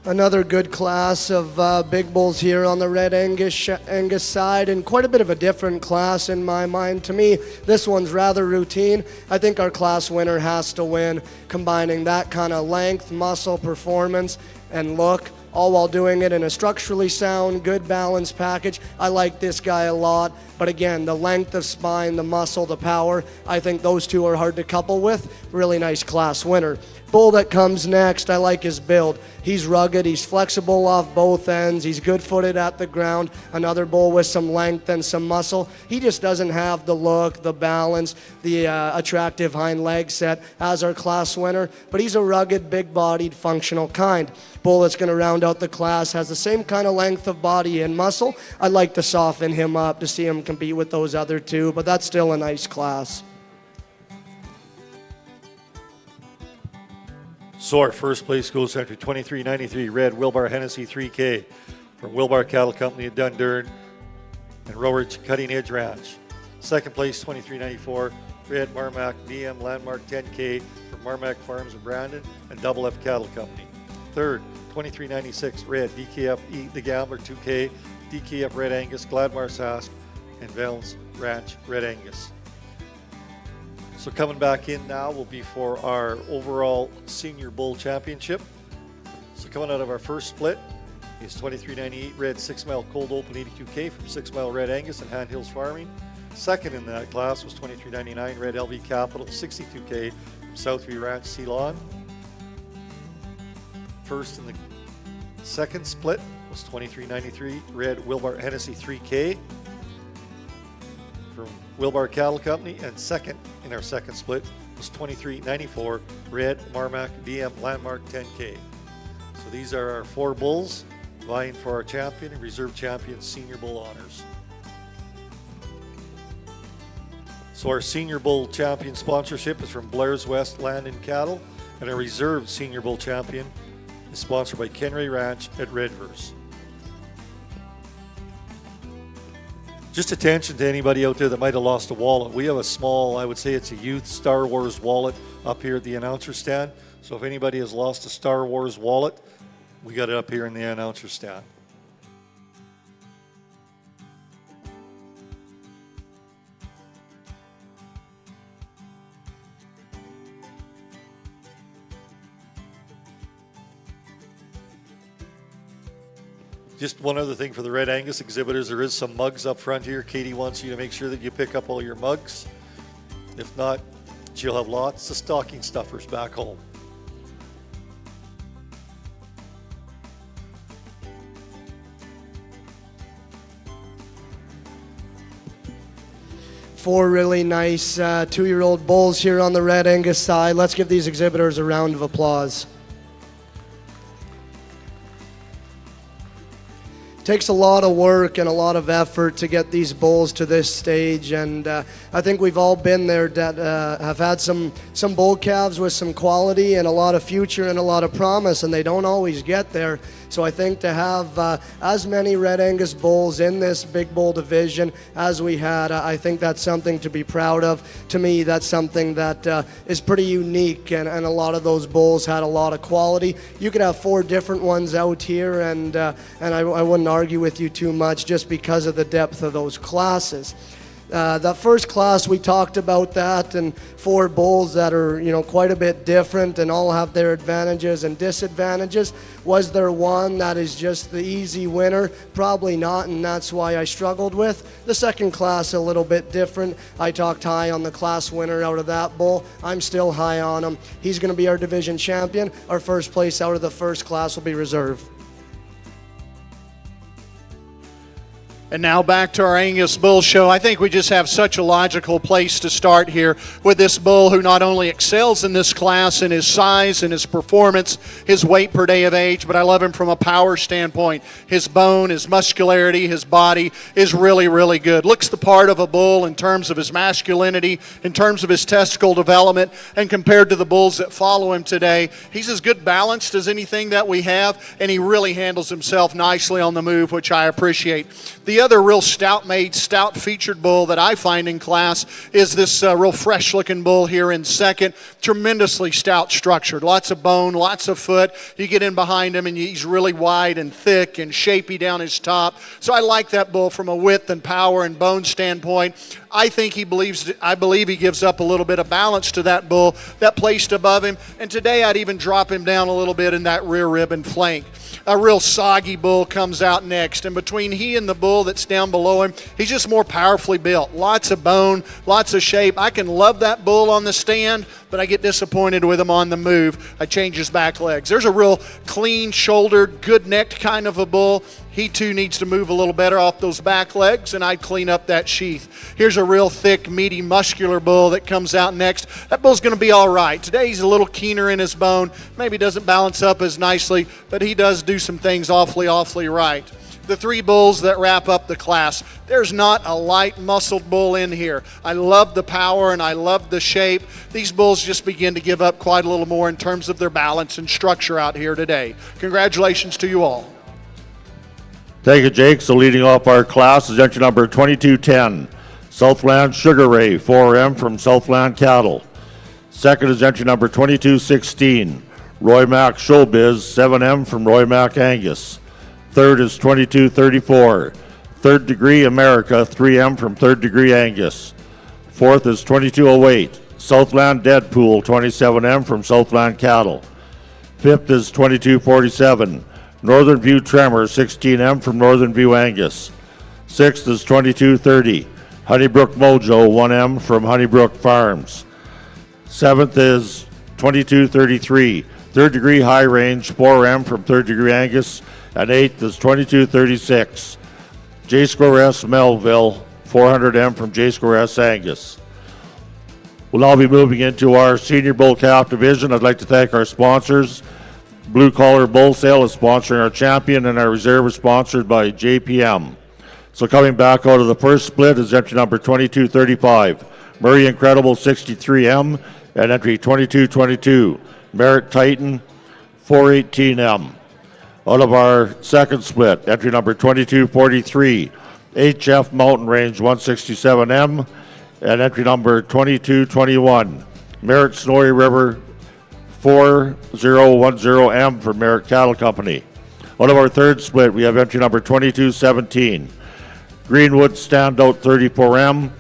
Another good class of big bulls here on the Red Angus side, and quite a bit of a different class in my mind. To me, this one's rather routine. I think our class winner has to win, combining that kind of length, muscle, performance, and look, all while doing it in a structurally sound, good balanced package. I like this guy a lot, but again, the length of spine, the muscle, the power, I think those two are hard to couple with. Really nice class winner. Bull that comes next, I like his build. He's rugged, he's flexible off both ends, he's good-footed at the ground. Another bull with some length and some muscle. He just doesn't have the look, the balance, the attractive hind leg set as our class winner, but he's a rugged, big-bodied, functional kind. Bull that's going to round out the class has the same kind of length of body and muscle. I'd like to soften him up to see him compete with those other two, but that's still a nice class. So our first place goes to 2393, Red Wilbar Hennessy 3K from Wilbar Cattle Company at Dundurn and Roweridge Cutting Edge Ranch. Second place, 2394, Red Marmac DM Landmark 10K from Marmac Farms in Brandon and Double F Cattle Company. Third, 2396, Red DKF E the Gambler 2K, DKF Red Angus, Gladmar Sask, and Valens Ranch Red Angus. So coming back in now will be for our overall Senior Bull Championship. So coming out of our first split is 2398 Red 6 Mile Cold Open 82K from 6 Mile Red Angus and Hand Hills Farming. Second in that class was 2399 Red LV Capital 62K from Southview Ranch Ceylon. First in the second split was 2393 Red Wilbar Hennessy 3K from Wilbar Cattle Company, and second in our second split was 2394 Red Marmac BM Landmark 10K. So these are our four bulls vying for our champion and reserve champion senior bull honors. So our senior bull champion sponsorship is from Blair's West Land and Cattle, and our reserve senior bull champion is sponsored by Kenray Ranch at Redvers. Just attention to anybody out there that might have lost a wallet. We have a small, I would say it's a youth Star Wars wallet up here at the announcer stand. So if anybody has lost a Star Wars wallet, we got it up here in the announcer stand. Just one other thing for the Red Angus exhibitors, there is some mugs up front here. Katie wants you to make sure that you pick up all your mugs. If not, she'll have lots of stocking stuffers back home. Four really nice 2-year-old bulls here on the Red Angus side. Let's give these exhibitors a round of applause. Takes a lot of work and a lot of effort to get these bulls to this stage, and I think we've all been there that have had some bull calves with some quality and a lot of future and a lot of promise, and they don't always get there. So I think to have as many Red Angus bulls in this big bull division as we had, I think that's something to be proud of. To me, that's something that is pretty unique, and a lot of those bulls had a lot of quality. You could have 4 different ones out here, and I wouldn't argue with you too much just because of the depth of those classes. That first class, we talked about that, and 4 bulls that are, quite a bit different and all have their advantages and disadvantages. Was there one that is just the easy winner? Probably not, and that's why I struggled with. The second class, a little bit different. I talked high on the class winner out of that bull. I'm still high on him. He's going to be our division champion. Our first place out of the first class will be reserve. And now back to our Angus Bull Show. I think we just have such a logical place to start here with this bull who not only excels in this class in his size and his performance, his weight per day of age, but I love him from a power standpoint. His bone, his muscularity, his body is really, really good. Looks the part of a bull in terms of his masculinity, in terms of his testicle development, and compared to the bulls that follow him today, he's as good balanced as anything that we have, and he really handles himself nicely on the move, which I appreciate. The other real stout-made, stout-featured bull that I find in class is this real fresh-looking bull here in second. Tremendously stout-structured. Lots of bone, lots of foot. You get in behind him, and he's really wide and thick and shapy down his top. So I like that bull from a width and power and bone standpoint. I believe he gives up a little bit of balance to that bull that placed above him. And today I'd even drop him down a little bit in that rear rib and flank. A real soggy bull comes out next, and between he and the bull that's down below him, he's just more powerfully built. Lots of bone, lots of shape. I can love that bull on the stand, but I get disappointed with him on the move. I change his back legs. There's a real clean-shouldered, good-necked kind of a bull. He too needs to move a little better off those back legs, and I'd clean up that sheath. Here's a real thick, meaty, muscular bull that comes out next. That bull's going to be all right. Today he's a little keener in his bone. Maybe doesn't balance up as nicely, but he does do some things awfully right. The 3 bulls that wrap up the class. There's not a light muscled bull in here. I love the power and I love the shape. These bulls just begin to give up quite a little more in terms of their balance and structure out here today. Congratulations to you all. Thank you, Jake. So leading off our class is entry number 2210, Southland Sugar Ray, 4M from Southland Cattle. Second is entry number 2216, Roy Mack Showbiz, 7M from Roy Mack Angus. Third is 2234, Third Degree America, 3M from Third Degree Angus. Fourth is 2208, Southland Deadpool, 27M from Southland Cattle. Fifth is 2247, Northern View Tremor, 16M from Northern View Angus. Sixth is 2230, Honeybrook Mojo, 1M from Honeybrook Farms. Seventh is 2233, Third Degree High Range, 4M from Third Degree Angus. And eighth is 2236, J-Score S Melville, 400M from J-Score S Angus. We'll now be moving into our Senior Bull Calf Division. I'd like to thank our sponsors, Blue Collar Bull Sale is sponsoring our champion, and our reserve is sponsored by JPM. So coming back out of the first split is entry number 2235, Murray Incredible 63M, and entry 2222, Merit Titan 418M. Out of our second split, entry number 2243, HF Mountain Range 167M, and entry number 2221, Merit Snowy River 4010M for Merit Cattle Company. Out of our third split, we have entry number 2217, Greenwood Standout 34M,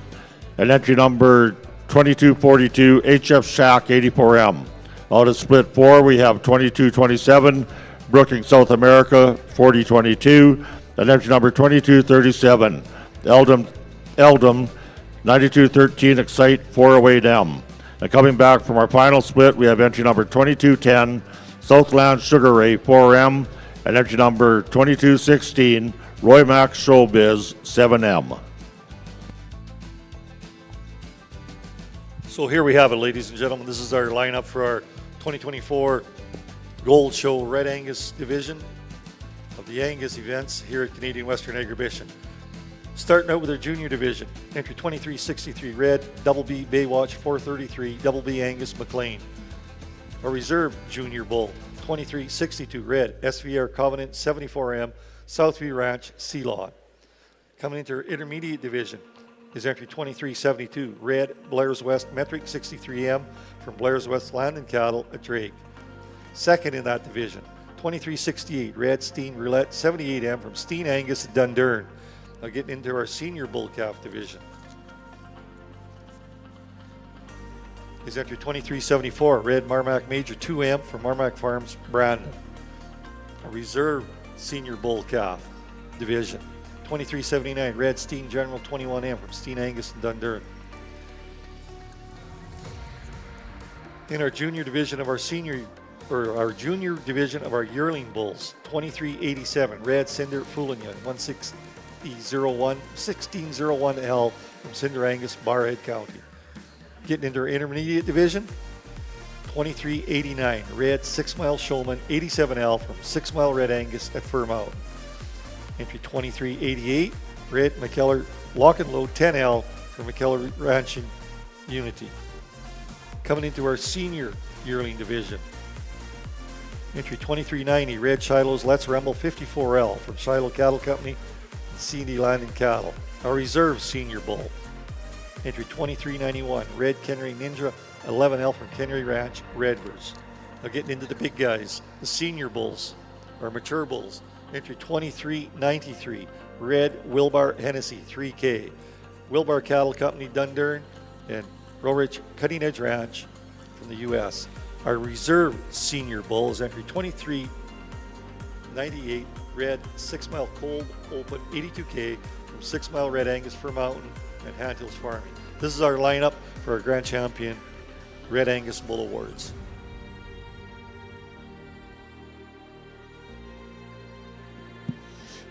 and entry number 2242, HF Shack 84M. Out of split 4, we have 2227, Brookings South America 4022, and entry number 2237, Eldom 9213 Excite 408M. And coming back from our final split, we have entry number 2210, Southland Sugar Ray 4M, and entry number 2216, Roy Max Showbiz 7M. So here we have it, ladies and gentlemen. This is our lineup for our 2024 Gold Show Red Angus division of the Angus events here at Canadian Western Agribition. Starting out with our junior division, entry 2363 Red, Double B Baywatch 433, Double B Angus McLean. Our reserve junior bull, 2362 Red, SVR Covenant 74M, Southview Ranch C-Lot. Coming into our intermediate division is entry 2372 Red, Blair's West Metric 63M from Blair's West Land and Cattle at Drake. Second in that division, 2368 Red Steen Roulette 78M from Steen Angus at Dundurn. Now getting into our senior bull calf division is entry 2374 Red Marmac Major 2M from Marmac Farms Brandon. A reserve senior bull calf division, 2379 Red Steen General 21M from Steen Angus and Dundurn. In our junior division of our junior division of our yearling bulls, 2387 Red Cinder Foolinyon 1601L from Cinder Angus, Barhead County. Getting into our intermediate division, 2389 Red 6 Mile Showman 87L from 6 Mile Red Angus at Fir Mountain. Entry 2388 Red McKellar Lock and Load 10L from McKellar Ranching Unity. Coming into our senior yearling division, entry 2390 Red Shiloh's Let's Rumble 54L from Shiloh Cattle Company and C&D Land and Cattle. Our reserve senior bull, entry 2391 Red Kenry Ninja 11L from Kenry Ranch Redvers. Now getting into the big guys, the senior bulls, or mature bulls, entry 2393 Red Wilbar Hennessy 3K, Wilbar Cattle Company Dundurn, and Rowrich Cutting Edge Ranch from the U.S. Our reserve senior bull is entry 2398 Red 6 Mile Cold Open 82K from 6 Mile Red Angus Fir Mountain and Hand Hills Farming. This is our lineup for our Grand Champion Red Angus Bull Awards.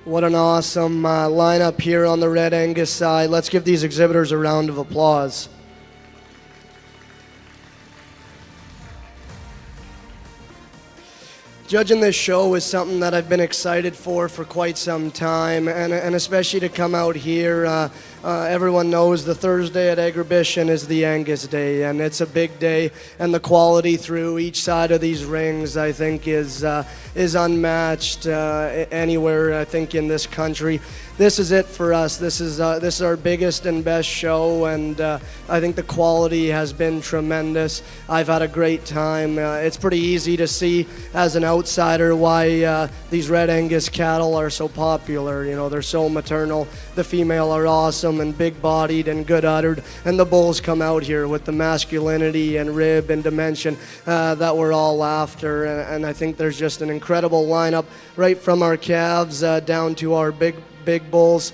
What an awesome lineup here on the Red Angus side. Let's give these exhibitors a round of applause. Judging this show is something that I've been excited for quite some time, and especially to come out here. Everyone knows the Thursday at Agribition is the Angus Day, and it's a big day, and the quality through each side of these rings, I think, is unmatched anywhere, I think, in this country. This is it for us. This is our biggest and best show, and I think the quality has been tremendous. I've had a great time. It's pretty easy to see as an outsider why these Red Angus cattle are so popular. You know, they're so maternal. The female are awesome and big-bodied and good-uddered, and the bulls come out here with the masculinity and rib and dimension that we're all after. And I think there's just an incredible lineup right from our calves down to our big bulls.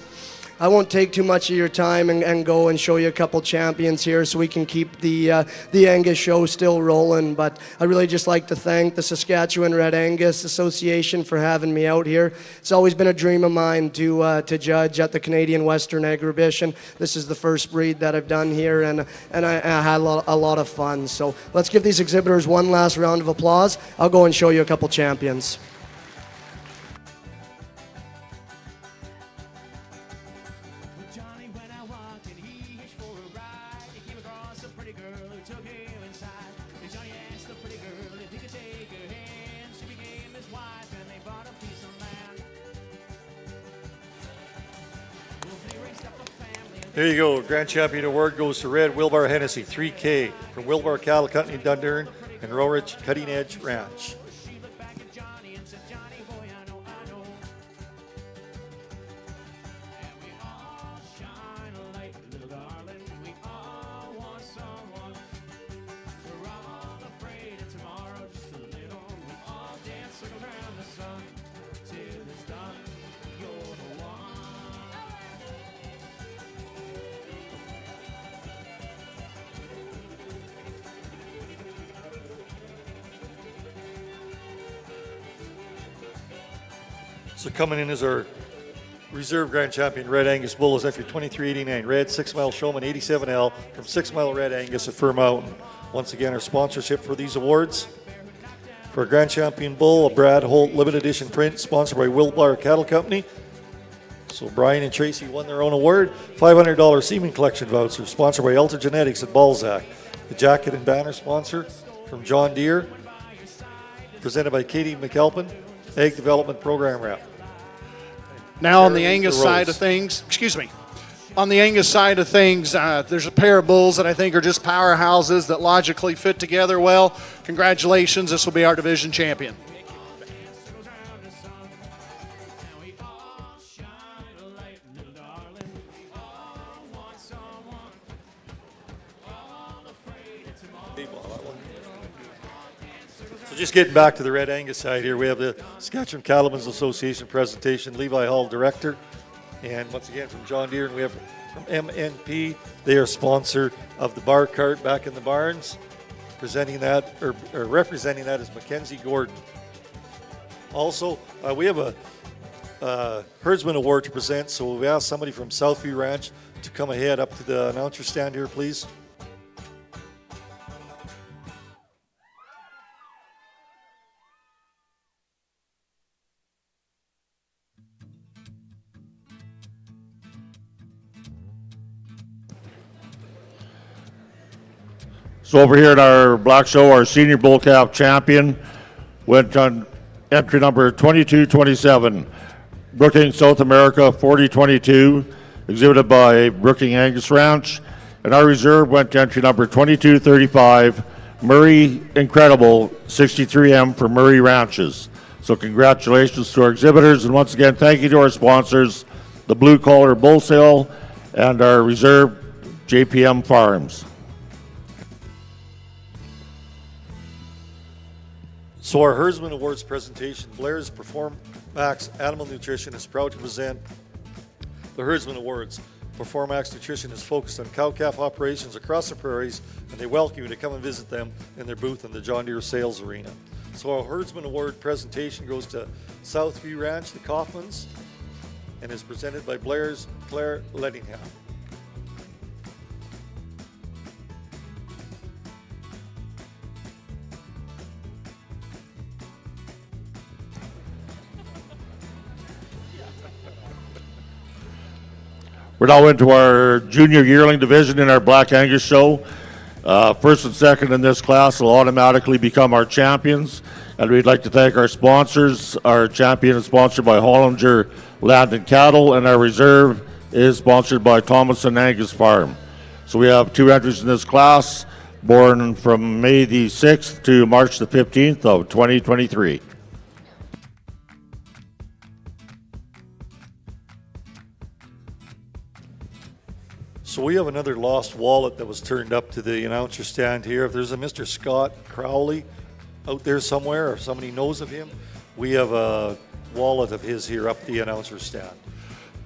I won't take too much of your time and go and show you a couple champions here so we can keep the Angus show still rolling. But I really just like to thank the Saskatchewan Red Angus Association for having me out here. It's always been a dream of mine to judge at the Canadian Western Agribition. This is the first breed that I've done here, and I had a lot of fun. So let's give these exhibitors one last round of applause. I'll go and show you a couple champions. Johnny went out walking, he hitched for a ride. He came across a pretty girl who took him inside. And Johnny asked the pretty girl if he could take her hand. She became his wife and they bought a piece of land. Well, they raised up a family. There you go. Grand Champion Award goes to Red Wilbar Hennessy 3K from Wilbar Cattle Company, Dundurn, and Rorich Cutting Edge Ranch. She looked back at Johnny and said, Johnny boy, I know. And we all shine a light, little darling. We all want someone. We're all afraid of tomorrow, just a little. We all dance circles around the sun till it's done. You're the one. So coming in as our reserve Grand Champion Red Angus Bull is entry 2389, Red 6 Mile Showman 87L from 6 Mile Red Angus at Fir Mountain. Once again, our sponsorship for these awards. For a Grand Champion Bull, a Brad Holt limited edition print sponsored by Wilbar Cattle Company. So Brian and Tracy won their own award. $500 semen collection voucher sponsored by Elter Genetics at Balzac. The jacket and banner sponsor from John Deere, presented by Katie McAlpin, Ag Development Program Rep. Now on the Angus side of things, on the Angus side of things, there's a pair of bulls that I think are just powerhouses that logically fit together well. Congratulations, this will be our division champion. So just getting back to the Red Angus side here, we have the Saskatchewan Cattlemen's Association presentation, Levi Hall, Director. And once again from John Deere, and we have from MNP, they are sponsor of the bar cart back in the barns. Presenting that, or representing that is Mackenzie Gordon. Also, we have a Herdsman Award to present, so we ask somebody from Southview Ranch to come ahead up to the announcer stand here, please. So over here at our Black Show, our senior bull calf champion went on entry number 2227, Brookings South America 4022, exhibited by Brookings Angus Ranch. And our reserve went to entry number 2235, Murray Incredible 63M for Murray Ranches. So congratulations to our exhibitors, and once again, thank you to our sponsors, the Blue Collar Bull Sale and our reserve JPM Farms. So our Herdsman Awards presentation, Blair's Performax Animal Nutrition is proud to present the Herdsman Awards. Performax Nutrition is focused on cow-calf operations across the prairies, and they welcome you to come and visit them in their booth in the John Deere Sales Arena. So our Herdsman Award presentation goes to Southview Ranch, the Kaufmans, and is presented by Blair's Claire Lettingham. We're now into our junior yearling division in our Black Angus show. First and second in this class will automatically become our champions. And we'd like to thank our sponsors. Our champion is sponsored by Hollinger Land and Cattle, and our reserve is sponsored by Thomason Angus Farm. So we have two entries in this class, born from May the 6th to March the 15th of 2023. So we have another lost wallet that was turned up to the announcer stand here. If there's a Mr. Scott Crowley out there somewhere, or somebody knows of him, we have a wallet of his here up the announcer stand.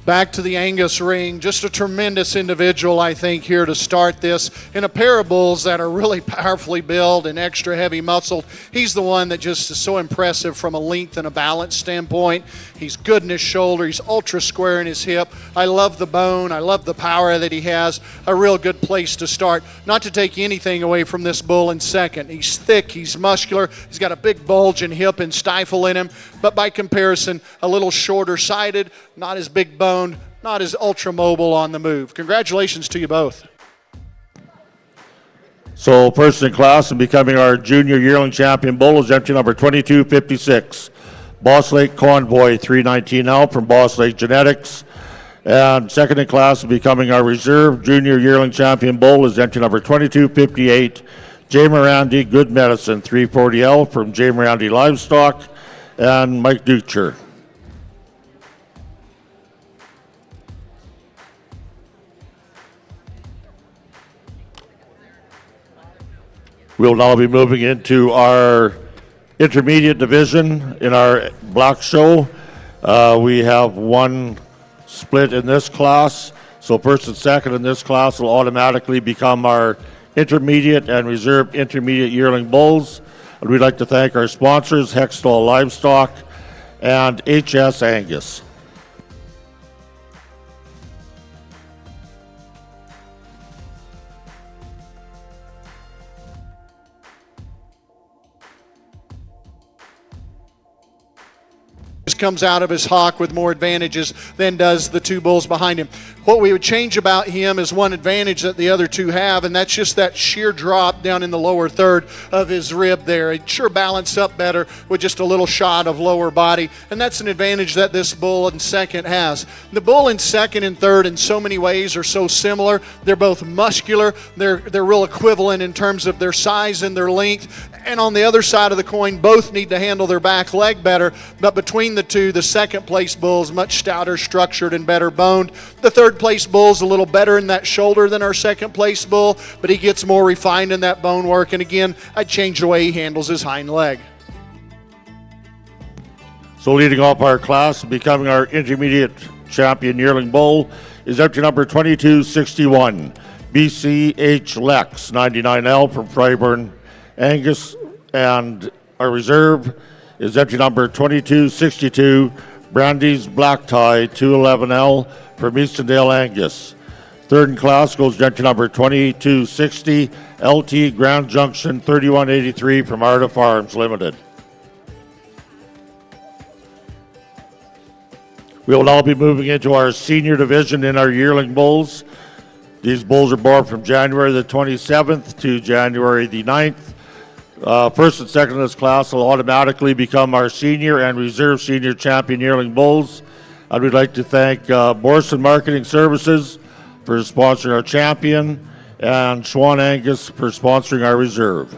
Back to the Angus ring. Just a tremendous individual, I think, here to start this. In a pair of bulls that are really powerfully built and extra heavy muscled, he's the one that just is so impressive from a length and a balance standpoint. He's good in his shoulder. He's ultra square in his hip. I love the bone. I love the power that he has. A real good place to start. Not to take anything away from this bull in second. He's thick. He's muscular. He's got a big bulge in hip and stifle in him. But by comparison, a little shorter sided, not as big boned, not as ultra mobile on the move. Congratulations to you both. So first in class and becoming our junior yearling champion bull is entry number 2256. Boss Lake Convoy 319L from Boss Lake Genetics. And second in class and becoming our reserve junior yearling champion bull is entry number 2258. J. Mirandi Good Medicine 340L from J. Mirandi Livestock and Mike Ducher. We'll now be moving into our intermediate division in our block show. We have one split in this class, so first and second in this class will automatically become our intermediate and reserve intermediate yearling bulls. And we'd like to thank our sponsors, Hextall Livestock and HS Angus. Comes out of his hock with more advantages than does the two bulls behind him. What we would change about him is one advantage that the other two have, and that's just that sheer drop down in the lower third of his rib there. He'd sure balance up better with just a little shot of lower body, and that's an advantage that this bull in second has. The bull in second and third in so many ways are so similar. They're both muscular. They're real equivalent in terms of their size and their length. And on the other side of the coin, both need to handle their back leg better, but between the two, the second place bull is much stouter, structured, and better boned. The third place bull is a little better in that shoulder than our second place bull, but he gets more refined in that bone work. And again, I'd change the way he handles his hind leg. So leading off our class, becoming our intermediate champion yearling bull is entry number 2261, BCH Lex 99L from Freiburg Angus, and our reserve is entry number 2262, Brandy's Black Tie 211L from Eastondale Angus. Third in class goes to entry number 2260, LT Grand Junction 3183 from Arda Farms Limited. We will now be moving into our senior division in our yearling bulls. These bulls are born from January the 27th to January the 9th. First and second in this class will automatically become our senior and reserve senior champion yearling bulls. And we'd like to thank Morrison Marketing Services for sponsoring our champion and Schwann Angus for sponsoring our reserve.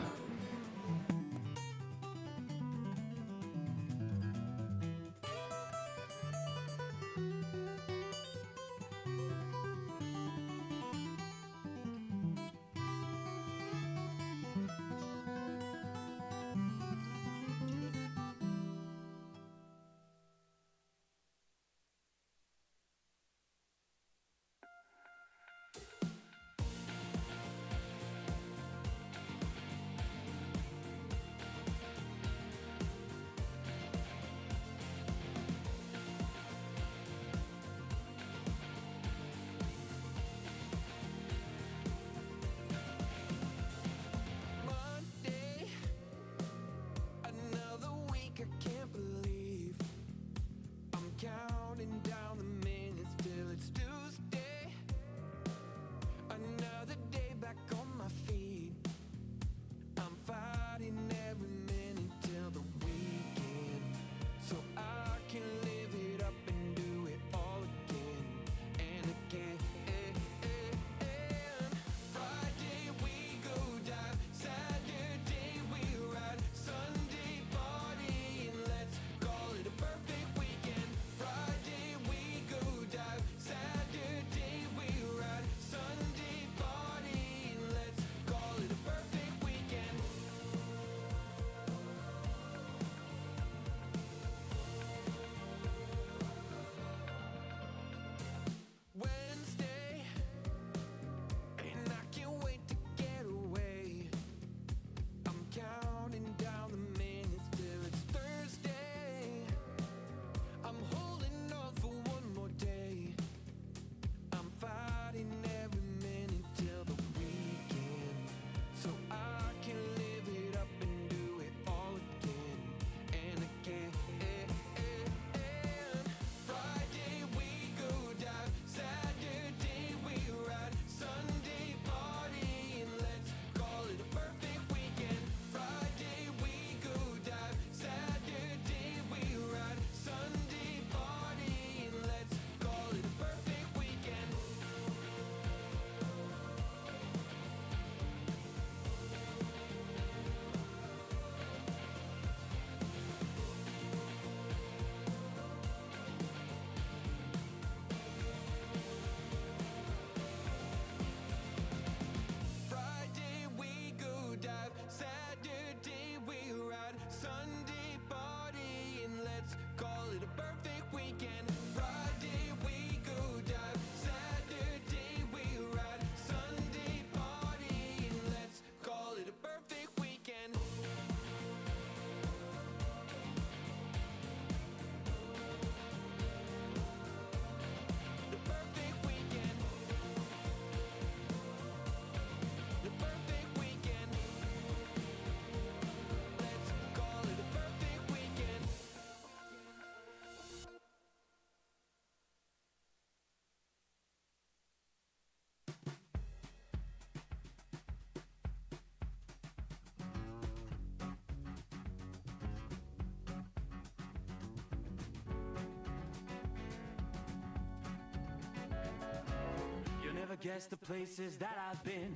guess the places that I've been.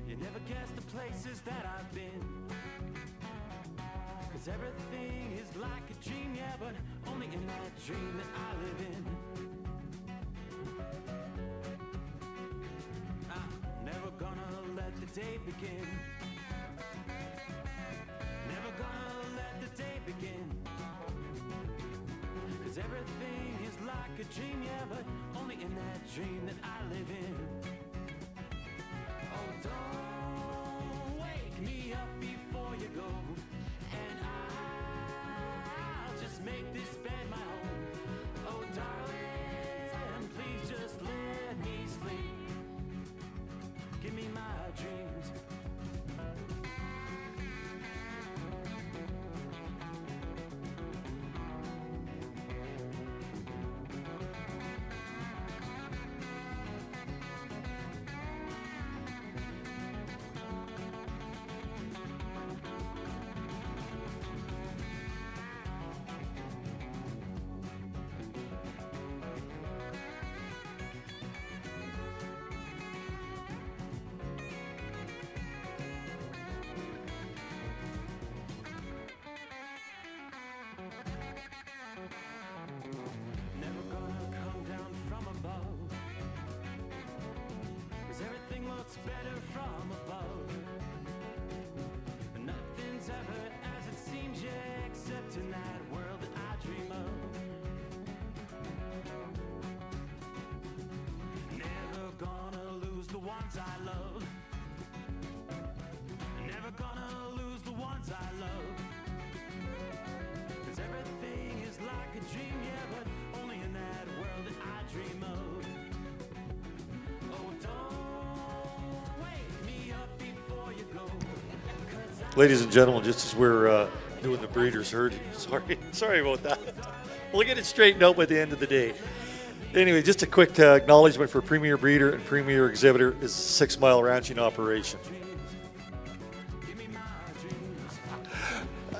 You never guess the places that I've been. 'Cause everything is like a dream, yeah, but only in that dream that I live in. I'm never gonna let the day begin. Never gonna let the day begin. 'Cause everything is like a dream, yeah, but only in that dream that I live in. Oh, don't wake me up before you go, and I'll just make this bed my home. Oh, darling, please just let me sleep. Give me my dreams. Never gonna come down from above, 'cause everything looks better from above. Nothing's ever as it seems, yeah, except in that world that I dream of. Never gonna lose the ones I love. Never gonna lose the ones I love. 'Cause everything is like a dream, yeah, but only in that world that I dream of. Oh, don't wake me up before you go. 'Cause I Ladies and gentlemen, just as we're doing the breeder's herd, sorry about that. We'll get it straightened out by the end of the day. Anyway, just a quick acknowledgement for Premier Breeder and Premier Exhibitor is 6 Mile Ranching Operation.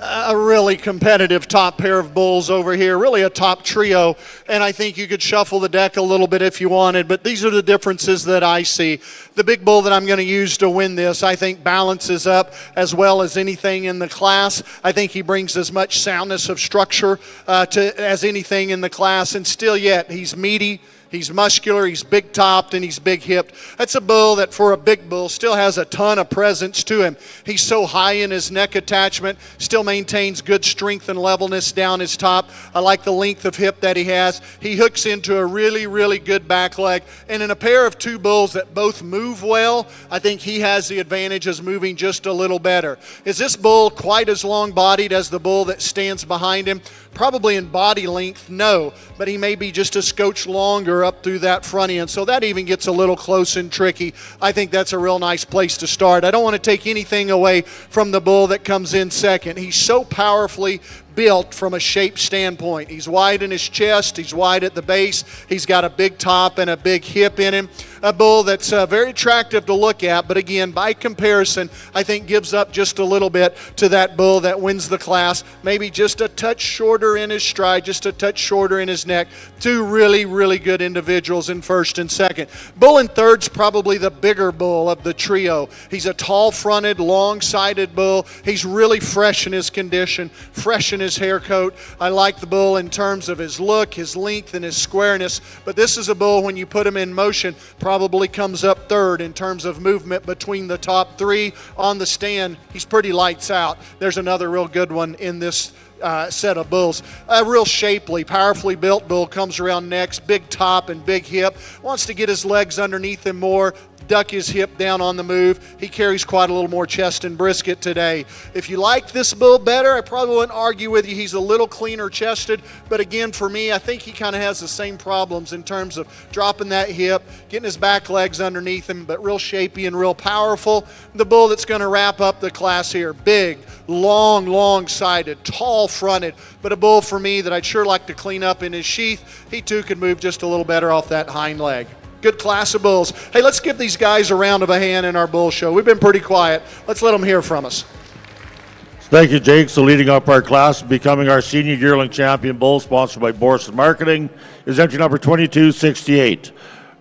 A really competitive top pair of bulls over here, really a top trio, and I think you could shuffle the deck a little bit if you wanted, but these are the differences that I see. The big bull that I'm going to use to win this, I think, balances up as well as anything in the class. I think he brings as much soundness of structure as anything in the class, and still yet he's meaty. He's muscular, he's big-topped, and he's big-hipped. That's a bull that, for a big bull, still has a ton of presence to him. He's so high in his neck attachment, still maintains good strength and levelness down his top. I like the length of hip that he has. He hooks into a really, really good back leg. And in a pair of two bulls that both move well, I think he has the advantage of moving just a little better. Is this bull quite as long-bodied as the bull that stands behind him? Probably in body length, no, but he may be just a scotch longer up through that front end, so that even gets a little close and tricky. I think that's a real nice place to start. I don't want to take anything away from the bull that comes in second. He's so powerfully built from a shape standpoint. He's wide in his chest, he's wide at the base, he's got a big top and a big hip in him. A bull that's very attractive to look at, but again, by comparison, I think gives up just a little bit to that bull that wins the class. Maybe just a touch shorter in his stride, just a touch shorter in his neck. Two really, really good individuals in first and second. Bull in third's probably the bigger bull of the trio. He's a tall-fronted, long-sided bull. He's really fresh in his condition, fresh in his hair coat. I like the bull in terms of his look, his length, and his squareness, but this is a bull, when you put him in motion, probably comes up third in terms of movement between the top three. On the stand, he's pretty lights out. There's another real good one in this set of bulls. A real shapely, powerfully built bull comes around next, big top and big hip, wants to get his legs underneath him more, duck his hip down on the move. He carries quite a little more chest and brisket today. If you like this bull better, I probably wouldn't argue with you. He's a little cleaner chested, but again, for me, I think he kind of has the same problems in terms of dropping that hip, getting his back legs underneath him, but real shapy and real powerful. The bull that's going to wrap up the class here, big, long-sided, tall-fronted, but a bull for me that I'd sure like to clean up in his sheath. He too could move just a little better off that hind leg. Good class of bulls. Hey, let's give these guys a round of a hand in our bull show. We've been pretty quiet. Let's let them hear from us. Thank you, Jake. So leading up our class, becoming our senior yearling champion bull, sponsored by Boris Marketing, is entry number 2268.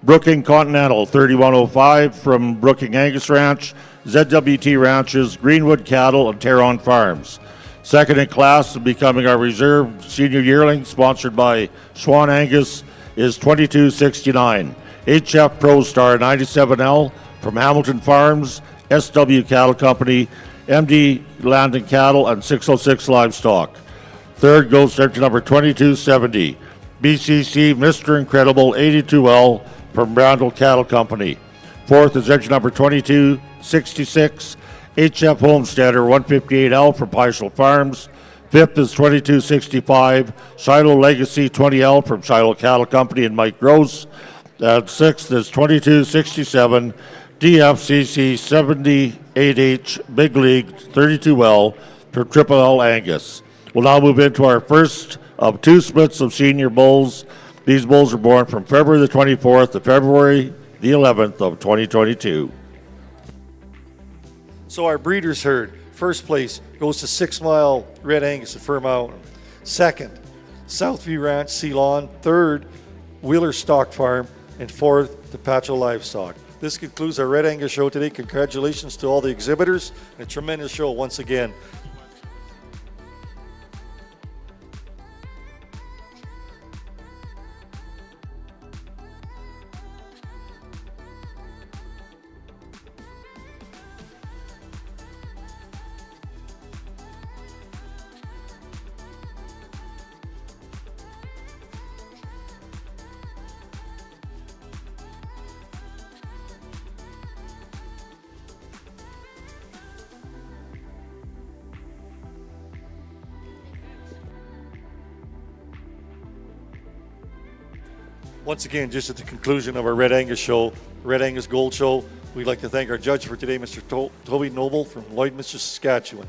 Brooking Continental 3105 from Brooking Angus Ranch, ZWT Ranches, Greenwood Cattle, and Terron Farms. Second in class, becoming our reserve senior yearling, sponsored by Swan Angus, is 2269. HF Pro Star 97L from Hamilton Farms, SW Cattle Company, MD Land and Cattle, and 606 Livestock. Third goes to entry number 2270. BCC Mr. Incredible 82L from Brandel Cattle Company. Fourth is entry number 2266. HF Homesteader 158L from Peishel Farms. Fifth is 2265. Shiloh Legacy 20L from Shiloh Cattle Company and Mike Gross. Sixth is 2267. DFCC 78H Big League 32L for Triple L Angus. We'll now move into our first of two splits of senior bulls. These bulls are born from February the 24th to February the 11th of 2022. So our breeders' herd, first place goes to 6 Mile Red Angus at Fir Mountain. Second, Southview Ranch, Ceylon. Third, Wheeler Stock Farm. And fourth, DePacho Livestock. This concludes our Red Angus show today. Congratulations to all the exhibitors. A tremendous show once again. Once again, just at the conclusion of our Red Angus show, Red Angus Gold Show, we'd like to thank our judge for today, Mr. Toby Noble from Lloydminster, Saskatchewan.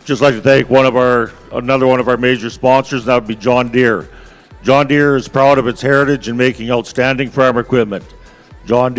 Just like to thank another one of our major sponsors. That would be John Deere. John Deere is proud of its heritage in making outstanding farm equipment. John Deere